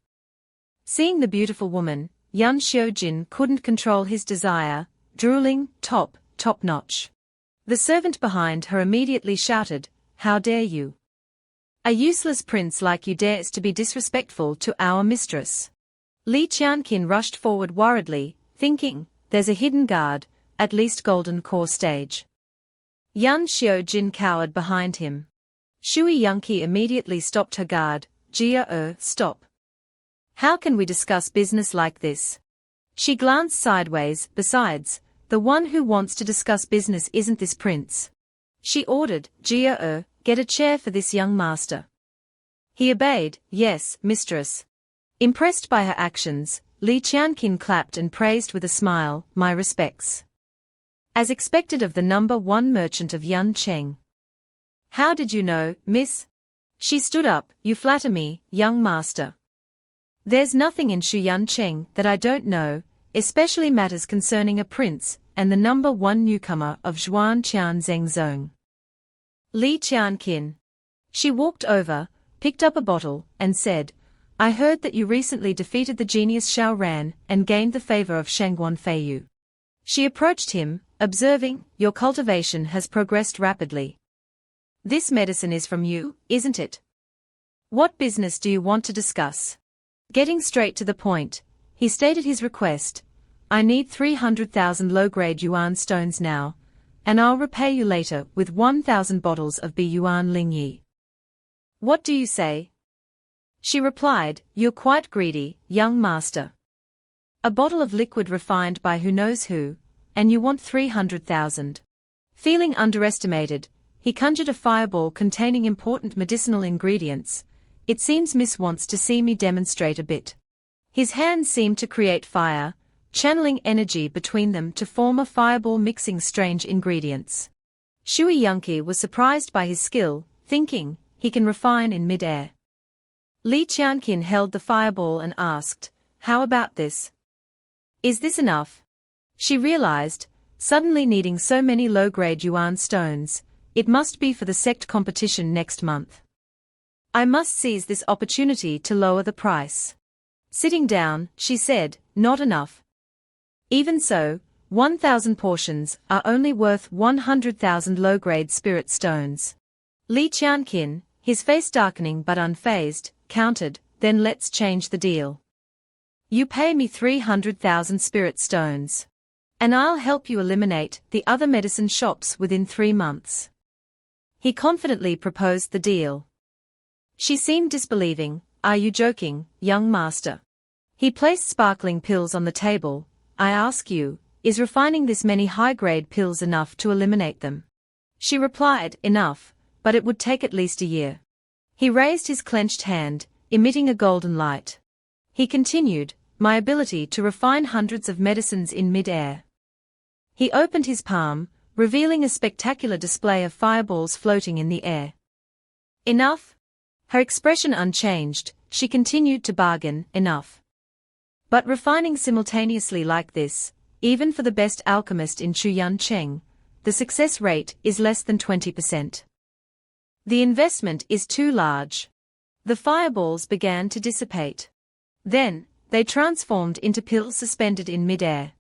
Seeing the beautiful woman, Yan Xiujin couldn't control his desire, drooling, top-notch. The servant behind her immediately shouted, how dare you? A useless prince like you dares to be disrespectful to our mistress. Li Qianqin rushed forward worriedly, thinking, there's a hidden guard, at least golden core stage. Yan Xiujin cowered behind him. Shui Yunqi immediately stopped her guard, Jia, stop. How can we discuss business like this? She glanced sideways, besides, the one who wants to discuss business isn't this prince. She ordered, Jia, get a chair for this young master. He obeyed, yes, mistress. Impressed by her actions, Li Qianqin clapped and praised with a smile, my respects. As expected of the #1 merchant of Yancheng. How did you know, miss? She stood up, you flatter me, young master. There's nothing in Shu Yancheng that I don't know, especially matters concerning a prince, and the #1 newcomer of Zhuan Qian Zhengzong. Li Qianqin. She walked over, picked up a bottle, and said, I heard that you recently defeated the genius Xiao Ran and gained the favor of Shengguan Feiyu. She approached him, observing, your cultivation has progressed rapidly. This medicine is from you, isn't it? What business do you want to discuss? Getting straight to the point, he stated his request. I need 300,000 low-grade yuan stones now, and I'll repay you later with 1,000 bottles of Yuan Lingyi. What do you say? She replied, "You're quite greedy, young master. A bottle of liquid refined by who knows who, and you want 300,000. Feeling underestimated, he conjured a fireball containing important medicinal ingredients. It seems Miss wants to see me demonstrate a bit. His hands seemed to create fire, channeling energy between them to form a fireball mixing strange ingredients. Shui Yunqi was surprised by his skill, thinking, he can refine in mid-air. Li Qianqin held the fireball and asked, "How about this? Is this enough?" She realized, suddenly needing so many low-grade yuan stones, it must be for the sect competition next month. I must seize this opportunity to lower the price. Sitting down, she said, "Not enough. Even so, 1,000 portions are only worth 100,000 low-grade spirit stones." Li Qianqin, his face darkening but unfazed, countered, "Then let's change the deal. You pay me 300,000 spirit stones. And I'll help you eliminate the other medicine shops within 3 months." He confidently proposed the deal. She seemed disbelieving. "Are you joking, young master?" He placed sparkling pills on the table. "I ask you, is refining this many high-grade pills enough to eliminate them?" She replied, "Enough, but it would take at least a year." He raised his clenched hand, emitting a golden light. He continued, "My ability to refine hundreds of medicines in mid-air." He opened his palm, revealing a spectacular display of fireballs floating in the air. "Enough?" Her expression unchanged, she continued to bargain, "Enough. But refining simultaneously like this, even for the best alchemist in Chuyuancheng, the success rate is less than 20%. The investment is too large." The fireballs began to dissipate. Then, they transformed into pills suspended in mid-air.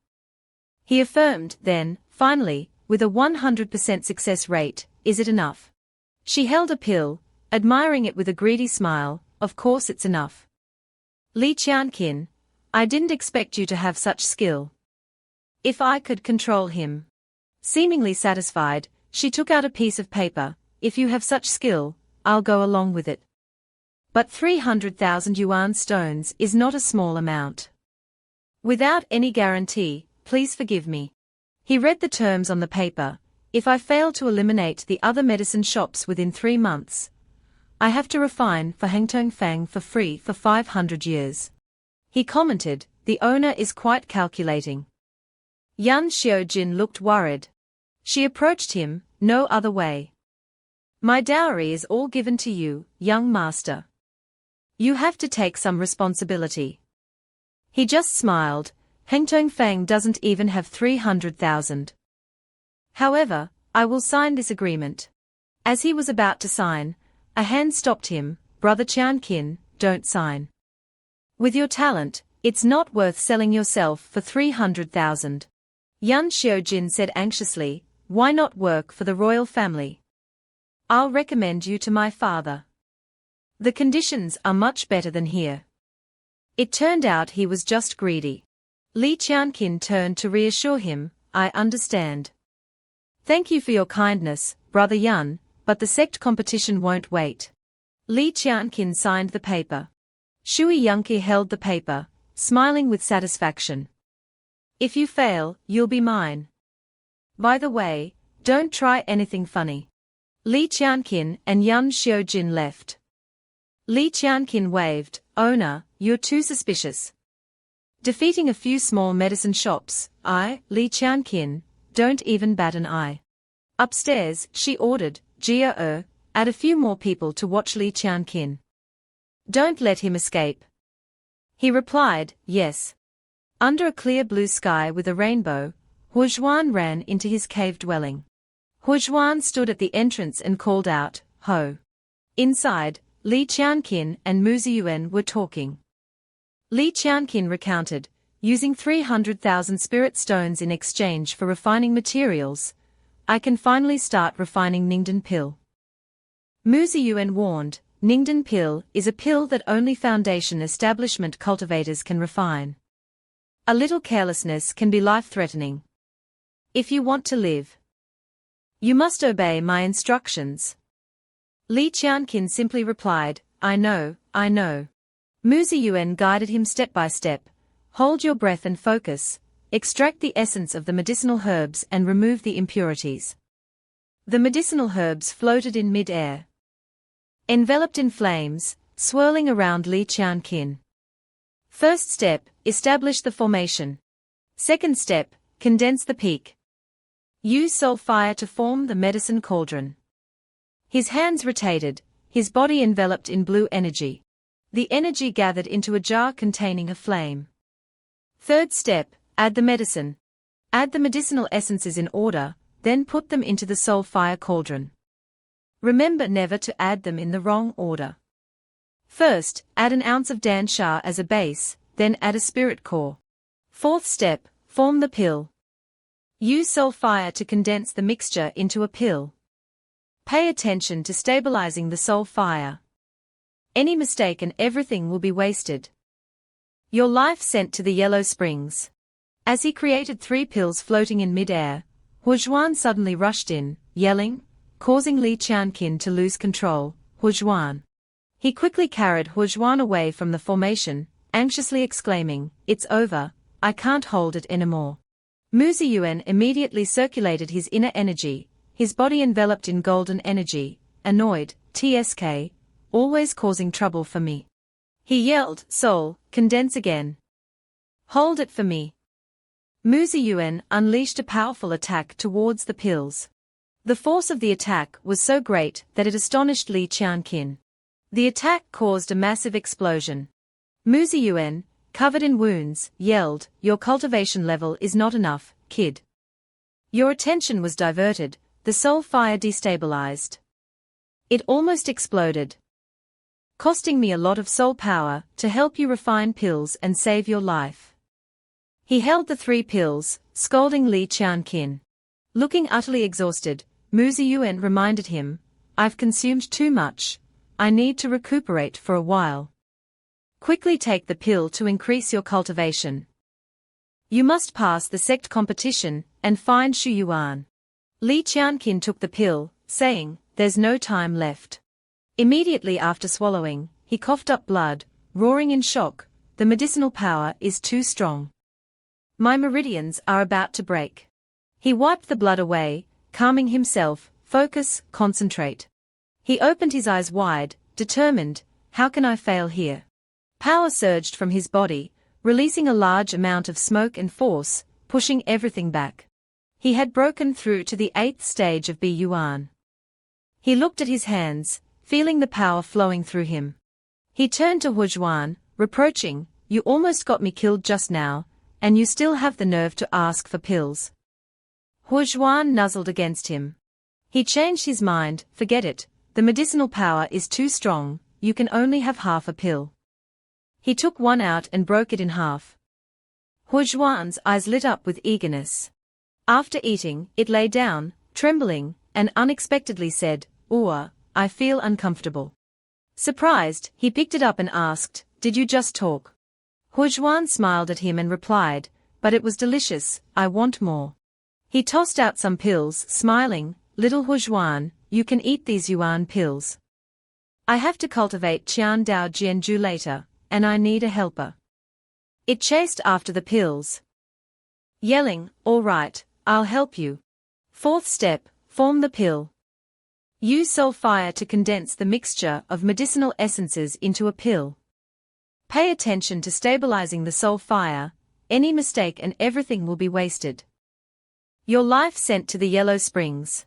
He affirmed, then, finally, with a 100% success rate, "Is it enough?" She held a pill, admiring it with a greedy smile. "Of course it's enough. Li Qianqin, I didn't expect you to have such skill. If I could control him." Seemingly satisfied, she took out a piece of paper. "If you have such skill, I'll go along with it. But 300,000 yuan stones is not a small amount. Without any guarantee, please forgive me." He read the terms on the paper. "If I fail to eliminate the other medicine shops within 3 months, I have to refine for Hengtongfang for free for 500 years. He commented, "The owner is quite calculating." Yan Xiaojin looked worried. She approached him, "No other way. My dowry is all given to you, young master. You have to take some responsibility." He just smiled. "Hengtongfang doesn't even have 300,000. However, I will sign this agreement." As he was about to sign, a hand stopped him. "Brother Qianqin, don't sign. With your talent, it's not worth selling yourself for 300,000. Yan Xiaojin said anxiously, "Why not work for the royal family? I'll recommend you to my father. The conditions are much better than here." It turned out he was just greedy. Li Qianqin turned to reassure him, "I understand. Thank you for your kindness, Brother Yan, but the sect competition won't wait." Li Qianqin signed the paper. Shui Yunqi held the paper, smiling with satisfaction. "If you fail, you'll be mine. By the way, don't try anything funny." Li Qianqin and Yan Xiaojin left. Li Qianqin waved, "Owner, you're too suspicious. Defeating a few small medicine shops, I, Li Qianqin, don't even bat an eye." Upstairs, she ordered, "Jia add a few more people to watch Li Qianqin. Don't let him escape." He replied, "Yes." Under a clear blue sky with a rainbow, Huozhuan ran into his cave dwelling. Huozhuan stood at the entrance and called out, "Ho!" Inside, Li Qianqin and Mu Ziyuan were talking. Li Qianqin recounted, "Using 300,000 spirit stones in exchange for refining materials, I can finally start refining Ningden pill." Mu Ziyuan warned, "Ningden pill is a pill that only foundation establishment cultivators can refine. A little carelessness can be life-threatening. If you want to live, you must obey my instructions." Li Qianqin simply replied, I know, I know. Mu Ziyuan guided him step by step. Hold your breath and focus. Extract the essence of the medicinal herbs and remove the impurities. The medicinal herbs floated in mid-air, enveloped in flames, swirling around Li Qianqin. First step, establish the formation. Second step, condense the peak. Use soul fire to form the medicine cauldron. His hands rotated, his body enveloped in blue energy. The energy gathered into a jar containing a flame. Third step, add the medicine. Add the medicinal essences in order, then put them into the soul fire cauldron. Remember never to add them in the wrong order. First, add an ounce of Dan Sha as a base, then add a spirit core. Fourth step, form the pill. Use soul fire to condense the mixture into a pill. Pay attention to stabilizing the soul fire. Any mistake and everything will be wasted. Your life sent to the Yellow Springs. As he created 3 pills floating in mid-air, Huozhuan suddenly rushed in, yelling, causing Li Qianqin to lose control. Huozhuan. He quickly carried Huozhuan away from the formation, anxiously exclaiming, "It's over, I can't hold it anymore." Mu Ziyuan immediately circulated his inner energy, his body enveloped in golden energy, annoyed, "TSK, always causing trouble for me." He yelled, "Soul, condense again. Hold it for me." Mu Ziyuan unleashed a powerful attack towards the pills. The force of the attack was so great that it astonished Li Qianqin. The attack caused a massive explosion. Mu Ziyuan, covered in wounds, yelled, "Your cultivation level is not enough, kid. Your attention was diverted, the soul fire destabilized. It almost exploded, costing me a lot of soul power to help you refine pills and save your life." He held the 3 pills, scolding Li Qianqin. Looking utterly exhausted, Mu Ziyuan reminded him, "I've consumed too much. I need to recuperate for a while. Quickly take the pill to increase your cultivation. You must pass the sect competition and find Shu Yuan." Li Qianqin took the pill, saying, "There's no time left." Immediately after swallowing, he coughed up blood, roaring in shock, "The medicinal power is too strong. My meridians are about to break." He wiped the blood away, calming himself, focus, concentrate. He opened his eyes wide, determined, "How can I fail here?" Power surged from his body, releasing a large amount of smoke and force, pushing everything back. He had broken through to the 8th stage of Yuan. He looked at his hands, feeling the power flowing through him. He turned to Huozhuan, reproaching, "You almost got me killed just now, and you still have the nerve to ask for pills." Huozhuan nuzzled against him. He changed his mind, "Forget it, the medicinal power is too strong, you can only have half a pill." He took one out and broke it in half. Huozhuan's eyes lit up with eagerness. After eating, it lay down, trembling, and unexpectedly said, I feel uncomfortable." Surprised, he picked it up and asked, "Did you just talk?" Huozhuan smiled at him and replied, "But it was delicious, I want more." He tossed out some pills, smiling, "Little Huozhuan, you can eat these Yuan pills. I have to cultivate Qian Dao Jianju later, and I need a helper." It chased after the pills, yelling, "All right, I'll help you. Fourth step, form the pill. Use soul fire to condense the mixture of medicinal essences into a pill. Pay attention to stabilizing the soul fire, any mistake and everything will be wasted. Your life sent to the Yellow Springs."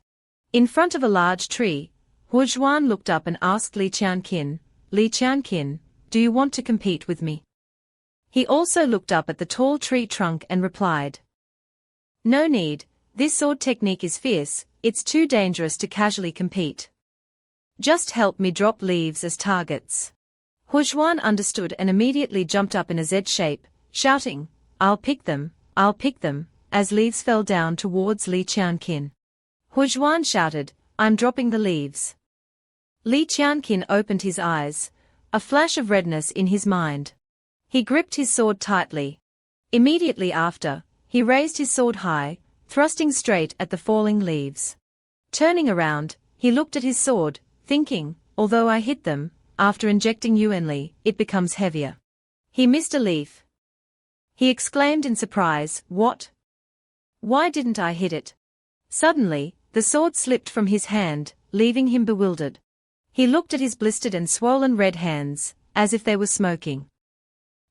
In front of a large tree, Huozhuan looked up and asked Li Qianqin, "Li Qianqin, do you want to compete with me?" He also looked up at the tall tree trunk and replied, "No need, this sword technique is fierce, it's too dangerous to casually compete. Just help me drop leaves as targets." Huozhuan understood and immediately jumped up in a Z shape, shouting, I'll pick them, as leaves fell down towards Li Qianqin. Huozhuan shouted, "I'm dropping the leaves." Li Qianqin opened his eyes, a flash of redness in his mind. He gripped his sword tightly. Immediately after, he raised his sword high, thrusting straight at the falling leaves. Turning around, he looked at his sword, thinking, although I hit them, after injecting Yuanli, it becomes heavier. He missed a leaf. He exclaimed in surprise, "What? Why didn't I hit it?" Suddenly, the sword slipped from his hand, leaving him bewildered. He looked at his blistered and swollen red hands, as if they were smoking.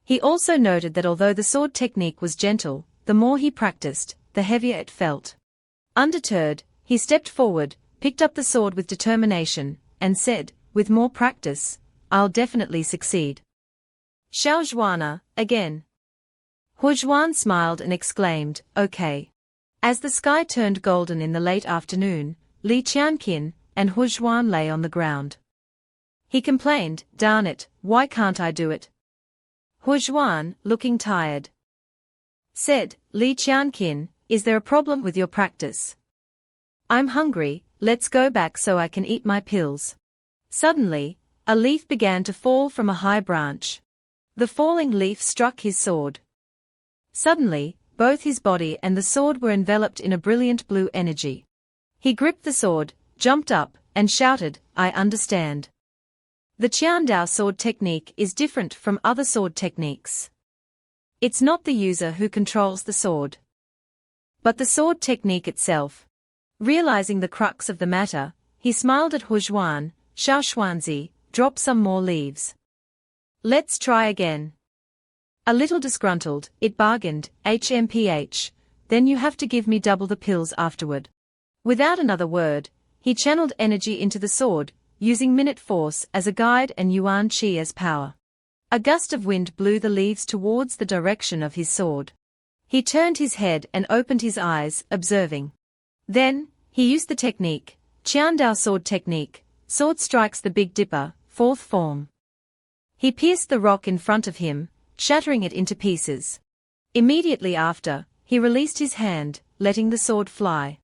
He also noted that although the sword technique was gentle, the more he practiced, the heavier it felt. Undeterred, he stepped forward, picked up the sword with determination, and said, "With more practice, I'll definitely succeed." Xiao Zhuana, again. Hu Zhuan smiled and exclaimed, "Okay." As the sky turned golden in the late afternoon, Li Qianqin and Hu Zhuan lay on the ground. He complained, "Darn it, why can't I do it?" Hu Zhuan, looking tired, said, "Li Qianqin, is there a problem with your practice?" "I'm hungry, let's go back so I can eat my pills." Suddenly, a leaf began to fall from a high branch. The falling leaf struck his sword. Suddenly, both his body and the sword were enveloped in a brilliant blue energy. He gripped the sword, jumped up, and shouted, "I understand." The Qiandao sword technique is different from other sword techniques. It's not the user who controls the sword, but the sword technique itself. Realizing the crux of the matter, he smiled at Hu Zhuan. "Xiao Xuanzi, drop some more leaves. Let's try again." A little disgruntled, it bargained, "HMPH, then you have to give me double the pills afterward." Without another word, he channeled energy into the sword, using minute force as a guide and yuan qi as power. A gust of wind blew the leaves towards the direction of his sword. He turned his head and opened his eyes, observing. Then, he used the technique, Qiandao sword technique, sword strikes the Big Dipper, fourth form. He pierced the rock in front of him, shattering it into pieces. Immediately after, he released his hand, letting the sword fly.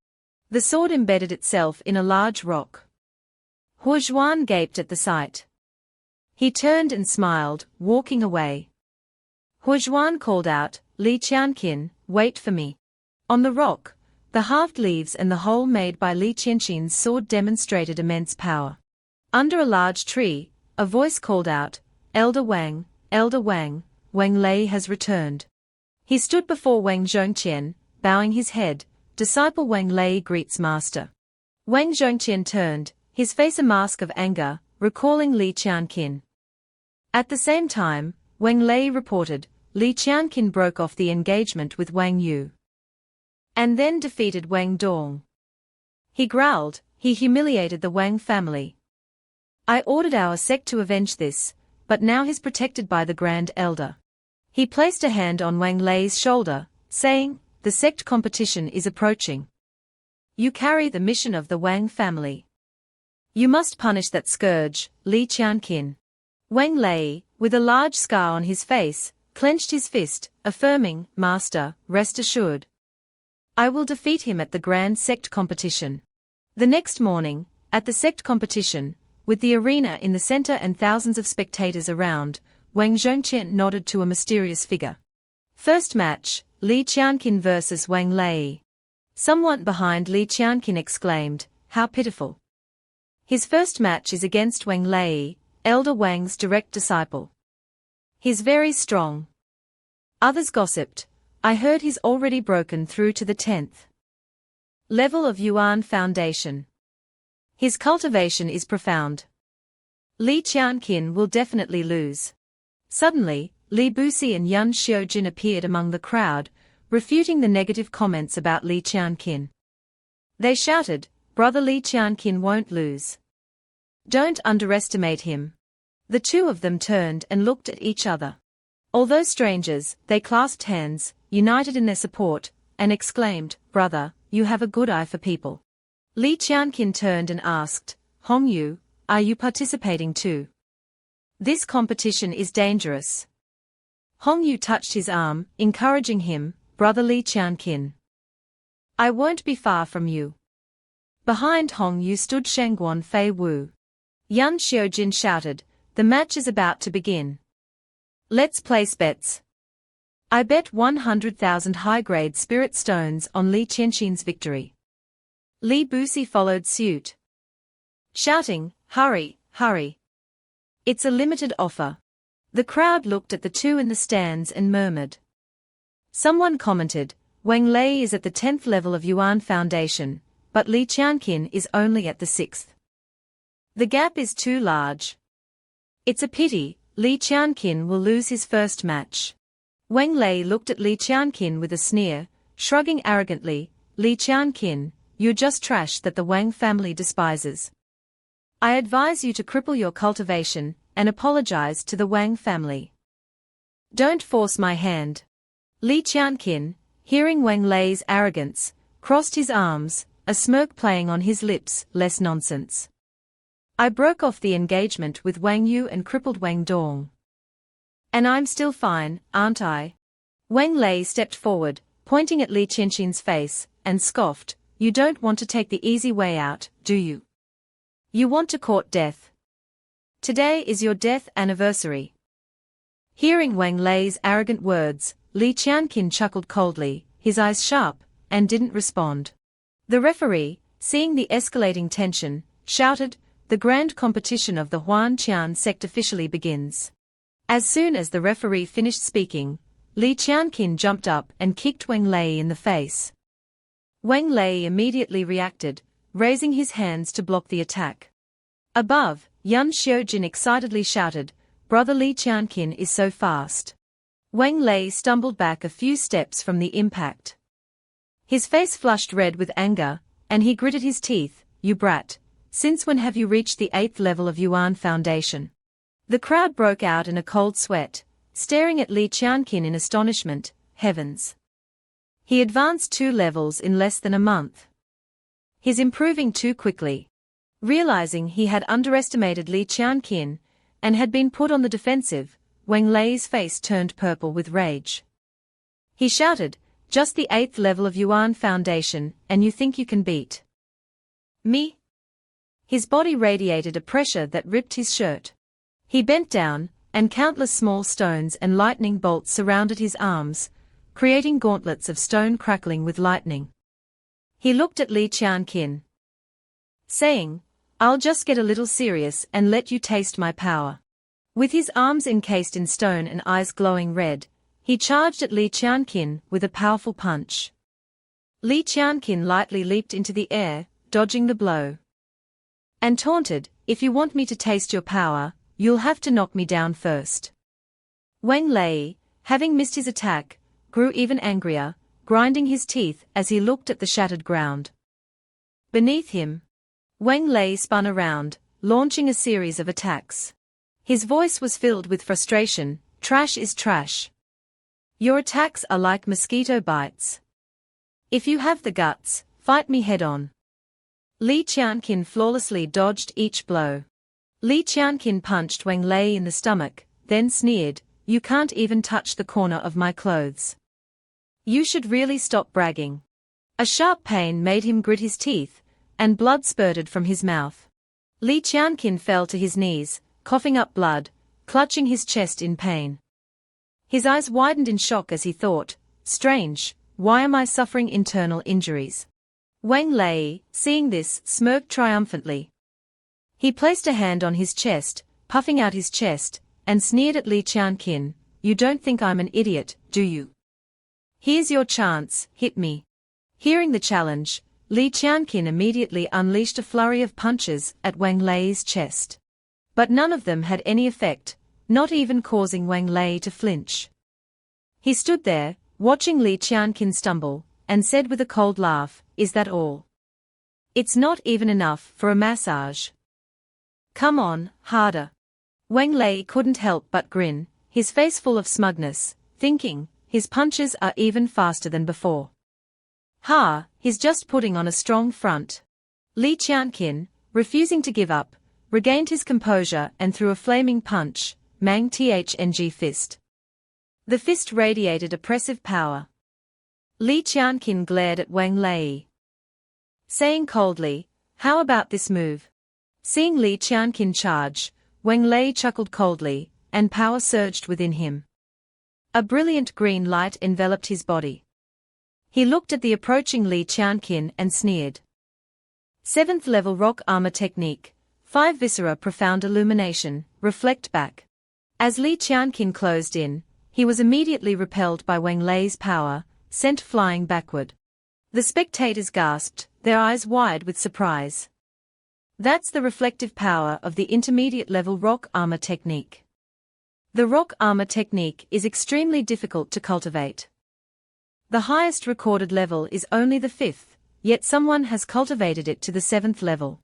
The sword embedded itself in a large rock. Hu Zhuan gaped at the sight. He turned and smiled, walking away. Hu Zhuan called out, "Li Qianqin, wait for me." On the rock, the halved leaves and the hole made by Li Qianqin's sword demonstrated immense power. Under a large tree, a voice called out, Elder Wang, Wang Lei has returned." He stood before Wang Zhongqian, bowing his head, "Disciple Wang Lei greets master." Wang Zhongqian turned, his face a mask of anger, recalling Li Qianqin. At the same time, Wang Lei reported, Li Qianqin broke off the engagement with Wang Yu, and then defeated Wang Dong. He growled, "He humiliated the Wang family. I ordered our sect to avenge this, but now he's protected by the Grand Elder." He placed a hand on Wang Lei's shoulder, saying, "The sect competition is approaching. You carry the mission of the Wang family. You must punish that scourge, Li Qianqin." Wang Lei, with a large scar on his face, clenched his fist, affirming, "Master, rest assured. I will defeat him at the Grand Sect competition." The next morning, at the sect competition, with the arena in the center and thousands of spectators around, Wang Zhongqian nodded to a mysterious figure. First match, Li Qianqin versus Wang Lei. Someone behind Li Qianqin exclaimed, "How pitiful. His first match is against Wang Lei, Elder Wang's direct disciple. He's very strong." Others gossiped, "I heard he's already broken through to the 10th level of Yuan Foundation. His cultivation is profound. Li Qianqin will definitely lose." Suddenly, Li Busi and Yun Xiujin appeared among the crowd, refuting the negative comments about Li Qianqin. They shouted, "Brother Li Qianqin won't lose. Don't underestimate him." The two of them turned and looked at each other. Although strangers, they clasped hands, united in their support, and exclaimed, "Brother, you have a good eye for people." Li Qianqin turned and asked, "Hongyu, are you participating too? This competition is dangerous." Hongyu touched his arm, encouraging him, "Brother Li Qianqin, I won't be far from you." Behind Hongyu stood Shangguan Fei Wu. Yun Xiujin shouted, "The match is about to begin. Let's place bets. I bet 100,000 high-grade spirit stones on Li Qianqin's victory." Li Busi followed suit, shouting, "Hurry, hurry. It's a limited offer. The crowd looked at the two in the stands and murmured. Someone commented, Wang Lei is at the 10th level of Yuan Foundation, but Li Qianqin is only at the 6th. The gap is too large. It's a pity, Li Qianqin will lose his first match. Wang Lei looked at Li Qianqin with a sneer, shrugging arrogantly, Li Qianqin, you're just trash that the Wang family despises. I advise you to cripple your cultivation, and apologize to the Wang family. Don't force my hand. Li Qianqin, hearing Wang Lei's arrogance, crossed his arms, a smirk playing on his lips, less nonsense. I broke off the engagement with Wang Yu and crippled Wang Dong. And I'm still fine, aren't I? Wang Lei stepped forward, pointing at Li Qianqin's face, and scoffed, you don't want to take the easy way out, do you? You want to court death. Today is your death anniversary. Hearing Wang Lei's arrogant words, Li Qianqin chuckled coldly, his eyes sharp, and didn't respond. The referee, seeing the escalating tension, shouted, the grand competition of the Huanqian Sect officially begins. As soon as the referee finished speaking, Li Qianqin jumped up and kicked Wang Lei in the face. Wang Lei immediately reacted, raising his hands to block the attack. Above, Yan Xiujin excitedly shouted, Brother Li Qianqin is so fast. Wang Lei stumbled back a few steps from the impact. His face flushed red with anger, and he gritted his teeth, you brat, since when have you reached the 8th level of Yuan Foundation? The crowd broke out in a cold sweat, staring at Li Qianqin in astonishment, heavens. He advanced 2 levels in less than a month. He's improving too quickly. Realizing he had underestimated Li Qianqin, and had been put on the defensive, Wang Lei's face turned purple with rage. He shouted, just the 8th level of Yuan Foundation, and you think you can beat me? His body radiated a pressure that ripped his shirt. He bent down, and countless small stones and lightning bolts surrounded his arms, creating gauntlets of stone crackling with lightning. He looked at Li Qianqin, saying, I'll just get a little serious and let you taste my power. With his arms encased in stone and eyes glowing red, he charged at Li Qianqin with a powerful punch. Li Qianqin lightly leaped into the air, dodging the blow. And taunted, if you want me to taste your power, you'll have to knock me down first. Wang Lei, having missed his attack, grew even angrier, grinding his teeth as he looked at the shattered ground. Beneath him, Wang Lei spun around, launching a series of attacks. His voice was filled with frustration, trash is trash. Your attacks are like mosquito bites. If you have the guts, fight me head-on. Li Qianqin flawlessly dodged each blow. Li Qianqin punched Wang Lei in the stomach, then sneered, you can't even touch the corner of my clothes. You should really stop bragging. A sharp pain made him grit his teeth, and blood spurted from his mouth. Li Qianqin fell to his knees, coughing up blood, clutching his chest in pain. His eyes widened in shock as he thought, strange, why am I suffering internal injuries? Wang Lei, seeing this, smirked triumphantly. He placed a hand on his chest, puffing out his chest, and sneered at Li Qianqin, you don't think I'm an idiot, do you? Here's your chance, hit me. Hearing the challenge, Li Qianqin immediately unleashed a flurry of punches at Wang Lei's chest. But none of them had any effect, not even causing Wang Lei to flinch. He stood there, watching Li Qianqin stumble, and said with a cold laugh, is that all? It's not even enough for a massage. Come on, harder. Wang Lei couldn't help but grin, his face full of smugness, thinking, his punches are even faster than before. Ha, he's just putting on a strong front. Li Qianqin, refusing to give up, regained his composure and threw a flaming punch, Mang Thng fist. The fist radiated oppressive power. Li Qianqin glared at Wang Lei, saying coldly, how about this move? Seeing Li Qianqin charge, Wang Lei chuckled coldly, and power surged within him. A brilliant green light enveloped his body. He looked at the approaching Li Qianqin and sneered. 7th level rock armor technique, 5 viscera profound illumination, reflect back. As Li Qianqin closed in, he was immediately repelled by Wang Lei's power, sent flying backward. The spectators gasped, their eyes wide with surprise. That's the reflective power of the intermediate-level rock armor technique. The rock armor technique is extremely difficult to cultivate. The highest recorded level is only the 5th, yet someone has cultivated it to the 7th level.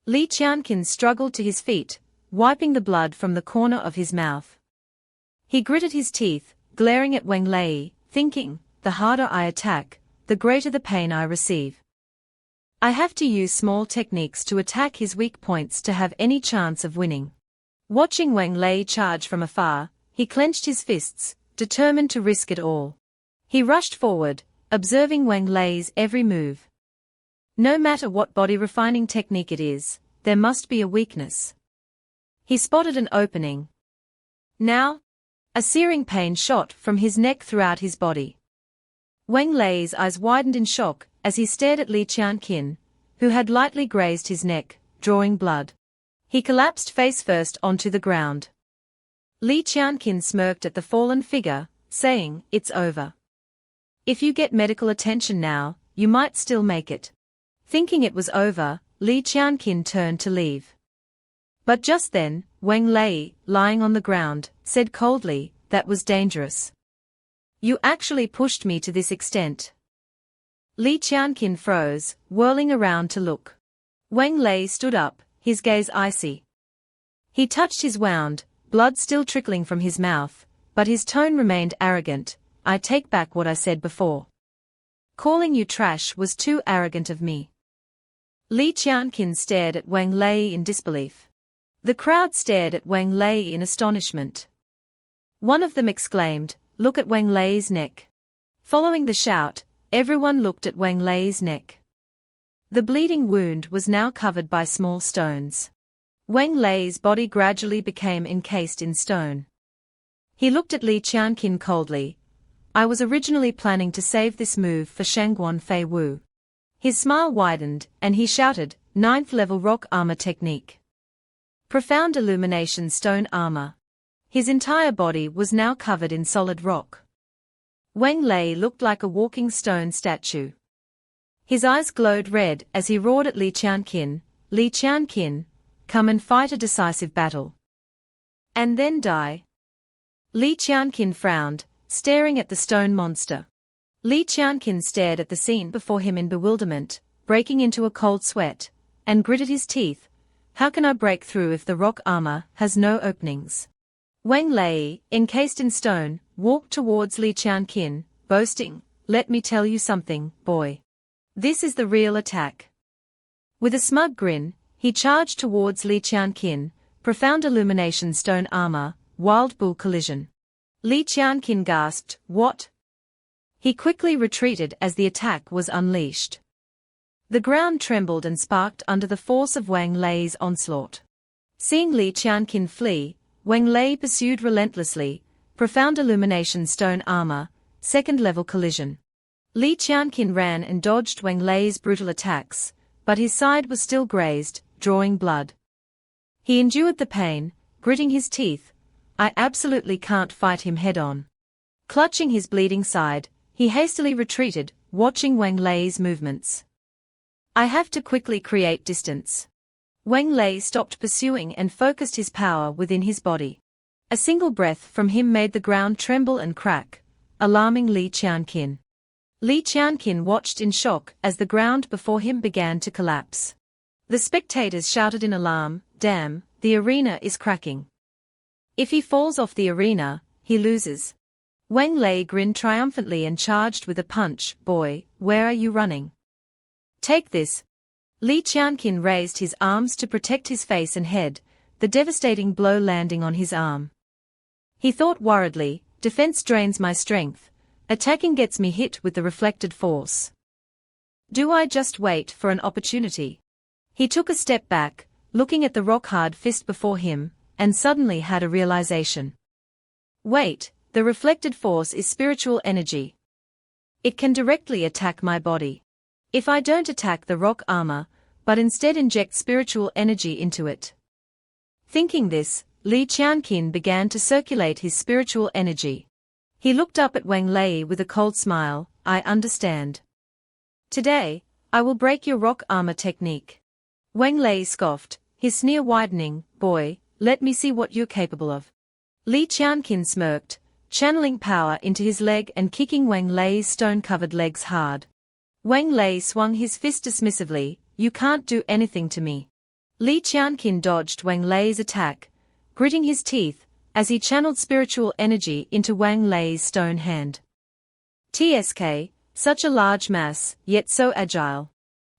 Li Qianqin struggled to his feet, wiping the blood from the corner of his mouth. He gritted his teeth, glaring at Wang Lei, thinking, the harder I attack, the greater the pain I receive. I have to use small techniques to attack his weak points to have any chance of winning. Watching Wang Lei charge from afar, he clenched his fists, determined to risk it all. He rushed forward, observing Wang Lei's every move. No matter what body-refining technique it is, there must be a weakness. He spotted an opening. Now, a searing pain shot from his neck throughout his body. Wang Lei's eyes widened in shock as he stared at Li Qianqin, who had lightly grazed his neck, drawing blood. He collapsed face first onto the ground. Li Qianqin smirked at the fallen figure, saying, "It's over. If you get medical attention now, you might still make it." Thinking it was over, Li Qianqin turned to leave. But just then, Wang Lei, lying on the ground, said coldly, "That was dangerous. You actually pushed me to this extent." Li Qianqin froze, whirling around to look. Wang Lei stood up, his gaze icy. He touched his wound, blood still trickling from his mouth, but his tone remained arrogant. "I take back what I said before. Calling you trash was too arrogant of me." Li Qianqin stared at Wang Lei in disbelief. The crowd stared at Wang Lei in astonishment. One of them exclaimed, "Look at Wang Lei's neck." Following the shout, everyone looked at Wang Lei's neck. The bleeding wound was now covered by small stones. Wang Lei's body gradually became encased in stone. He looked at Li Qianqin coldly. "I was originally planning to save this move for Shangguan Fei Wu." His smile widened, and he shouted, "9th level rock armor technique. Profound illumination stone armor." His entire body was now covered in solid rock. Wang Lei looked like a walking stone statue. His eyes glowed red as he roared at Li Qianqin, "Li Qianqin, come and fight a decisive battle. And then die." Li Qianqin frowned, staring at the stone monster. Li Qianqin stared at the scene before him in bewilderment, breaking into a cold sweat, and gritted his teeth. "How can I break through if the rock armor has no openings?" Wang Lei, encased in stone, walked towards Li Qianqin, boasting, "Let me tell you something, boy. This is the real attack." With a smug grin, he charged towards Li Qianqin, profound illumination stone armor, wild bull collision. Li Qianqin gasped, "What?" He quickly retreated as the attack was unleashed. The ground trembled and sparked under the force of Wang Lei's onslaught. Seeing Li Qianqin flee, Wang Lei pursued relentlessly, profound illumination stone armor, 2nd level collision. Li Qianqin ran and dodged Wang Lei's brutal attacks, but his side was still grazed, drawing blood. He endured the pain, gritting his teeth. "I absolutely can't fight him head-on." Clutching his bleeding side, he hastily retreated, watching Wang Lei's movements. "I have to quickly create distance." Wang Lei stopped pursuing and focused his power within his body. A single breath from him made the ground tremble and crack, alarming Li Qianqin. Li Qianqin watched in shock as the ground before him began to collapse. The spectators shouted in alarm, "Damn, the arena is cracking. If he falls off the arena, he loses." Wang Lei grinned triumphantly and charged with a punch. "Boy, where are you running? Take this." Li Qianqin raised his arms to protect his face and head, the devastating blow landing on his arm. He thought worriedly, "Defense drains my strength, attacking gets me hit with the reflected force. Do I just wait for an opportunity?" He took a step back, looking at the rock-hard fist before him, and suddenly had a realization. "Wait, the reflected force is spiritual energy. It can directly attack my body. If I don't attack the rock armor, but instead inject spiritual energy into it." Thinking this, Li Qianqin began to circulate his spiritual energy. He looked up at Wang Lei with a cold smile. I understand. Today, I will break your rock armor technique. Wang Lei scoffed, his sneer widening. Boy, let me see what you're capable of. Li Qianqin smirked, channeling power into his leg and kicking Wang Lei's stone-covered legs hard. Wang Lei swung his fist dismissively. You can't do anything to me. Li Qianqin dodged Wang Lei's attack, gritting his teeth, as he channeled spiritual energy into Wang Lei's stone hand. TSK, such a large mass, yet so agile.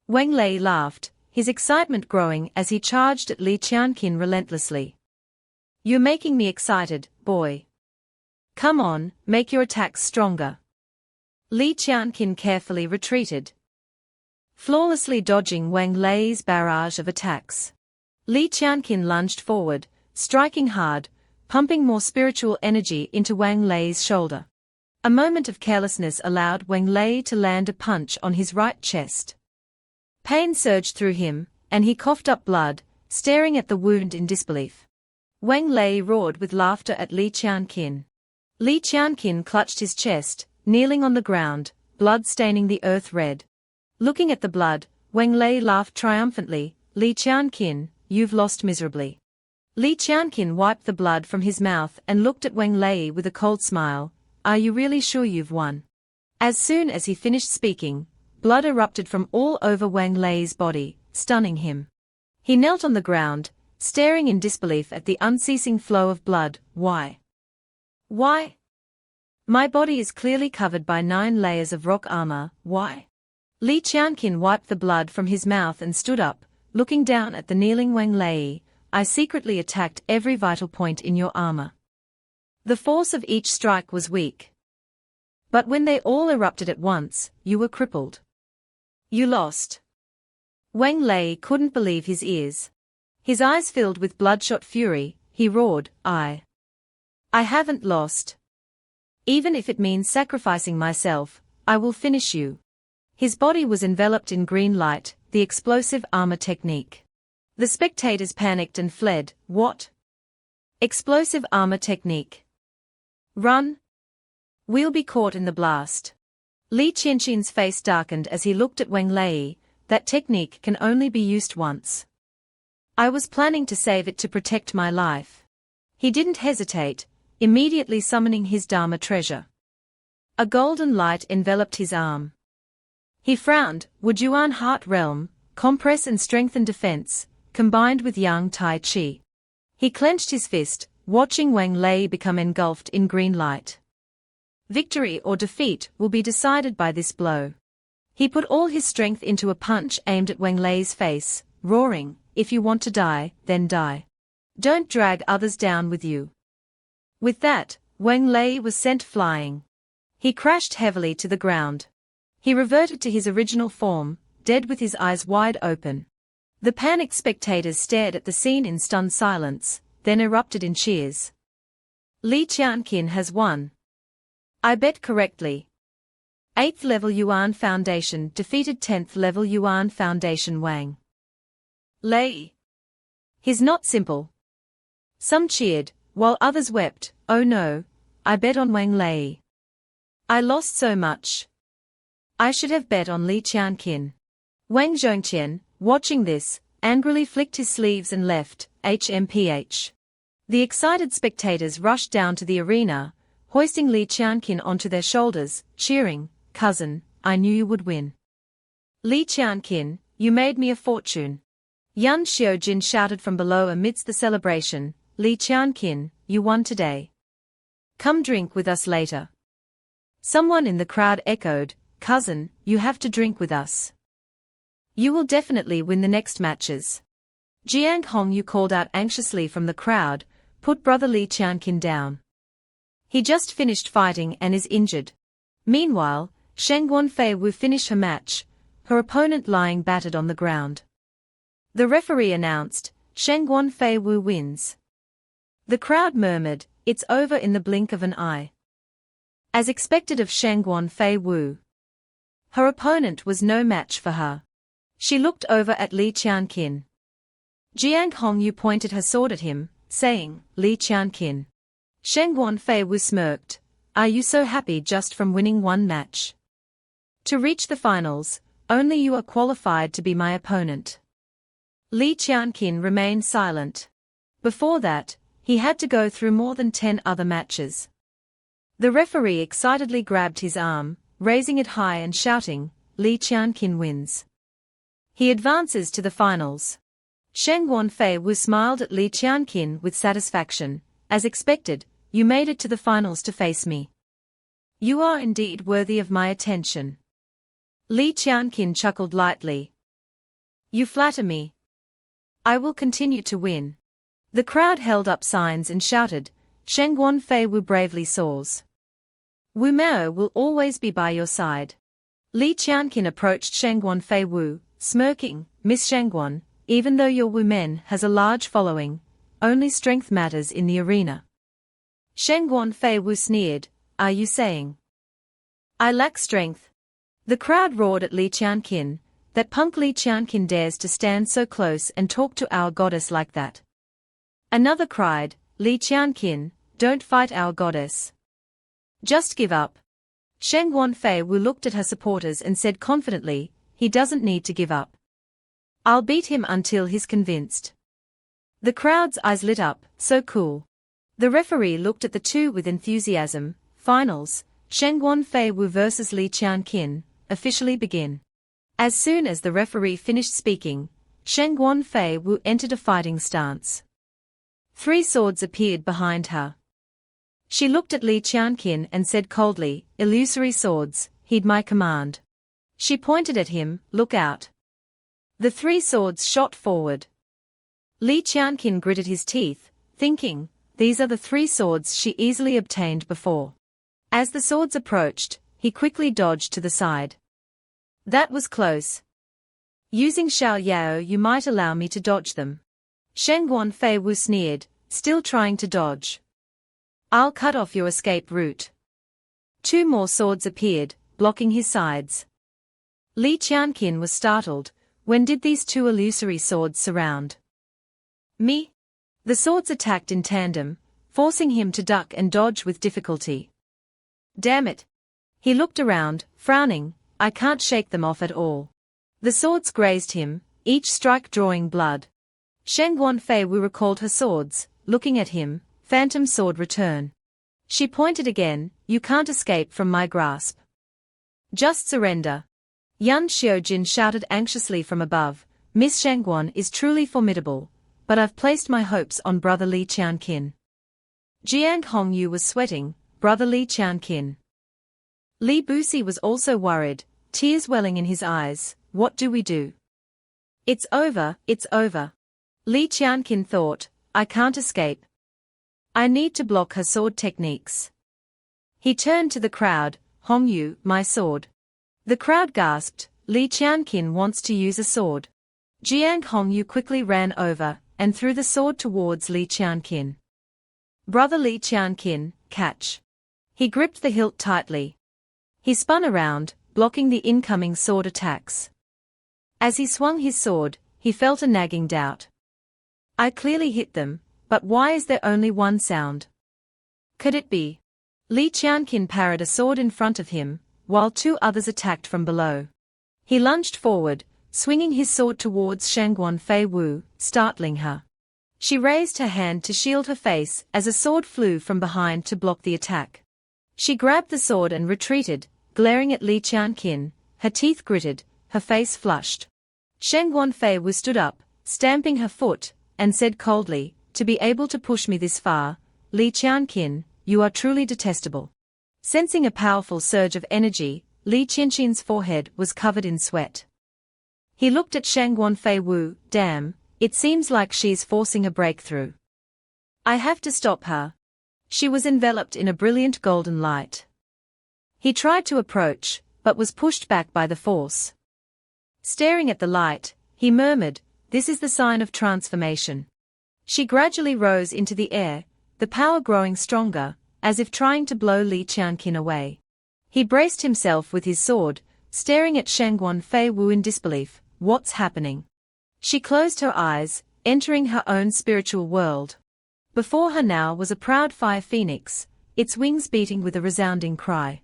Wang Lei laughed, his excitement growing as he charged at Li Qianqin relentlessly. You're making me excited, boy. Come on, make your attacks stronger. Li Qianqin carefully retreated, flawlessly dodging Wang Lei's barrage of attacks. Li Qianqin lunged forward, striking hard, pumping more spiritual energy into Wang Lei's shoulder. A moment of carelessness allowed Wang Lei to land a punch on his right chest. Pain surged through him, and he coughed up blood, staring at the wound in disbelief. Wang Lei roared with laughter at Li Qianqin. Li Qianqin clutched his chest, kneeling on the ground, blood staining the earth red. Looking at the blood, Wang Lei laughed triumphantly. Li Qianqin, you've lost miserably. Li Qianqin wiped the blood from his mouth and looked at Wang Lei with a cold smile. Are you really sure you've won? As soon as he finished speaking, blood erupted from all over Wang Lei's body, stunning him. He knelt on the ground, staring in disbelief at the unceasing flow of blood. Why? Why? My body is clearly covered by 9 layers of rock armor. Why? Li Qianqin wiped the blood from his mouth and stood up, looking down at the kneeling Wang Lei. I secretly attacked every vital point in your armor. The force of each strike was weak. But when they all erupted at once, you were crippled. You lost. Wang Lei couldn't believe his ears. His eyes filled with bloodshot fury. He roared, I haven't lost. Even if it means sacrificing myself, I will finish you. His body was enveloped in green light, the explosive armor technique. The spectators panicked and fled. What? Explosive armor technique. Run. We'll be caught in the blast. Li Qianqin's face darkened as he looked at Wang Lei. That technique can only be used once. I was planning to save it to protect my life. He didn't hesitate, immediately summoning his Dharma treasure. A golden light enveloped his arm. He frowned. Would Yuan Heart Realm, compress and strengthen defense, combined with Yang Tai Chi. He clenched his fist, watching Wang Lei become engulfed in green light. Victory or defeat will be decided by this blow. He put all his strength into a punch aimed at Wang Lei's face, roaring, if you want to die, then die. Don't drag others down with you. With that, Wang Lei was sent flying. He crashed heavily to the ground. He reverted to his original form, dead with his eyes wide open. The panicked spectators stared at the scene in stunned silence, then erupted in cheers. Li Qianqin has won. I bet correctly. 8th level Yuan Foundation defeated 10th level Yuan Foundation Wang Lei. He's not simple. Some cheered, while others wept. Oh no, I bet on Wang Lei. I lost so much. I should have bet on Li Qianqin. Wang Zhongqian, watching this, angrily flicked his sleeves and left. HMPH. The excited spectators rushed down to the arena, hoisting Li Qianqin onto their shoulders, cheering, cousin, I knew you would win. Li Qianqin, you made me a fortune. Yan Xiaojin shouted from below amidst the celebration, Li Qianqin, you won today. Come drink with us later. Someone in the crowd echoed, cousin, you have to drink with us. You will definitely win the next matches. Jiang Hongyu called out anxiously from the crowd, put brother Li Qianqin down. He just finished fighting and is injured. Meanwhile, Sheng Guanfei Wu finished her match, her opponent lying battered on the ground. The referee announced, Sheng Guanfei Wu wins. The crowd murmured, it's over in the blink of an eye. As expected of Sheng Guanfei Wu. Her opponent was no match for her. She looked over at Li Qianqin. Jiang Hongyu pointed her sword at him, saying, Li Qianqin. Sheng Guanfei Wu smirked. Are you so happy just from winning one match? To reach the finals, only you are qualified to be my opponent. Li Qianqin remained silent. Before that, he had to go through more than 10 other matches. The referee excitedly grabbed his arm, raising it high and shouting, Li Qianqin wins. He advances to the finals. Sheng Guanfei Wu smiled at Li Qianqin with satisfaction. As expected, you made it to the finals to face me. You are indeed worthy of my attention. Li Qianqin chuckled lightly. You flatter me. I will continue to win. The crowd held up signs and shouted, Sheng Guanfei Wu bravely soars. Wu Mao will always be by your side. Li Qianqin approached Sheng Guanfei Wu, smirking, Miss Shengguan, even though your Wu men has a large following, only strength matters in the arena. Sheng Guanfei Wu sneered, are you saying I lack strength? The crowd roared at Li Qianqin. That punk Li Qianqin dares to stand so close and talk to our goddess like that. Another cried, Li Qianqin, don't fight our goddess. Just give up. Sheng Guanfei Wu looked at her supporters and said confidently, he doesn't need to give up. I'll beat him until he's convinced. The crowd's eyes lit up, so cool. The referee looked at the two with enthusiasm. Finals, Sheng Guanfei Wu vs Li Qianqin, officially begin. As soon as the referee finished speaking, Sheng Guanfei Wu entered a fighting stance. 3 swords appeared behind her. She looked at Li Qianqin and said coldly, illusory swords, heed my command. She pointed at him, look out. The 3 swords shot forward. Li Qianqin gritted his teeth, thinking, these are the 3 swords she easily obtained before. As the swords approached, he quickly dodged to the side. That was close. Using Xiao Yao you might allow me to dodge them. Sheng Guanfei Wu sneered, still trying to dodge. I'll cut off your escape route. 2 more swords appeared, blocking his sides. Li Qianqin was startled. When did these 2 illusory swords surround me? The swords attacked in tandem, forcing him to duck and dodge with difficulty. Damn it. He looked around, frowning, I can't shake them off at all. The swords grazed him, each strike drawing blood. Sheng Guanfei Wu recalled her swords, looking at him, phantom sword return. She pointed again, you can't escape from my grasp. Just surrender. Yan Xiaojin shouted anxiously from above, Miss Shengguan is truly formidable, but I've placed my hopes on brother Li Qianqin. Jiang Hongyu was sweating, brother Li Qianqin. Li Busi was also worried, tears welling in his eyes, what do we do? It's over, it's over. Li Qianqin thought, I can't escape. I need to block her sword techniques. He turned to the crowd, Hongyu, my sword. The crowd gasped, Li Qianqin wants to use a sword. Jiang Hongyu quickly ran over and threw the sword towards Li Qianqin. Brother Li Qianqin, catch. He gripped the hilt tightly. He spun around, blocking the incoming sword attacks. As he swung his sword, he felt a nagging doubt. I clearly hit them, but why is there only one sound? Could it be? Li Qianqin parried a sword in front of him, while 2 others attacked from below. He lunged forward, swinging his sword towards Sheng Guanfei Wu, startling her. She raised her hand to shield her face as a sword flew from behind to block the attack. She grabbed the sword and retreated, glaring at Li Qianqin, her teeth gritted, her face flushed. Sheng Guanfei Wu stood up, stamping her foot, and said coldly, to be able to push me this far, Li Qianqin, you are truly detestable. Sensing a powerful surge of energy, Li Qianqin's forehead was covered in sweat. He looked at Sheng Guanfei Wu, damn, it seems like she's forcing a breakthrough. I have to stop her. She was enveloped in a brilliant golden light. He tried to approach, but was pushed back by the force. Staring at the light, he murmured, this is the sign of transformation. She gradually rose into the air, the power growing stronger, as if trying to blow Li Qianqin away. He braced himself with his sword, staring at Sheng Guanfei Wu in disbelief, what's happening? She closed her eyes, entering her own spiritual world. Before her now was a proud fire phoenix, its wings beating with a resounding cry.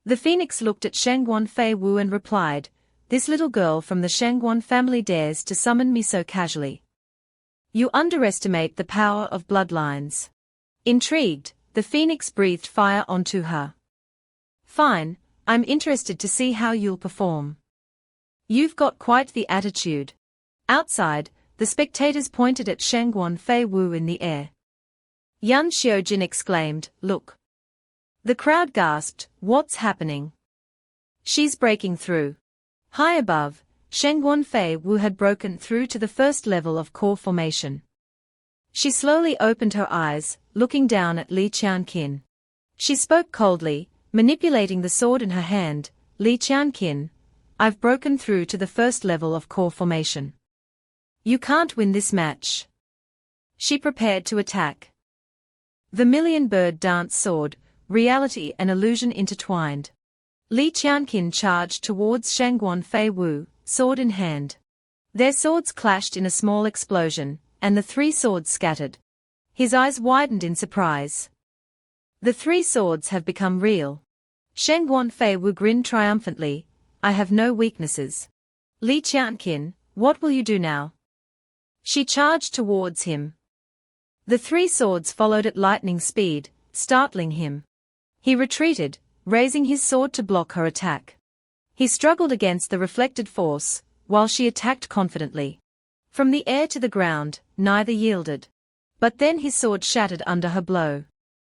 The phoenix looked at Shangguan Fei Wu and replied, "This little girl from the Shangguan family dares to summon me so casually. You underestimate the power of bloodlines." Intrigued, the phoenix breathed fire onto her. "Fine, I'm interested to see how you'll perform. You've got quite the attitude." Outside, the spectators pointed at Shangguan Fei Wu in the air. Yan Xiaojin exclaimed, "Look." The crowd gasped, "What's happening?" "She's breaking through." High above, Shangguan Fei Wu had broken through to the first level of core formation. She slowly opened her eyes, looking down at Li Qianqin. She spoke coldly, manipulating the sword in her hand, "Li Qianqin, I've broken through to the first level of core formation. You can't win this match." She prepared to attack. The million-bird dance sword, reality and illusion intertwined. Li Qianqin charged towards Shangguan Fei Wu, sword in hand. Their swords clashed in a small explosion, and the three swords scattered. His eyes widened in surprise. "The three swords have become real." Shangguan Fei Wu grinned triumphantly, "I have no weaknesses." "Li Qianqin, what will you do now?" She charged towards him. The three swords followed at lightning speed, startling him. He retreated, raising his sword to block her attack. He struggled against the reflected force, while she attacked confidently. From the air to the ground, neither yielded. But then his sword shattered under her blow.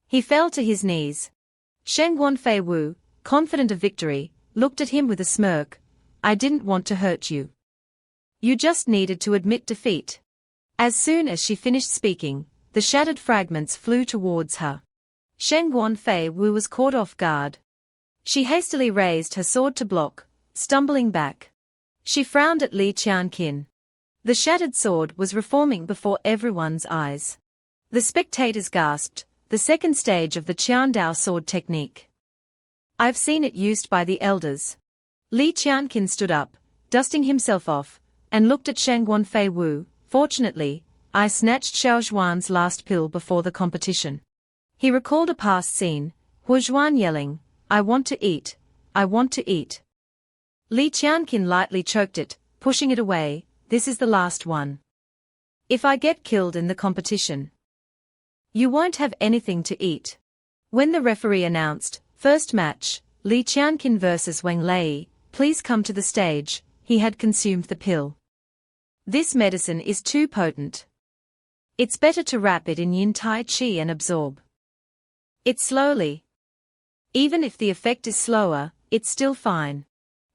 He fell to his knees. Shangguan Fei Wu, confident of victory, looked at him with a smirk. "I didn't want to hurt you. You just needed to admit defeat." As soon as she finished speaking, the shattered fragments flew towards her. Shangguan Fei Wu was caught off guard. She hastily raised her sword to block, stumbling back. She frowned at Li Qianqin. The shattered sword was reforming before everyone's eyes. The spectators gasped, the second stage of the Qiandao sword technique. "I've seen it used by the elders." Li Qianqin stood up, dusting himself off, and looked at Shangguan Fei Wu. "Fortunately, I snatched Xiao Zhuan's last pill before the competition." He recalled a past scene, Hu Zhuan yelling, "I want to eat, I want to eat." Li Qianqin lightly choked it, pushing it away, "This is the last one. If I get killed in the competition, you won't have anything to eat." When the referee announced, "First match, Li Qianqin vs Wang Lei, please come to the stage," he had consumed the pill. "This medicine is too potent. It's better to wrap it in yin tai chi and absorb it slowly. Even if the effect is slower, it's still fine."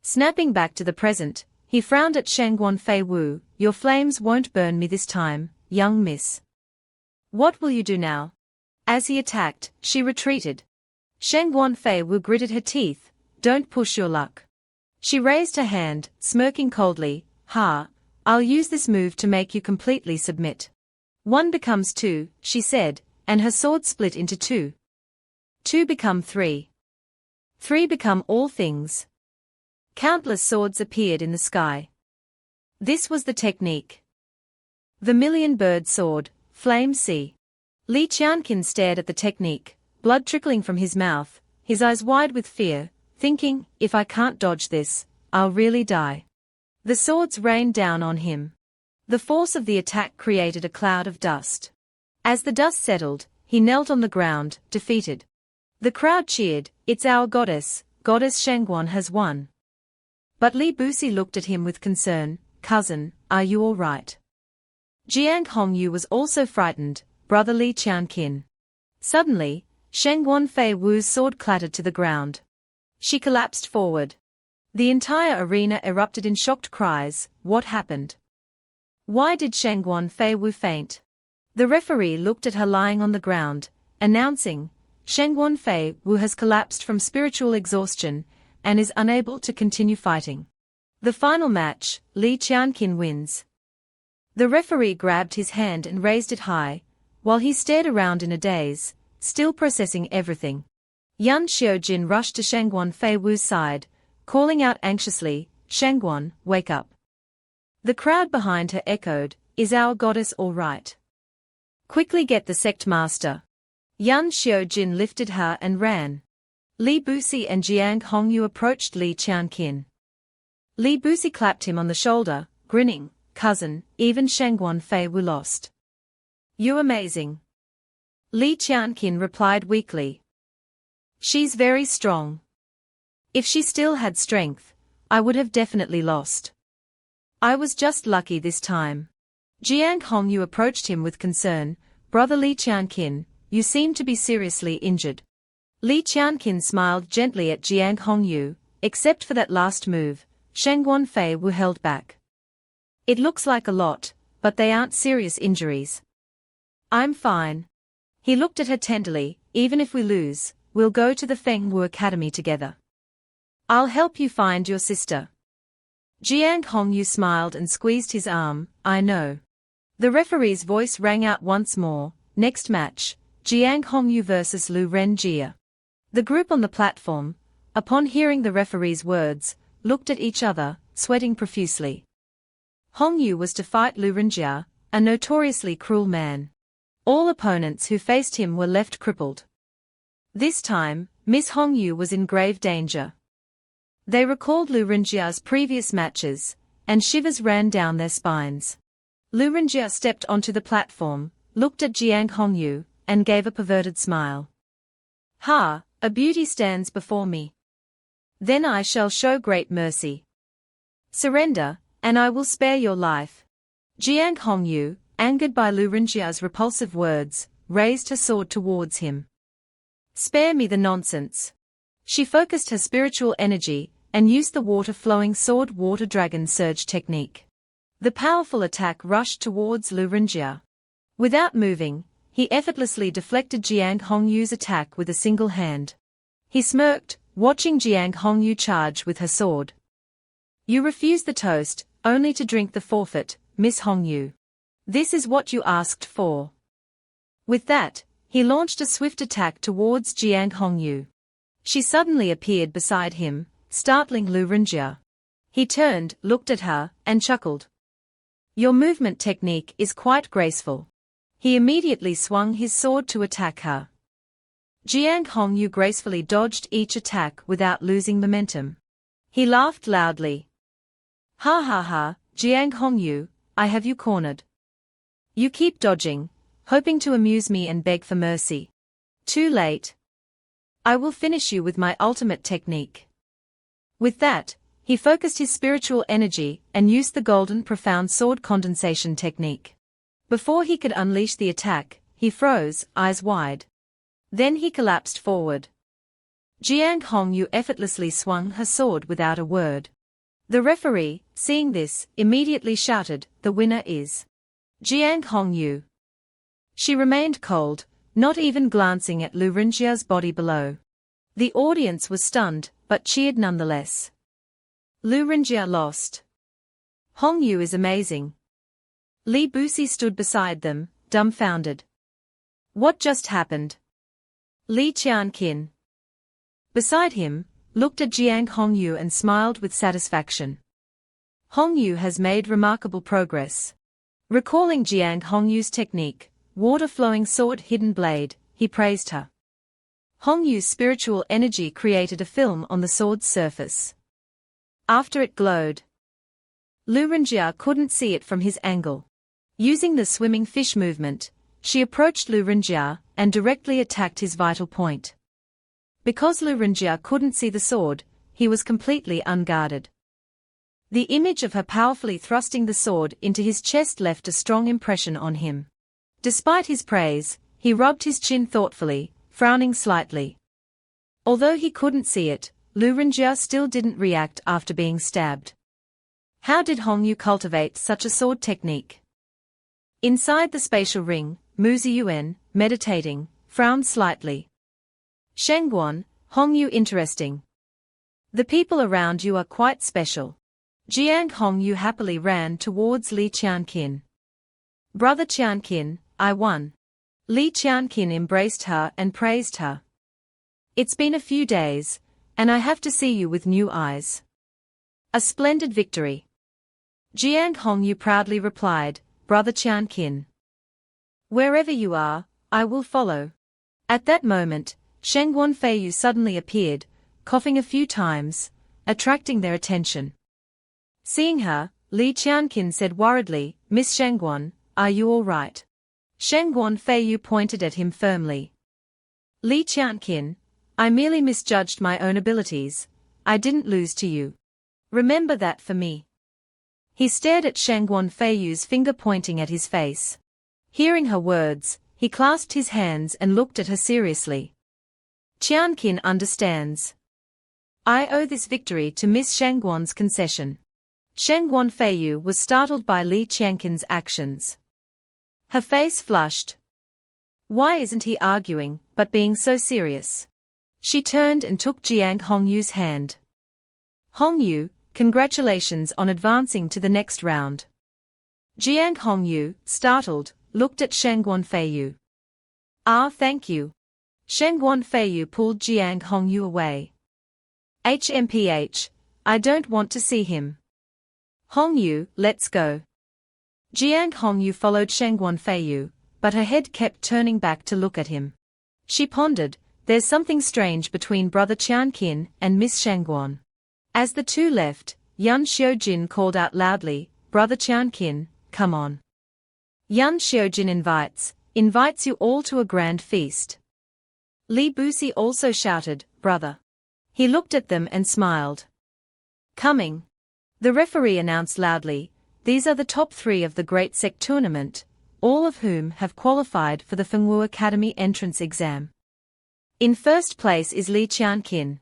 Snapping back to the present, he frowned at Shangguan Fei Wu, "Your flames won't burn me this time, young miss. What will you do now?" As he attacked, she retreated. Shangguan Fei Wu gritted her teeth, "Don't push your luck." She raised her hand, smirking coldly, "Ha, I'll use this move to make you completely submit." "One becomes two," she said, and her sword split into two. Two become three. Three become all things. Countless swords appeared in the sky. This was the technique. The million-bird sword, Flame Sea. Li Qianqin stared at the technique, blood trickling from his mouth, his eyes wide with fear, thinking, "If I can't dodge this, I'll really die." The swords rained down on him. The force of the attack created a cloud of dust. As the dust settled, he knelt on the ground, defeated. The crowd cheered, "It's our goddess, Goddess Shangguan has won." But Li Busi looked at him with concern, "Cousin, are you all right?" Jiang Hongyu was also frightened, "Brother Li Qianqin." Suddenly, Shangguan Fei Wu's sword clattered to the ground. She collapsed forward. The entire arena erupted in shocked cries, "What happened? Why did Shangguan Fei Wu faint?" The referee looked at her lying on the ground, announcing, "Shangguan Fei Wu has collapsed from spiritual exhaustion, and is unable to continue fighting. The final match, Li Qianqin wins." The referee grabbed his hand and raised it high, while he stared around in a daze, still processing everything. Yan Xiaojin rushed to Shangguan Fei Wu's side, calling out anxiously, "Shangguan, wake up." The crowd behind her echoed, "Is our goddess all right?" Quickly get the sect master. Yan Xiaojin lifted her and ran. Li Busi and Jiang Hongyu approached Li Qianqin. Li Busi clapped him on the shoulder, grinning, "Cousin, even Shangguan Fei Wu lost. You amazing." Li Qianqin replied weakly. "She's very strong. If she still had strength, I would have definitely lost. I was just lucky this time." Jiang Hongyu approached him with concern. "Brother Li Qianqin, you seem to be seriously injured." Li Qianqin smiled gently at Jiang Hongyu. "Except for that last move, Shangguan Fei Wu held back. It looks like a lot, but they aren't serious injuries. I'm fine." He looked at her tenderly. "Even if we lose, we'll go to the Feng Wu Academy together. I'll help you find your sister." Jiang Hongyu smiled and squeezed his arm. "I know." The referee's voice rang out once more. Next match, Jiang Hongyu vs Lu Renjia. The group on the platform, upon hearing the referee's words, looked at each other, sweating profusely. Hongyu was to fight Lu Renjia, a notoriously cruel man. All opponents who faced him were left crippled. This time, Miss Hongyu was in grave danger. They recalled Lu Renjia's previous matches, and shivers ran down their spines. Lu Renjia stepped onto the platform, looked at Jiang Hongyu, and gave a perverted smile. "Ha, a beauty stands before me. Then I shall show great mercy. Surrender, and I will spare your life." Jiang Hongyu, angered by Lu Renjia's repulsive words, raised her sword towards him. "Spare me the nonsense." She focused her spiritual energy, and used the water-flowing sword water dragon surge technique. The powerful attack rushed towards Lu Renjia. Without moving, he effortlessly deflected Jiang Hongyu's attack with a single hand. He smirked, watching Jiang Hongyu charge with her sword. "You refuse the toast, only to drink the forfeit, Miss Hongyu. This is what you asked for." With that, he launched a swift attack towards Jiang Hongyu. She suddenly appeared beside him, startling Lu Renjia. He turned, looked at her, and chuckled. "Your movement technique is quite graceful." He immediately swung his sword to attack her. Jiang Hongyu gracefully dodged each attack without losing momentum. He laughed loudly. "Ha ha ha, Jiang Hongyu, I have you cornered. You keep dodging, hoping to amuse me and beg for mercy. Too late. I will finish you with my ultimate technique." With that, he focused his spiritual energy and used the golden profound sword condensation technique. Before he could unleash the attack, he froze, eyes wide. Then he collapsed forward. Jiang Hongyu effortlessly swung her sword without a word. The referee, seeing this, immediately shouted, "The winner is Jiang Hongyu." She remained cold, not even glancing at Lu Renjia's body below. The audience was stunned, but cheered nonetheless. Lu Renjia lost. Hongyu is amazing. Li Busi stood beside them, dumbfounded. What just happened? Li Qianqin, beside him, looked at Jiang Hongyu and smiled with satisfaction. Hongyu has made remarkable progress. Recalling Jiang Hongyu's technique, water-flowing sword hidden blade, he praised her. Hongyu's spiritual energy created a film on the sword's surface. After it glowed, Lu Renjia couldn't see it from his angle. Using the swimming fish movement, she approached Lu Renjia and directly attacked his vital point. Because Lu Renjia couldn't see the sword, he was completely unguarded. The image of her powerfully thrusting the sword into his chest left a strong impression on him. Despite his praise, he rubbed his chin thoughtfully, frowning slightly. Although he couldn't see it, Lu Renjia still didn't react after being stabbed. How did Hongyu cultivate such a sword technique? Inside the spatial ring, Mu Ziyuan, meditating, frowned slightly. Shengguan, Hongyu interesting. The people around you are quite special. Jiang Hongyu happily ran towards Li Qianqin. Brother Qianqin, I won. Li Qianqin embraced her and praised her. It's been a few days, and I have to see you with new eyes. A splendid victory. Jiang Hongyu proudly replied, Brother Qianqin. Wherever you are, I will follow. At that moment, Sheng Guanfeiyu suddenly appeared, coughing a few times, attracting their attention. Seeing her, Li Qianqin said worriedly, Miss Shengguan, are you all right? Sheng Guanfeiyu pointed at him firmly. Li Qianqin, I merely misjudged my own abilities, I didn't lose to you. Remember that for me. He stared at Sheng Guanfeiyu's finger pointing at his face. Hearing her words, he clasped his hands and looked at her seriously. Qianqin understands. I owe this victory to Miss Shengguan's concession. Sheng Guanfeiyu was startled by Li Qianqin's actions. Her face flushed. Why isn't he arguing, but being so serious? She turned and took Jiang Hongyu's hand. Hongyu, congratulations on advancing to the next round. Jiang Hongyu, startled, looked at Sheng Guanfeiyu. Ah, thank you. Sheng Guanfeiyu pulled Jiang Hongyu away. HMPH, I don't want to see him. Hongyu, let's go. Jiang Hongyu followed Sheng Guanfeiyu, but her head kept turning back to look at him. She pondered, there's something strange between Brother Qianqin and Miss Shengguan. As the two left, Yan Xiujin called out loudly, Brother Qianqin, come on. Yan Xiujin invites you all to a grand feast. Li Busi also shouted, Brother. He looked at them and smiled. Coming. The referee announced loudly, these are the top 3 of the Great Sect tournament, all of whom have qualified for the Fengwu Academy entrance exam. In first place is Li Qianqin.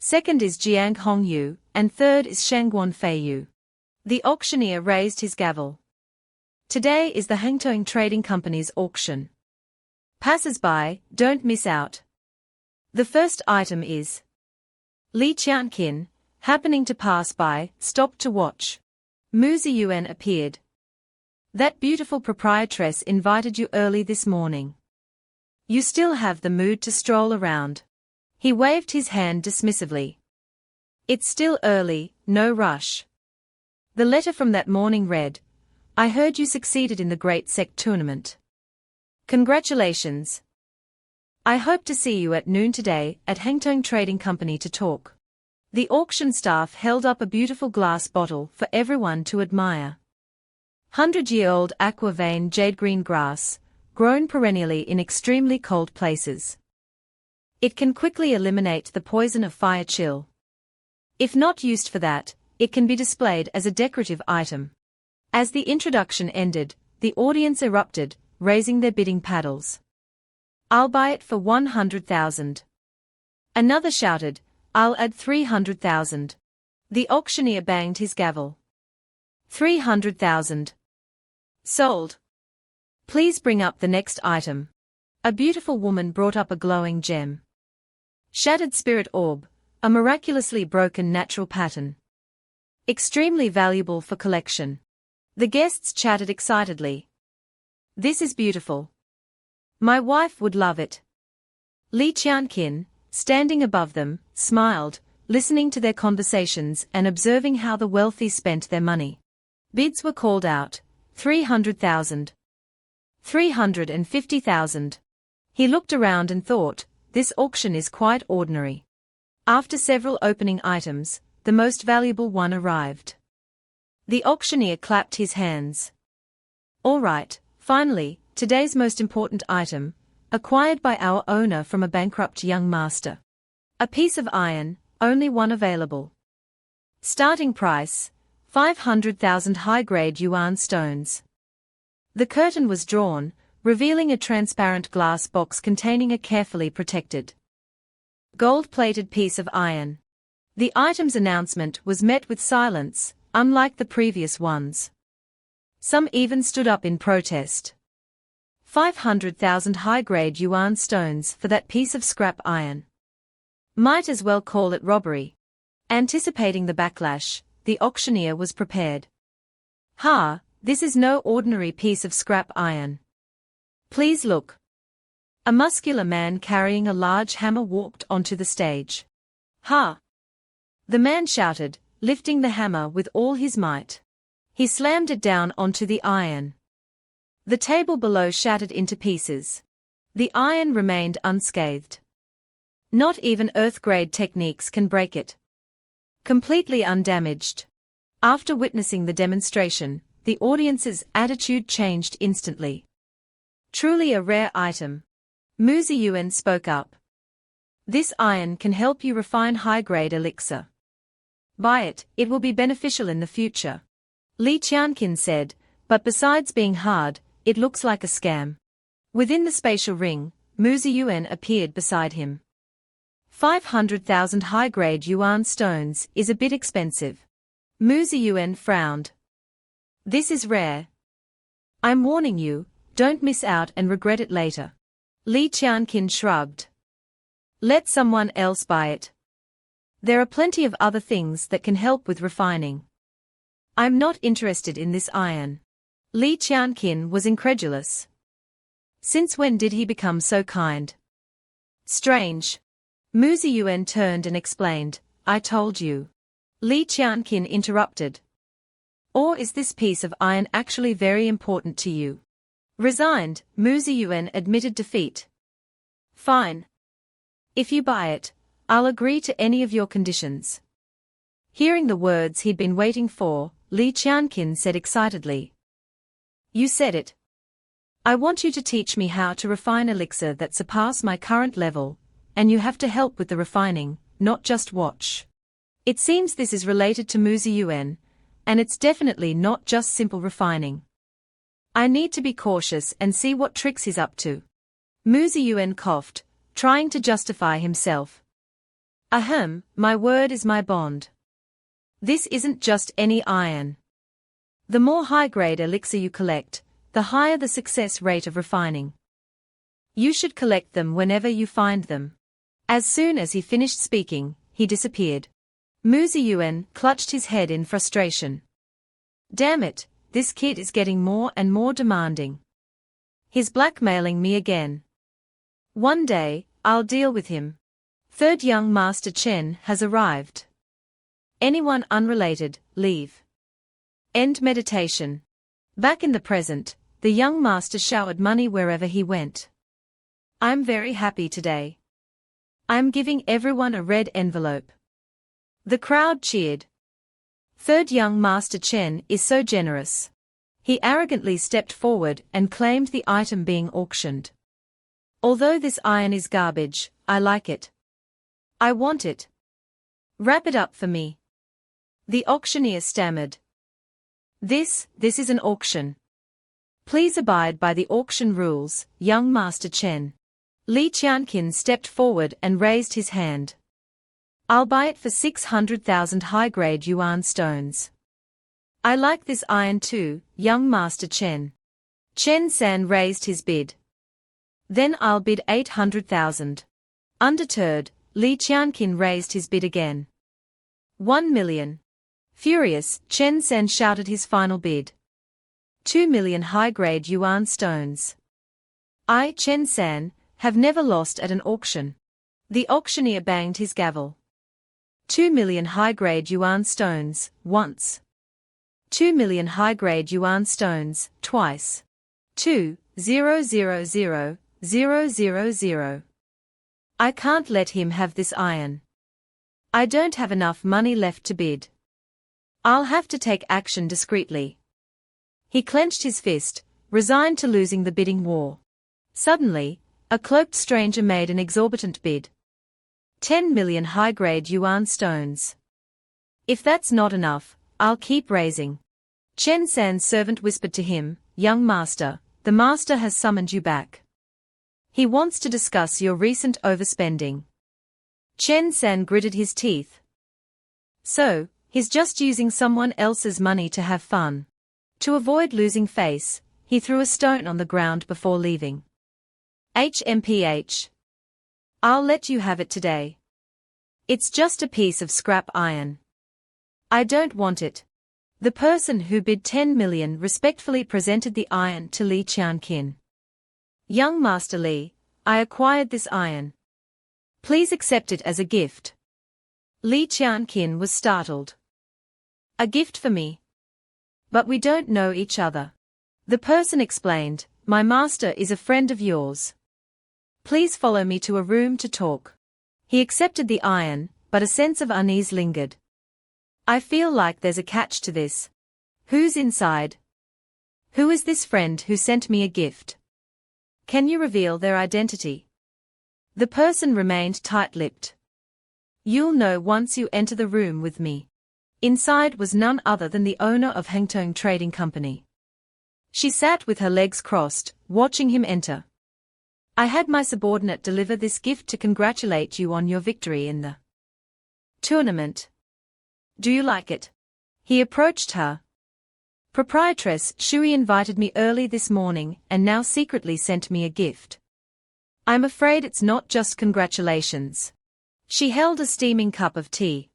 Second is Jiang Hongyu, and third is Sheng Guanfeiyu. The auctioneer raised his gavel. Today is the Hengtong Trading Company's auction. Passers-by, don't miss out. The first item is. Li Qianqin, happening to pass by, stopped to watch. Mu Ziyuan appeared. That beautiful proprietress invited you early this morning. You still have the mood to stroll around. He waved his hand dismissively. It's still early, no rush. The letter from that morning read, I heard you succeeded in the Great Sect tournament. Congratulations. I hope to see you at noon today at Hengtong Trading Company to talk. The auction staff held up a beautiful glass bottle for everyone to admire. 100-year-old aqua vein jade green grass, grown perennially in extremely cold places. It can quickly eliminate the poison of fire chill. If not used for that, it can be displayed as a decorative item. As the introduction ended, the audience erupted, raising their bidding paddles. I'll buy it for 100,000. Another shouted, I'll add 300,000. The auctioneer banged his gavel. 300,000. Sold. Please bring up the next item. A beautiful woman brought up a glowing gem. Shattered spirit orb, a miraculously broken natural pattern. Extremely valuable for collection. The guests chatted excitedly. This is beautiful. My wife would love it. Li Qianqin, standing above them, smiled, listening to their conversations and observing how the wealthy spent their money. Bids were called out, 300,000. 350,000. He looked around and thought, this auction is quite ordinary. After several opening items, the most valuable one arrived. The auctioneer clapped his hands. All right, finally, today's most important item, acquired by our owner from a bankrupt young master. A piece of iron, only one available. Starting price, 500,000 high-grade yuan stones. The curtain was drawn, revealing a transparent glass box containing a carefully protected, gold-plated piece of iron. The item's announcement was met with silence, unlike the previous ones. Some even stood up in protest. 500,000 high-grade yuan stones for that piece of scrap iron. Might as well call it robbery. Anticipating the backlash, the auctioneer was prepared. Ha, this is no ordinary piece of scrap iron. Please look. A muscular man carrying a large hammer walked onto the stage. Ha! The man shouted, lifting the hammer with all his might. He slammed it down onto the iron. The table below shattered into pieces. The iron remained unscathed. Not even Earth-grade techniques can break it. Completely undamaged. After witnessing the demonstration, the audience's attitude changed instantly. Truly a rare item. Mu Ziyuan spoke up. This iron can help you refine high-grade elixir. Buy it, it will be beneficial in the future. Li Qianqin said, but besides being hard, it looks like a scam. Within the spatial ring, Mu Ziyuan appeared beside him. 500,000 high-grade yuan stones is a bit expensive. Mu Ziyuan frowned. This is rare. I'm warning you, don't miss out and regret it later. Li Qianqin shrugged. Let someone else buy it. There are plenty of other things that can help with refining. I'm not interested in this iron. Li Qianqin was incredulous. Since when did he become so kind? Strange. Mu Ziyuan turned and explained, I told you. Li Qianqin interrupted. Or is this piece of iron actually very important to you? Resigned, Mu Ziyuan admitted defeat. Fine. If you buy it, I'll agree to any of your conditions. Hearing the words he'd been waiting for, Li Qianqin said excitedly. You said it. I want you to teach me how to refine elixir that surpass my current level, and you have to help with the refining, not just watch. It seems this is related to Mu Ziyuan, and it's definitely not just simple refining. I need to be cautious and see what tricks he's up to. Mu Ziyuan coughed, trying to justify himself. Ahem, my word is my bond. This isn't just any iron. The more high-grade elixir you collect, the higher the success rate of refining. You should collect them whenever you find them. As soon as he finished speaking, he disappeared. Mu Ziyuan clutched his head in frustration. Damn it, this kid is getting more and more demanding. He's blackmailing me again. One day, I'll deal with him. Third young Master Chen has arrived. Anyone unrelated, leave. End meditation. Back in the present, the young master showered money wherever he went. I'm very happy today. I'm giving everyone a red envelope. The crowd cheered. Third young Master Chen is so generous. He arrogantly stepped forward and claimed the item being auctioned. Although this iron is garbage, I like it. I want it. Wrap it up for me. The auctioneer stammered. This is an auction. Please abide by the auction rules, young Master Chen. Li Qianqin stepped forward and raised his hand. I'll buy it for 600,000 high-grade yuan stones. I like this iron too, young Master Chen. Chen San raised his bid. Then I'll bid 800,000. Undeterred, Li Qianqin raised his bid again. 1 million. Furious, Chen San shouted his final bid. 2 million high-grade yuan stones. I, Chen San, have never lost at an auction. The auctioneer banged his gavel. 2 million high-grade yuan stones, once. 2 million high-grade yuan stones, twice. 2,000,000. I can't let him have this iron. I don't have enough money left to bid. I'll have to take action discreetly. He clenched his fist, resigned to losing the bidding war. Suddenly, a cloaked stranger made an exorbitant bid. 10 million high-grade yuan stones. If that's not enough, I'll keep raising. Chen San's servant whispered to him, Young master, the master has summoned you back. He wants to discuss your recent overspending. Chen San gritted his teeth. So, he's just using someone else's money to have fun. To avoid losing face, he threw a stone on the ground before leaving. HMPH. I'll let you have it today. It's just a piece of scrap iron. I don't want it. The person who bid 10 million respectfully presented the iron to Li Qianqin. Young Master Li, I acquired this iron. Please accept it as a gift. Li Qianqin was startled. A gift for me? But we don't know each other. The person explained, "My master is a friend of yours. Please follow me to a room to talk." He accepted the iron, but a sense of unease lingered. "I feel like there's a catch to this. Who's inside? Who is this friend who sent me a gift? Can you reveal their identity?" The person remained tight-lipped. "You'll know once you enter the room with me." Inside was none other than the owner of Hengtong Trading Company. She sat with her legs crossed, watching him enter. "I had my subordinate deliver this gift to congratulate you on your victory in the tournament. Do you like it?" He approached her. "Proprietress Shui invited me early this morning and now secretly sent me a gift. I'm afraid it's not just congratulations." She held a steaming cup of tea.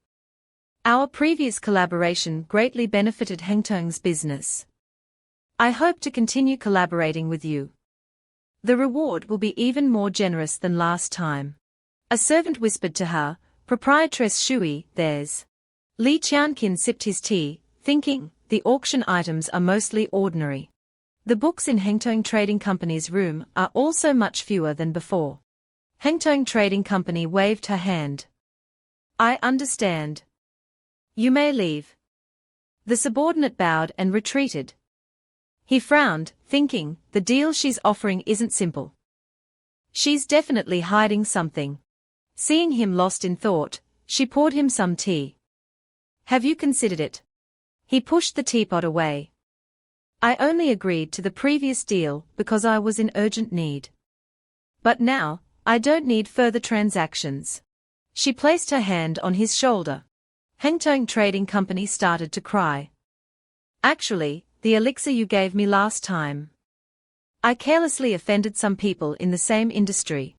"Our previous collaboration greatly benefited Hengtong's business. I hope to continue collaborating with you. The reward will be even more generous than last time." A servant whispered to her, "Proprietress Shui, there's." Li Qianqin sipped his tea, thinking, the auction items are mostly ordinary. The books in Hengtong Trading Company's room are also much fewer than before. Hengtong Trading Company waved her hand. "I understand. You may leave." The subordinate bowed and retreated. He frowned, thinking, the deal she's offering isn't simple. She's definitely hiding something. Seeing him lost in thought, she poured him some tea. "Have you considered it?" He pushed the teapot away. "I only agreed to the previous deal because I was in urgent need. But now, I don't need further transactions." She placed her hand on his shoulder. Hengtong Trading Company started to cry. "Actually, the elixir you gave me last time. I carelessly offended some people in the same industry.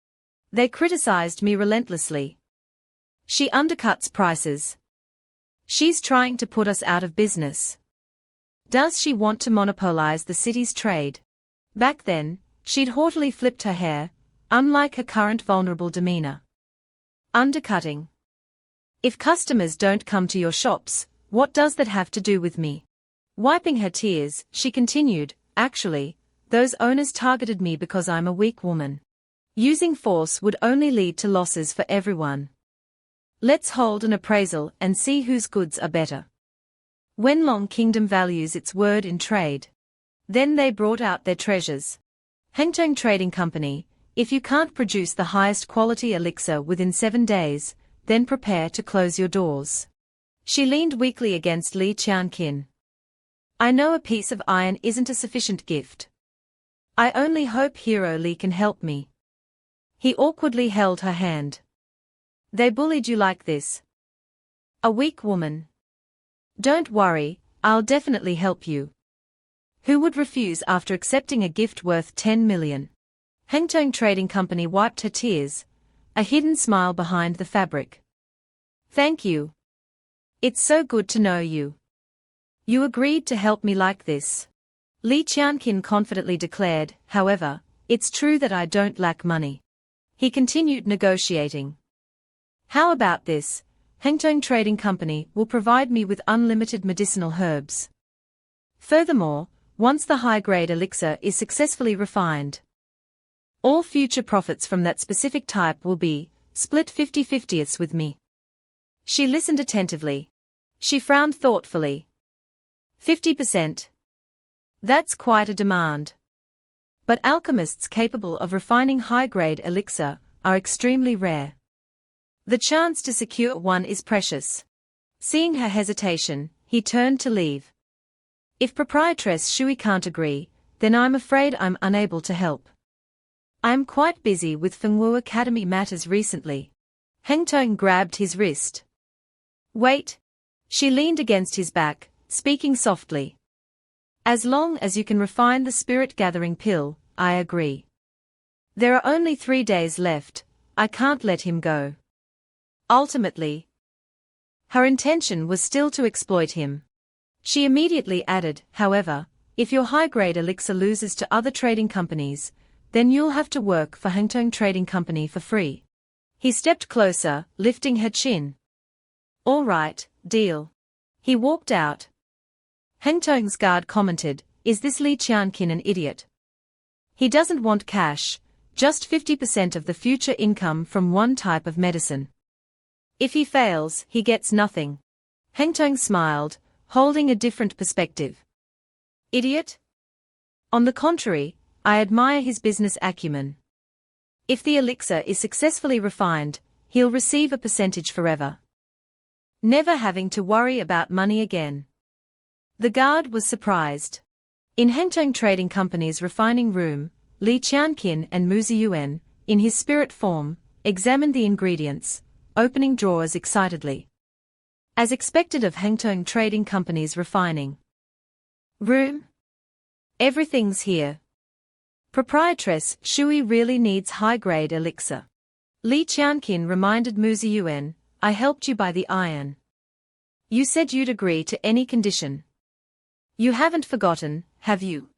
They criticized me relentlessly. She undercuts prices. She's trying to put us out of business. Does she want to monopolize the city's trade?" Back then, she'd haughtily flipped her hair, unlike her current vulnerable demeanor. "Undercutting. If customers don't come to your shops, what does that have to do with me?" Wiping her tears, she continued, "Actually, those owners targeted me because I'm a weak woman. Using force would only lead to losses for everyone. Let's hold an appraisal and see whose goods are better. Wenlong Kingdom values its word in trade." Then they brought out their treasures. "Hengtong Trading Company, if you can't produce the highest quality elixir within 7 days, then prepare to close your doors." She leaned weakly against Li Qianqin. "I know a piece of iron isn't a sufficient gift. I only hope Hero Li can help me." He awkwardly held her hand. "They bullied you like this? A weak woman? Don't worry, I'll definitely help you. Who would refuse after accepting a gift worth 10 million? Hengtong Trading Company wiped her tears, a hidden smile behind the fabric. "Thank you. It's so good to know you. You agreed to help me like this." Li Qianqin confidently declared, "However, it's true that I don't lack money." He continued negotiating. "How about this? Hengtong Trading Company will provide me with unlimited medicinal herbs. Furthermore, once the high-grade elixir is successfully refined, all future profits from that specific type will be split 50/50ths with me." She listened attentively. She frowned thoughtfully. 50%. That's quite a demand. But alchemists capable of refining high-grade elixir are extremely rare. The chance to secure one is precious. Seeing her hesitation, he turned to leave. "If Proprietress Shui can't agree, then I'm afraid I'm unable to help. I'm quite busy with Fengwu Academy matters recently." Hengtong grabbed his wrist. "Wait." She leaned against his back, speaking softly. "As long as you can refine the spirit-gathering pill, I agree. There are only 3 days left, I can't let him go." Ultimately, her intention was still to exploit him. She immediately added, "However, if your high-grade elixir loses to other trading companies, then you'll have to work for Hengtong Trading Company for free." He stepped closer, lifting her chin. "All right, deal." He walked out. Hengtong's guard commented, is this Li Qianqin an idiot? He doesn't want cash, just 50% of the future income from one type of medicine. If he fails, he gets nothing. Hengtong smiled, holding a different perspective. Idiot? On the contrary, I admire his business acumen. If the elixir is successfully refined, he'll receive a percentage forever, never having to worry about money again. The guard was surprised. In Hengtong Trading Company's refining room, Li Qianqin and Mu Ziyuan, in his spirit form, examined the ingredients, opening drawers excitedly. As expected of Hengtong Trading Company's refining room, everything's here. Proprietress Shui really needs high-grade elixir. Li Qianqin reminded Mu Ziyuan, I helped you buy the iron. You said you'd agree to any condition. You haven't forgotten, have you?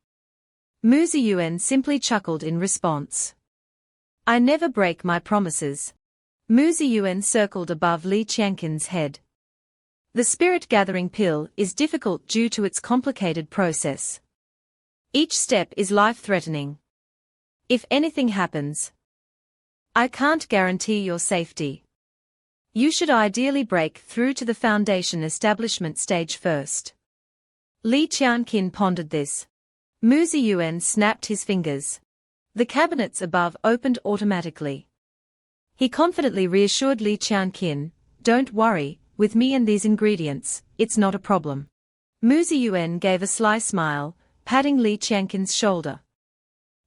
Mu Ziyuan simply chuckled in response. I never break my promises. Mu Ziyuan circled above Li Qianqin's head. The spirit-gathering pill is difficult due to its complicated process. Each step is life-threatening. If anything happens, I can't guarantee your safety. You should ideally break through to the foundation establishment stage first. Li Qianqin pondered this. Mu Ziyuan snapped his fingers. The cabinets above opened automatically. He confidently reassured Li Qianqin, don't worry, with me and these ingredients, it's not a problem. Mu Ziyuan gave a sly smile, patting Li Qianqin's shoulder.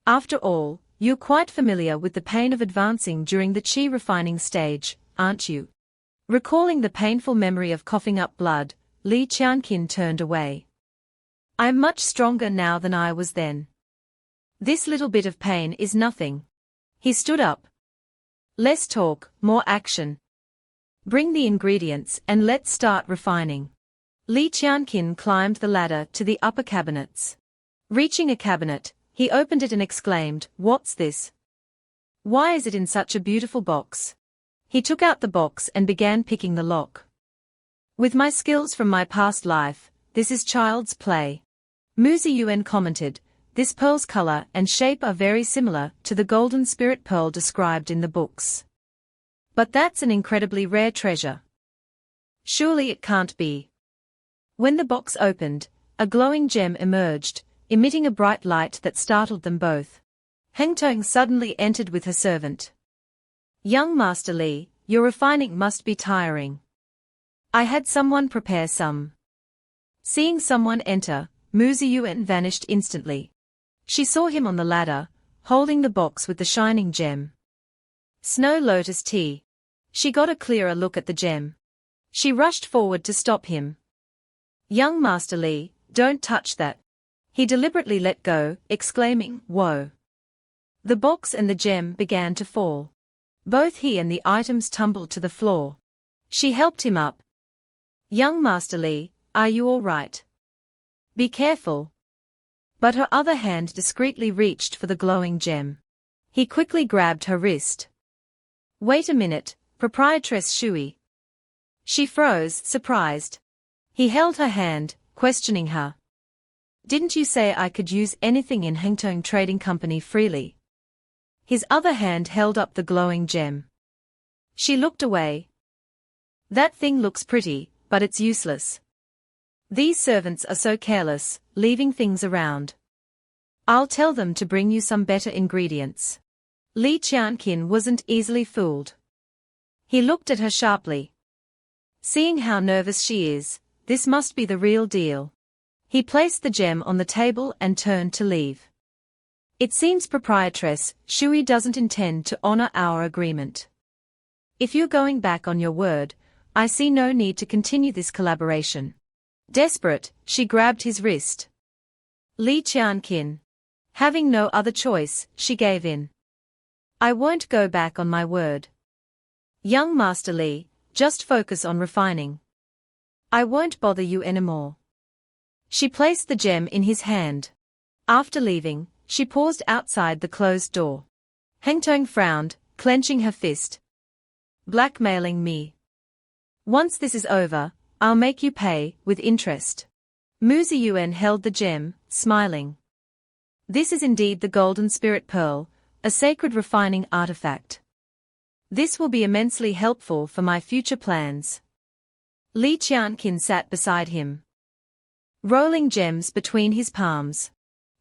After all, you're quite familiar with the pain of advancing during the qi refining stage, aren't you? Recalling the painful memory of coughing up blood, Li Qianqin turned away. I'm much stronger now than I was then. This little bit of pain is nothing. He stood up. Less talk, more action. Bring the ingredients and let's start refining. Li Qianqin climbed the ladder to the upper cabinets. Reaching a cabinet, he opened it and exclaimed, what's this? Why is it in such a beautiful box? He took out the box and began picking the lock. With my skills from my past life, this is child's play. Mu Ziyuan commented, this pearl's color and shape are very similar to the golden spirit pearl described in the books. But that's an incredibly rare treasure. Surely it can't be. When the box opened, a glowing gem emerged, emitting a bright light that startled them both. Hengtong suddenly entered with her servant. Young Master Li, your refining must be tiring. I had someone prepare some. Seeing someone enter, Mu Ziyuan vanished instantly. She saw him on the ladder, holding the box with the shining gem. Snow Lotus Tea. She got a clearer look at the gem. She rushed forward to stop him. Young Master Li, don't touch that. He deliberately let go, exclaiming, whoa. The box and the gem began to fall. Both he and the items tumbled to the floor. She helped him up. Young Master Li, are you all right? Be careful. But her other hand discreetly reached for the glowing gem. He quickly grabbed her wrist. Wait a minute, Proprietress Shui. She froze, surprised. He held her hand, questioning her. Didn't you say I could use anything in Hengtong Trading Company freely? His other hand held up the glowing gem. She looked away. That thing looks pretty, but it's useless. These servants are so careless, leaving things around. I'll tell them to bring you some better ingredients. Li Qianqin wasn't easily fooled. He looked at her sharply. Seeing how nervous she is, this must be the real deal. He placed the gem on the table and turned to leave. It seems Proprietress Shui doesn't intend to honor our agreement. If you're going back on your word, I see no need to continue this collaboration. Desperate, she grabbed his wrist. Li Qianqin. Having no other choice, she gave in. I won't go back on my word. Young Master Li, just focus on refining. I won't bother you anymore. She placed the gem in his hand. After leaving, she paused outside the closed door. Hengtong frowned, clenching her fist. Blackmailing me. Once this is over, I'll make you pay, with interest. Mu Ziyuan held the gem, smiling. This is indeed the golden spirit pearl, a sacred refining artifact. This will be immensely helpful for my future plans. Li Qianqin sat beside him, rolling gems between his palms.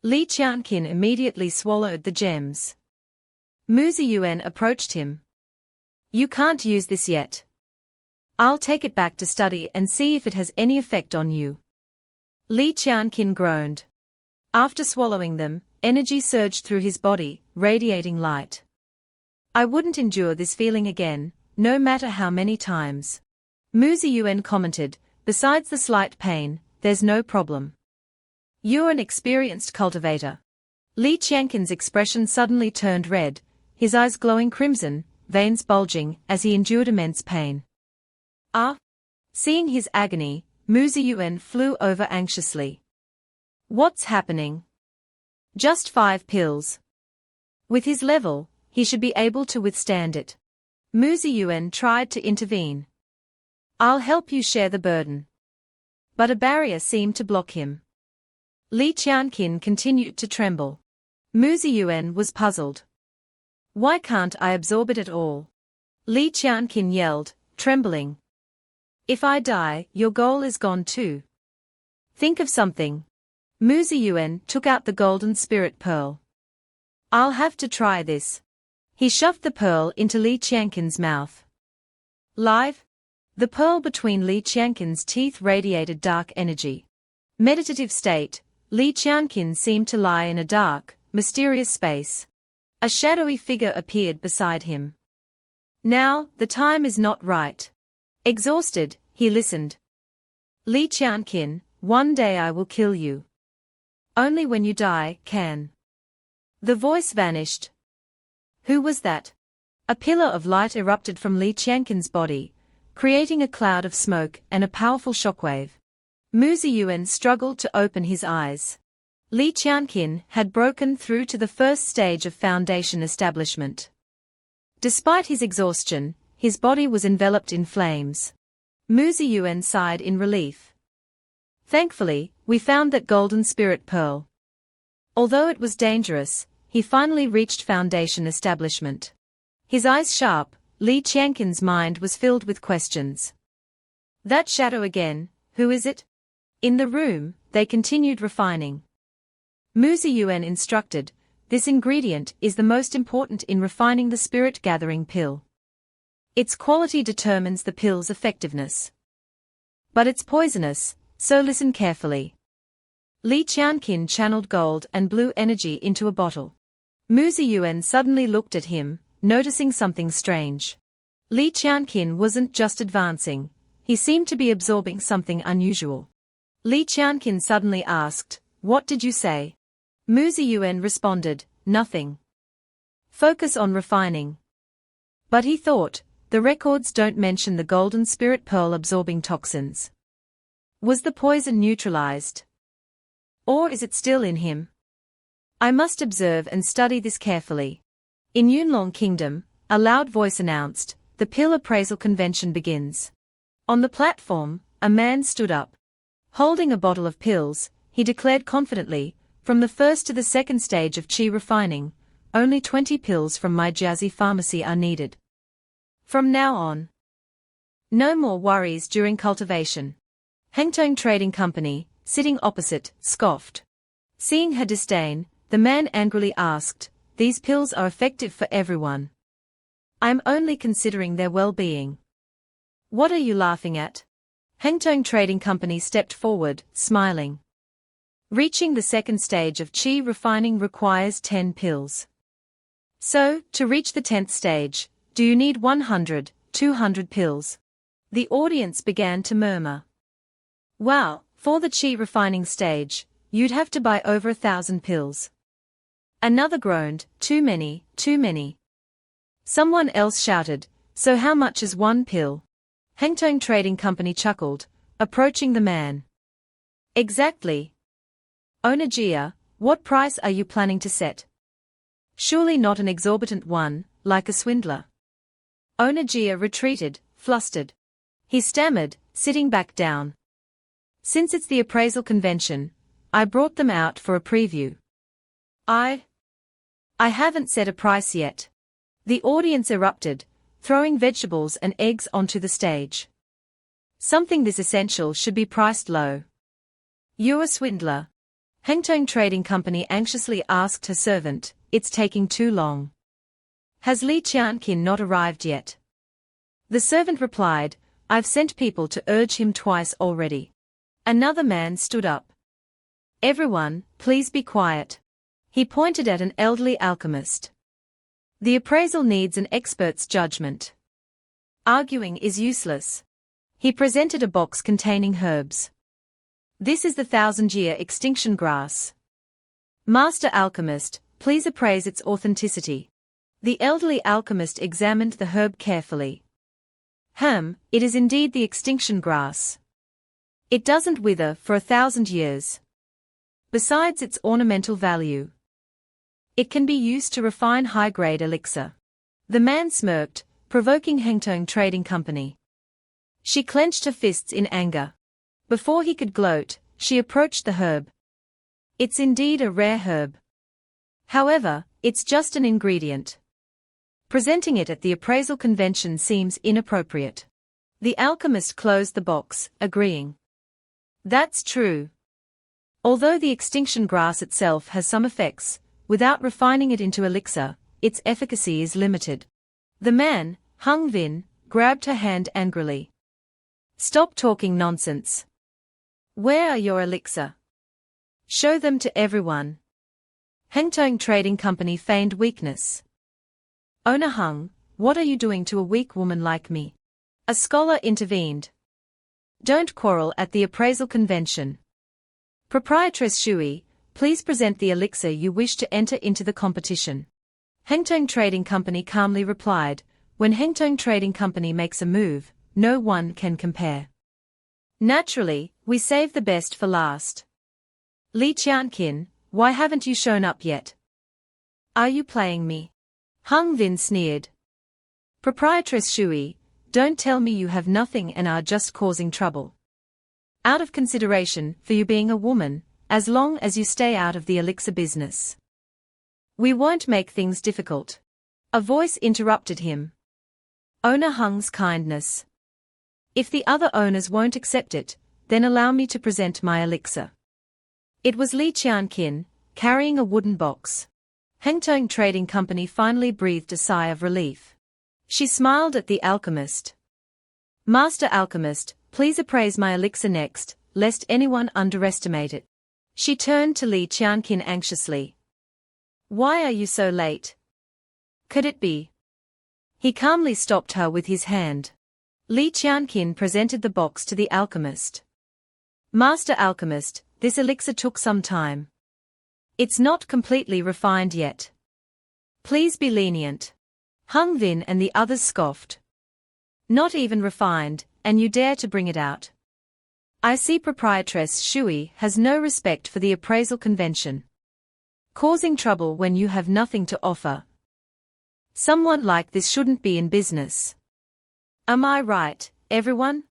Li Qianqin immediately swallowed the gems. Mu Ziyuan approached him. You can't use this yet. I'll take it back to study and see if it has any effect on you. Li Qianqin groaned. After swallowing them, energy surged through his body, radiating light. I wouldn't endure this feeling again, no matter how many times. Mu Ziyuan commented, besides the slight pain, there's no problem. You're an experienced cultivator. Li Qianqin's expression suddenly turned red, his eyes glowing crimson, veins bulging as he endured immense pain. Ah! Seeing his agony, Mu Ziyuan flew over anxiously. What's happening? Just 5 pills. With his level, he should be able to withstand it. Mu Ziyuan tried to intervene. I'll help you share the burden. But a barrier seemed to block him. Li Qianqin continued to tremble. Mu Ziyuan was puzzled. Why can't I absorb it at all? Li Qianqin yelled, trembling. If I die, your goal is gone too. Think of something. Mu Ziyuan took out the golden spirit pearl. I'll have to try this. He shoved the pearl into Li Qianqin's mouth. Live? The pearl between Li Qianqin's teeth radiated dark energy. Meditative state, Li Qianqin seemed to lie in a dark, mysterious space. A shadowy figure appeared beside him. Now, the time is not right. Exhausted, he listened. Li Qianqin, one day I will kill you. Only when you die, can. The voice vanished. Who was that? A pillar of light erupted from Li Qianqin's body, creating a cloud of smoke and a powerful shockwave. Mu Ziyuan struggled to open his eyes. Li Qianqin had broken through to the first stage of foundation establishment. Despite his exhaustion, his body was enveloped in flames. Mu Ziyuan sighed in relief. Thankfully, we found that golden spirit pearl. Although it was dangerous, he finally reached foundation establishment. His eyes sharp, Li Qianqin's mind was filled with questions. That shadow again, who is it? In the room, they continued refining. Mu Ziyuan instructed, this ingredient is the most important in refining the spirit-gathering pill. Its quality determines the pill's effectiveness. But it's poisonous, so listen carefully. Li Qianqin channeled gold and blue energy into a bottle. Mu Ziyuan suddenly looked at him, noticing something strange. Li Qianqin wasn't just advancing, he seemed to be absorbing something unusual. Li Qianqin suddenly asked, what did you say? Mu Ziyuan responded, nothing. Focus on refining. But he thought, the records don't mention the golden spirit pearl absorbing toxins. Was the poison neutralized? Or is it still in him? I must observe and study this carefully. In Yunlong Kingdom, a loud voice announced, the pill appraisal convention begins. On the platform, a man stood up. Holding a bottle of pills, he declared confidently, from the first to the second stage of qi refining, only 20 pills from my Jiazi pharmacy are needed. From now on, no more worries during cultivation. Hengtong Trading Company, sitting opposite, scoffed. Seeing her disdain, the man angrily asked, these pills are effective for everyone. I'm only considering their well-being. What are you laughing at? Hengtong Trading Company stepped forward, smiling. Reaching the second stage of qi refining requires 10 pills. So, to reach the 10th stage, do you need 100, 200 pills? The audience began to murmur. Wow, for the qi refining stage, you'd have to buy over 1,000 pills. Another groaned, too many, too many. Someone else shouted, so how much is one pill? Hengtong Trading Company chuckled, approaching the man. Exactly. Owner Jia, what price are you planning to set? Surely not an exorbitant one, like a swindler. Owner Jia retreated, flustered. He stammered, sitting back down. Since it's the appraisal convention, I brought them out for a preview. I haven't set a price yet. The audience erupted, throwing vegetables and eggs onto the stage. Something this essential should be priced low. You're a swindler. Hengtong Trading Company anxiously asked her servant, it's taking too long. Has Li Qianqin not arrived yet? The servant replied, I've sent people to urge him twice already. Another man stood up. Everyone, please be quiet. He pointed at an elderly alchemist. The appraisal needs an expert's judgment. Arguing is useless. He presented a box containing herbs. This is the 1,000-year extinction grass. Master alchemist, please appraise its authenticity. The elderly alchemist examined the herb carefully. It is indeed the extinction grass. It doesn't wither for 1,000 years. Besides its ornamental value, it can be used to refine high-grade elixir. The man smirked, provoking Hengtong Trading Company. She clenched her fists in anger. Before he could gloat, she approached the herb. It's indeed a rare herb. However, it's just an ingredient. Presenting it at the appraisal convention seems inappropriate. The alchemist closed the box, agreeing. That's true. Although the extinction grass itself has some effects, without refining it into elixir, its efficacy is limited. The man, Hung Vin, grabbed her hand angrily. Stop talking nonsense. Where are your elixir? Show them to everyone. Hengtong Trading Company feigned weakness. Owner Hung, what are you doing to a weak woman like me? A scholar intervened. Don't quarrel at the appraisal convention. Proprietress Shui, please present the elixir you wish to enter into the competition. Hengtong Trading Company calmly replied, when Hengtong Trading Company makes a move, no one can compare. Naturally, we save the best for last. Li Qianqin, why haven't you shown up yet? Are you playing me? Hung Vin sneered. Proprietress Shui, don't tell me you have nothing and are just causing trouble. Out of consideration for you being a woman, as long as you stay out of the elixir business. We won't make things difficult. A voice interrupted him. Owner Hung's kindness. If the other owners won't accept it, then allow me to present my elixir. It was Li Qianqin, carrying a wooden box. Hengtong Trading Company finally breathed a sigh of relief. She smiled at the alchemist. Master alchemist, please appraise my elixir next, lest anyone underestimate it. She turned to Li Qianqin anxiously. Why are you so late? Could it be? He calmly stopped her with his hand. Li Qianqin presented the box to the alchemist. Master alchemist, this elixir took some time. It's not completely refined yet. Please be lenient. Hung Vin and the others scoffed. Not even refined, and you dare to bring it out. I see proprietress Shui has no respect for the appraisal convention. Causing trouble when you have nothing to offer. Someone like this shouldn't be in business. Am I right, everyone?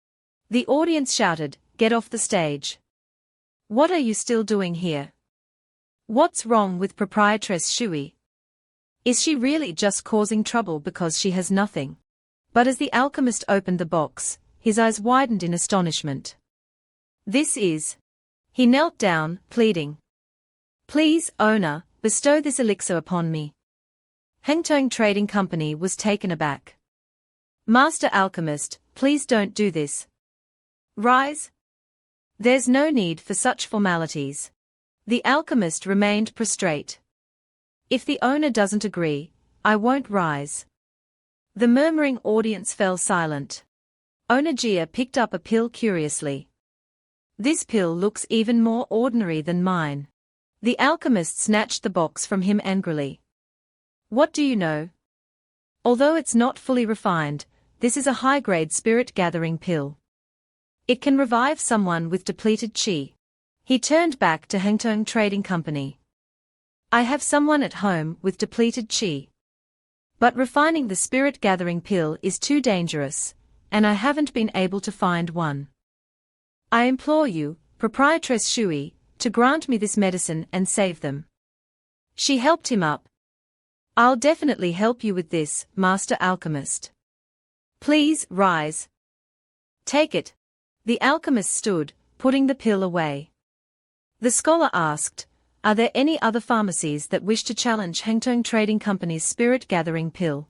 The audience shouted, get off the stage. What are you still doing here? What's wrong with proprietress Shui? Is she really just causing trouble because she has nothing? But as the alchemist opened the box, his eyes widened in astonishment. This is... He knelt down, pleading. Please, owner, bestow this elixir upon me. Hengtong Trading Company was taken aback. Master alchemist, please don't do this. Rise. There's no need for such formalities. The alchemist remained prostrate. If the owner doesn't agree, I won't rise. The murmuring audience fell silent. Owner Jia picked up a pill curiously. This pill looks even more ordinary than mine. The alchemist snatched the box from him angrily. What do you know? Although it's not fully refined, this is a high-grade spirit-gathering pill. It can revive someone with depleted qi. He turned back to Hengtong Trading Company. I have someone at home with depleted qi. But refining the spirit-gathering pill is too dangerous, and I haven't been able to find one. I implore you, proprietress Shui, to grant me this medicine and save them. She helped him up. I'll definitely help you with this, Master Alchemist. Please, rise. Take it. The alchemist stood, putting the pill away. The scholar asked, are there any other pharmacies that wish to challenge Hengtong Trading Company's spirit-gathering pill?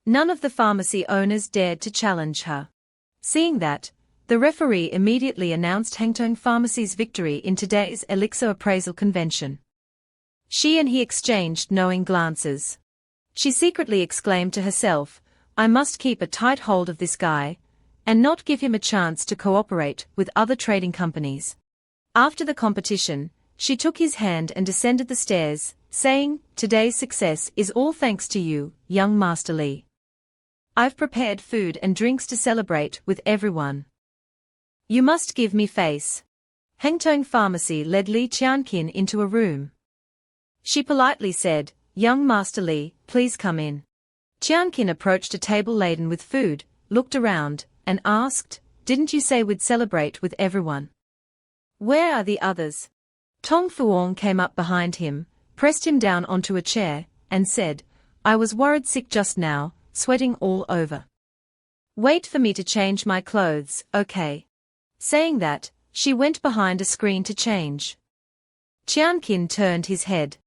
None of the pharmacy owners dared to challenge her. Seeing that, the referee immediately announced Hengtong Pharmacy's victory in today's elixir appraisal convention. She and he exchanged knowing glances. She secretly exclaimed to herself, I must keep a tight hold of this guy, and not give him a chance to cooperate with other trading companies. After the competition, she took his hand and descended the stairs, saying, today's success is all thanks to you, young Master Li. I've prepared food and drinks to celebrate with everyone. You must give me face. Hengtong Pharmacy led Li Qianqin into a room. She politely said, young Master Li, please come in. Qianqin approached a table laden with food, looked around, and asked, didn't you say we'd celebrate with everyone? Where are the others? Tong Fuong came up behind him, pressed him down onto a chair, and said, I was worried sick just now, sweating all over. Wait for me to change my clothes, okay? Saying that, she went behind a screen to change. Qianqin turned his head.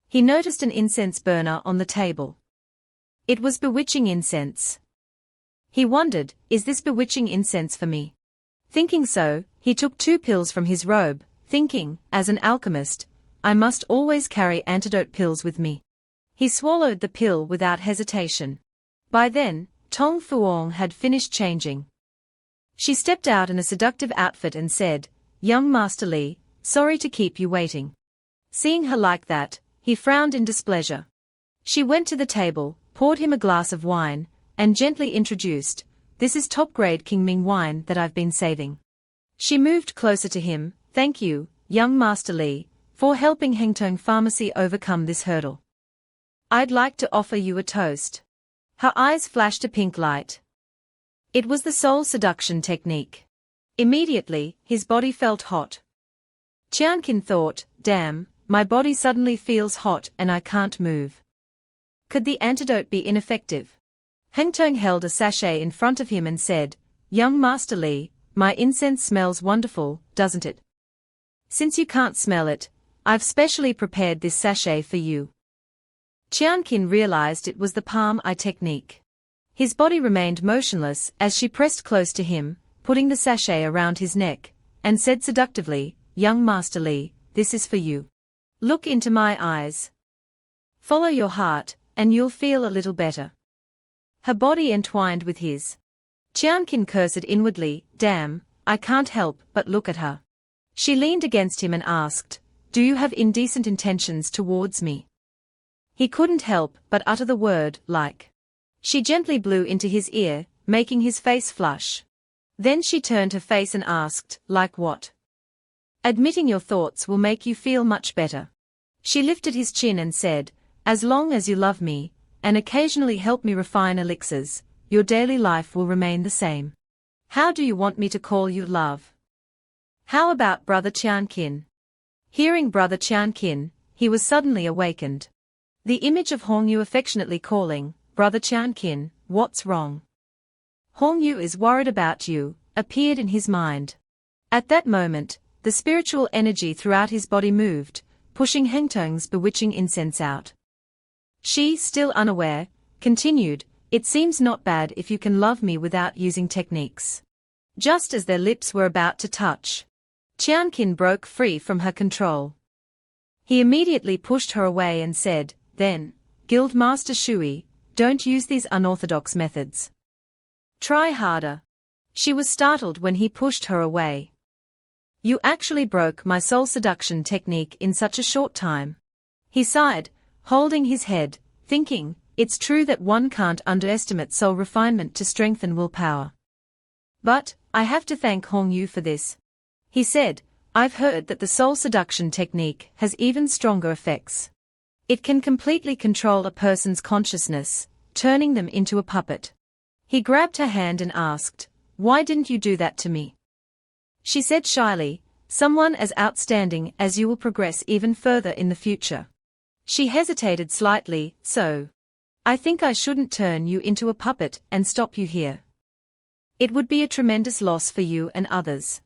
He noticed an incense burner on the table. It was bewitching incense. He wondered, is this bewitching incense for me? Thinking so, he took 2 pills from his robe, thinking, as an alchemist, I must always carry antidote pills with me. He swallowed the pill without hesitation. By then, Tong Fuong had finished changing. She stepped out in a seductive outfit and said, young Master Li, sorry to keep you waiting. Seeing her like that, he frowned in displeasure. She went to the table, poured him a glass of wine, and gently introduced, this is top-grade Qingming wine that I've been saving. She moved closer to him, thank you, young Master Li, for helping Hengtong Pharmacy overcome this hurdle. I'd like to offer you a toast. Her eyes flashed a pink light. It was the soul seduction technique. Immediately, his body felt hot. Qianqin thought, damn, my body suddenly feels hot and I can't move. Could the antidote be ineffective? Hengtong held a sachet in front of him and said, young Master Li, my incense smells wonderful, doesn't it? Since you can't smell it, I've specially prepared this sachet for you. Qianqin realized it was the palm eye technique. His body remained motionless as she pressed close to him, putting the sachet around his neck, and said seductively, young Master Li, this is for you. Look into my eyes. Follow your heart, and you'll feel a little better. Her body entwined with his. Qianqin cursed inwardly, damn, I can't help but look at her. She leaned against him and asked, do you have indecent intentions towards me? He couldn't help but utter the word, like. She gently blew into his ear, making his face flush. Then she turned her face and asked, like what? Admitting your thoughts will make you feel much better. She lifted his chin and said, as long as you love me, and occasionally help me refine elixirs, your daily life will remain the same. How do you want me to call you, love? How about Brother Qianqin? Hearing Brother Qianqin, he was suddenly awakened. The image of Hongyu affectionately calling, Brother Qianqin, what's wrong? Hongyu is worried about you, appeared in his mind. At that moment, the spiritual energy throughout his body moved, pushing Hengtong's bewitching incense out. She, still unaware, continued, it seems not bad if you can love me without using techniques. Just as their lips were about to touch, Qianqin broke free from her control. He immediately pushed her away and said, then, Guild Master Shui, don't use these unorthodox methods. Try harder. She was startled when he pushed her away. You actually broke my soul seduction technique in such a short time. He sighed, holding his head, thinking, it's true that one can't underestimate soul refinement to strengthen willpower. But, I have to thank Hongyu for this. He said, I've heard that the soul seduction technique has even stronger effects. It can completely control a person's consciousness, turning them into a puppet. He grabbed her hand and asked, why didn't you do that to me? She said shyly, Someone as outstanding as you will progress even further in the future. She hesitated slightly, so. I think I shouldn't turn you into a puppet and stop you here. It would be a tremendous loss for you and others.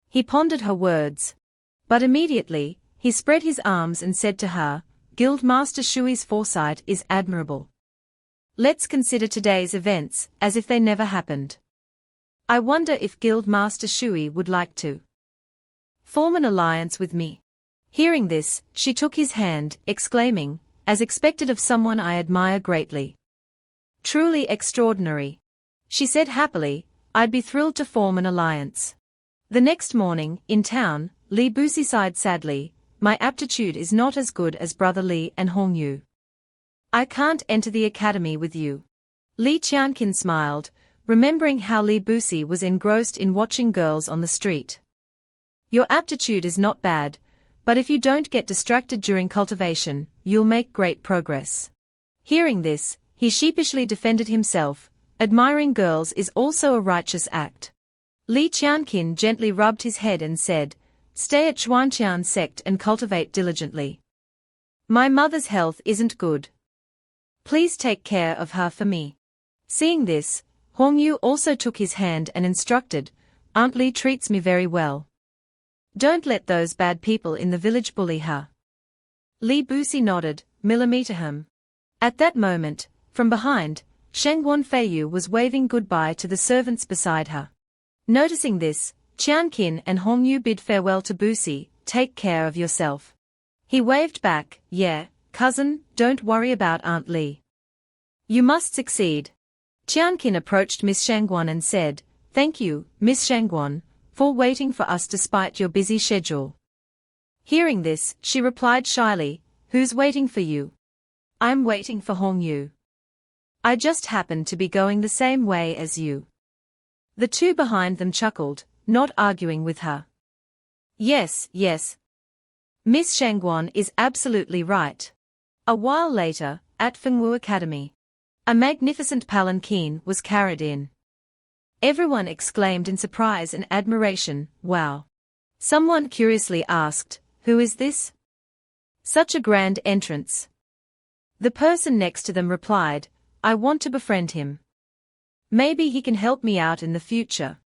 He pondered her words. But immediately, he spread his arms and said to her, Guildmaster Shui's foresight is admirable. Let's consider today's events as if they never happened. I wonder if Guildmaster Shui would like to form an alliance with me. Hearing this, she took his hand, exclaiming, as expected of someone I admire greatly. Truly extraordinary. She said happily, I'd be thrilled to form an alliance. The next morning, in town, Li Busi sighed sadly, my aptitude is not as good as brother Li and Hong Yu. I can't enter the academy with you. Li Qianqin smiled, remembering how Li Busi was engrossed in watching girls on the street. Your aptitude is not bad, but if you don't get distracted during cultivation, you'll make great progress. Hearing this, he sheepishly defended himself, admiring girls is also a righteous act. Li Qianqin gently rubbed his head and said, stay at Xuanqian Sect and cultivate diligently. My mother's health isn't good. Please take care of her for me. Seeing this, Hong Yu also took his hand and instructed, Aunt Li treats me very well. Don't let those bad people in the village bully her. Li Busi nodded, millimeter him. At that moment, from behind, Shengguan Feiyu was waving goodbye to the servants beside her. Noticing this, Qianqin and Hong Yu bid farewell to Busi, take care of yourself. He waved back, yeah, cousin, don't worry about Aunt Li. You must succeed. Qianqin approached Miss Shengguan and said, thank you, Miss Shengguan, for waiting for us despite your busy schedule. Hearing this, she replied shyly, who's waiting for you? I'm waiting for Hong Yu. I just happen to be going the same way as you. The two behind them chuckled, not arguing with her. Yes, yes. Miss Shengguan is absolutely right. A while later, at Fengwu Academy, a magnificent palanquin was carried in. Everyone exclaimed in surprise and admiration, wow. Someone curiously asked, who is this? Such a grand entrance. The person next to them replied, I want to befriend him. Maybe he can help me out in the future.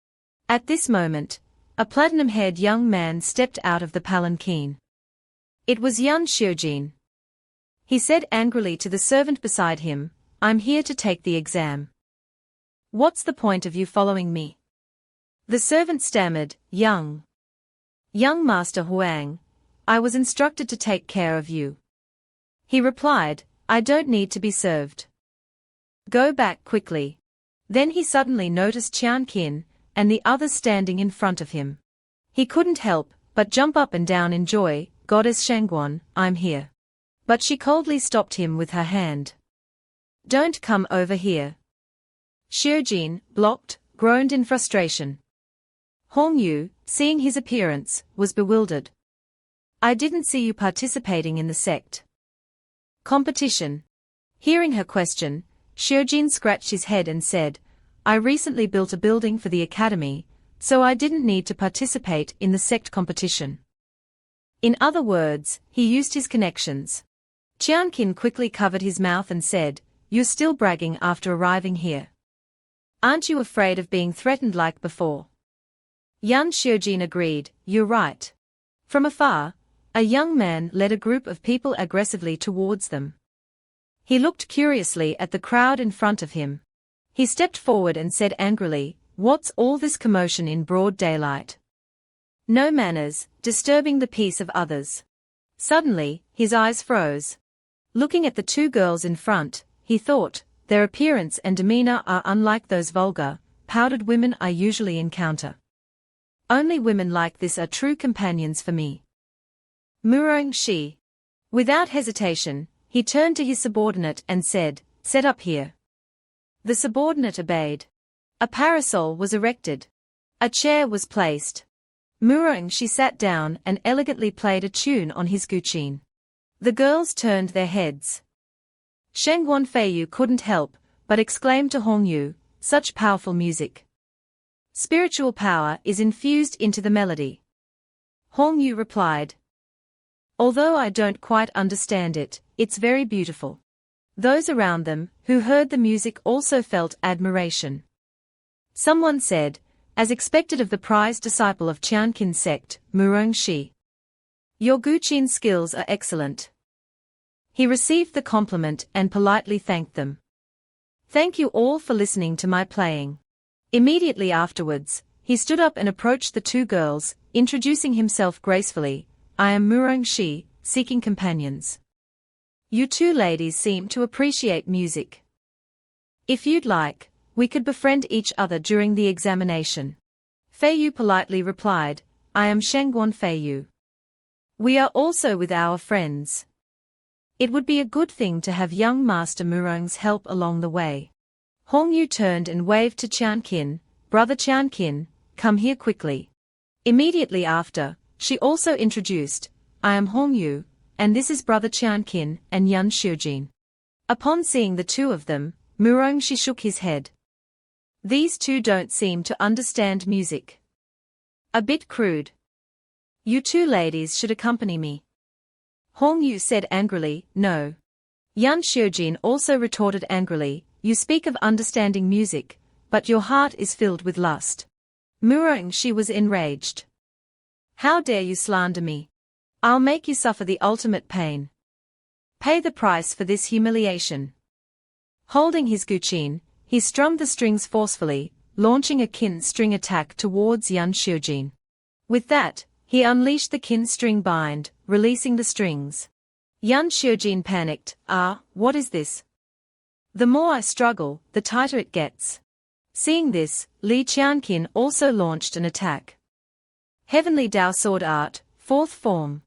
At this moment, a platinum-haired young man stepped out of the palanquin. It was Yan Xiujin. He said angrily to the servant beside him, I'm here to take the exam. What's the point of you following me? The servant stammered, Young Master Huang, I was instructed to take care of you. He replied, I don't need to be served. Go back quickly. Then he suddenly noticed Qianqin and the others standing in front of him. He couldn't help but jump up and down in joy, Goddess Shengguan, I'm here. But she coldly stopped him with her hand. Don't come over here. Xiujin, blocked, groaned in frustration. Hong Yu, seeing his appearance, was bewildered. I didn't see you participating in the sect competition. Hearing her question, Xiujin scratched his head and said, I recently built a building for the academy, so I didn't need to participate in the sect competition. In other words, he used his connections. Qianqin quickly covered his mouth and said, You're still bragging after arriving here. Aren't you afraid of being threatened like before? Yan Xiujin agreed, You're right. From afar, a young man led a group of people aggressively towards them. He looked curiously at the crowd in front of him. He stepped forward and said angrily, What's all this commotion in broad daylight? No manners, disturbing the peace of others. Suddenly, his eyes froze. Looking at the two girls in front, he thought, their appearance and demeanor are unlike those vulgar, powdered women I usually encounter. Only women like this are true companions for me. Murong Shi. Without hesitation, he turned to his subordinate and said, Set up here. The subordinate obeyed. A parasol was erected. A chair was placed. Murong Shi sat down and elegantly played a tune on his guqin. The girls turned their heads. Shengguan Feiyu couldn't help but exclaim to Hong Yu, Such powerful music. Spiritual power is infused into the melody. Hong Yu replied. Although I don't quite understand it, it's very beautiful. Those around them, who heard the music, also felt admiration. Someone said, as expected of the prized disciple of Qianqin sect, Murongxi. Your guqin skills are excellent. He received the compliment and politely thanked them. Thank you all for listening to my playing. Immediately afterwards, he stood up and approached the two girls, introducing himself gracefully. I am Murongxi, seeking companions. You two ladies seem to appreciate music. If you'd like, we could befriend each other during the examination. Feiyu politely replied, I am Shengguan Feiyu. We are also with our friends. It would be a good thing to have young Master Murong's help along the way. Hong Yu turned and waved to Qianqin, Brother Qianqin, come here quickly. Immediately after, she also introduced, I am Hong Yu, and this is Brother Qianqin and Yan Xiujin. Upon seeing the two of them, Murongxi shook his head. These two don't seem to understand music. A bit crude. You two ladies should accompany me. Hong Yu said angrily, no. Yan Xiujin also retorted angrily, you speak of understanding music, but your heart is filled with lust. Murongxi was enraged. How dare you slander me? I'll make you suffer the ultimate pain. Pay the price for this humiliation. Holding his guqin, he strummed the strings forcefully, launching a kin string attack towards Yan Xiujin. With that, he unleashed the kin string bind, releasing the strings. Yan Xiujin panicked, what is this? The more I struggle, the tighter it gets. Seeing this, Li Qianqin also launched an attack. Heavenly Dao Sword Art, 4th form.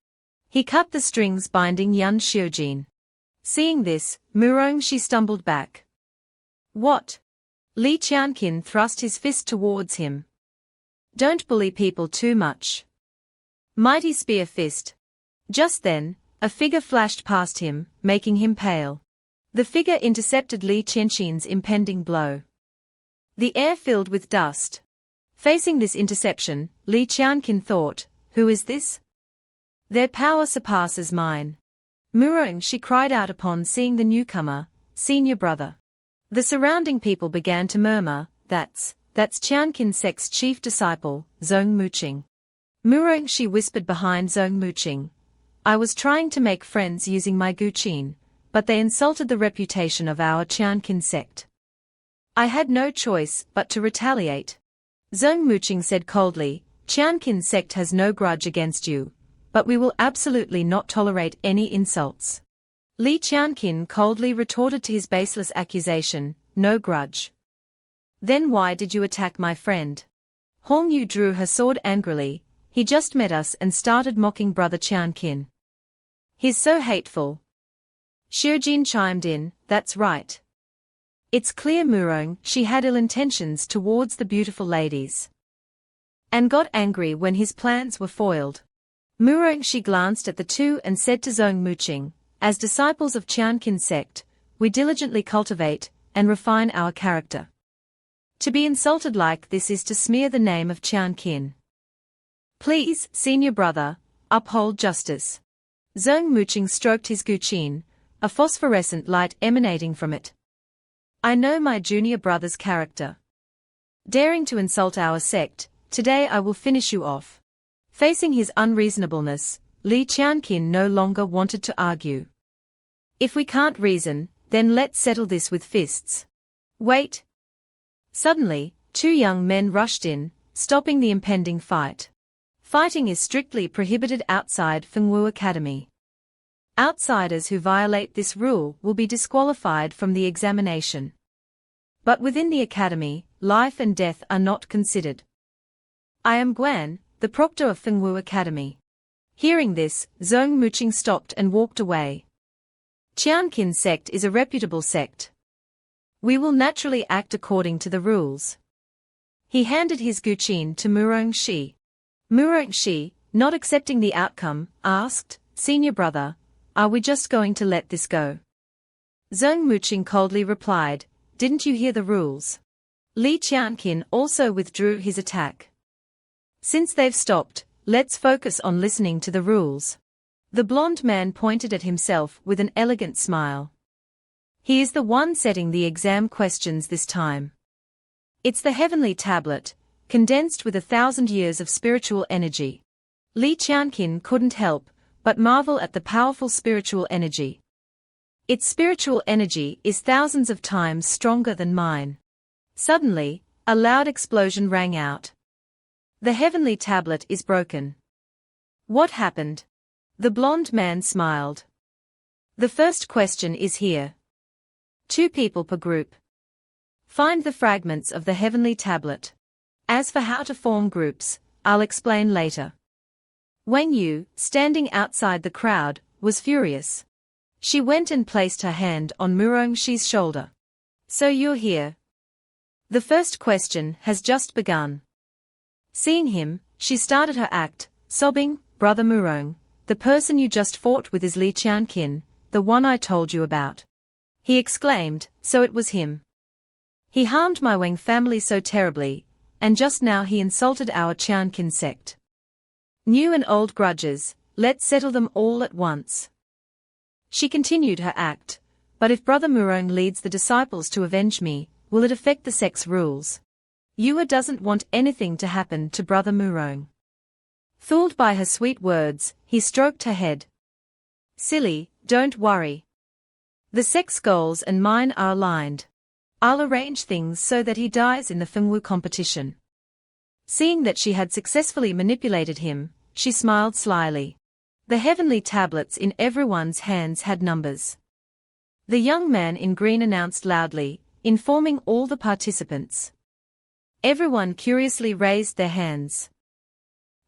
He cut the strings binding Yan Xiujin. Seeing this, Murongxi stumbled back. What? Li Qianqin thrust his fist towards him. Don't bully people too much. Mighty spear fist. Just then, a figure flashed past him, making him pale. The figure intercepted Li Qianqin's impending blow. The air filled with dust. Facing this interception, Li Qianqin thought, who is this? Their power surpasses mine. Murongxi cried out upon seeing the newcomer, senior brother. The surrounding people began to murmur, that's Qianqin sect's chief disciple, Zhong Muqing. Murongxi whispered behind Zhong Muqing. I was trying to make friends using my guqin, but they insulted the reputation of our Qianqin sect. I had no choice but to retaliate. Zhong Muqing said coldly, Qianqin sect has no grudge against you, but we will absolutely not tolerate any insults. Li Qianqin coldly retorted to his baseless accusation, no grudge. Then why did you attack my friend? Hong Yu drew her sword angrily, he just met us and started mocking Brother Qianqin. He's so hateful. Xiujin chimed in, that's right. It's clear Murongxi had ill intentions towards the beautiful ladies. And got angry when his plans were foiled. Murongxi glanced at the two and said to Zhong Muqing, as disciples of Qianqin sect, we diligently cultivate and refine our character. To be insulted like this is to smear the name of Qianqin. Please, senior brother, uphold justice. Zhong Muqing stroked his guqin, a phosphorescent light emanating from it. I know my junior brother's character. Daring to insult our sect, today I will finish you off. Facing his unreasonableness, Li Qianqin no longer wanted to argue. If we can't reason, then let's settle this with fists. Wait. Suddenly, two young men rushed in, stopping the impending fight. Fighting is strictly prohibited outside Fengwu Academy. Outsiders who violate this rule will be disqualified from the examination. But within the academy, life and death are not considered. I am Guan, the proctor of Fengwu Academy. Hearing this, Zhong Muqing stopped and walked away. Qianqin sect is a reputable sect. We will naturally act according to the rules. He handed his guqin to Murongxi. Murongxi, not accepting the outcome, asked, Senior brother, are we just going to let this go? Zhong Muqing coldly replied, didn't you hear the rules? Li Qianqin also withdrew his attack. Since they've stopped, let's focus on listening to the rules. The blonde man pointed at himself with an elegant smile. He is the one setting the exam questions this time. It's the heavenly tablet, condensed with 1,000 years of spiritual energy. Li Qianqin couldn't help but marvel at the powerful spiritual energy. Its spiritual energy is thousands of times stronger than mine. Suddenly, a loud explosion rang out. The heavenly tablet is broken. What happened? The blonde man smiled. The first question is here. 2 people per group. Find the fragments of the heavenly tablet. As for how to form groups, I'll explain later. Wang Yu, standing outside the crowd, was furious. She went and placed her hand on Murongxi's shoulder. So you're here. The first question has just begun. Seeing him, she started her act, sobbing, Brother Murong, the person you just fought with is Li Qianqin, the one I told you about. He exclaimed, so it was him. He harmed my Wang family so terribly, and just now he insulted our Qianqin sect. New and old grudges, let's settle them all at once. She continued her act, but if Brother Murong leads the disciples to avenge me, will it affect the sect's rules? Yua doesn't want anything to happen to Brother Murong. Fooled by her sweet words, he stroked her head. Silly, don't worry. The sect's goals and mine are aligned. I'll arrange things so that he dies in the Fengwu competition. Seeing that she had successfully manipulated him, she smiled slyly. The heavenly tablets in everyone's hands had numbers. The young man in green announced loudly, informing all the participants. Everyone curiously raised their hands.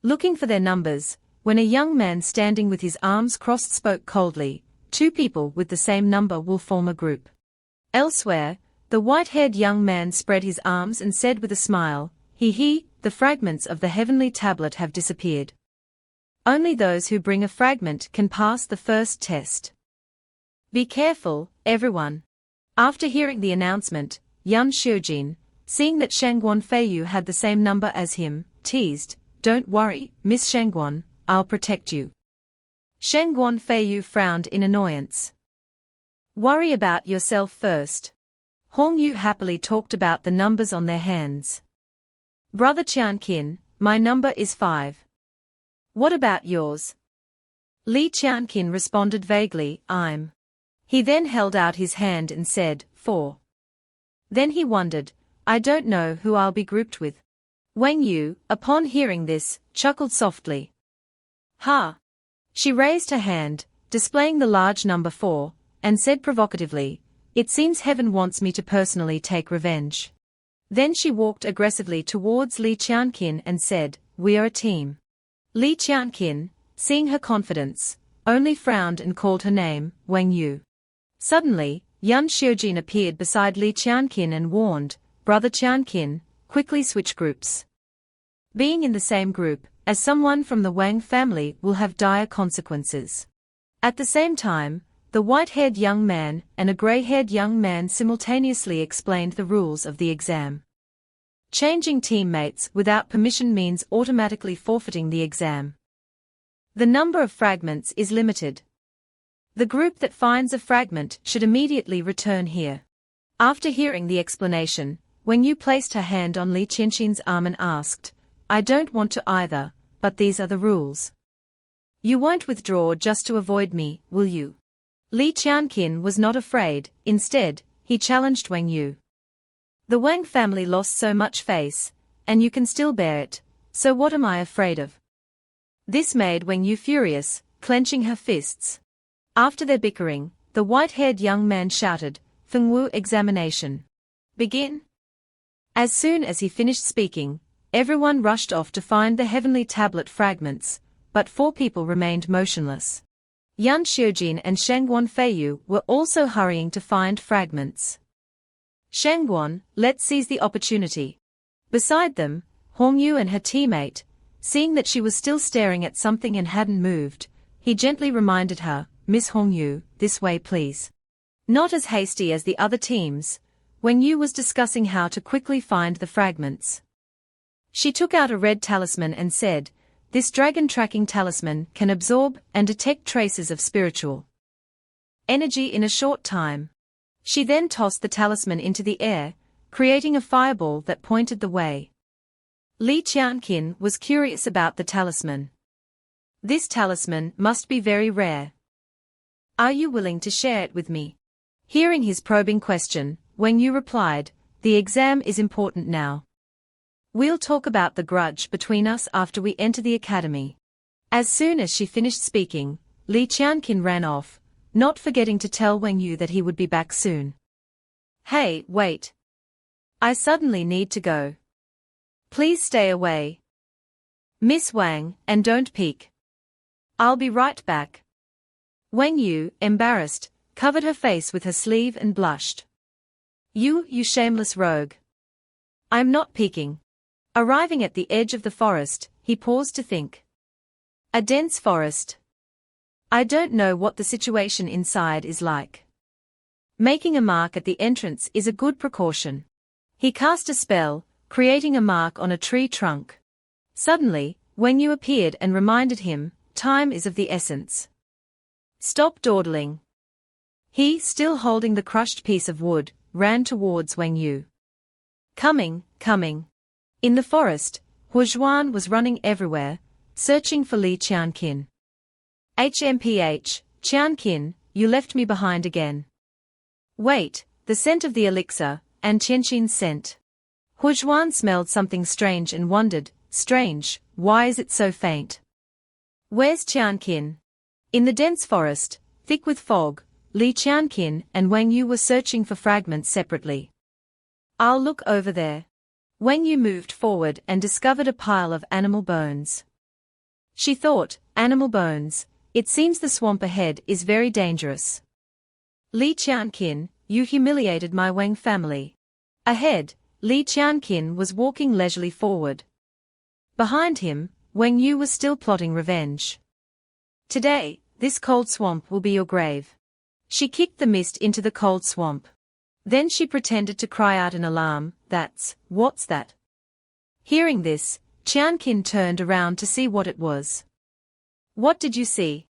Looking for their numbers, when a young man standing with his arms crossed spoke coldly, 2 people with the same number will form a group. Elsewhere, the white-haired young man spread his arms and said with a smile, he, the fragments of the heavenly tablet have disappeared. Only those who bring a fragment can pass the first test. Be careful, everyone. After hearing the announcement, Yan Xiujin, seeing that Shangguan Feiyu had the same number as him, teased, Don't worry, Miss Shangguan, I'll protect you. Shangguan Feiyu frowned in annoyance. Worry about yourself first. Hongyu happily talked about the numbers on their hands. Brother Qianqin, my number is 5. What about yours? Li Qianqin responded vaguely, I'm. He then held out his hand and said, 4. Then he wondered, I don't know who I'll be grouped with. Wang Yu, upon hearing this, chuckled softly. Ha! She raised her hand, displaying the large number 4, and said provocatively, It seems heaven wants me to personally take revenge. Then she walked aggressively towards Li Qianqin and said, We are a team. Li Qianqin, seeing her confidence, only frowned and called her name, Wang Yu. Suddenly, Yan Xiujin appeared beside Li Qianqin and warned, Brother Qianqin, quickly switch groups. Being in the same group, as someone from the Wang family will have dire consequences. At the same time, the white-haired young man and a grey-haired young man simultaneously explained the rules of the exam. Changing teammates without permission means automatically forfeiting the exam. The number of fragments is limited. The group that finds a fragment should immediately return here. After hearing the explanation, Wang Yu placed her hand on Li Qianqin's arm and asked, I don't want to either, but these are the rules. You won't withdraw just to avoid me, will you? Li Qianqin was not afraid, instead, he challenged Wang Yu. The Wang family lost so much face, and you can still bear it, so what am I afraid of? This made Wang Yu furious, clenching her fists. After their bickering, the white-haired young man shouted, Fengwu examination. Begin. As soon as he finished speaking, everyone rushed off to find the heavenly tablet fragments, but 4 people remained motionless. Yan Xiujin and Shangguan Feiyu were also hurrying to find fragments. Shangguan, let's seize the opportunity. Beside them, Hongyu and her teammate, seeing that she was still staring at something and hadn't moved, he gently reminded her, Miss Hongyu, this way please. Not as hasty as the other teams, Wang Yu was discussing how to quickly find the fragments. She took out a red talisman and said, this dragon tracking talisman can absorb and detect traces of spiritual energy in a short time. She then tossed the talisman into the air, creating a fireball that pointed the way. Li Qianqin was curious about the talisman. This talisman must be very rare. Are you willing to share it with me? Hearing his probing question, Wang Yu replied, the exam is important now. We'll talk about the grudge between us after we enter the academy. As soon as she finished speaking, Li Qianqin ran off, not forgetting to tell Wang Yu that he would be back soon. Hey, wait. I suddenly need to go. Please stay away. Miss Wang, and don't peek. I'll be right back. Wang Yu, embarrassed, covered her face with her sleeve and blushed. You shameless rogue. I'm not peeking. Arriving at the edge of the forest, he paused to think. A dense forest. I don't know what the situation inside is like. Making a mark at the entrance is a good precaution. He cast a spell, creating a mark on a tree trunk. Suddenly, Wang Yu appeared and reminded him, time is of the essence. Stop dawdling. He, still holding the crushed piece of wood, ran towards Wang Yu. Coming. In the forest, Huozhuan was running everywhere, searching for Li Qianqin. HMPH, Qianqin, you left me behind again. Wait, the scent of the elixir, and Qianqin's scent. Huozhuan smelled something strange and wondered, strange, why is it so faint? Where's Qianqin? In the dense forest, thick with fog, Li Qianqin and Wang Yu were searching for fragments separately. I'll look over there. Wang Yu moved forward and discovered a pile of animal bones. She thought, animal bones, it seems the swamp ahead is very dangerous. Li Qianqin, you humiliated my Wang family. Ahead, Li Qianqin was walking leisurely forward. Behind him, Wang Yu was still plotting revenge. Today, this cold swamp will be your grave. She kicked the mist into the cold swamp. Then she pretended to cry out in alarm, what's that? Hearing this, Qianqin turned around to see what it was. What did you see?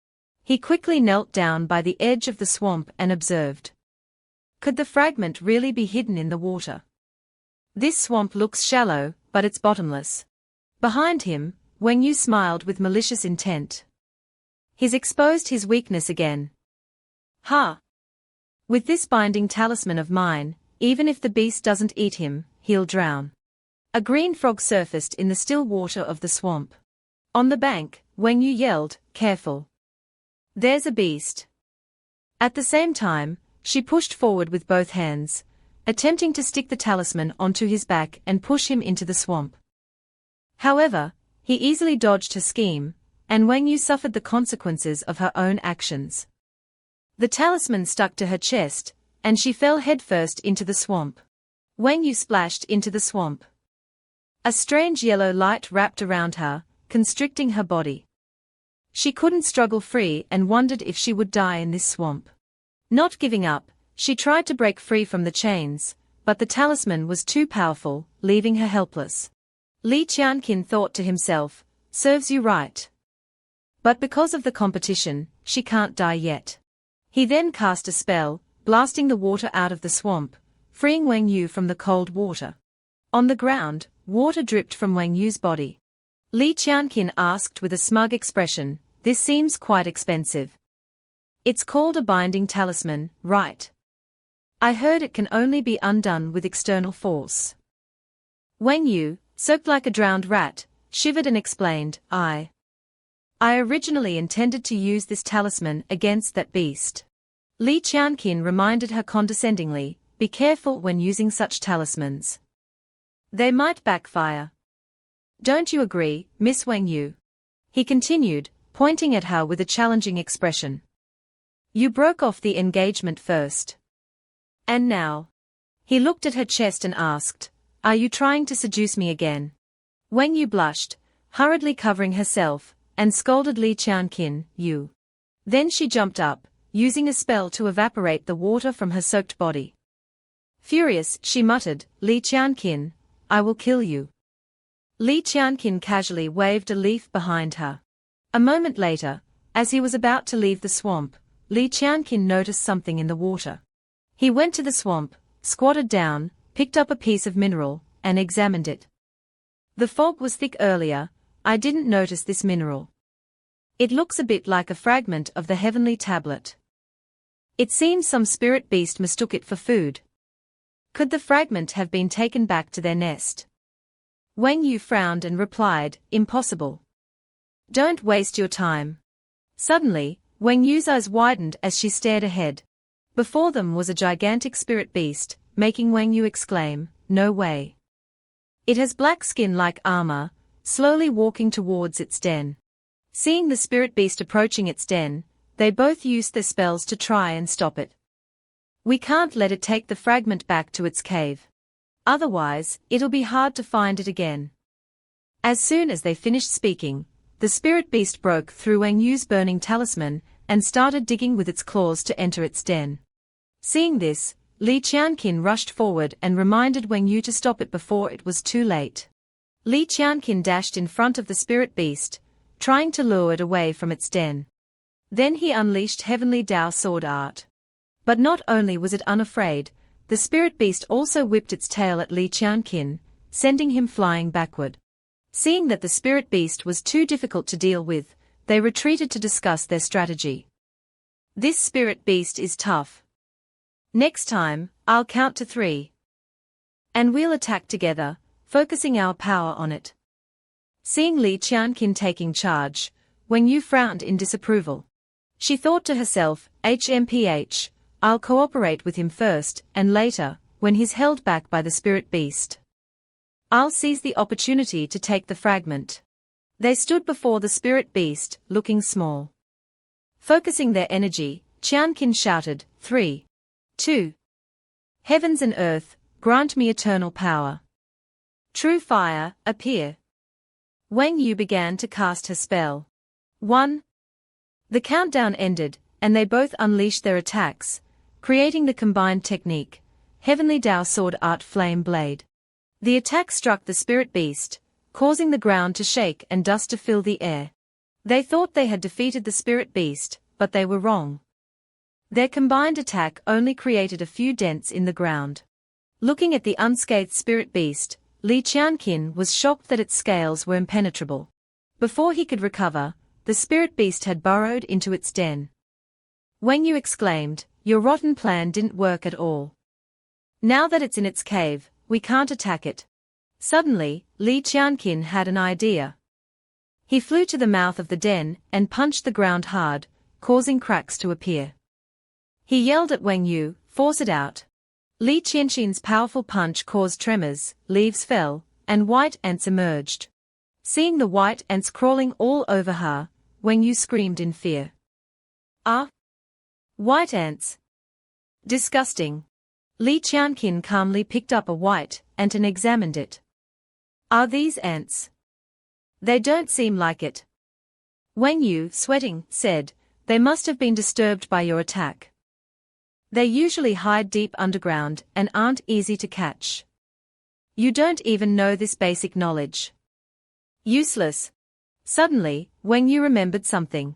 He quickly knelt down by the edge of the swamp and observed. Could the fragment really be hidden in the water? This swamp looks shallow, but it's bottomless. Behind him, Wang Yu smiled with malicious intent. He's exposed his weakness again. Ha! With this binding talisman of mine, even if the beast doesn't eat him, he'll drown. A green frog surfaced in the still water of the swamp. On the bank, Wang Yu yelled, careful. There's a beast. At the same time, she pushed forward with both hands, attempting to stick the talisman onto his back and push him into the swamp. However, he easily dodged her scheme, and Wang Yu suffered the consequences of her own actions. The talisman stuck to her chest, and she fell headfirst into the swamp. Wang Yu splashed into the swamp. A strange yellow light wrapped around her, constricting her body. She couldn't struggle free and wondered if she would die in this swamp. Not giving up, she tried to break free from the chains, but the talisman was too powerful, leaving her helpless. Li Qianqin thought to himself, serves you right. But because of the competition, she can't die yet. He then cast a spell, blasting the water out of the swamp, freeing Wang Yu from the cold water. On the ground, water dripped from Wang Yu's body. Li Qianqin asked with a smug expression, this seems quite expensive. It's called a binding talisman, right? I heard it can only be undone with external force. Wang Yu, soaked like a drowned rat, shivered and explained, I originally intended to use this talisman against that beast. Li Qianqin reminded her condescendingly, be careful when using such talismans. They might backfire. Don't you agree, Miss Wang Yu? He continued, pointing at her with a challenging expression. You broke off the engagement first. And now? He looked at her chest and asked, are you trying to seduce me again? Wang Yu blushed, hurriedly covering herself, and scolded Li Qianqin, you. Then she jumped up, using a spell to evaporate the water from her soaked body. Furious, she muttered, Li Qianqin, I will kill you. Li Qianqin casually waved a leaf behind her. A moment later, as he was about to leave the swamp, Li Qianqin noticed something in the water. He went to the swamp, squatted down, picked up a piece of mineral, and examined it. The fog was thick earlier, I didn't notice this mineral. It looks a bit like a fragment of the heavenly tablet. It seems some spirit beast mistook it for food. Could the fragment have been taken back to their nest? Wang Yu frowned and replied, impossible. Don't waste your time. Suddenly, Wang Yu's eyes widened as she stared ahead. Before them was a gigantic spirit beast, making Wang Yu exclaim, no way. It has black skin like armor, slowly walking towards its den. Seeing the spirit beast approaching its den, they both used their spells to try and stop it. We can't let it take the fragment back to its cave. Otherwise, it'll be hard to find it again. As soon as they finished speaking, the spirit beast broke through Wang Yu's burning talisman and started digging with its claws to enter its den. Seeing this, Li Qianqin rushed forward and reminded Wang Yu to stop it before it was too late. Li Qianqin dashed in front of the spirit beast, trying to lure it away from its den. Then he unleashed Heavenly Dao sword art. But not only was it unafraid, the spirit beast also whipped its tail at Li Qianqin, sending him flying backward. Seeing that the spirit beast was too difficult to deal with, they retreated to discuss their strategy. This spirit beast is tough. Next time, I'll count to 3. And we'll attack together, focusing our power on it. Seeing Li Qianqin taking charge, Wang Yu frowned in disapproval. She thought to herself, HMPH, I'll cooperate with him first, and later, when he's held back by the spirit beast, I'll seize the opportunity to take the fragment. They stood before the spirit beast, looking small. Focusing their energy, Qianqin shouted, 3, 2. Heavens and earth, grant me eternal power. True fire, appear. Wang Yu began to cast her spell. 1. The countdown ended, and they both unleashed their attacks, creating the combined technique, Heavenly Dao Sword Art Flame Blade. The attack struck the spirit beast, causing the ground to shake and dust to fill the air. They thought they had defeated the spirit beast, but they were wrong. Their combined attack only created a few dents in the ground. Looking at the unscathed spirit beast, Li Qianqin was shocked that its scales were impenetrable. Before he could recover, the spirit beast had burrowed into its den. Wang Yu exclaimed, your rotten plan didn't work at all. Now that it's in its cave, we can't attack it. Suddenly, Li Qianqin had an idea. He flew to the mouth of the den and punched the ground hard, causing cracks to appear. He yelled at Wang Yu, force it out. Li Qianqin's powerful punch caused tremors, leaves fell, and white ants emerged. Seeing the white ants crawling all over her, Wang Yu screamed in fear. Ah! White ants! Disgusting! Li Qianqin calmly picked up a white ant and examined it. Are these ants? They don't seem like it. Wang Yu, sweating, said, they must have been disturbed by your attack. They usually hide deep underground and aren't easy to catch. You don't even know this basic knowledge. Useless. Suddenly, Wang Yu remembered something.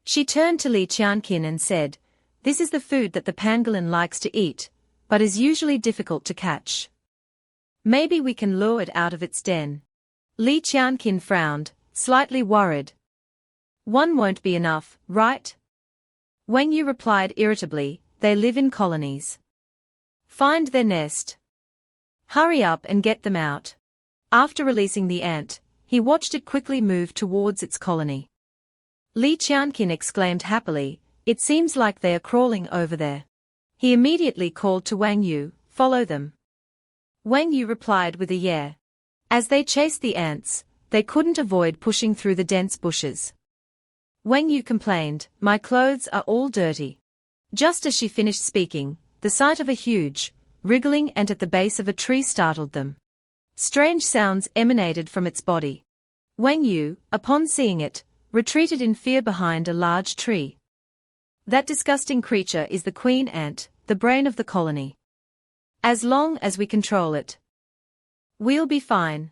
She turned to Li Qianqin and said, this is the food that the pangolin likes to eat, but is usually difficult to catch. Maybe we can lure it out of its den. Li Qianqin frowned, slightly worried. One won't be enough, right? Wang Yu replied irritably, they live in colonies. Find their nest. Hurry up and get them out. After releasing the ant, he watched it quickly move towards its colony. Li Qianqin exclaimed happily, it seems like they are crawling over there. He immediately called to Wang Yu, follow them. Wang Yu replied with a yeah. As they chased the ants, they couldn't avoid pushing through the dense bushes. Wang Yu complained, my clothes are all dirty. Just as she finished speaking, the sight of a huge, wriggling ant at the base of a tree startled them. Strange sounds emanated from its body. Wang Yu, upon seeing it, retreated in fear behind a large tree. That disgusting creature is the queen ant, the brain of the colony. As long as we control it, we'll be fine.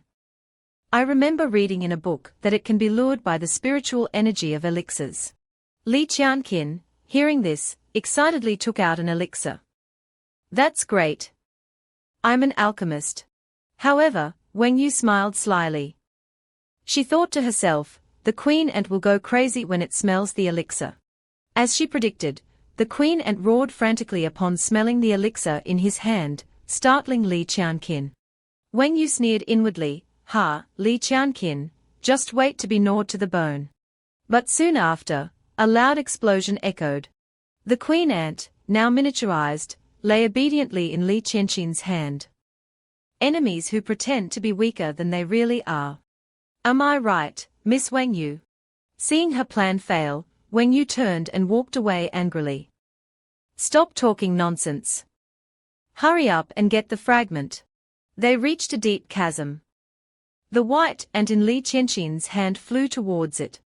I remember reading in a book that it can be lured by the spiritual energy of elixirs. Li Qianqin, hearing this, excitedly took out an elixir. That's great. I'm an alchemist. However, Wang Yu smiled slyly. She thought to herself, the queen ant will go crazy when it smells the elixir. As she predicted, the queen ant roared frantically upon smelling the elixir in his hand, startling Li Qianqin. Wang Yu sneered inwardly, "Ha, Li Qianqin, just wait to be gnawed to the bone." But soon after, a loud explosion echoed. The queen ant, now miniaturized, lay obediently in Li Qianqin's hand. Enemies who pretend to be weaker than they really are. Am I right, Miss Wang Yu? Seeing her plan fail, Wang Yu turned and walked away angrily. Stop talking nonsense. Hurry up and get the fragment. They reached a deep chasm. The white ant in Li Qianqin's hand flew towards it.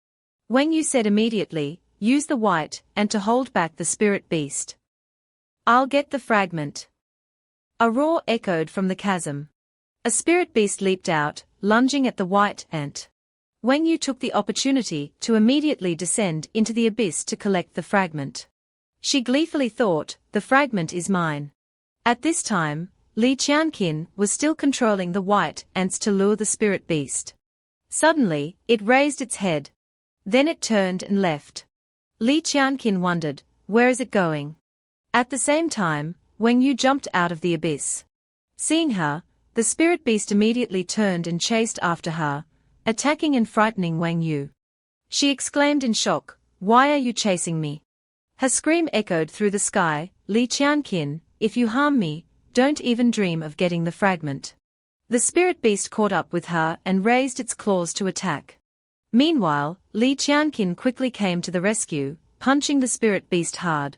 Wang Yu said immediately, use the white ant to hold back the spirit beast. I'll get the fragment. A roar echoed from the chasm. A spirit beast leaped out, lunging at the white ant. Wang Yu took the opportunity to immediately descend into the abyss to collect the fragment. She gleefully thought, the fragment is mine. At this time, Li Qianqin was still controlling the white ants to lure the spirit beast. Suddenly, it raised its head. Then it turned and left. Li Qianqin wondered, where is it going? At the same time, Wang Yu jumped out of the abyss. Seeing her, the spirit beast immediately turned and chased after her, attacking and frightening Wang Yu. She exclaimed in shock, "Why are you chasing me?" Her scream echoed through the sky, "Li Qianqin, if you harm me, don't even dream of getting the fragment." The spirit beast caught up with her and raised its claws to attack. Meanwhile, Li Qianqin quickly came to the rescue, punching the spirit beast hard.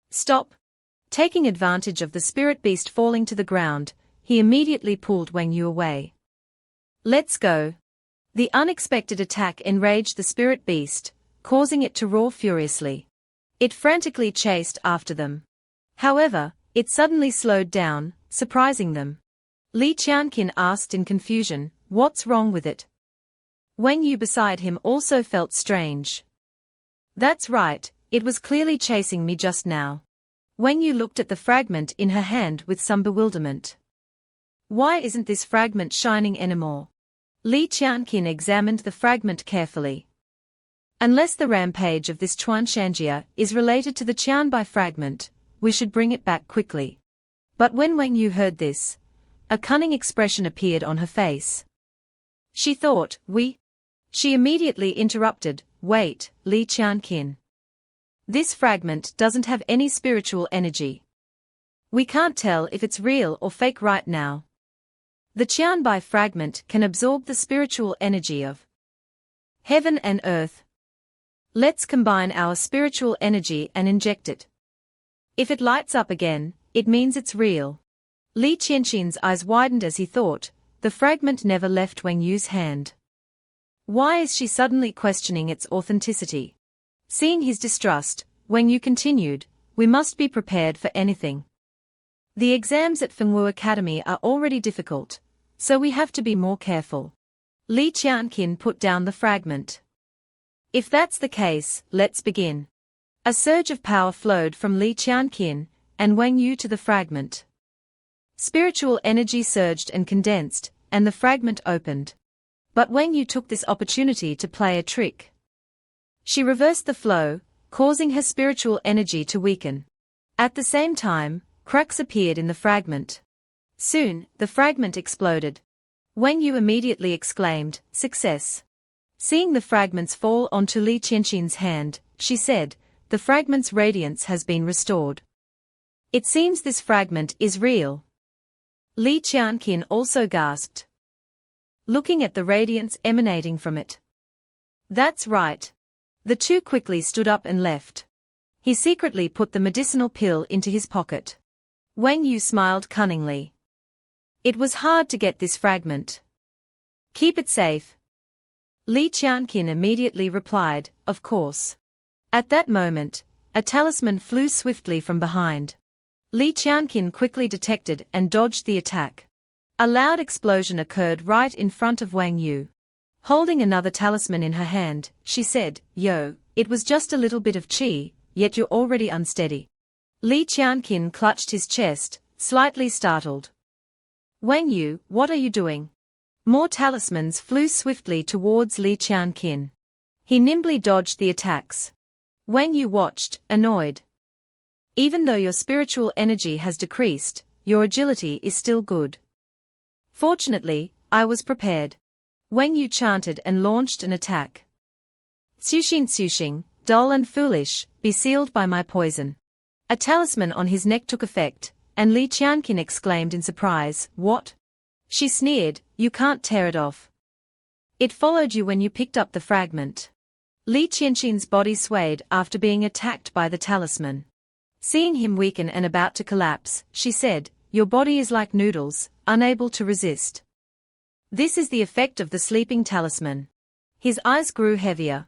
Stop! Taking advantage of the spirit beast falling to the ground, he immediately pulled Wang Yu away. Let's go. The unexpected attack enraged the spirit beast, causing it to roar furiously. It frantically chased after them. However, it suddenly slowed down, surprising them. Li Qianqin asked in confusion, what's wrong with it? Wang Yu beside him also felt strange. That's right, it was clearly chasing me just now. Wang Yu looked at the fragment in her hand with some bewilderment. Why isn't this fragment shining anymore? Li Qianqin examined the fragment carefully. Unless the rampage of this Chuanshanjia is related to the Qianbai fragment, we should bring it back quickly. But when Wang Yu heard this, a cunning expression appeared on her face. She thought, She immediately interrupted, wait, Li Qianqin. This fragment doesn't have any spiritual energy. We can't tell if it's real or fake right now. The Qianbai fragment can absorb the spiritual energy of heaven and earth. Let's combine our spiritual energy and inject it. If it lights up again, it means it's real. Li Qianqin's eyes widened as he thought, the fragment never left Wang Yu's hand. Why is she suddenly questioning its authenticity? Seeing his distrust, Wang Yu continued, we must be prepared for anything. The exams at Fengwu Academy are already difficult, so we have to be more careful. Li Qianqin put down the fragment. If that's the case, let's begin. A surge of power flowed from Li Qianqin and Wang Yu to the fragment. Spiritual energy surged and condensed, and the fragment opened. But Wang Yu took this opportunity to play a trick. She reversed the flow, causing her spiritual energy to weaken. At the same time, cracks appeared in the fragment. Soon, the fragment exploded. Wang Yu immediately exclaimed, success. Seeing the fragments fall onto Li Qianqin's hand, she said, the fragment's radiance has been restored. It seems this fragment is real. Li Qianqin also gasped, looking at the radiance emanating from it. That's right. The two quickly stood up and left. He secretly put the medicinal pill into his pocket. Wang Yu smiled cunningly. It was hard to get this fragment. Keep it safe. Li Qianqin immediately replied, of course. At that moment, a talisman flew swiftly from behind. Li Qianqin quickly detected and dodged the attack. A loud explosion occurred right in front of Wang Yu. Holding another talisman in her hand, she said, "Yo, it was just a little bit of chi, yet you're already unsteady." Li Qianqin clutched his chest, slightly startled. "Wang Yu, what are you doing?" More talismans flew swiftly towards Li Qianqin. He nimbly dodged the attacks. Wang Yu watched, annoyed. "Even though your spiritual energy has decreased, your agility is still good." "Fortunately, I was prepared." Wang Yu chanted and launched an attack. "Tsuxing, dull and foolish, be sealed by my poison." A talisman on his neck took effect, and Li Qianqin exclaimed in surprise, "What?" She sneered, "You can't tear it off. It followed you when you picked up the fragment." Li Qianqin's body swayed after being attacked by the talisman. Seeing him weaken and about to collapse, she said, "Your body is like noodles, unable to resist." This is the effect of the sleeping talisman. His eyes grew heavier.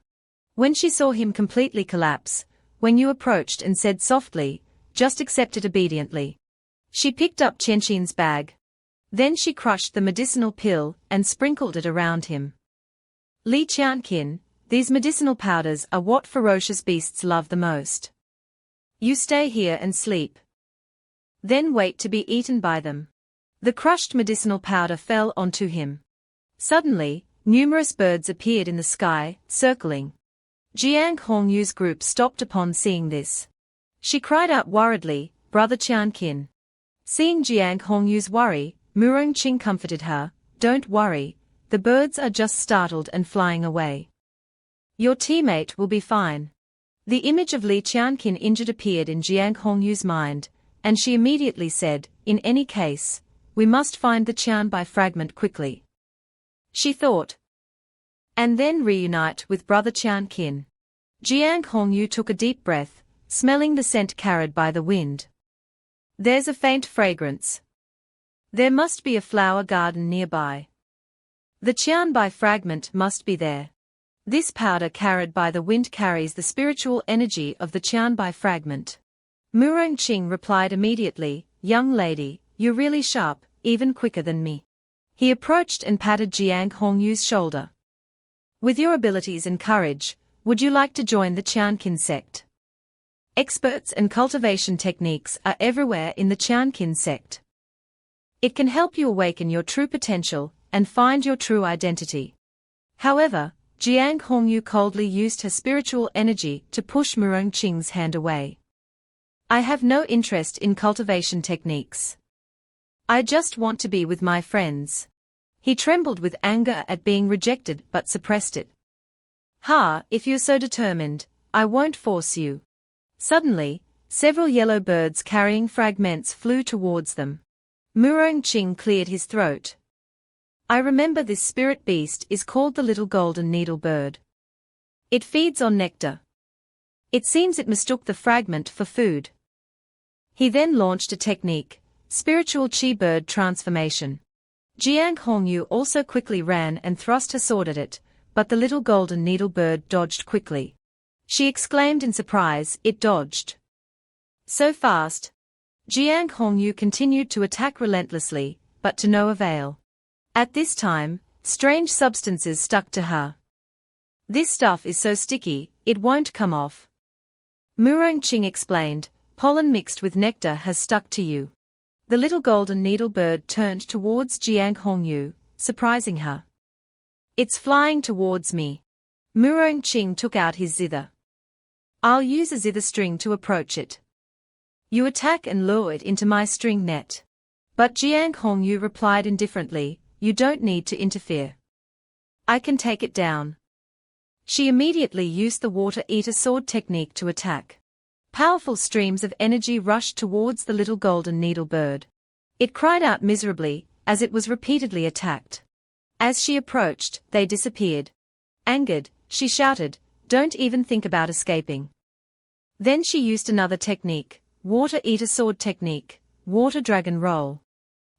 When she saw him completely collapse, Wang Yu approached and said softly, "Just accept it obediently." She picked up Qianqin's bag. Then she crushed the medicinal pill and sprinkled it around him. "Li Qianqin, these medicinal powders are what ferocious beasts love the most. You stay here and sleep. Then wait to be eaten by them." The crushed medicinal powder fell onto him. Suddenly, numerous birds appeared in the sky, circling. Jiang Hongyu's group stopped upon seeing this. She cried out worriedly, "Brother Qianqin." Seeing Jiang Hongyu's worry, Murongqing comforted her, "Don't worry, the birds are just startled and flying away. Your teammate will be fine." The image of Li Qianqin injured appeared in Jiang Hongyu's mind, and she immediately said, "In any case, we must find the Qianbai fragment quickly." She thought. "And then reunite with Brother Qianqin." Jiang Hongyu took a deep breath, smelling the scent carried by the wind. "There's a faint fragrance. There must be a flower garden nearby. The Qianbai fragment must be there. This powder carried by the wind carries the spiritual energy of the Qianbai fragment." Murongqing replied immediately, "Young lady, you're really sharp, even quicker than me." He approached and patted Jiang Hongyu's shoulder. "With your abilities and courage, would you like to join the Qianqin sect? Experts and cultivation techniques are everywhere in the Qianqin sect. It can help you awaken your true potential and find your true identity." However, Jiang Hongyu coldly used her spiritual energy to push Murongqing's hand away. "I have no interest in cultivation techniques. I just want to be with my friends." He trembled with anger at being rejected but suppressed it. "Ha, if you're so determined, I won't force you." Suddenly, several yellow birds carrying fragments flew towards them. Murongqing cleared his throat. "I remember this spirit beast is called the little golden needle bird. It feeds on nectar. It seems it mistook the fragment for food." He then launched a technique, spiritual chi bird transformation. Jiang Hongyu also quickly ran and thrust her sword at it, but the little golden needle bird dodged quickly. She exclaimed in surprise, "It dodged so fast." Jiang Hongyu continued to attack relentlessly, but to no avail. At this time, strange substances stuck to her. "This stuff is so sticky, it won't come off." Murongqing explained, "Pollen mixed with nectar has stuck to you." The little golden needle bird turned towards Jiang Hongyu, surprising her. "It's flying towards me." Murongqing took out his zither. "I'll use a zither string to approach it. You attack and lure it into my string net." But Jiang Hongyu replied indifferently, "You don't need to interfere. I can take it down." She immediately used the water eater sword technique to attack. Powerful streams of energy rushed towards the little golden needle bird. It cried out miserably, as it was repeatedly attacked. As she approached, they disappeared. Angered, she shouted, "Don't even think about escaping." Then she used another technique, water eater sword technique, water dragon roll.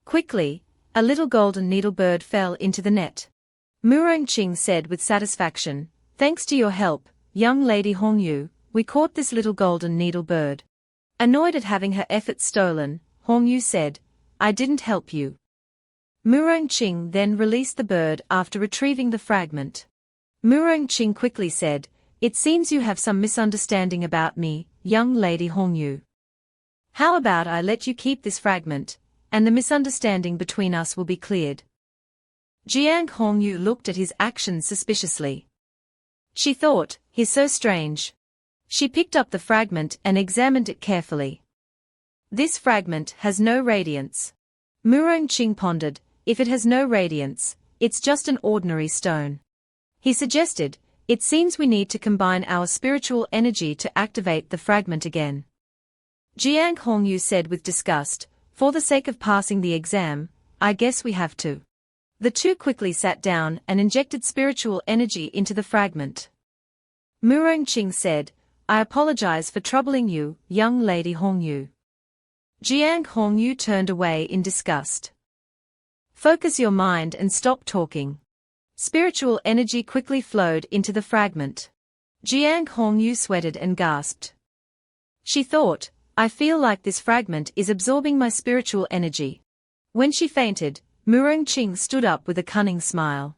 Quickly, a little golden needle bird fell into the net. Murongqing said with satisfaction, "Thanks to your help, young lady Hongyu, we caught this little golden needle bird." Annoyed at having her efforts stolen, Hongyu said, "I didn't help you." Murongqing then released the bird after retrieving the fragment. Murongqing quickly said, "It seems you have some misunderstanding about me, young lady Hongyu. How about I let you keep this fragment, and the misunderstanding between us will be cleared?" Jiang Hongyu looked at his actions suspiciously. She thought, "He's so strange." She picked up the fragment and examined it carefully. "This fragment has no radiance." Murongqing pondered, "If it has no radiance, it's just an ordinary stone." He suggested, "It seems we need to combine our spiritual energy to activate the fragment again." Jiang Hongyu said with disgust, "For the sake of passing the exam, I guess we have to." The two quickly sat down and injected spiritual energy into the fragment. Murongqing said, "I apologize for troubling you, young lady Hongyu." Jiang Hongyu turned away in disgust. "Focus your mind and stop talking." Spiritual energy quickly flowed into the fragment. Jiang Hongyu sweated and gasped. She thought, "I feel like this fragment is absorbing my spiritual energy." When she fainted, Murongqing stood up with a cunning smile.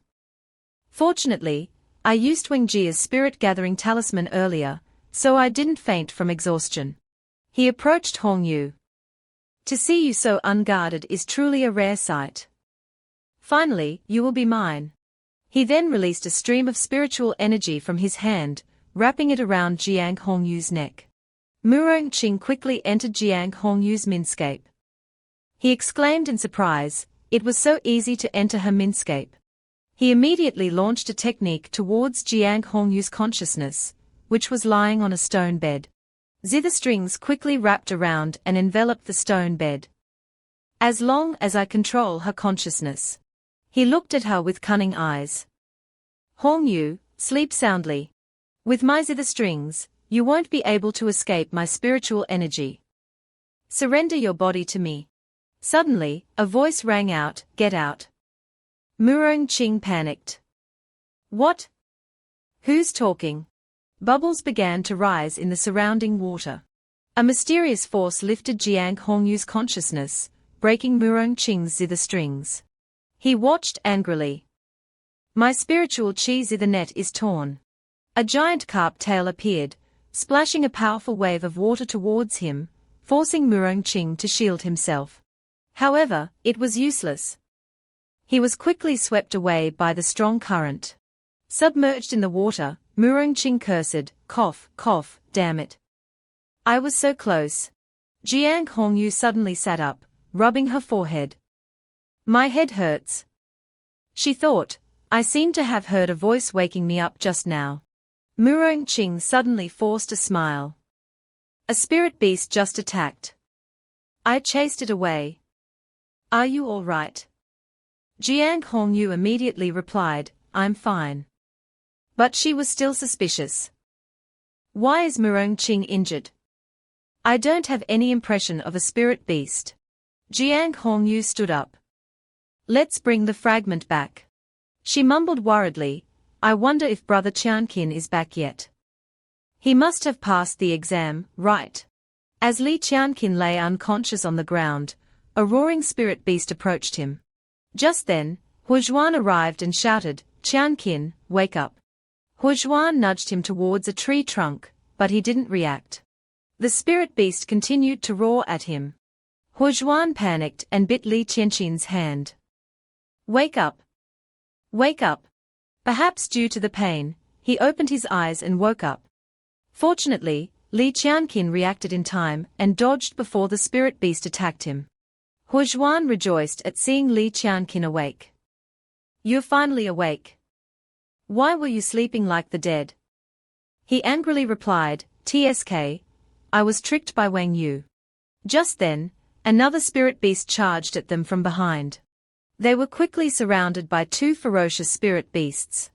"Fortunately, I used Wangjia's spirit-gathering talisman earlier, so I didn't faint from exhaustion." He approached Hongyu. "To see you so unguarded is truly a rare sight. Finally, you will be mine." He then released a stream of spiritual energy from his hand, wrapping it around Jiang Hongyu's neck. Murongqing quickly entered Jiang Hongyu's minscape. He exclaimed in surprise, it was so easy to enter her minscape. He immediately launched a technique towards Jiang Hongyu's consciousness, which was lying on a stone bed. Zither strings quickly wrapped around and enveloped the stone bed. "As long as I control her consciousness." He looked at her with cunning eyes. "Hongyu, sleep soundly. With my zither strings, you won't be able to escape my spiritual energy. Surrender your body to me." Suddenly, a voice rang out, "Get out." Murongqing panicked. "What? Who's talking?" Bubbles began to rise in the surrounding water. A mysterious force lifted Jiang Hongyu's consciousness, breaking Murongqing's zither strings. He watched angrily. "My spiritual chi zither net is torn." A giant carp tail appeared, splashing a powerful wave of water towards him, forcing Murongqing to shield himself. However, it was useless. He was quickly swept away by the strong current. Submerged in the water, Murongqing cursed, "Cough, cough, damn it. I was so close." Jiang Hongyu suddenly sat up, rubbing her forehead. "My head hurts." She thought, "I seem to have heard a voice waking me up just now." Murongqing suddenly forced a smile. "A spirit beast just attacked. I chased it away. Are you all right?" Jiang Hongyu immediately replied, "I'm fine." But she was still suspicious. "Why is Murongqing injured? I don't have any impression of a spirit beast." Jiang Hongyu stood up. "Let's bring the fragment back." She mumbled worriedly, "I wonder if Brother Qianqin is back yet. He must have passed the exam, right?" As Li Qianqin lay unconscious on the ground, a roaring spirit beast approached him. Just then, Huozhuan arrived and shouted, "Qianqin, wake up." Huozhuan nudged him towards a tree trunk, but he didn't react. The spirit beast continued to roar at him. Huozhuan panicked and bit Li Qianqin's hand. "Wake up! Wake up!" Perhaps due to the pain, he opened his eyes and woke up. Fortunately, Li Qianqin reacted in time and dodged before the spirit beast attacked him. Huozhuan rejoiced at seeing Li Qianqin awake. "You're finally awake. Why were you sleeping like the dead?" He angrily replied, "Tsk, I was tricked by Wang Yu." Just then, another spirit beast charged at them from behind. They were quickly surrounded by two ferocious spirit beasts.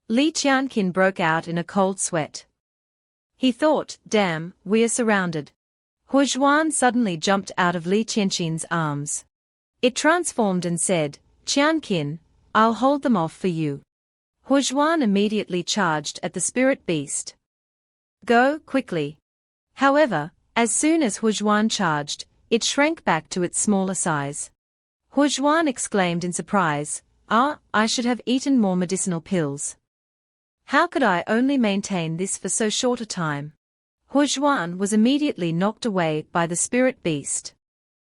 Li Qianqin broke out in a cold sweat. He thought, "Damn, we are surrounded." Huozhuan suddenly jumped out of Li Qianqin's arms. It transformed and said, "Qianqin, I'll hold them off for you." Huozhuan immediately charged at the spirit beast. "Go, quickly." However, as soon as Huozhuan charged, it shrank back to its smaller size. Hu Juan exclaimed in surprise, "Ah, I should have eaten more medicinal pills. How could I only maintain this for so short a time?" Hu Juan was immediately knocked away by the spirit beast.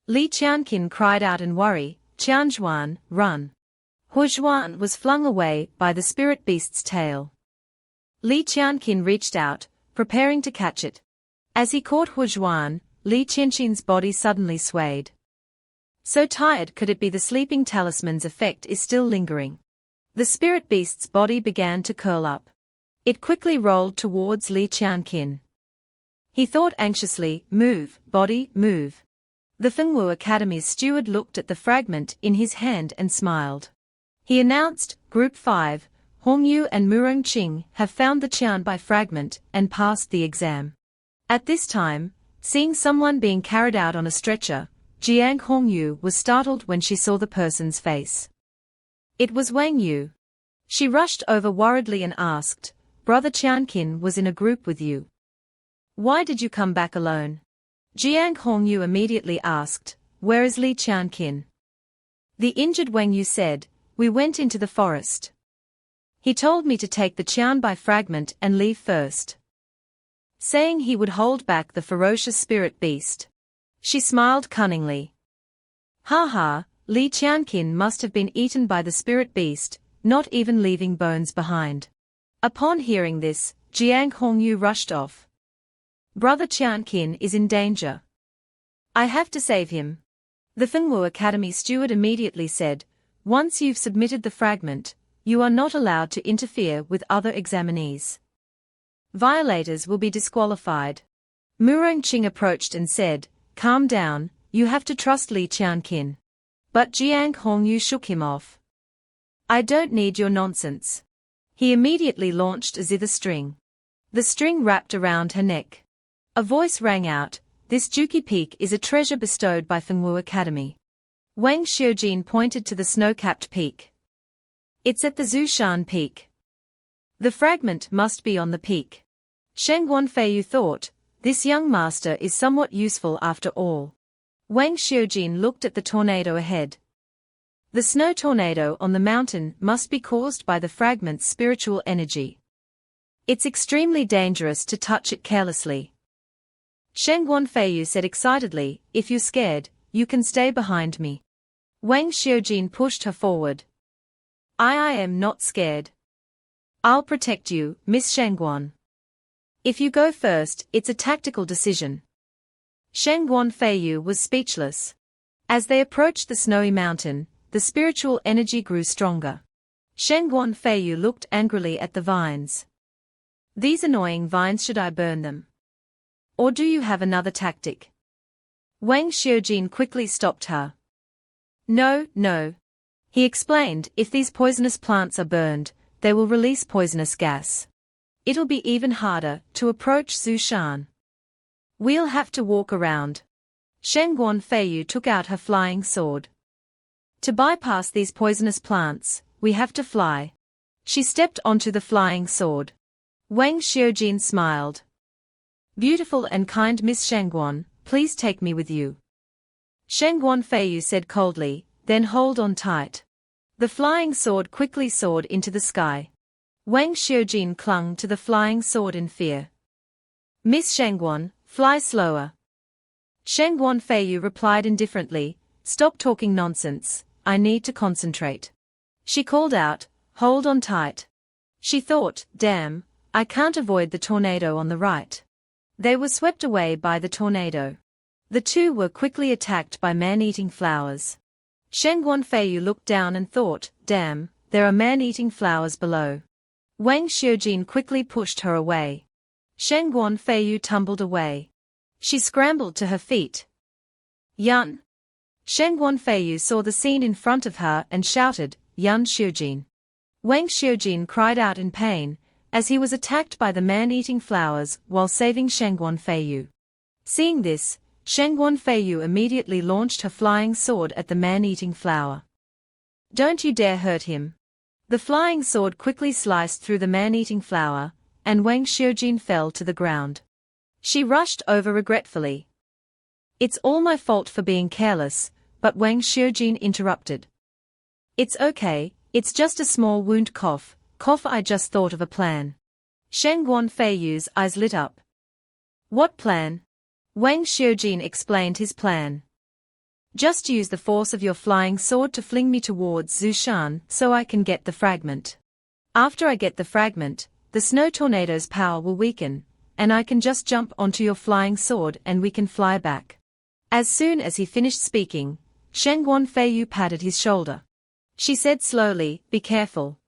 Li Qianqin cried out in worry, "Qianjuan, run!" Hu Juan was flung away by the spirit beast's tail. Li Qianqin reached out, preparing to catch it. As he caught Hu Juan, Li Qianqin's body suddenly swayed. So tired could it be the sleeping talisman's effect is still lingering. The spirit beast's body began to curl up. It quickly rolled towards Li Qianqin. He thought anxiously, "Move, body, move." The Fengwu Academy's steward looked at the fragment in his hand and smiled. He announced, "Group 5, Hongyu and Murongqing have found the Qianbai fragment and passed the exam." At this time, seeing someone being carried out on a stretcher, Jiang Hongyu was startled when she saw the person's face. It was Wang Yu. She rushed over worriedly and asked, "Brother Qianqin was in a group with you. Why did you come back alone?" Jiang Hongyu immediately asked, "Where is Li Qianqin?" The injured Wang Yu said, "We went into the forest. He told me to take the Qianbai fragment and leave first, saying he would hold back the ferocious spirit beast." She smiled cunningly. "Ha ha, Li Qianqin must have been eaten by the spirit beast, not even leaving bones behind." Upon hearing this, Jiang Hongyu rushed off. "Brother Qianqin is in danger. I have to save him." The Fengwu Academy steward immediately said, "Once you've submitted the fragment, you are not allowed to interfere with other examinees. Violators will be disqualified." Murongqing approached and said, "Calm down, you have to trust Li Qianqin." But Jiang Hongyu shook him off. "I don't need your nonsense." He immediately launched a zither string. The string wrapped around her neck. A voice rang out, "This Juki Peak is a treasure bestowed by Fengwu Academy." Wang Xiujin pointed to the snow-capped peak. "It's at the Zushan Peak. The fragment must be on the peak." Sheng Guanfeiyu thought, "This young master is somewhat useful after all." Wang Xiujin looked at the tornado ahead. The snow tornado on the mountain must be caused by the fragment's spiritual energy. It's extremely dangerous to touch it carelessly. Sheng Guanfeiyu said excitedly, "If you're scared, you can stay behind me." Wang Xiujin pushed her forward. I am not scared. I'll protect you, Miss Shengguan. If you go first, it's a tactical decision." Sheng Guanfeiyu was speechless. As they approached the snowy mountain, the spiritual energy grew stronger. Sheng Guanfeiyu looked angrily at the vines. "These annoying vines, should I burn them? Or do you have another tactic?" Wang Xiujin quickly stopped her. No. He explained, "If these poisonous plants are burned, they will release poisonous gas. It'll be even harder to approach Zushan. We'll have to walk around." Sheng Guanfeiyu took out her flying sword. "To bypass these poisonous plants, we have to fly." She stepped onto the flying sword. Wang Xiujin smiled. "Beautiful and kind Miss Shengguan, please take me with you." Sheng Guanfeiyu said coldly, "Then hold on tight." The flying sword quickly soared into the sky. Wang Xiujin clung to the flying sword in fear. "Miss Shengguan, fly slower." Sheng Guanfeiyu replied indifferently, "Stop talking nonsense, I need to concentrate." She called out, "Hold on tight." She thought, "Damn, I can't avoid the tornado on the right." They were swept away by the tornado. The two were quickly attacked by man-eating flowers. Sheng Guanfeiyu looked down and thought, "Damn, there are man-eating flowers below." Wang Xiujin quickly pushed her away. Sheng Guanfeiyu tumbled away. She scrambled to her feet. "Yan!" Sheng Guanfeiyu saw the scene in front of her and shouted, "Yan Xiujin!" Wang Xiujin cried out in pain, as he was attacked by the man-eating flowers while saving Sheng Guanfeiyu. Seeing this, Sheng Guanfeiyu immediately launched her flying sword at the man-eating flower. "Don't you dare hurt him." The flying sword quickly sliced through the man-eating flower, and Wang Xiujin fell to the ground. She rushed over regretfully. "It's all my fault for being careless," but Wang Xiujin interrupted. It's okay, it's just a small wound cough, I just thought of a plan. Sheng Guanfeiyu's eyes lit up. What plan? Wang Xiujin explained his plan. Just use the force of your flying sword to fling me towards Zushan so I can get the fragment. After I get the fragment, the snow tornado's power will weaken, and I can just jump onto your flying sword and we can fly back. As soon as he finished speaking, Sheng Guanfeiyu patted his shoulder. She said slowly, be careful.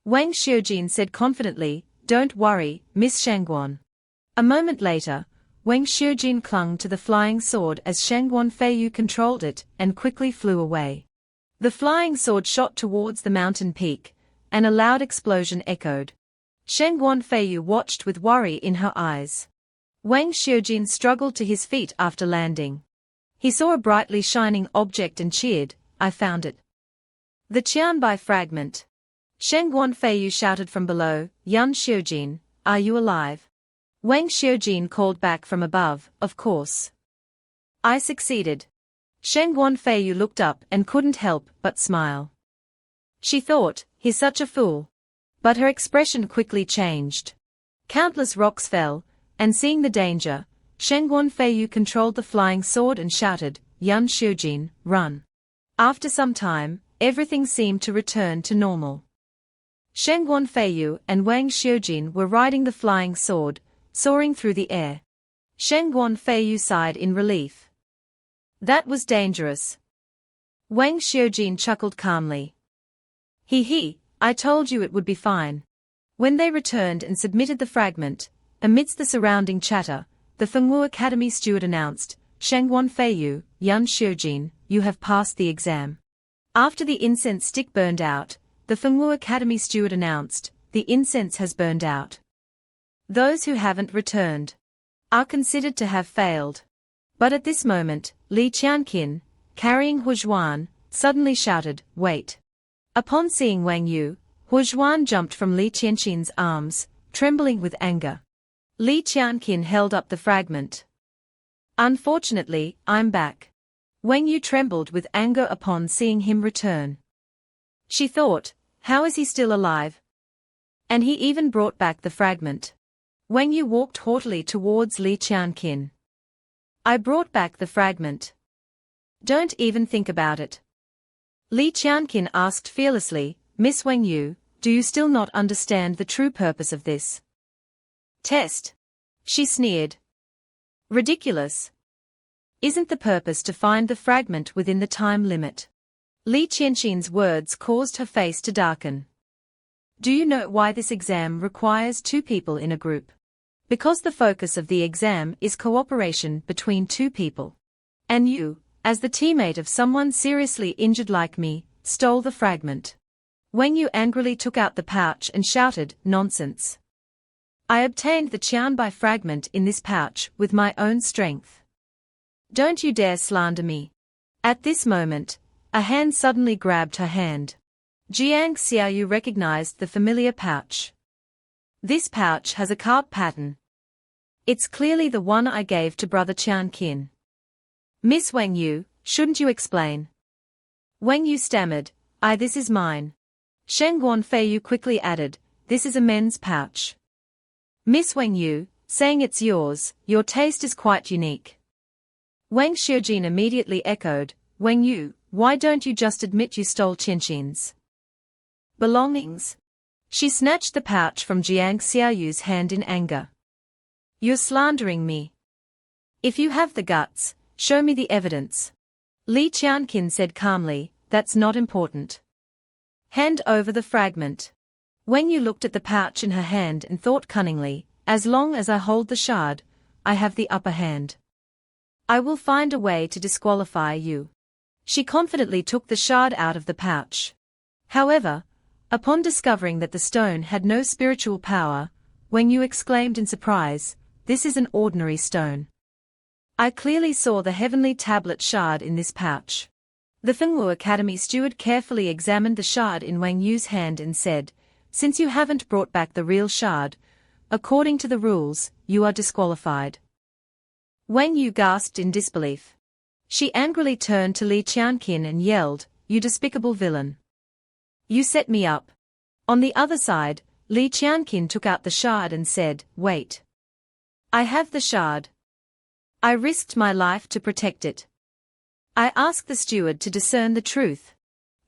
Wang Xiujin said confidently, don't worry, Miss Shangguan. A moment later, Wang Xiujin clung to the flying sword as Sheng Guanfeiyu controlled it and quickly flew away. The flying sword shot towards the mountain peak, and a loud explosion echoed. Sheng Guanfeiyu watched with worry in her eyes. Wang Xiujin struggled to his feet after landing. He saw a brightly shining object and cheered, I found it. The Qianbai fragment. Sheng Guanfeiyu shouted from below, Yan Xiujin, are you alive? Wang Xiujin called back from above, of course. I succeeded. Sheng Guanfeiyu looked up and couldn't help but smile. She thought, he's such a fool. But her expression quickly changed. Countless rocks fell, and seeing the danger, Sheng Guanfeiyu controlled the flying sword and shouted, Yan Xiujin, run. After some time, everything seemed to return to normal. Sheng Guanfeiyu and Wang Xiujin were riding the flying sword, soaring through the air. Sheng Guanfeiyu sighed in relief. That was dangerous. Wang Xiujin chuckled calmly. He, I told you it would be fine. When they returned and submitted the fragment, amidst the surrounding chatter, the Fengwu Academy steward announced, Sheng Guanfeiyu, Yan Xiujin, you have passed the exam. After the incense stick burned out, the Fengwu Academy steward announced, the incense has burned out. Those who haven't returned are considered to have failed. But at this moment, Li Qianqin, carrying Huizhuan, suddenly shouted, wait. Upon seeing Wang Yu, Huizhuan jumped from Li Qianqin's arms, trembling with anger. Li Qianqin held up the fragment. Unfortunately, I'm back. Wang Yu trembled with anger upon seeing him return. She thought, how is he still alive? And he even brought back the fragment. Wang Yu walked haughtily towards Li Qianqin. I brought back the fragment. Don't even think about it. Li Qianqin asked fearlessly, Miss Wang Yu, do you still not understand the true purpose of this test? She sneered. Ridiculous. Isn't the purpose to find the fragment within the time limit? Li Qianqin's words caused her face to darken. Do you know why this exam requires 2 people in a group? Because the focus of the exam is cooperation between 2 people. And you, as the teammate of someone seriously injured like me, stole the fragment. Wang Yu angrily took out the pouch and shouted, nonsense. I obtained the Qianbai fragment in this pouch with my own strength. Don't you dare slander me. At this moment, a hand suddenly grabbed her hand. Jiang Xiaoyu recognized the familiar pouch. This pouch has a carp pattern. It's clearly the one I gave to Brother Qianqin. Miss Wang Yu, shouldn't you explain? Wang Yu stammered, this is mine. Sheng Guanfeiyu quickly added, this is a men's pouch. Miss Wang Yu, saying it's yours, your taste is quite unique. Wang Xiujin immediately echoed, Wang Yu, why don't you just admit you stole Qianqin's belongings? She snatched the pouch from Jiang Xiaoyu's hand in anger. You're slandering me. If you have the guts, show me the evidence. Li Qianqin said calmly, that's not important. Hand over the fragment. Wang Yu looked at the pouch in her hand and thought cunningly, as long as I hold the shard, I have the upper hand. I will find a way to disqualify you. She confidently took the shard out of the pouch. However, upon discovering that the stone had no spiritual power, Wang Yu exclaimed in surprise, this is an ordinary stone. I clearly saw the heavenly tablet shard in this pouch. The Fengwu Academy steward carefully examined the shard in Wang Yu's hand and said, since you haven't brought back the real shard, according to the rules, you are disqualified. Wang Yu gasped in disbelief. She angrily turned to Li Qianqin and yelled, "You despicable villain! You set me up." On the other side, Li Qianqin took out the shard and said, "Wait. I have the shard. I risked my life to protect it. I asked the steward to discern the truth."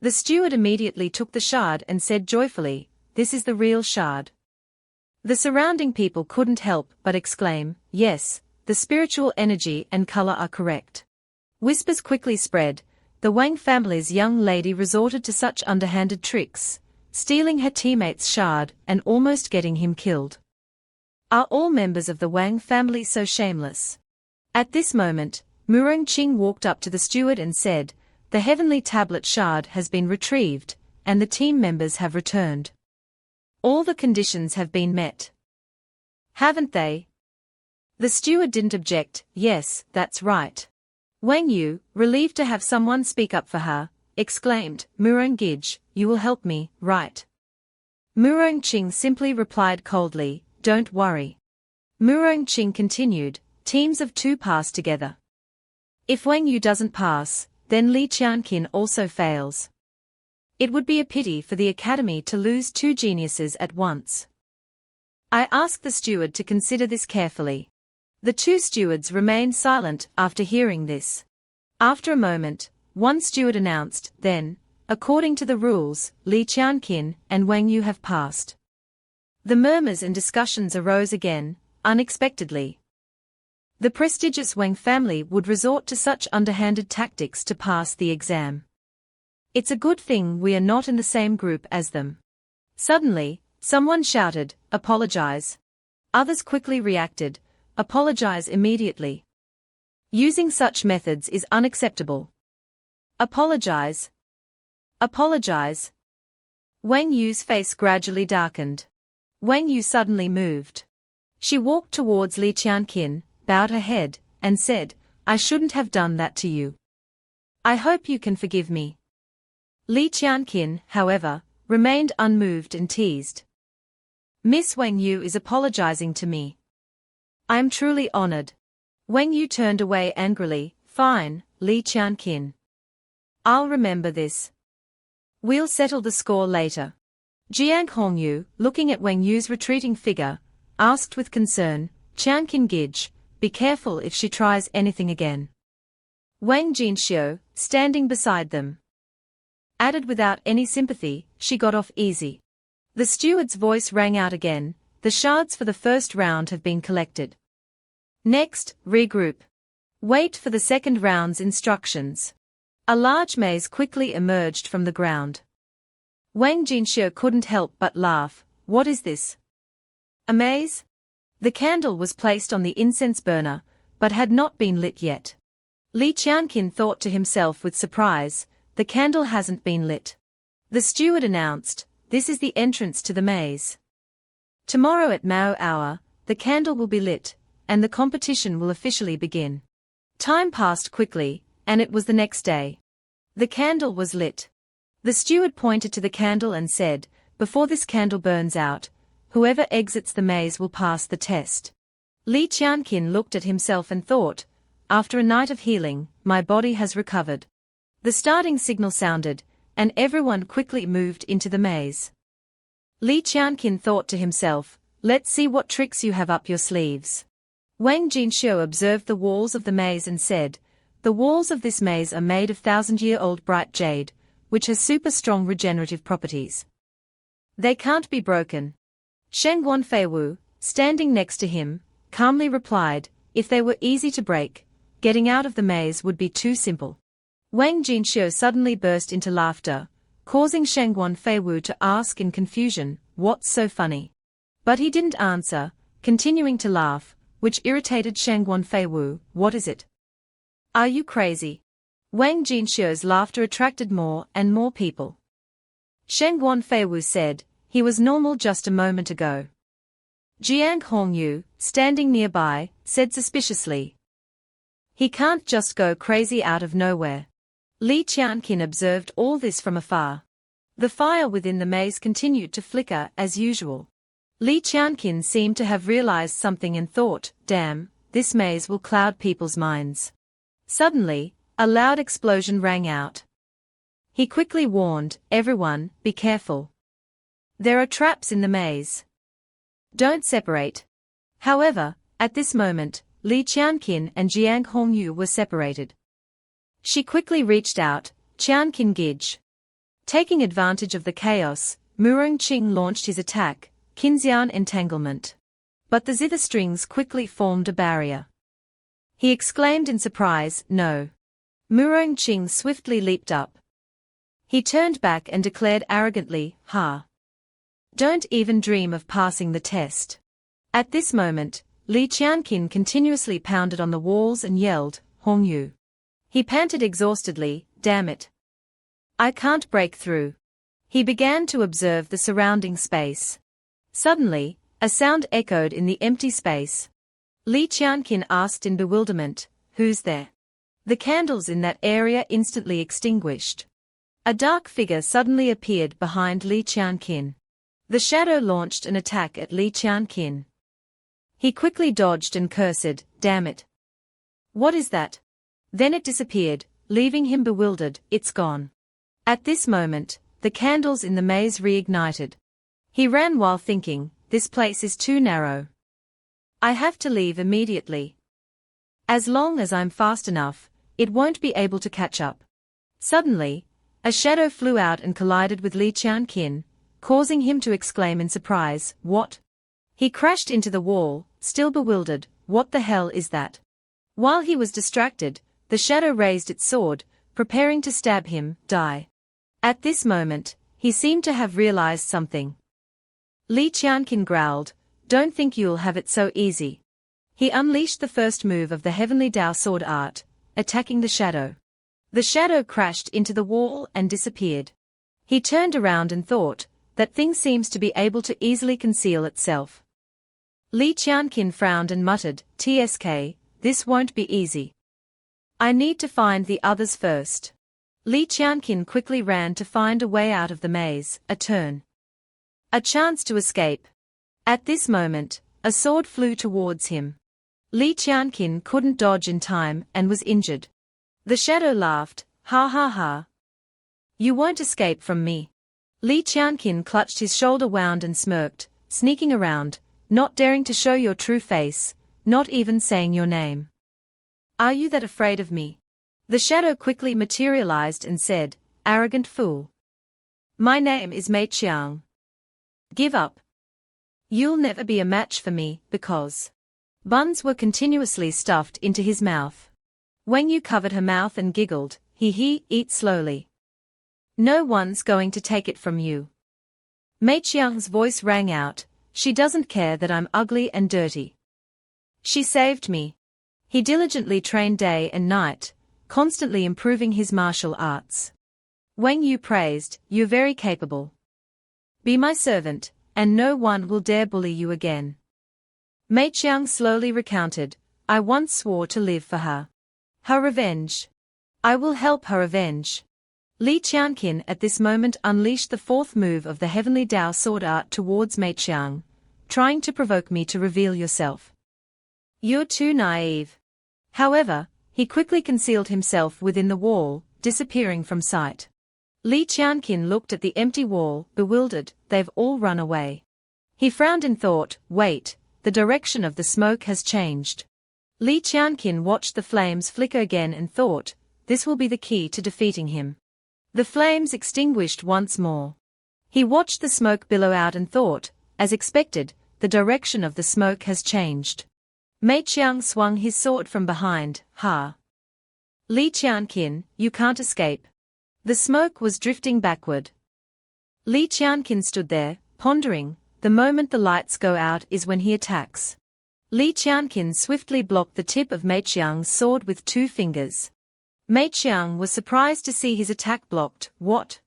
The steward immediately took the shard and said joyfully, "This is the real shard." The surrounding people couldn't help but exclaim, "Yes, the spiritual energy and color are correct." Whispers quickly spread. The Wang family's young lady resorted to such underhanded tricks, stealing her teammate's shard and almost getting him killed. Are all members of the Wang family so shameless? At this moment, Murong Qing walked up to the steward and said, "The heavenly tablet shard has been retrieved, and the team members have returned. All the conditions have been met. Haven't they?" The steward didn't object. "Yes, that's right." Wang Yu, relieved to have someone speak up for her, exclaimed, "Murong Gij, you will help me, right?" Murong Qing simply replied coldly, "Don't worry." Murong Qing continued, "Teams of 2 pass together. If Wang Yu doesn't pass, then Li Qianqin also fails. It would be a pity for the academy to lose 2 geniuses at once. I asked the steward to consider this carefully." The 2 stewards remained silent after hearing this. After a moment, one steward announced, "Then, according to the rules, Li Qianqin and Wang Yu have passed." The murmurs and discussions arose again, unexpectedly. The prestigious Wang family would resort to such underhanded tactics to pass the exam. It's a good thing we are not in the same group as them. Suddenly, someone shouted, "Apologize." Others quickly reacted, "Apologize immediately. Using such methods is unacceptable. Apologize. Apologize." Wang Yu's face gradually darkened. Wang Yu suddenly moved. She walked towards Li Qianqin, bowed her head, and said, "I shouldn't have done that to you. I hope you can forgive me." Li Qianqin, however, remained unmoved and teased. "Miss Wang Yu is apologizing to me. I am truly honored." Wang Yu turned away angrily. "Fine, Li Qianqin. I'll remember this. We'll settle the score later." Jiang Hongyu, looking at Wang Yu's retreating figure, asked with concern, "Qianqin Gij, be careful if she tries anything again." Wang Jinxiu, standing beside them, added without any sympathy, "She got off easy." The steward's voice rang out again, "The shards for the first round have been collected. Next, regroup. Wait for the second round's instructions." A large maze quickly emerged from the ground. Wang Jinxiu couldn't help but laugh. "What is this? A maze?" The candle was placed on the incense burner, but had not been lit yet. Li Qianqin thought to himself with surprise, "The candle hasn't been lit." The steward announced, "This is the entrance to the maze. Tomorrow at Mao hour, the candle will be lit, and the competition will officially begin." Time passed quickly, and it was the next day. The candle was lit. The steward pointed to the candle and said, "Before this candle burns out, whoever exits the maze will pass the test." Li Qianqin looked at himself and thought, "After a night of healing, my body has recovered." The starting signal sounded, and everyone quickly moved into the maze. Li Qianqin thought to himself, "Let's see what tricks you have up your sleeves." Wang Jinxiu observed the walls of the maze and said, "The walls of this maze are made of 1,000-year-old bright jade, which has super strong regenerative properties. They can't be broken." Sheng Wanfeiwu, standing next to him, calmly replied, "If they were easy to break, getting out of the maze would be too simple." Wang Jinxiu suddenly burst into laughter, causing Sheng Wanfeiwu to ask in confusion, "What's so funny?" But he didn't answer, continuing to laugh, which irritated Sheng Wanfeiwu. "What is it? Are you crazy?" Wang Jinxiu's laughter attracted more and more people. Sheng Wanfeiwu said, "He was normal just a moment ago." Jiang Hongyu, standing nearby, said suspiciously, "He can't just go crazy out of nowhere." Li Qianqin observed all this from afar. The fire within the maze continued to flicker as usual. Li Qianqin seemed to have realized something and thought, "Damn, this maze will cloud people's minds." Suddenly, A loud explosion rang out. He quickly warned, "Everyone, be careful. There are traps in the maze. Don't separate." However, at this moment, Li Qianqin and Jiang Hongyu were separated. She quickly reached out, "Qianqin Gij." Taking advantage of the chaos, Murong Qing launched his attack, Qinxian Entanglement. But the zither strings quickly formed a barrier. He exclaimed in surprise, "No." Murong Qing swiftly leaped up. He turned back and declared arrogantly, "Ha! Don't even dream of passing the test." At this moment, Li Qianqin continuously pounded on the walls and yelled, "Hongyu." He panted exhaustedly, "Damn it. I can't break through." He began to observe the surrounding space. Suddenly, a sound echoed in the empty space. Li Qianqin asked in bewilderment, "Who's there?" The candles in that area instantly extinguished. A dark figure suddenly appeared behind Li Qianqin. The shadow launched an attack at Li Qianqin. He quickly dodged and cursed, "Damn it. What is that?" Then it disappeared, leaving him bewildered. "It's gone." At this moment, the candles in the maze reignited. He ran while thinking, "This place is too narrow. I have to leave immediately. As long as I'm fast enough, it won't be able to catch up." Suddenly, a shadow flew out and collided with Li Qianqin, causing him to exclaim in surprise, "What?" He crashed into the wall, still bewildered. "What the hell is that?" While he was distracted, the shadow raised its sword, preparing to stab him. "Die." At this moment, he seemed to have realized something. Li Qianqin growled, "Don't think you'll have it so easy." He unleashed the first move of the Heavenly Dao sword art, attacking the shadow. The shadow crashed into the wall and disappeared. He turned around and thought, "That thing seems to be able to easily conceal itself." Li Qianqin frowned and muttered, "Tsk, this won't be easy. I need to find the others first." Li Qianqin quickly ran to find a way out of the maze, a turn. A chance to escape. At this moment, a sword flew towards him. Li Qianqin couldn't dodge in time and was injured. The shadow laughed, "Ha ha ha. You won't escape from me." Li Qianqin clutched his shoulder wound and smirked, sneaking around, not daring to show your true face, not even saying your name. "Are you that afraid of me?" The shadow quickly materialized and said, "Arrogant fool. My name is Mei Qiang. Give up. You'll never be a match for me, because..." Buns were continuously stuffed into his mouth. Wang Yu covered her mouth and giggled, "He, eat slowly. No one's going to take it from you." Mei Qiang's voice rang out, "She doesn't care that I'm ugly and dirty. She saved me." He diligently trained day and night, constantly improving his martial arts. Wang Yu praised, "You're very capable. Be my servant, and no one will dare bully you again." Mei Qiang slowly recounted, "I once swore to live for her. Her revenge. I will help her avenge." Li Qianqin at this moment unleashed the fourth move of the Heavenly Dao sword art towards Mei Qiang, trying to provoke me to reveal yourself. "You're too naive." However, he quickly concealed himself within the wall, disappearing from sight. Li Qianqin looked at the empty wall, bewildered. "They've all run away." He frowned and thought, "Wait, the direction of the smoke has changed." Li Qianqin watched the flames flicker again and thought, this will be the key to defeating him. The flames extinguished once more. He watched the smoke billow out and thought, as expected, the direction of the smoke has changed. Mei Qiang swung his sword from behind, "Ha! Li Qianqin, you can't escape." The smoke was drifting backward. Li Qianqin stood there, pondering. The moment the lights go out is when he attacks. Li Qianqin swiftly blocked the tip of Mei Qiang's sword with 2 fingers. Mei Qiang was surprised to see his attack blocked. "What?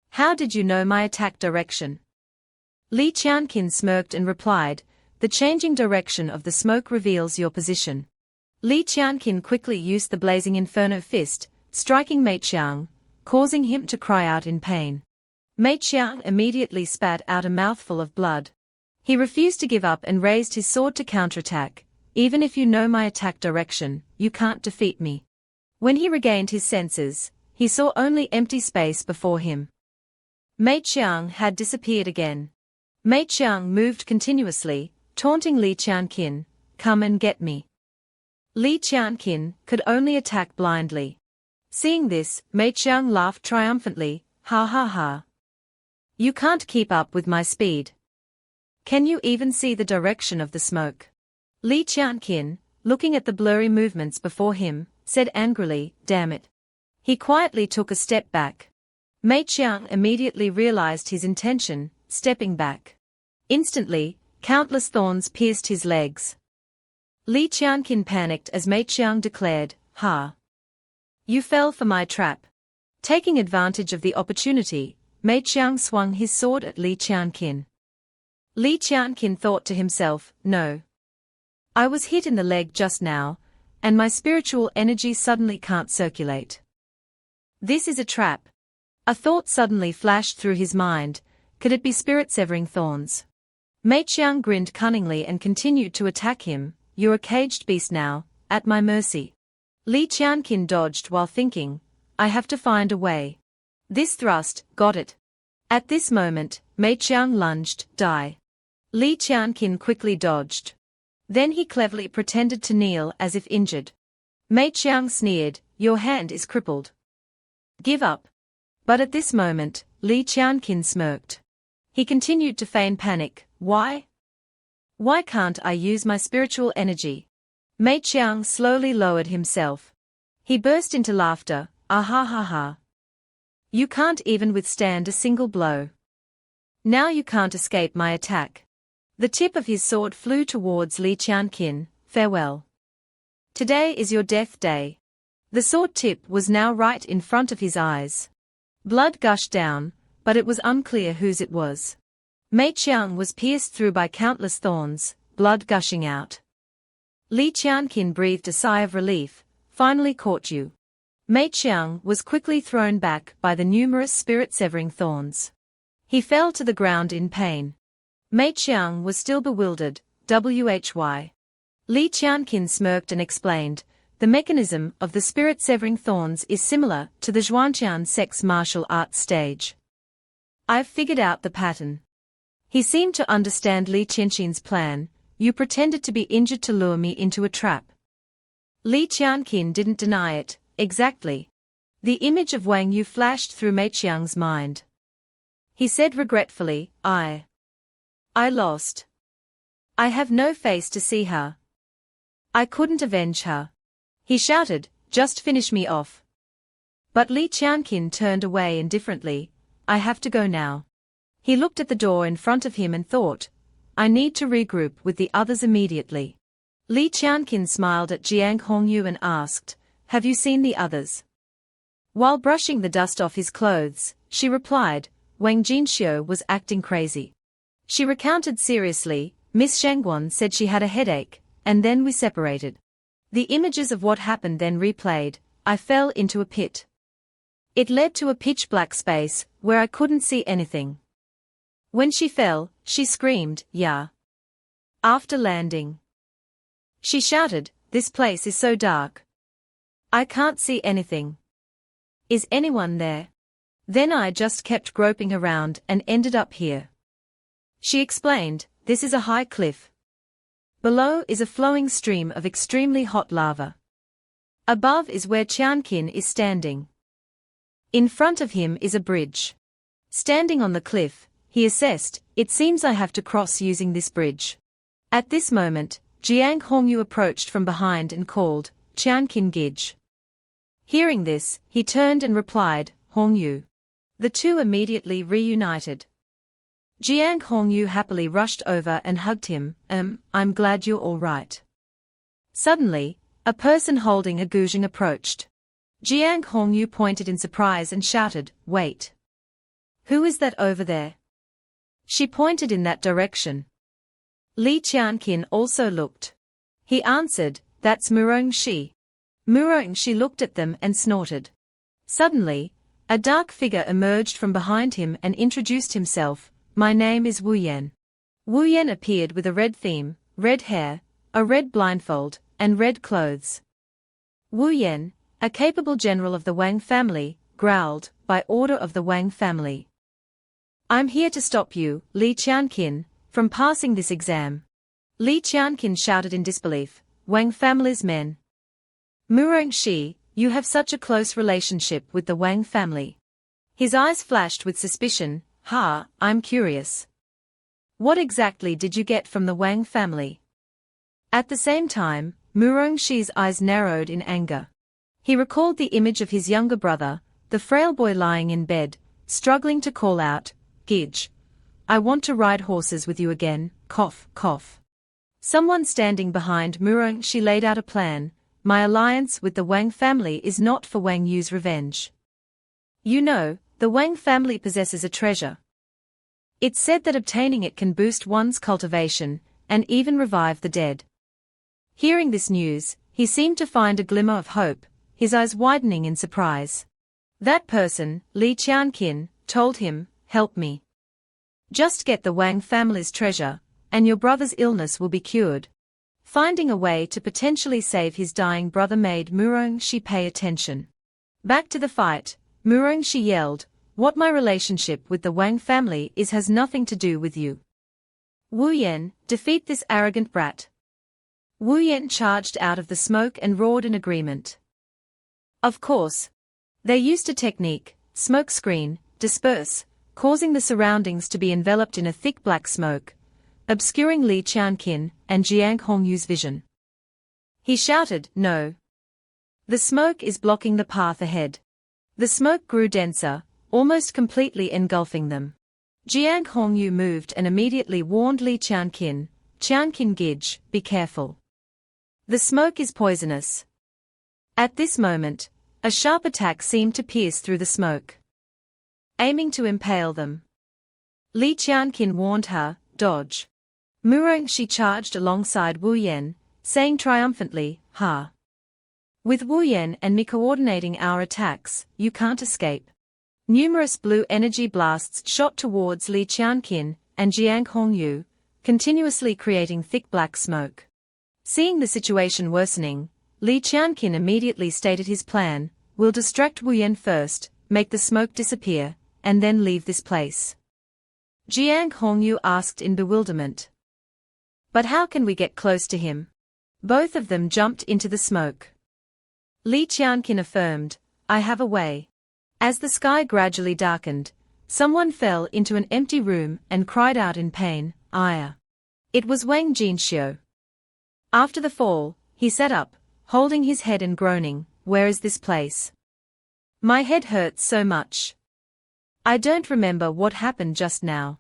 How did you know my attack direction?" Li Qianqin smirked and replied, "The changing direction of the smoke reveals your position." Li Qianqin quickly used the blazing inferno fist, striking Mei Qiang, causing him to cry out in pain. Mei Qiang immediately spat out a mouthful of blood. He refused to give up and raised his sword to counterattack. "Even if you know my attack direction, you can't defeat me." When he regained his senses, he saw only empty space before him. Mei Qiang had disappeared again. Mei Qiang moved continuously, taunting Li Qianqin, "Come and get me." Li Qianqin could only attack blindly. Seeing this, Mei Qiang laughed triumphantly, "Ha ha ha. You can't keep up with my speed. Can you even see the direction of the smoke?" Li Qianqin, looking at the blurry movements before him, said angrily, "Damn it." He quietly took a step back. Mei Qiang immediately realized his intention, stepping back. Instantly, countless thorns pierced his legs. Li Qianqin panicked as Mei Qiang declared, "Ha! You fell for my trap." Taking advantage of the opportunity, Mei Qiang swung his sword at Li Qianqin. Li Qianqin thought to himself, "No. I was hit in the leg just now, and my spiritual energy suddenly can't circulate. This is a trap." A thought suddenly flashed through his mind, could it be spirit-severing thorns? Mei Qiang grinned cunningly and continued to attack him, "You're a caged beast now, at my mercy." Li Qianqin dodged while thinking, "I have to find a way." This thrust, got it. At this moment, Mei Qiang lunged, "Die." Li Qianqin quickly dodged. Then he cleverly pretended to kneel as if injured. Mei Qiang sneered, "Your hand is crippled. Give up." But at this moment, Li Qianqin smirked. He continued to feign panic, "Why? Why can't I use my spiritual energy?" Mei Qiang slowly lowered himself. He burst into laughter, "Ah ha ha ha. You can't even withstand a single blow. Now you can't escape my attack." The tip of his sword flew towards Li Qianqin, "Farewell. Today is your death day." The sword tip was now right in front of his eyes. Blood gushed down, but it was unclear whose it was. Mei Qiang was pierced through by countless thorns, blood gushing out. Li Qianqin breathed a sigh of relief, "Finally caught you." Mei Qiang was quickly thrown back by the numerous spirit-severing thorns. He fell to the ground in pain. Mei Qiang was still bewildered, "Why?" Li Qianqin smirked and explained, "The mechanism of the spirit-severing thorns is similar to the Zhuangqian Sect's martial arts stage. I've figured out the pattern." He seemed to understand Li Qianqin's plan. "You pretended to be injured to lure me into a trap." Li Qianqin didn't deny it, "Exactly." The image of Wang Yu flashed through Mei Qiang's mind. He said regretfully, I lost. I have no face to see her. I couldn't avenge her." He shouted, "Just finish me off." But Li Qianqin turned away indifferently, "I have to go now." He looked at the door in front of him and thought, "I need to regroup with the others immediately." Li Qianqin smiled at Jiang Hongyu and asked, "Have you seen the others?" While brushing the dust off his clothes, she replied, "Wang Jinxiu was acting crazy." She recounted seriously, "Miss Shangguan said she had a headache, and then we separated. The images of what happened then replayed. I fell into a pit. It led to a pitch-black space, where I couldn't see anything. When she fell, she screamed, 'Yeah!' After landing, she shouted, 'This place is so dark. I can't see anything. Is anyone there?' Then I just kept groping around and ended up here." She explained, "This is a high cliff. Below is a flowing stream of extremely hot lava. Above is where Qianqin is standing. In front of him is a bridge. Standing on the cliff, he assessed, it seems I have to cross using this bridge." At this moment, Jiang Hongyu approached from behind and called, "Qianqin Gij." Hearing this, he turned and replied, "Hongyu." The two immediately reunited. Jiang Hongyu happily rushed over and hugged him, I'm glad you're all right." Suddenly, a person holding a guzheng approached. Jiang Hongyu pointed in surprise and shouted, "Wait! Who is that over there?" She pointed in that direction. Li Qianqin also looked. He answered, "That's Murong Shi." Murong Shi looked at them and snorted. Suddenly, a dark figure emerged from behind him and introduced himself, "My name is Wu Yan." Wu Yan appeared with a red theme, red hair, a red blindfold, and red clothes. Wu Yan, A capable general of the Wang family, growled, by order of the Wang family. I'm here to stop you, Li Qianqin, from passing this exam. Li Qianqin shouted in disbelief, Wang family's men. Murongxi, you have such a close relationship with the Wang family. His eyes flashed with suspicion. I'm curious. What exactly did you get from the Wang family? At the same time, Murongxi's eyes narrowed in anger. He recalled the image of his younger brother, the frail boy lying in bed, struggling to call out, Gij. I want to ride horses with you again, cough, cough. Someone standing behind Murongxi laid out a plan. My alliance with the Wang family is not for Wang Yu's revenge. You know, the Wang family possesses a treasure. It's said that obtaining it can boost one's cultivation, and even revive the dead. Hearing this news, he seemed to find a glimmer of hope, his eyes widening in surprise. That person, Li Qianqin, told him, help me. Just get the Wang family's treasure, and your brother's illness will be cured. Finding a way to potentially save his dying brother made Murongxi pay attention. Back to the fight, Murongxi yelled, what my relationship with the Wang family is has nothing to do with you. Wu Yan, defeat this arrogant brat. Wu Yan charged out of the smoke and roared in agreement. Of course. They used a technique, smoke screen, disperse, causing the surroundings to be enveloped in a thick black smoke, obscuring Li Qianqin and Jiang Hongyu's vision. He shouted, no. The smoke is blocking the path ahead. The smoke grew denser, almost completely engulfing them. Jiang Hongyu moved and immediately warned Li Qianqin, Qianqin Gij, be careful. The smoke is poisonous. At this moment, a sharp attack seemed to pierce through the smoke, aiming to impale them. Li Qianqin warned her, dodge. Murongxi charged alongside Wu Yan, saying triumphantly, ha. With Wu Yan and me coordinating our attacks, you can't escape. Numerous blue energy blasts shot towards Li Qianqin and Jiang Hongyu, continuously creating thick black smoke. Seeing the situation worsening, Li Qianqin immediately stated his plan, we'll distract Wu Yan first, make the smoke disappear, and then leave this place. Jiang Hongyu asked in bewilderment. But how can we get close to him? Both of them jumped into the smoke. Li Qianqin affirmed, I have a way. As the sky gradually darkened, someone fell into an empty room and cried out in pain, Aya. It was Wang Jinxiu. After the fall, he sat up, holding his head and groaning, where is this place? My head hurts so much. I don't remember what happened just now.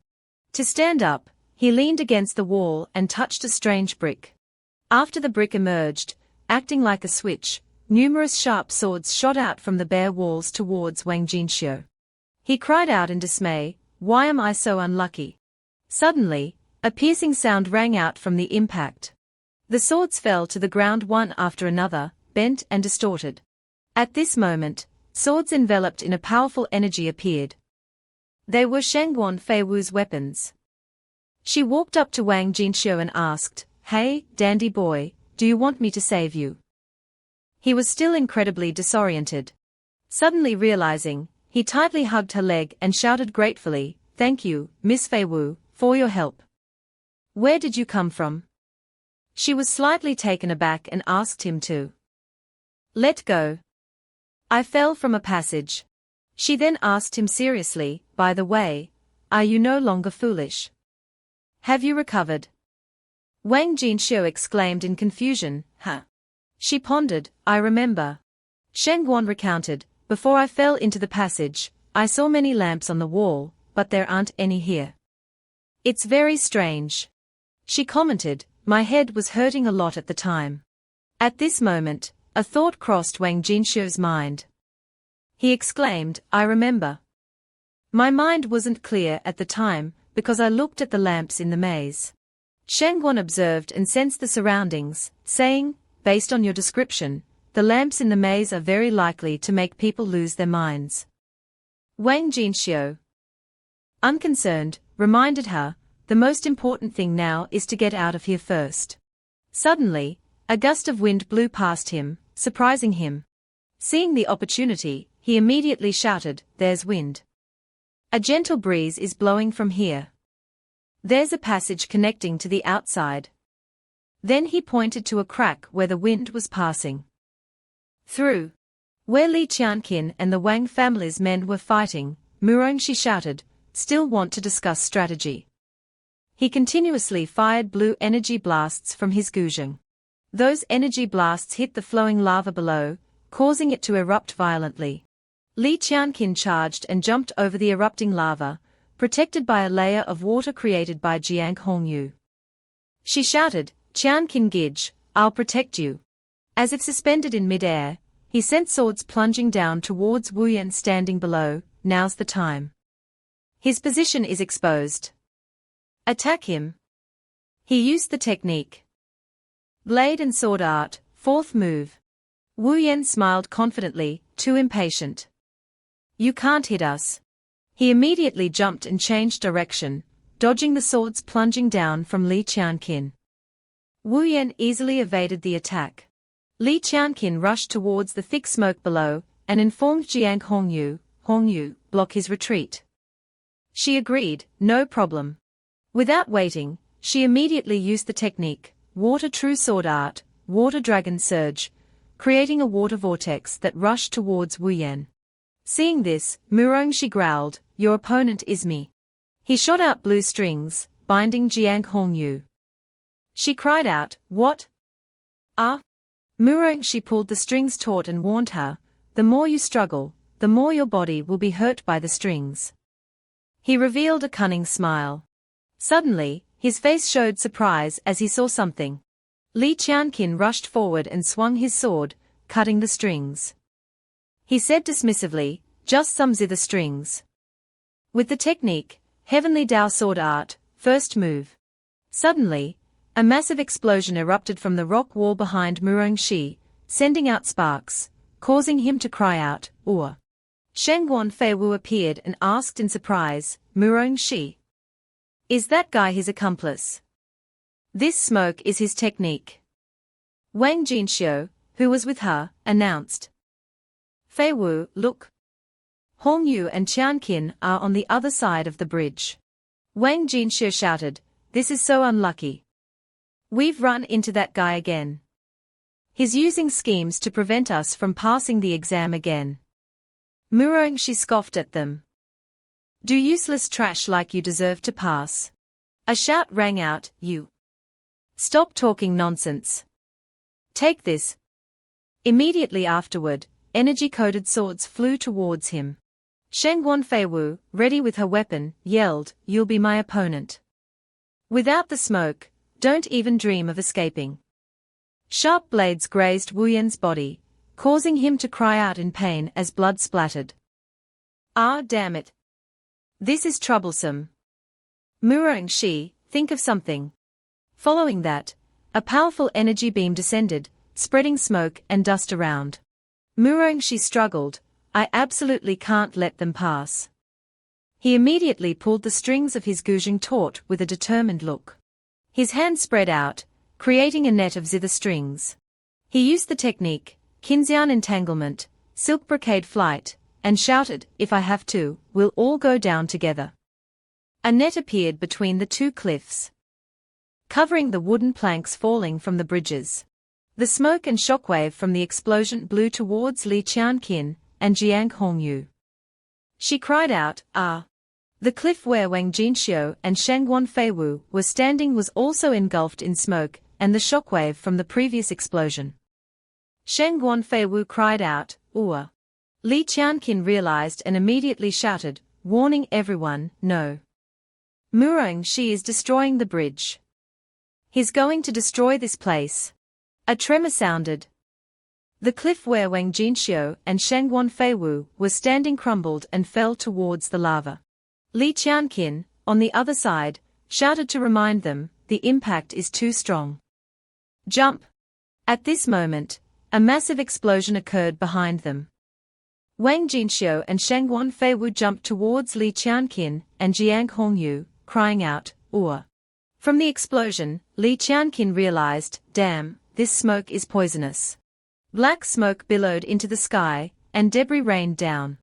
To stand up, he leaned against the wall and touched a strange brick. After the brick emerged, acting like a switch, numerous sharp swords shot out from the bare walls towards Wang Jinxiu. He cried out in dismay, why am I so unlucky? Suddenly, a piercing sound rang out from the impact. The swords fell to the ground one after another, bent and distorted. At this moment, swords enveloped in a powerful energy appeared. They were Shengguan Feiwu's weapons. She walked up to Wang Jinxiu and asked, hey, dandy boy, do you want me to save you? He was still incredibly disoriented. Suddenly realizing, he tightly hugged her leg and shouted gratefully, thank you, Miss Feiwu, for your help. Where did you come from? She was slightly taken aback and asked him to let go. I fell from a passage. She then asked him seriously, by the way, are you no longer foolish? Have you recovered? Wang Jinxiu exclaimed in confusion, huh? She pondered, I remember. Shengguan recounted, before I fell into the passage, I saw many lamps on the wall, but there aren't any here. It's very strange. She commented, my head was hurting a lot at the time. At this moment, a thought crossed Wang Jinxiu's mind. He exclaimed, I remember. My mind wasn't clear at the time, because I looked at the lamps in the maze. Shengguan observed and sensed the surroundings, saying, based on your description, the lamps in the maze are very likely to make people lose their minds. Wang Jinxiu, unconcerned, reminded her, the most important thing now is to get out of here first. Suddenly, a gust of wind blew past him, surprising him. Seeing the opportunity, he immediately shouted, "There's wind. A gentle breeze is blowing from here. There's a passage connecting to the outside." Then he pointed to a crack where the wind was passing through. Where Li Qianqin and the Wang family's men were fighting, Murongxi shouted, "Still want to discuss strategy." He continuously fired blue energy blasts from his guzheng. Those energy blasts hit the flowing lava below, causing it to erupt violently. Li Qianqin charged and jumped over the erupting lava, protected by a layer of water created by Jiang Hongyu. She shouted, "Qianqin Gij, I'll protect you." As if suspended in midair, he sent swords plunging down towards Wu Yan standing below. Now's the time. His position is exposed. Attack him. He used the technique. Blade and sword art, fourth move. Wu Yan smiled confidently, too impatient. "You can't hit us." He immediately jumped and changed direction, dodging the swords plunging down from Li Qianqin. Wu Yan easily evaded the attack. Li Qianqin rushed towards the thick smoke below, and informed Jiang Hongyu, block his retreat. She agreed, no problem. Without waiting, she immediately used the technique, Water True Sword Art, Water Dragon Surge, creating a water vortex that rushed towards Wu Yan. Seeing this, Murongxi growled, "Your opponent is me." He shot out blue strings, binding Jiang Hongyu. She cried out, "What? Ah?" Murongxi pulled the strings taut and warned her, "The more you struggle, the more your body will be hurt by the strings." He revealed a cunning smile. Suddenly, his face showed surprise as he saw something. Li Qianqin rushed forward and swung his sword, cutting the strings. He said dismissively, "Just some zither strings." With the technique, Heavenly Dao Sword Art, first move. Suddenly, a massive explosion erupted from the rock wall behind Murongxi, sending out sparks, causing him to cry out, "Ur." Shengguan Feiwu appeared and asked in surprise, "Murongxi? Is that guy his accomplice?" "This smoke is his technique." Wang Jinxiu, who was with her, announced. "Feiwu, look. Hongyu and Qianqin are on the other side of the bridge." Wang Jinxiu shouted, "This is so unlucky. We've run into that guy again. He's using schemes to prevent us from passing the exam again." Murongxi scoffed at them. "Do useless trash like you deserve to pass." A shout rang out, "You! Stop talking nonsense. Take this." Immediately afterward, energy-coated swords flew towards him. Shengguan Feiwu, ready with her weapon, yelled, "You'll be my opponent. Without the smoke, don't even dream of escaping." Sharp blades grazed Wu Yan's body, causing him to cry out in pain as blood splattered. "Ah, damn it. This is troublesome. Murongxi, think of something." Following that, a powerful energy beam descended, spreading smoke and dust around. Murongxi struggled, "I absolutely can't let them pass." He immediately pulled the strings of his guzheng taut with a determined look. His hand spread out, creating a net of zither strings. He used the technique, Qinxian Entanglement, Silk Brocade Flight, and shouted, "If I have to, we'll all go down together." A net appeared between the two cliffs, covering the wooden planks falling from the bridges. The smoke and shockwave from the explosion blew towards Li Qianqin and Jiang Hongyu. She cried out, "Ah!" The cliff where Wang Jinxiu and Shengguan Feiwu were standing was also engulfed in smoke and the shockwave from the previous explosion. Shengguan Feiwu cried out, "Ur." Li Qianqin realized and immediately shouted, warning everyone, "No. Murongxi is destroying the bridge. He's going to destroy this place." A tremor sounded. The cliff where Wang Jinxiu and Shengguan Feiwu were standing crumbled and fell towards the lava. Li Qianqin, on the other side, shouted to remind them, "The impact is too strong. Jump!" At this moment, a massive explosion occurred behind them. Wang Jinxiu and Shengguan Feiwu jumped towards Li Qianqin and Jiang Hongyu, crying out, "Ur." From the explosion, Li Qianqin realized, "Damn, this smoke is poisonous." Black smoke billowed into the sky, and debris rained down.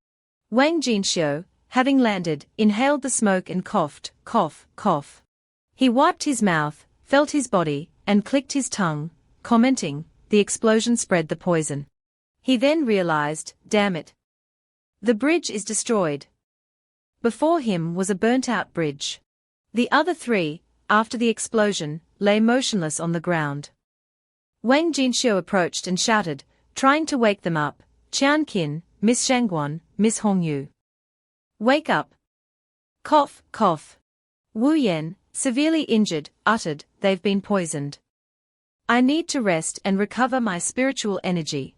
Wang Jinxiu, having landed, inhaled the smoke and coughed, cough, cough. He wiped his mouth, felt his body, and clicked his tongue, commenting, "The explosion spread the poison." He then realized, damn it. The bridge is destroyed. Before him was a burnt-out bridge. The other three, after the explosion, lay motionless on the ground. Wang Jinxiu approached and shouted, trying to wake them up, "Qian Qin, Miss Shangguan, Miss Hongyu. Wake up." Cough, cough. Wu Yan, severely injured, uttered, "They've been poisoned. I need to rest and recover my spiritual energy."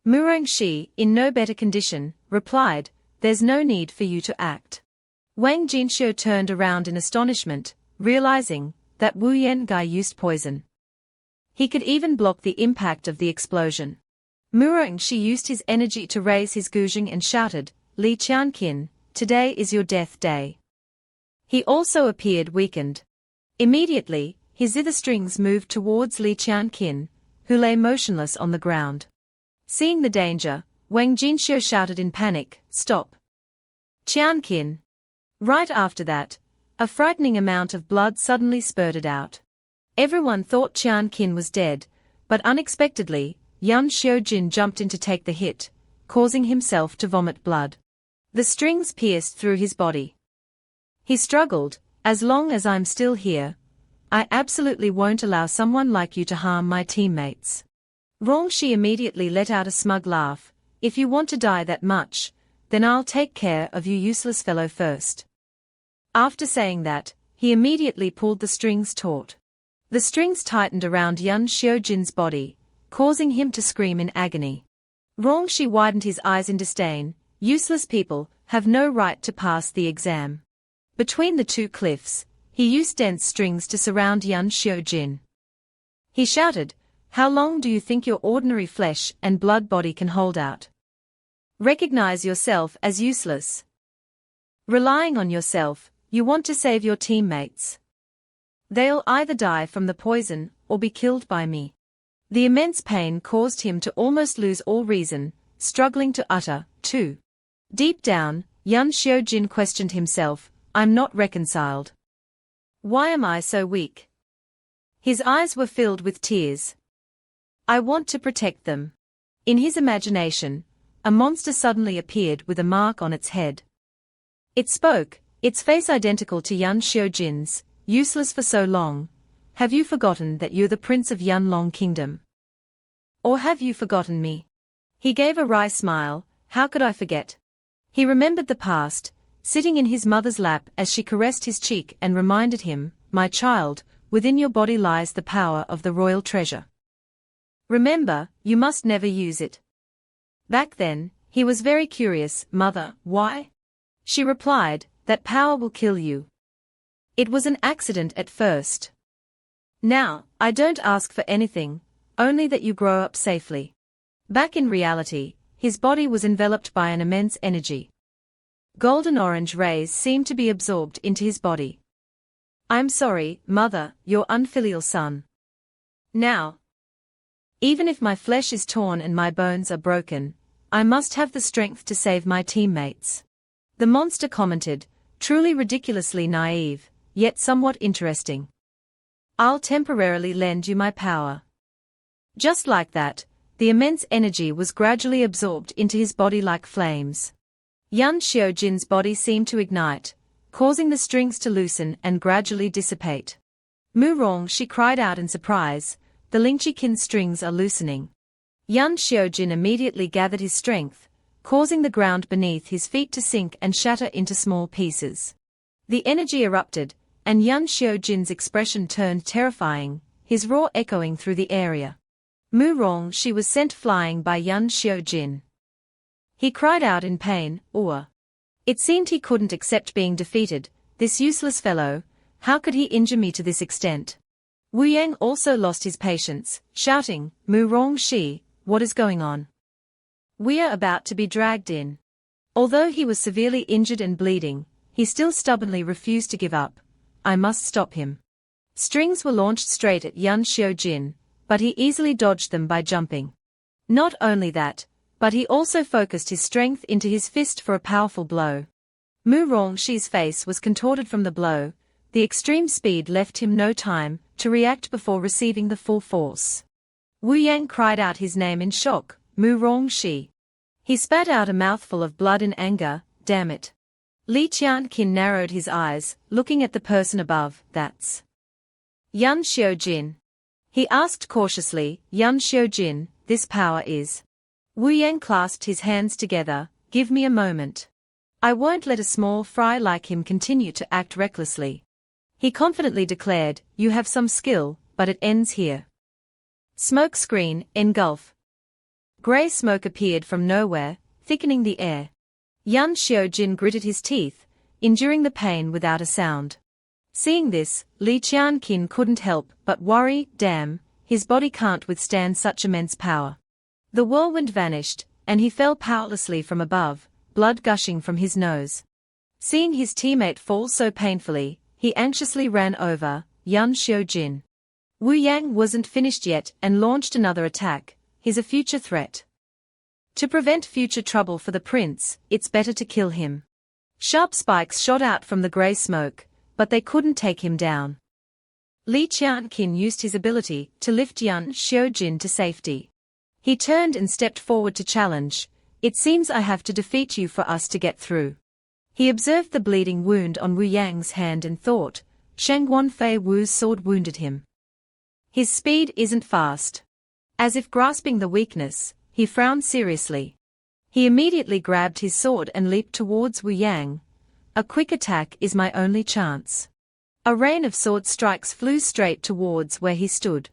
Mu Rongxi, in no better condition, replied, "There's no need for you to act." Wang Jinxiu turned around in astonishment, realizing that Wu Yan guy used poison. He could even block the impact of the explosion. Mu Rongxi used his energy to raise his guzheng and shouted, "Li Qianqin, today is your death day." He also appeared weakened. Immediately, his zither strings moved towards Li Qianqin, who lay motionless on the ground. Seeing the danger, Wang Jinxiu shouted in panic, "Stop! Qianqin!" Right after that, a frightening amount of blood suddenly spurted out. Everyone thought Qianqin was dead, but unexpectedly, Yan Xiujin jumped in to take the hit, causing himself to vomit blood. The strings pierced through his body. He struggled, "As long as I'm still here, I absolutely won't allow someone like you to harm my teammates." Rongxi immediately let out a smug laugh, "If you want to die that much, then I'll take care of you useless fellow first." After saying that, he immediately pulled the strings taut. The strings tightened around Yan Xiujin's body, causing him to scream in agony. Rongxi widened his eyes in disdain, "Useless people have no right to pass the exam." Between the two cliffs, he used dense strings to surround Yan Xiujin. He shouted, "How long do you think your ordinary flesh and blood body can hold out? Recognize yourself as useless. Relying on yourself, you want to save your teammates. They'll either die from the poison or be killed by me." The immense pain caused him to almost lose all reason, struggling to utter, too. Deep down, Yan Xiujin questioned himself, "I'm not reconciled. Why am I so weak?" His eyes were filled with tears. "I want to protect them." In his imagination, a monster suddenly appeared with a mark on its head. It spoke, its face identical to Yan Xiujin's, "Useless for so long. Have you forgotten that you're the prince of Yanlong Kingdom? Or have you forgotten me?" He gave a wry smile, "How could I forget?" He remembered the past, sitting in his mother's lap as she caressed his cheek and reminded him, "My child, within your body lies the power of the royal treasure. Remember, you must never use it." Back then, he was very curious, "Mother, why?" She replied, "That power will kill you. It was an accident at first. Now, I don't ask for anything, only that you grow up safely." Back in reality, his body was enveloped by an immense energy. Golden-orange rays seemed to be absorbed into his body. "I'm sorry, Mother, your unfilial son. Now, even if my flesh is torn and my bones are broken, I must have the strength to save my teammates." The monster commented, truly ridiculously naive, yet somewhat interesting. "I'll temporarily lend you my power." Just like that, the immense energy was gradually absorbed into his body like flames. Yan Xiujin's body seemed to ignite, causing the strings to loosen and gradually dissipate. "Mu Rongxi cried out in surprise, "The Lingqiqin strings are loosening." Yan Xiujin immediately gathered his strength, causing the ground beneath his feet to sink and shatter into small pieces. The energy erupted, and Yan Xiujin's expression turned terrifying, his roar echoing through the area. Mu Rongxi was sent flying by Yan Xiujin. He cried out in pain, "Or." It seemed he couldn't accept being defeated, this useless fellow, how could he injure me to this extent? Wu Yang also lost his patience, shouting, "Mu Rongxi, what is going on? We are about to be dragged in." Although he was severely injured and bleeding, he still stubbornly refused to give up. "I must stop him." Strings were launched straight at Yan Xiujin, but he easily dodged them by jumping. Not only that, but he also focused his strength into his fist for a powerful blow. Mu Rongshi's face was contorted from the blow. The extreme speed left him no time to react before receiving the full force. Wu Yang cried out his name in shock, Mu Rongshi. He spat out a mouthful of blood in anger, damn it. Li Qianqin narrowed his eyes, looking at the person above, that's Yan Xiaojin. He asked cautiously, Yan Xiaojin, this power is. Wu Yang clasped his hands together, give me a moment. I won't let a small fry like him continue to act recklessly. He confidently declared, you have some skill, but it ends here. Smoke screen, engulf. Grey smoke appeared from nowhere, thickening the air. Yan Xiaojin gritted his teeth, enduring the pain without a sound. Seeing this, Li Qianqin couldn't help but worry, damn, his body can't withstand such immense power. The whirlwind vanished, and he fell powerlessly from above, blood gushing from his nose. Seeing his teammate fall so painfully, he anxiously ran over, Yan Xiaojin. Wu Yang wasn't finished yet and launched another attack. He's a future threat. To prevent future trouble for the prince, it's better to kill him. Sharp spikes shot out from the grey smoke, but they couldn't take him down. Li Qianqin used his ability to lift Yan Xiaojin to safety. He turned and stepped forward to challenge, it seems I have to defeat you for us to get through. He observed the bleeding wound on Wu Yang's hand and thought, Shang Wanfei Wu's sword wounded him. His speed isn't fast. As if grasping the weakness, he frowned seriously. He immediately grabbed his sword and leaped towards Wu Yang. A quick attack is my only chance. A rain of sword strikes flew straight towards where he stood.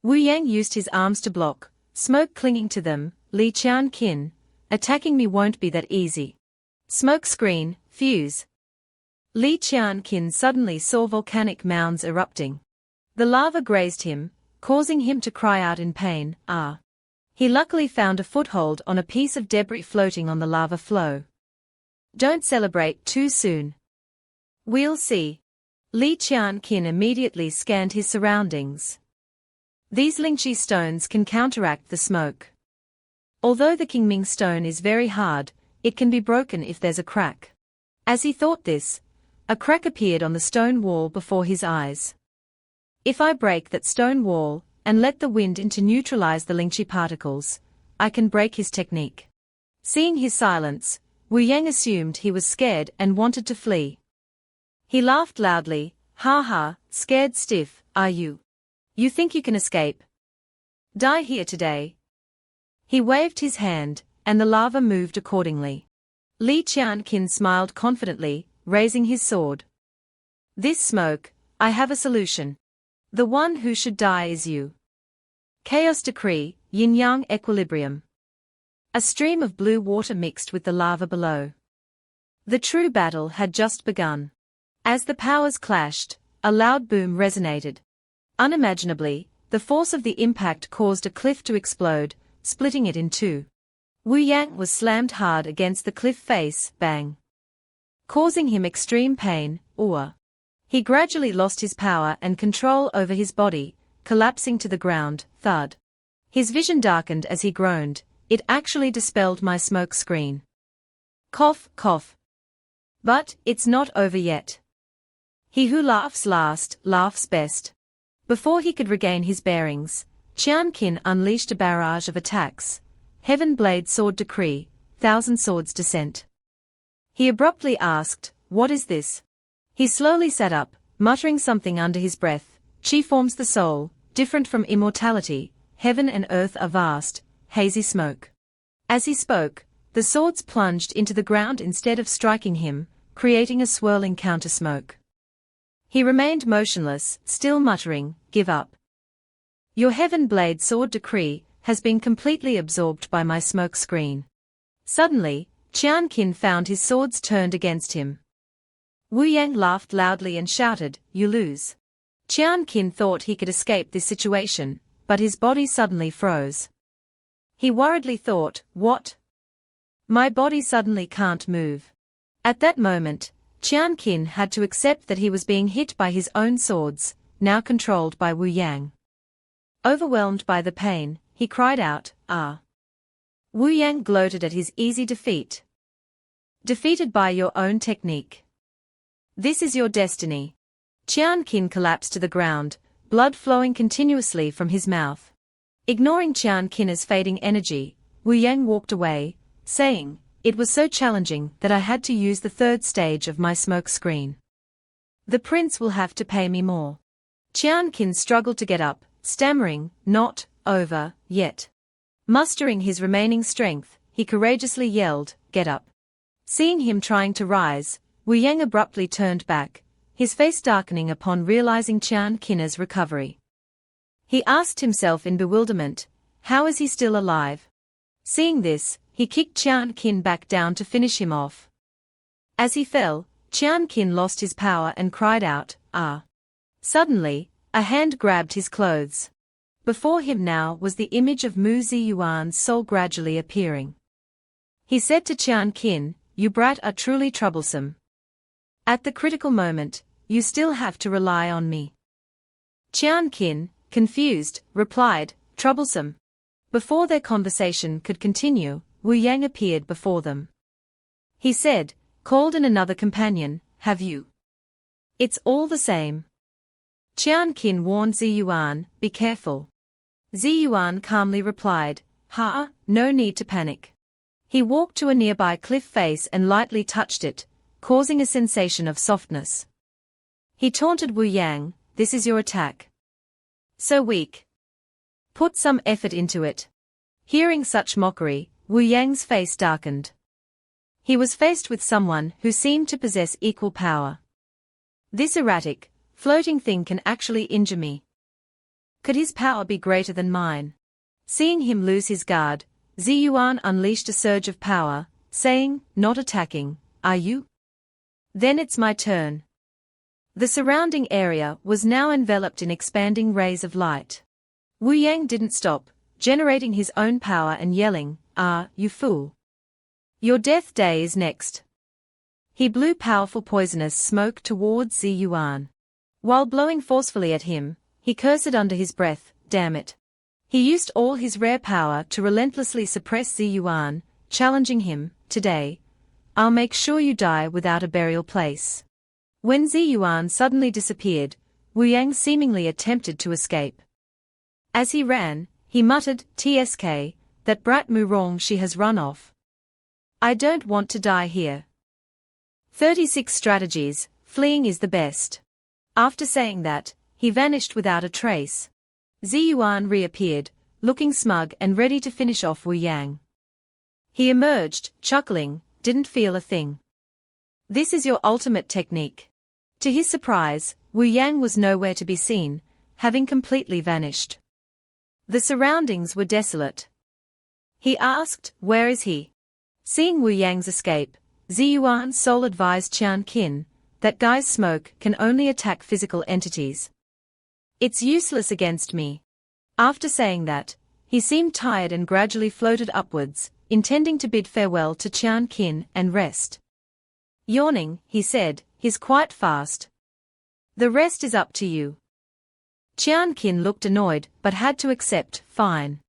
Wu Yang used his arms to block, smoke clinging to them. Li Qianqin, attacking me won't be that easy. Smoke screen, fuse. Li Qianqin suddenly saw volcanic mounds erupting. The lava grazed him, causing him to cry out in pain, ah. He luckily found a foothold on a piece of debris floating on the lava flow. Don't celebrate too soon. We'll see. Li Qianqin immediately scanned his surroundings. These Lingqi stones can counteract the smoke. Although the Qingming stone is very hard, it can be broken if there's a crack. As he thought this, a crack appeared on the stone wall before his eyes. If I break that stone wall, and let the wind in to neutralize the Lingqi particles, I can break his technique. Seeing his silence, Wu Yang assumed he was scared and wanted to flee. He laughed loudly, ha ha, scared stiff, are you? You think you can escape? Die here today. He waved his hand, and the lava moved accordingly. Li Qianqin smiled confidently, raising his sword. This smoke, I have a solution. The one who should die is you. Chaos decree, yin-yang equilibrium. A stream of blue water mixed with the lava below. The true battle had just begun. As the powers clashed, a loud boom resonated. Unimaginably, the force of the impact caused a cliff to explode, splitting it in two. Wu Yang was slammed hard against the cliff face, bang. Causing him extreme pain, or. He gradually lost his power and control over his body, collapsing to the ground, thud. His vision darkened as he groaned, it actually dispelled my smoke screen. Cough, cough. But, it's not over yet. He who laughs last, laughs best. Before he could regain his bearings, Qianqin unleashed a barrage of attacks. Heaven Blade Sword Decree, Thousand Swords Descent. He abruptly asked, what is this? He slowly sat up, muttering something under his breath. Chi forms the soul, different from immortality, heaven and earth are vast, hazy smoke. As he spoke, the swords plunged into the ground instead of striking him, creating a swirling counter-smoke. He remained motionless, still muttering, give up. Your Heaven Blade Sword Decree has been completely absorbed by my smoke screen. Suddenly, Qianqin found his swords turned against him. Wu Yang laughed loudly and shouted, you lose. Qianqin thought he could escape this situation, but his body suddenly froze. He worriedly thought, what? My body suddenly can't move. At that moment, Qianqin had to accept that he was being hit by his own swords, now controlled by Wu Yang. Overwhelmed by the pain, he cried out, ah. Wu Yang gloated at his easy defeat. Defeated by your own technique. This is your destiny. Jiang Qin collapsed to the ground, blood flowing continuously from his mouth. Ignoring Jiang Qin's fading energy, Wu Yang walked away, saying, "It was so challenging that I had to use the third stage of my smoke screen. The prince will have to pay me more." Jiang Qin struggled to get up, stammering, "Not over yet." Mustering his remaining strength, he courageously yelled, "Get up." Seeing him trying to rise, Wu Yang abruptly turned back, his face darkening upon realizing Jiang Qin's recovery. He asked himself in bewilderment, how is he still alive? Seeing this, he kicked Jiang Qin back down to finish him off. As he fell, Jiang Qin lost his power and cried out, "Ah!" Suddenly, a hand grabbed his clothes. Before him now was the image of Mu Ziyuan's soul gradually appearing. He said to Jiang Qin, "You brat are truly troublesome. At the critical moment, you still have to rely on me." Jiang Qin, confused, replied, "Troublesome?" Before their conversation could continue, Wu Yang appeared before them. He said, "Called in another companion, have you?" "It's all the same." Jiang Qin warned Ziyuan, "Be careful." Ziyuan calmly replied, No need to panic." He walked to a nearby cliff face and lightly touched it, causing a sensation of softness. He taunted Wu Yang, "This is your attack. So weak. Put some effort into it." Hearing such mockery, Wu Yang's face darkened. He was faced with someone who seemed to possess equal power. This erratic, floating thing can actually injure me. Could his power be greater than mine? Seeing him lose his guard, Ziyuan unleashed a surge of power, saying, "Not attacking, are you? Then it's my turn." The surrounding area was now enveloped in expanding rays of light. Wu Yang didn't stop, generating his own power and yelling, You fool! Your death day is next." He blew powerful poisonous smoke towards Ziyuan. While blowing forcefully at him, he cursed under his breath, "Damn it." He used all his rare power to relentlessly suppress Ziyuan, challenging him, "Today, I'll make sure you die without a burial place." When Ziyuan suddenly disappeared, Wu Yang seemingly attempted to escape. As he ran, he muttered, "Tsk, that brat Murong, she has run off. I don't want to die here." 36 strategies, fleeing is the best. After saying that, he vanished without a trace. Ziyuan reappeared, looking smug and ready to finish off Wu Yang. He emerged, chuckling, "Didn't feel a thing. This is your ultimate technique." To his surprise, Wu Yang was nowhere to be seen, having completely vanished. The surroundings were desolate. He asked, "Where is he?" Seeing Wu Yang's escape, Ziyuan's soul advised Jiang Qin, "That guy's smoke can only attack physical entities. It's useless against me." After saying that, he seemed tired and gradually floated upwards, intending to bid farewell to Jiang Qin and rest. Yawning, he said, "He's quite fast. The rest is up to you." Jiang Qin looked annoyed but had to accept, "Fine."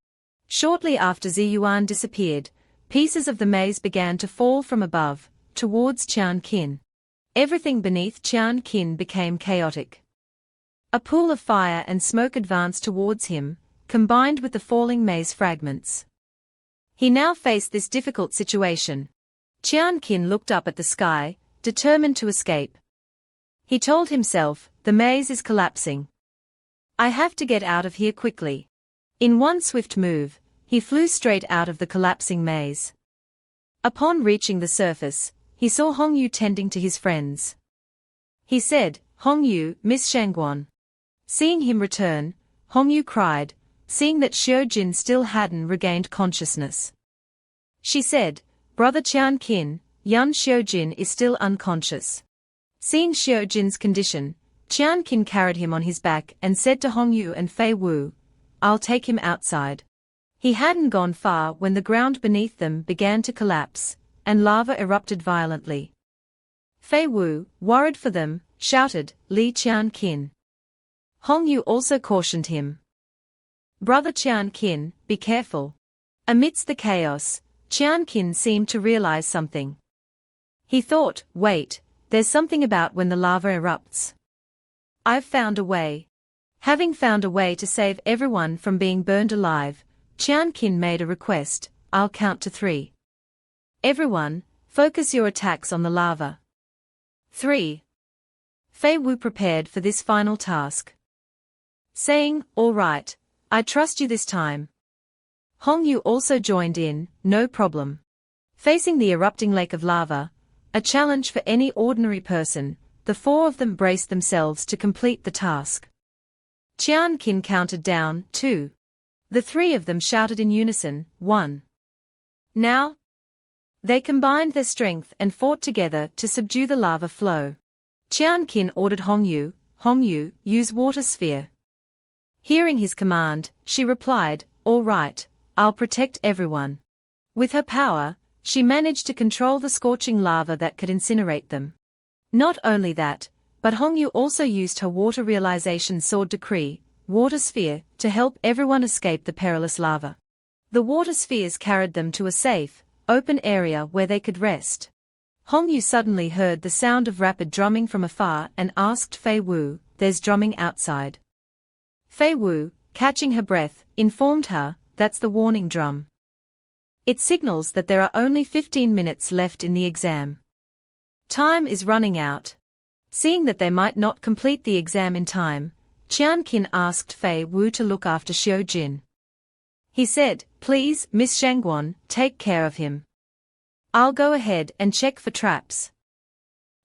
Shortly after Ziyuan disappeared, pieces of the maze began to fall from above, towards Jiang Qin. Everything beneath Jiang Qin became chaotic. A pool of fire and smoke advanced towards him, combined with the falling maze fragments. He now faced this difficult situation. Jiang Qin looked up at the sky, determined to escape. He told himself, "The maze is collapsing. I have to get out of here quickly." In one swift move, he flew straight out of the collapsing maze. Upon reaching the surface, he saw Hongyu tending to his friends. He said, "Hongyu, Miss Shangguan." Seeing him return, Hongyu cried, seeing that Xiujin still hadn't regained consciousness. She said, "Brother Jiang Qin, Yan Xiujin is still unconscious." Seeing Xiujin's condition, Jiang Qin carried him on his back and said to Hongyu and Fei Wu, "I'll take him outside." He hadn't gone far when the ground beneath them began to collapse, and lava erupted violently. Fei Wu, worried for them, shouted, "Li Jiang Qin." Hongyu also cautioned him. "Brother Jiang Qin, be careful. Amidst the chaos, Jiang seemed to realize something. He thought, wait, there's something about when the lava erupts. I've found a way. Having found a way to save everyone from being burned alive, Jiang made a request, I'll count to 3. Everyone, focus your attacks on the lava. 3. Fei Wu prepared for this final task. Saying, all right, I trust you this time. Hong Yu also joined in, no problem. Facing the erupting lake of lava, a challenge for any ordinary person, the 4 of them braced themselves to complete the task. Jiang counted down, 2. The 3 of them shouted in unison, 1. Now? They combined their strength and fought together to subdue the lava flow. Jiang ordered Hong Yu, use water sphere. Hearing his command, she replied, all right, I'll protect everyone. With her power, she managed to control the scorching lava that could incinerate them. Not only that, but Hong Yu also used her water realization sword decree, water sphere, to help everyone escape the perilous lava. The water spheres carried them to a safe, open area where they could rest. Hong Yu suddenly heard the sound of rapid drumming from afar and asked Fei Wu, there's drumming outside. Fei Wu, catching her breath, informed her, that's the warning drum. It signals that there are only 15 minutes left in the exam. Time is running out. Seeing that they might not complete the exam in time, Jiang asked Fei Wu to look after Xiao Jin. He said, please, Miss Shangguan, take care of him. I'll go ahead and check for traps.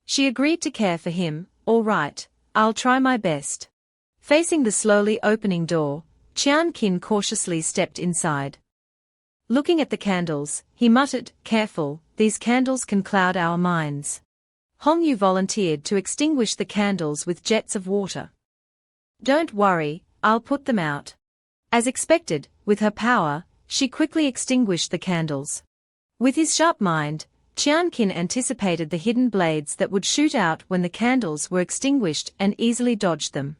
She agreed to care for him, all right, I'll try my best. Facing the slowly opening door, Jiang cautiously stepped inside. Looking at the candles, he muttered, careful, these candles can cloud our minds. Hong Yu volunteered to extinguish the candles with jets of water. Don't worry, I'll put them out. As expected, with her power, she quickly extinguished the candles. With his sharp mind, Jiang anticipated the hidden blades that would shoot out when the candles were extinguished and easily dodged them.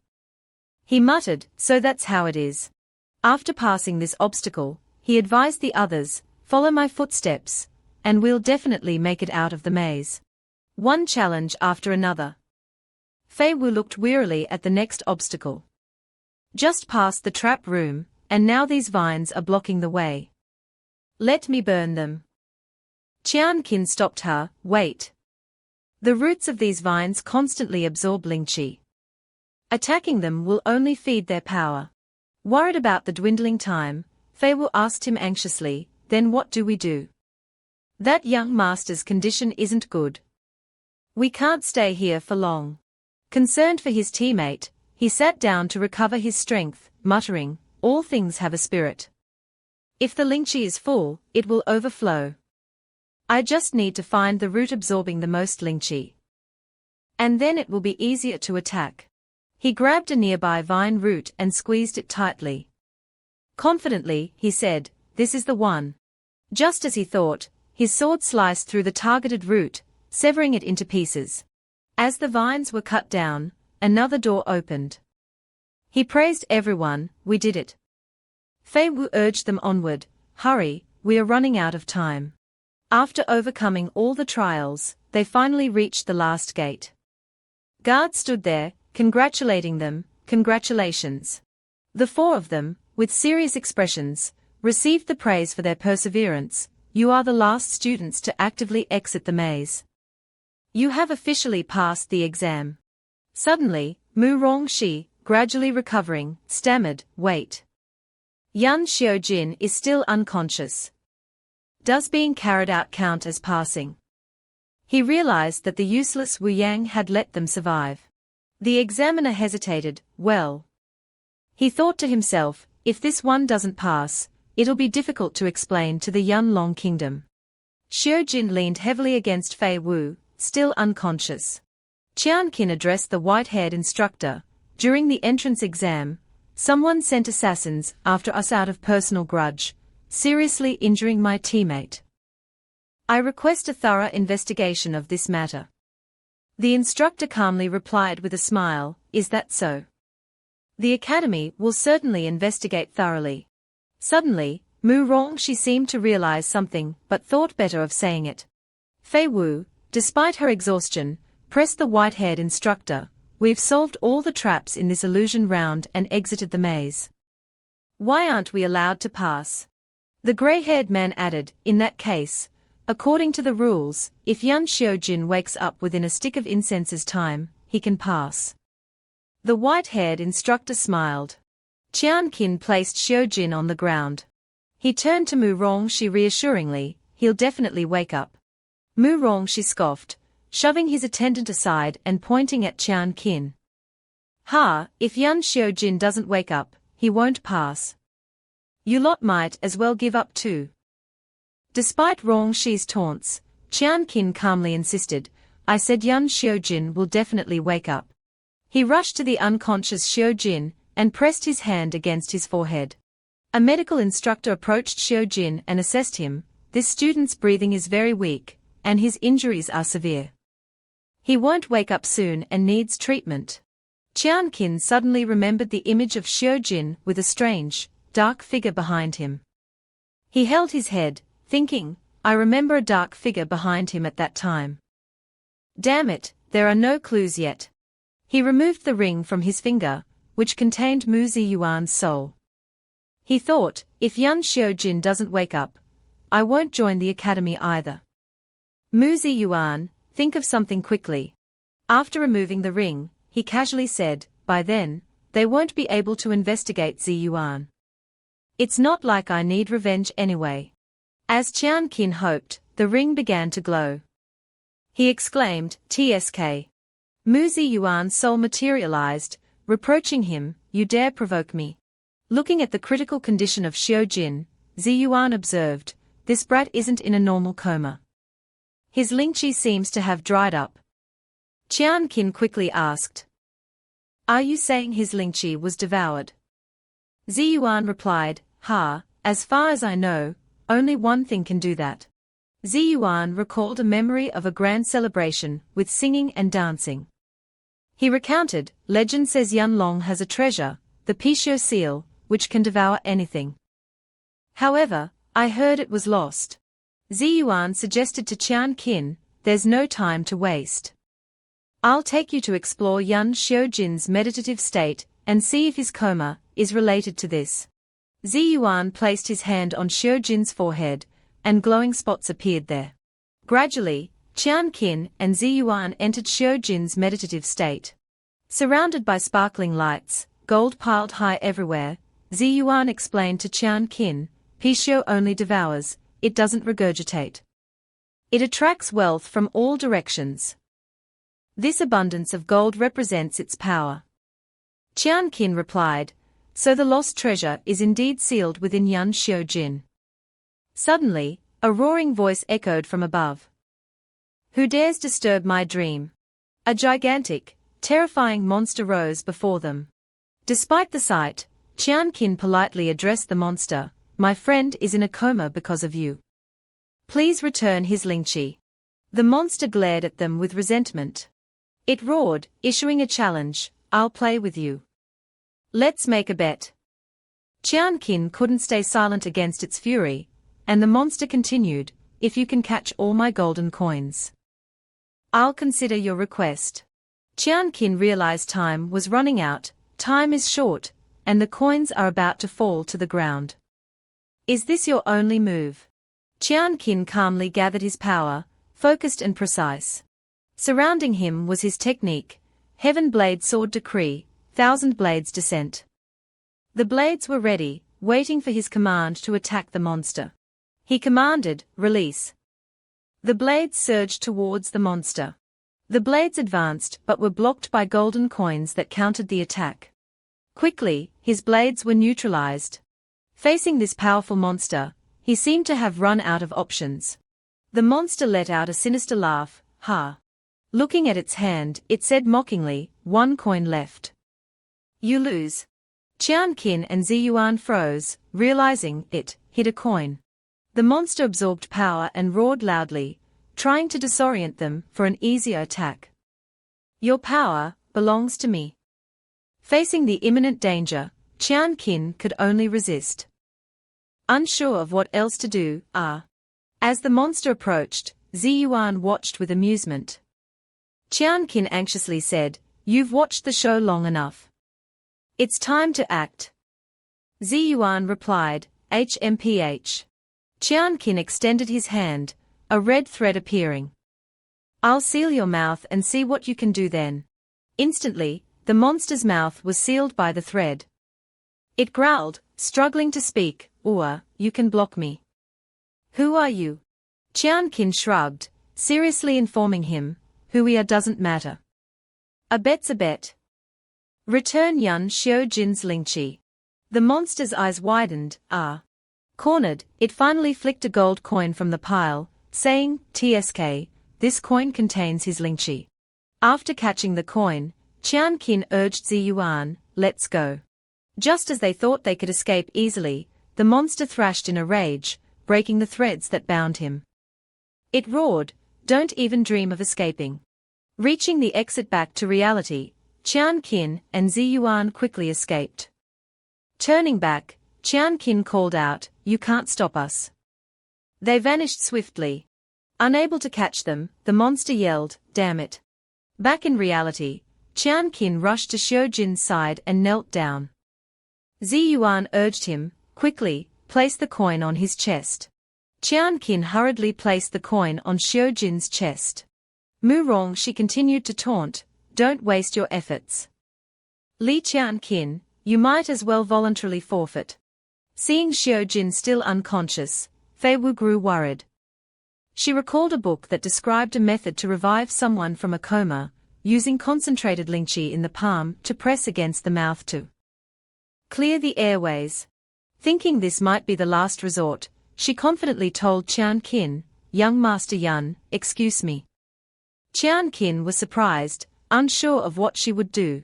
He muttered, so that's how it is. After passing this obstacle, he advised the others, follow my footsteps, and we'll definitely make it out of the maze. One challenge after another. Fei Wu looked wearily at the next obstacle. Just past the trap room, and now these vines are blocking the way. Let me burn them. Jiang stopped her, wait. The roots of these vines constantly absorb Ling Qi. Attacking them will only feed their power. Worried about the dwindling time, Fei Wu asked him anxiously, then what do we do? That young master's condition isn't good. We can't stay here for long. Concerned for his teammate, he sat down to recover his strength, muttering, all things have a spirit. If the Ling Qi is full, it will overflow. I just need to find the root absorbing the most Ling Qi. And then it will be easier to attack. He grabbed a nearby vine root and squeezed it tightly. Confidently, he said, this is the one. Just as he thought, his sword sliced through the targeted root, severing it into pieces. As the vines were cut down, another door opened. He praised everyone, we did it. Fei Wu urged them onward, hurry, we are running out of time. After overcoming all the trials, they finally reached the last gate. Guards stood there, congratulating them, congratulations. The 4 of them, with serious expressions, received the praise for their perseverance. You are the last students to actively exit the maze. You have officially passed the exam. Suddenly, Mu Rongxi, gradually recovering, stammered, wait. Yan Xiaojin is still unconscious. Does being carried out count as passing? He realized that the useless Wu Yang had let them survive. The examiner hesitated, well. He thought to himself, if this one doesn't pass, it'll be difficult to explain to the Yunlong kingdom. Xiaojin leaned heavily against Fei Wu, still unconscious. Jiang addressed the white-haired instructor, during the entrance exam, someone sent assassins after us out of personal grudge, seriously injuring my teammate. I request a thorough investigation of this matter. The instructor calmly replied with a smile, is that so? The academy will certainly investigate thoroughly. Suddenly, Mu Rongxi seemed to realize something but thought better of saying it. Fei Wu, despite her exhaustion, pressed the white-haired instructor. We've solved all the traps in this illusion round and exited the maze. Why aren't we allowed to pass? The gray-haired man added, in that case, according to the rules, if Yan Xiaojin wakes up within a stick of incense's time, he can pass. The white-haired instructor smiled. Qian Qin placed Xiaojin on the ground. He turned to Mu Rongxi reassuringly, he'll definitely wake up. Mu Rongxi scoffed, shoving his attendant aside and pointing at Qian Qin. If Yan Xiaojin doesn't wake up, he won't pass. You lot might as well give up too. Despite Rongxi's taunts, Qian Qin calmly insisted, I said Yan Xiaojin will definitely wake up. He rushed to the unconscious Xiaojin and pressed his hand against his forehead. A medical instructor approached Xiaojin and assessed him. This student's breathing is very weak, and his injuries are severe. He won't wake up soon and needs treatment. Qian Qin suddenly remembered the image of Xiaojin with a strange, dark figure behind him. He held his head, thinking, I remember a dark figure behind him at that time. Damn it, there are no clues yet. He removed the ring from his finger, which contained Mu Ziyuan's soul. He thought, if Yan Xiaojin doesn't wake up, I won't join the academy either. Mu Ziyuan, think of something quickly. After removing the ring, he casually said, by then, they won't be able to investigate Ziyuan. It's not like I need revenge anyway. As Qian Qin hoped, the ring began to glow. He exclaimed, TSK. Mu Ziyuan's soul materialized, reproaching him, you dare provoke me. Looking at the critical condition of Xiaojin, Ziyuan observed, this brat isn't in a normal coma. His lingqi seems to have dried up. Qian Qin quickly asked. Are you saying his lingqi was devoured? Ziyuan replied, as far as I know, only one thing can do that. Ziyuan recalled a memory of a grand celebration with singing and dancing. He recounted, legend says Yanlong has a treasure, the Pishio seal, which can devour anything. However, I heard it was lost. Ziyuan suggested to Qian Qin, there's no time to waste. I'll take you to explore Yan Xiaojin's meditative state and see if his coma is related to this. Ziyuan placed his hand on Xiaojin's forehead, and glowing spots appeared there. Gradually, Qian Qin and Ziyuan entered Xiaojin's meditative state. Surrounded by sparkling lights, gold piled high everywhere, Ziyuan explained to Qian Qin, Pishio only devours, it doesn't regurgitate. It attracts wealth from all directions. This abundance of gold represents its power. Qian Qin replied, so the lost treasure is indeed sealed within Yan Xiaojin. Suddenly, a roaring voice echoed from above. Who dares disturb my dream? A gigantic, terrifying monster rose before them. Despite the sight, Qian Qin politely addressed the monster, my friend is in a coma because of you. Please return his lingqi. The monster glared at them with resentment. It roared, issuing a challenge, I'll play with you. Let's make a bet. Qian Qin couldn't stay silent against its fury, and the monster continued, if you can catch all my golden coins, I'll consider your request. Qian Qin realized time was running out, time is short, and the coins are about to fall to the ground. Is this your only move? Qian Qin calmly gathered his power, focused and precise. Surrounding him was his technique, Heaven Blade Sword Decree, Thousand Blades Descent. The blades were ready, waiting for his command to attack the monster. He commanded, release. The blades surged towards the monster. The blades advanced but were blocked by golden coins that countered the attack. Quickly, his blades were neutralized. Facing this powerful monster, he seemed to have run out of options. The monster let out a sinister laugh, ha. Looking at its hand, it said mockingly, 1 coin left. You lose. Qian Qin and Ziyuan froze, realizing it hit a coin. The monster absorbed power and roared loudly, trying to disorient them for an easier attack. Your power belongs to me. Facing the imminent danger, Qian Qin could only resist. unsure of what else to do. As the monster approached, Ziyuan watched with amusement. Qianqin anxiously said, "You've watched the show long enough. It's time to act." Ziyuan replied, "HMPH." Qianqin extended his hand, a red thread appearing. "I'll seal your mouth and see what you can do then." Instantly, the monster's mouth was sealed by the thread. It growled, struggling to speak, "You can block me." "Who are you?" Qianqin shrugged, seriously informing him, "Who we are doesn't matter. A bet's a bet. Return Yun Xiaojin's Lingqi." The monster's eyes widened. Cornered, it finally flicked a gold coin from the pile, saying, "TSK, this coin contains his Lingqi." After catching the coin, Qianqin urged Ziyuan, "Let's go." Just as they thought they could escape easily, the monster thrashed in a rage, breaking the threads that bound him. It roared, "Don't even dream of escaping." Reaching the exit back to reality, Qianqin and Ziyuan quickly escaped. Turning back, Qianqin called out, "You can't stop us." They vanished swiftly. Unable to catch them, the monster yelled, "Damn it." Back in reality, Qianqin rushed to Xiaojin's side and knelt down. Ziyuan urged him, "Quickly, place the coin on his chest." Qianqin hurriedly placed the coin on Xiaojin's chest. "Murong," she continued to taunt, "don't waste your efforts. Li Qianqin, you might as well voluntarily forfeit." Seeing Xiaojin still unconscious, Fei Wu grew worried. She recalled a book that described a method to revive someone from a coma, using concentrated Lingqi in the palm to press against the mouth to clear the airways. Thinking this might be the last resort, she confidently told Qianqin, "Young Master Yun, excuse me." Qianqin was surprised, unsure of what she would do.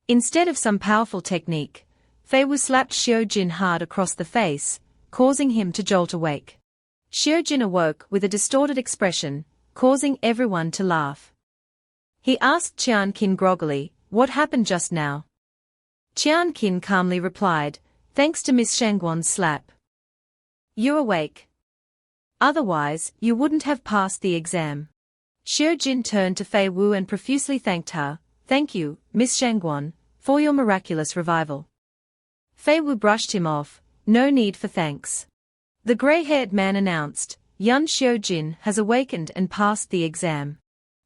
Instead of some powerful technique, Fei Wu slapped Xiaojin hard across the face, causing him to jolt awake. Xiaojin awoke with a distorted expression, causing everyone to laugh. He asked Qianqin groggily, "What happened just now?" Qianqin calmly replied, "Thanks to Miss Shangguan's slap. You're awake. Otherwise, you wouldn't have passed the exam." Xiaojin turned to Fei Wu and profusely thanked her, "Thank you, Miss Shangguan, for your miraculous revival." Fei Wu brushed him off, "No need for thanks." The gray-haired man announced, "Yun Xiaojin has awakened and passed the exam."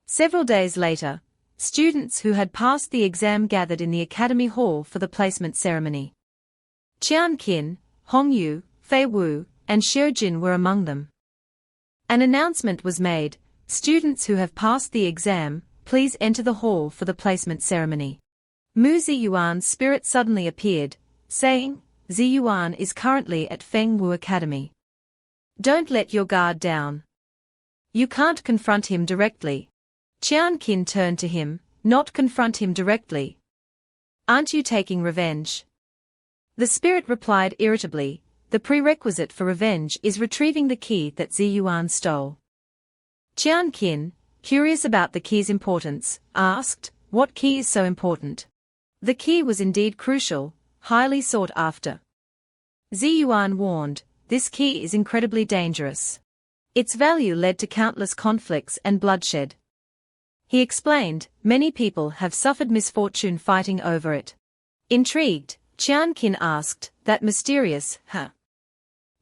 Several days later, students who had passed the exam gathered in the academy hall for the placement ceremony. Qianqin, Hongyu, Fei Wu, and Xiaojin were among them. An announcement was made, "Students who have passed the exam, please enter the hall for the placement ceremony." Mu Ziyuan's spirit suddenly appeared, saying, "Ziyuan is currently at Feng Wu Academy. Don't let your guard down. You can't confront him directly." Qianqin turned to him, "Not confront him directly. Aren't you taking revenge?" The spirit replied irritably, "The prerequisite for revenge is retrieving the key that Ziyuan stole." Qianqin, curious about the key's importance, asked, "What key is so important?" The key was indeed crucial, highly sought after. Ziyuan warned, "This key is incredibly dangerous. Its value led to countless conflicts and bloodshed." He explained, "Many people have suffered misfortune fighting over it." Intrigued, Qianqin asked, "That mysterious,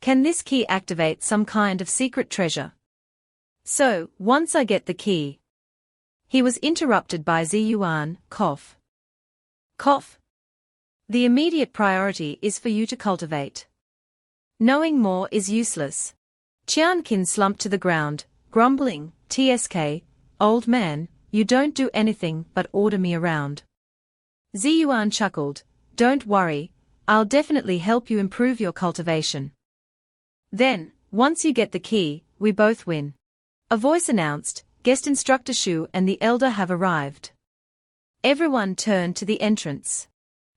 Can this key activate some kind of secret treasure?" "So, once I get the key." He was interrupted by Ziyuan, cough. "Cough. The immediate priority is for you to cultivate. Knowing more is useless." Qianqin slumped to the ground, grumbling, "TSK, old man, you don't do anything but order me around." Ziyuan chuckled, "Don't worry, I'll definitely help you improve your cultivation. Then, once you get the key, we both win." A voice announced, "Guest instructor Shu and the elder have arrived." Everyone turned to the entrance.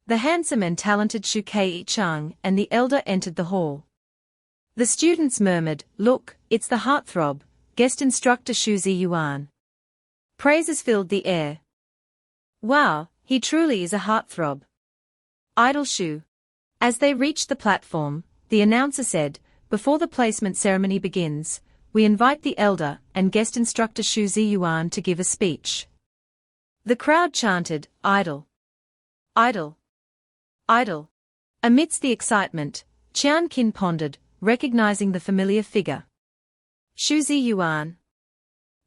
The handsome and talented Shu Kei-chang and the elder entered the hall. The students murmured, "Look, it's the heartthrob, guest instructor Shu Ziyuan." Praises filled the air. "Wow, he truly is a heartthrob. Idol Shu." As they reached the platform, the announcer said, before the placement ceremony begins, we invite the elder and guest instructor Xu Ziyuan to give a speech. The crowd chanted, "Idol! Idol! Idol!" Amidst the excitement, Jiang Qin pondered, recognizing the familiar figure. Xu Ziyuan.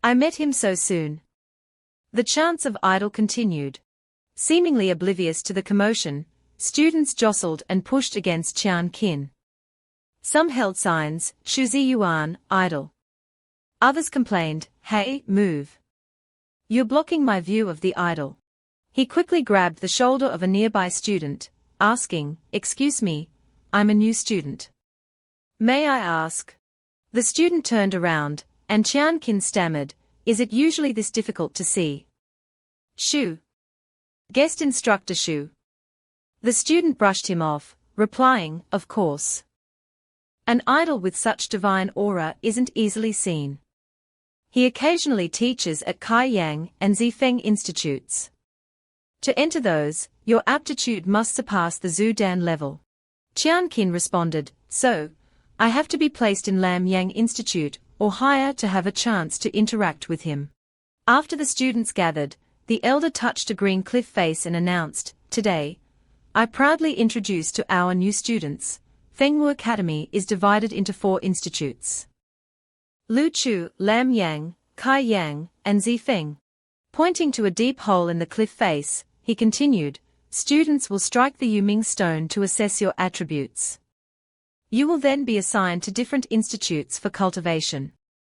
I met him so soon. The chants of idol continued. Seemingly oblivious to the commotion, students jostled and pushed against Jiang Qin. Some held signs, "Xu Ziyuan, idol." Others complained, "Hey, move. You're blocking my view of the idol." He quickly grabbed the shoulder of a nearby student, asking, "Excuse me, I'm a new student. May I ask?" The student turned around, and Jiang Qin stammered, "Is it usually this difficult to see?" "Xu. Guest instructor Xu." The student brushed him off, replying, "Of course. An idol with such divine aura isn't easily seen. He occasionally teaches at Kaiyang and Zifeng institutes. To enter those, your aptitude must surpass the Zhudan level." Jiang Qin responded, "So, I have to be placed in Lam Yang Institute or higher to have a chance to interact with him." After the students gathered, the elder touched a green cliff face and announced, "Today, I proudly introduce to our new students, Fengwu Academy is divided into 4 institutes. Luchu, Lam Yang, Kai Yang, and Zifeng." Pointing to a deep hole in the cliff face, he continued, "Students will strike the Yuming stone to assess your attributes. You will then be assigned to different institutes for cultivation.